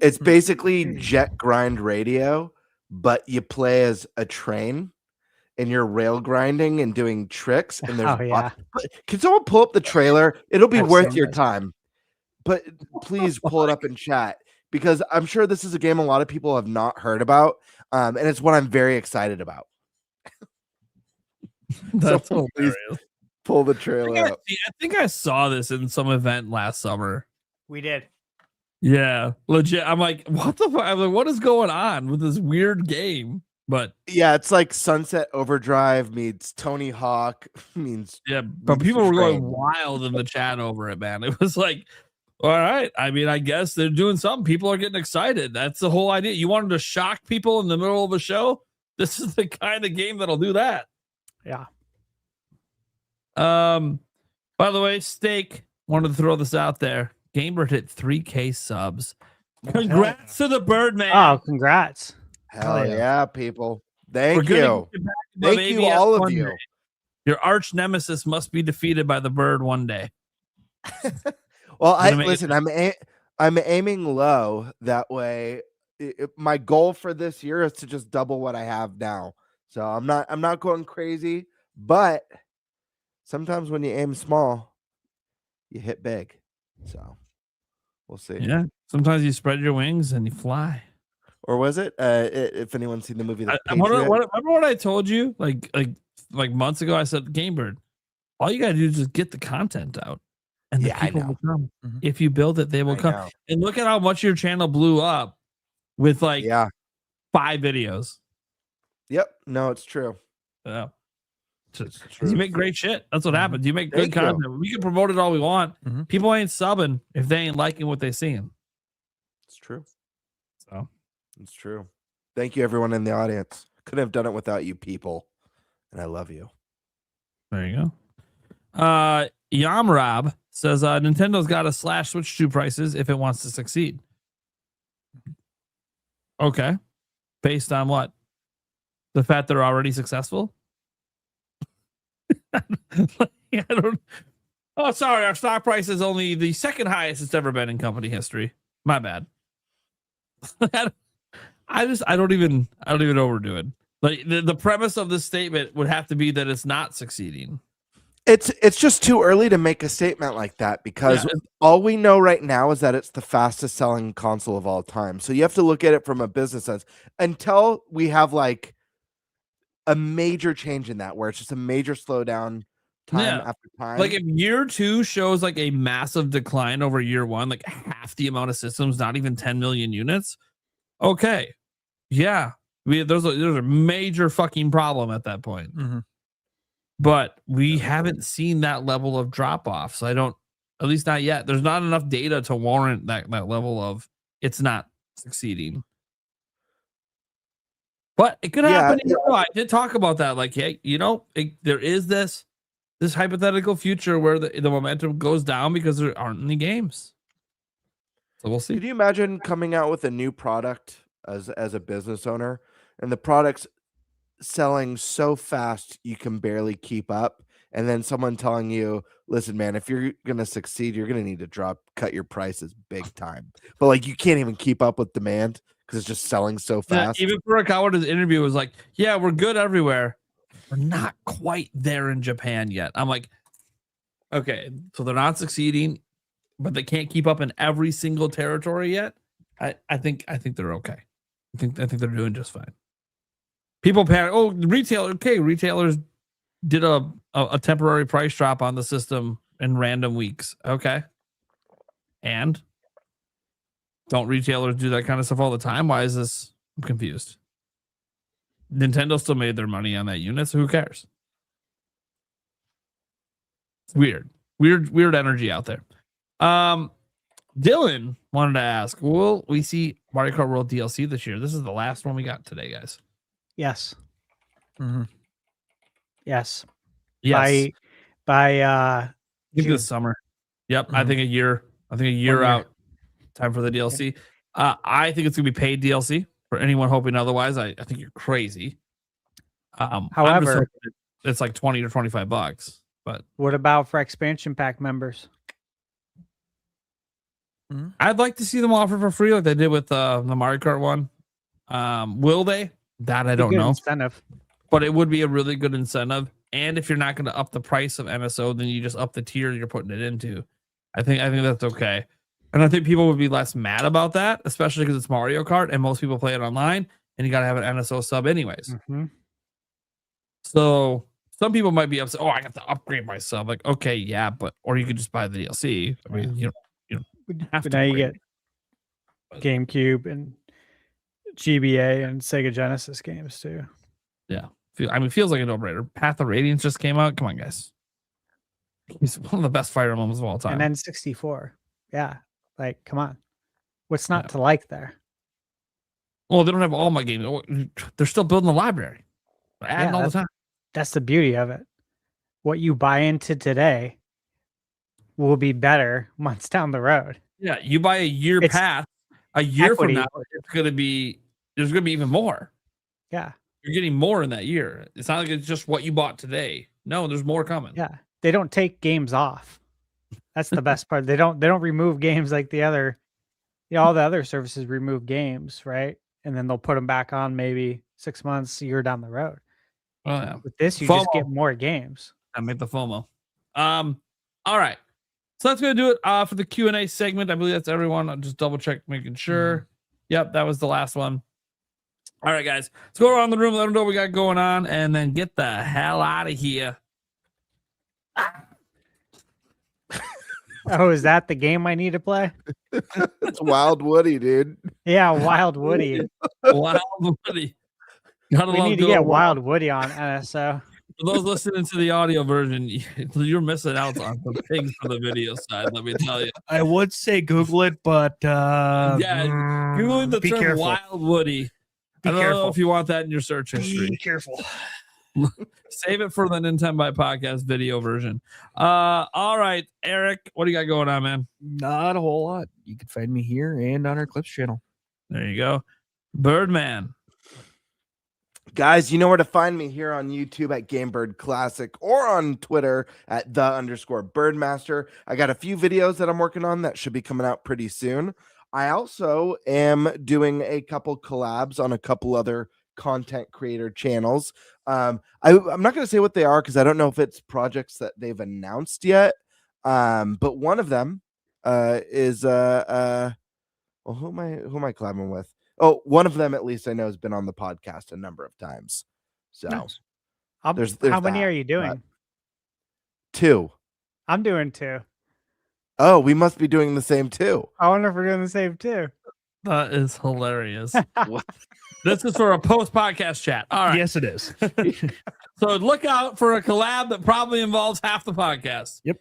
It's basically jet grind radio, but you play as a train and you're rail grinding and doing tricks. And there's can someone pull up the trailer? It'll be worth your time. But please pull it up in chat, because I'm sure this is a game a lot of people have not heard about. And it's what I'm very excited about. That's so please pull the trailer up. I think I saw this in some event last summer. We did. Yeah, legit. I'm like, what the fuck? I'm like, what is going on with this weird game? But yeah, it's like Sunset Overdrive meets Tony Hawk means but people were going wild in the chat over it, man. It was like, all right. I mean, I guess they're doing something. People are getting excited. That's the whole idea. You wanted to shock people in the middle of a show? This is the kind of game that'll do that. Yeah. By the way, Steak, wanted to throw this out there. Gamebird hit 3K subs. Congrats to the Birdman. Oh, congrats. Hell yeah, people. Thank you. Thank you, all of you. Your arch nemesis must be defeated by the Bird one day. Well, listen, I'm aiming low. That way, my goal for this year is to just double what I have now. So I'm not going crazy, but sometimes when you aim small, you hit big. So we'll see. Yeah. Sometimes you spread your wings and you fly. Or was it? If anyone's seen the movie, remember what I told you like months ago? I said, Gamebird, all you gotta do is just get the content out, and the people will come. If you build it, they will come. And look at how much your channel blew up with 5 videos. Yep. No, it's true. Yeah. You make great shit. That's what happens. You make good content. We can promote it all we want. People ain't subbing if they ain't liking what they seeing. It's true. So it's true. Thank you, everyone in the audience. Couldn't have done it without you people. And I love you. There you go. Yamrob says Nintendo's got to slash Switch 2 prices if it wants to succeed. Okay. Based on what? The fact they're already successful? I don't. Oh, sorry. Our stock price is only the second highest it's ever been in company history. My bad. I don't even overdo it. Like the premise of this statement would have to be that it's not succeeding. It's just too early to make a statement like that, because all we know right now is that it's the fastest selling console of all time. So you have to look at it from a business sense. Until we have a major change in that, where it's just a major slowdown time after time. Like if year 2 shows like a massive decline over year 1, like half the amount of systems, not even 10 million units. Okay. Yeah. There's a major fucking problem at that point. But we haven't seen that level of drop off. So I don't, at least not yet. There's not enough data to warrant that level of it's not succeeding. But it could happen. I did talk about that. Like, hey, there is this hypothetical future where the momentum goes down because there aren't any games. So we'll see. Could you imagine coming out with a new product as a business owner, and the product's selling so fast you can barely keep up, and then someone telling you, listen, man, if you're gonna succeed, you're gonna need to cut your prices big time. But like, you can't even keep up with demand because it's just selling so fast. Even Furukawa's interview was like, yeah, we're good everywhere. We're not quite there in Japan yet. I'm like, okay, so they're not succeeding, but they can't keep up in every single territory yet. I think they're okay. I think they're doing just fine. People panic. Oh, retailers did a temporary price drop on the system in random weeks. Okay. And don't retailers do that kind of stuff all the time? Why is this? I'm confused. Nintendo still made their money on that unit, so who cares? It's weird energy out there. Dylan wanted to ask, will we see Mario Kart World DLC this year? This is the last one we got today, guys. Yes. Yes. Yes. By I think this summer. Yep. I think a year out. Time for the DLC. I think it's gonna be paid DLC for anyone hoping otherwise. I think you're crazy. However, it's like $20 or $25. But what about for expansion pack members? I'd like to see them offer for free like they did with the Mario Kart one. Will they? That I don't know. Incentive. But it would be a really good incentive. And if you're not going to up the price of NSO, then you just up the tier you're putting it into. I think that's okay. And I think people would be less mad about that, especially because it's Mario Kart and most people play it online and you got to have an NSO sub anyways. So some people might be upset. Oh, I have to upgrade my sub. Like, okay, yeah, or you could just buy the DLC. I mean, you have to. Now you get GameCube and GBA and Sega Genesis games too. Yeah. It feels like a no-brainer. Path of Radiance just came out. Come on, guys. He's one of the best Fire Emblems of all time. And N64. Yeah. Like, come on. What's not to like there? Well, they don't have all my games. They're still building the library. They're adding all the time. That's the beauty of it. What you buy into today will be better months down the road. Yeah, you buy a year pass. A year from now, there's going to be even more. Yeah. You're getting more in that year. It's not like it's just what you bought today. No, there's more coming. Yeah. They don't take games off. That's the best part. They don't remove games like the other, all the other services remove games, right? And then they'll put them back on maybe 6 months, a year down the road. Oh, yeah. With this, you FOMO. just get more games. I made the FOMO. All right. So that's going to do it for the Q&A segment. I believe that's everyone. I'll just double check, making sure. Yep, that was the last one. All right, guys. Let's go around the room, let them know what we got going on, and then get the hell out of here. Oh, is that the game I need to play? It's Wild Woody, dude. Yeah, Wild Woody. Wild Woody. We need to get Wild Woody on NSO. For those listening to the audio version, you're missing out on some things for the video side, let me tell you. I would say Google it, but Googling the term careful. Wild Woody. I don't know if you want that in your search history. Be careful. Save it for the Nintenbyte podcast video version. All right, Eric, what do you got going on, man? Not a whole lot. You can find me here and on our Clips channel. There you go. Birdman. Guys, you know where to find me here on YouTube at GameBird Classic or on Twitter at _Birdmaster. I got a few videos that I'm working on that should be coming out pretty soon. I also am doing a couple collabs on a couple other content creator channels. I'm not going to say what they are because I don't know if it's projects that they've announced yet. But one of them is well, who am I collabing with? Oh, one of them at least I know has been on the podcast a number of times. So Nice. there's How many that, are you but doing? 2. I'm doing 2. Oh, we must be doing the same too. I wonder if we're doing the same too. That is hilarious. What? This is for a post-podcast chat. All right. Yes, it is. So look out for a collab that probably involves half the podcast. Yep.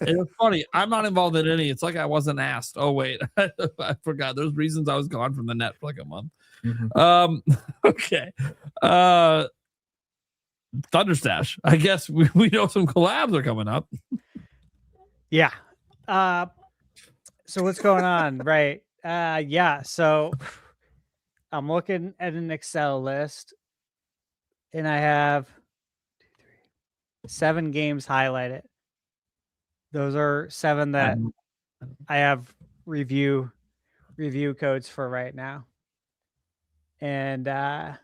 It's funny. I'm not involved in any. It's like I wasn't asked. Oh, wait. I forgot. There's reasons I was gone from the net for like a month. Okay. ThunderStash. I guess we know some collabs are coming up. Yeah. So what's going on? Right. Yeah. So I'm looking at an Excel list and I have 7 games highlighted. Those are 7 that I have review codes for right now. And I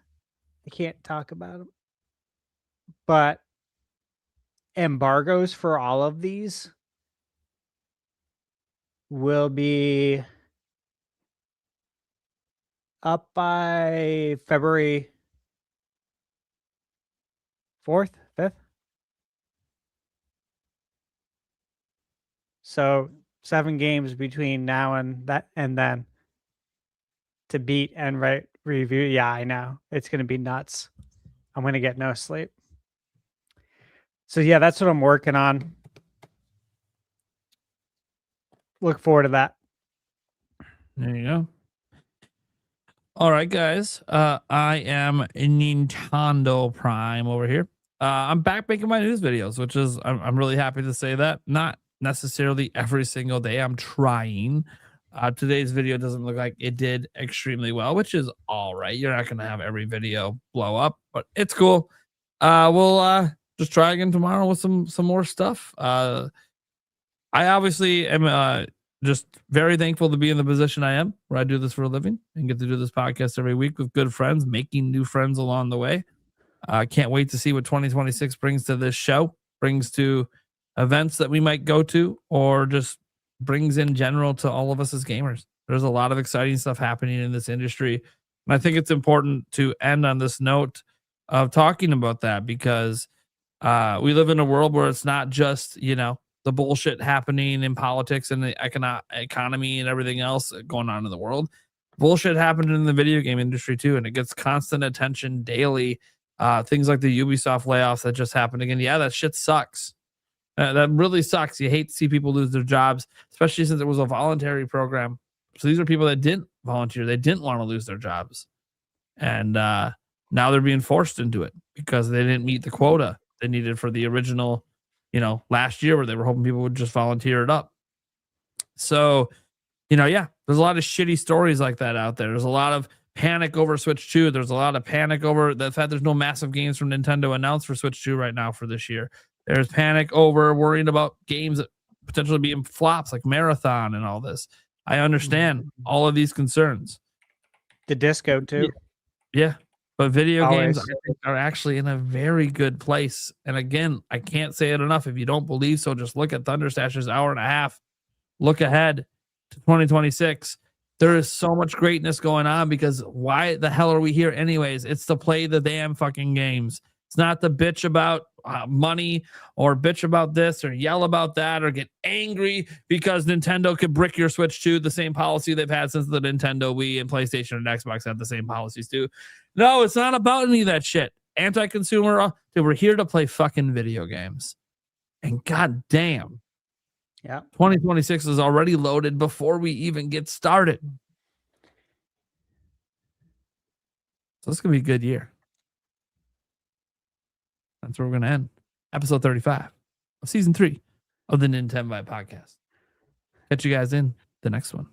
can't talk about them. But embargoes for all of these will be up by February 4th, 5th. So 7 games between now and then to beat and review. Yeah, I know. It's going to be nuts. I'm going to get no sleep. So yeah, that's what I'm working on. Look forward to that. There you go. All right, guys. I am Nintendo Prime over here. I'm back making my news videos, which is I'm really happy to say that. Not necessarily every single day. I'm trying. Today's video doesn't look like it did extremely well, which is all right. You're not gonna have every video blow up, but it's cool. We'll just try again tomorrow with some more stuff. I obviously am just very thankful to be in the position I am, where I do this for a living and get to do this podcast every week with good friends, making new friends along the way. I can't wait to see what 2026 brings to this show, brings to events that we might go to, or just brings in general to all of us as gamers. There's a lot of exciting stuff happening in this industry. And I think it's important to end on this note of talking about that, because we live in a world where it's not just, the bullshit happening in politics and the economy and everything else going on in the world. Bullshit happened in the video game industry too, and it gets constant attention daily. Things like the Ubisoft layoffs that just happened again. Yeah, that shit sucks. That really sucks. You hate to see people lose their jobs, especially since it was a voluntary program. So these are people that didn't volunteer. They didn't want to lose their jobs. And now they're being forced into it because they didn't meet the quota they needed for the original, last year, where they were hoping people would just volunteer it up. So, yeah, there's a lot of shitty stories like that out there. There's a lot of panic over Switch 2. There's a lot of panic over the fact there's no massive games from Nintendo announced for Switch 2 right now for this year. There's panic over worrying about games that potentially being flops like Marathon and all this. I understand all of these concerns. The disco too. Yeah. But video games, Always. I think, are actually in a very good place. And again, I can't say it enough. If you don't believe so, just look at ThunderStash's hour and a half. Look ahead to 2026. There is so much greatness going on, because why the hell are we here anyways? It's to play the damn fucking games. It's not to bitch about money or bitch about this or yell about that or get angry because Nintendo could brick your Switch 2, the same policy they've had since the Nintendo Wii, and PlayStation and Xbox had the same policies too. No, it's not about any of that shit. Anti-consumer, we're here to play fucking video games. And god damn, yeah, 2026 is already loaded before we even get started. So it's gonna be a good year. That's where we're going to end. Episode 35 of season 3 of the Nintenbyte podcast. Catch you guys in the next one.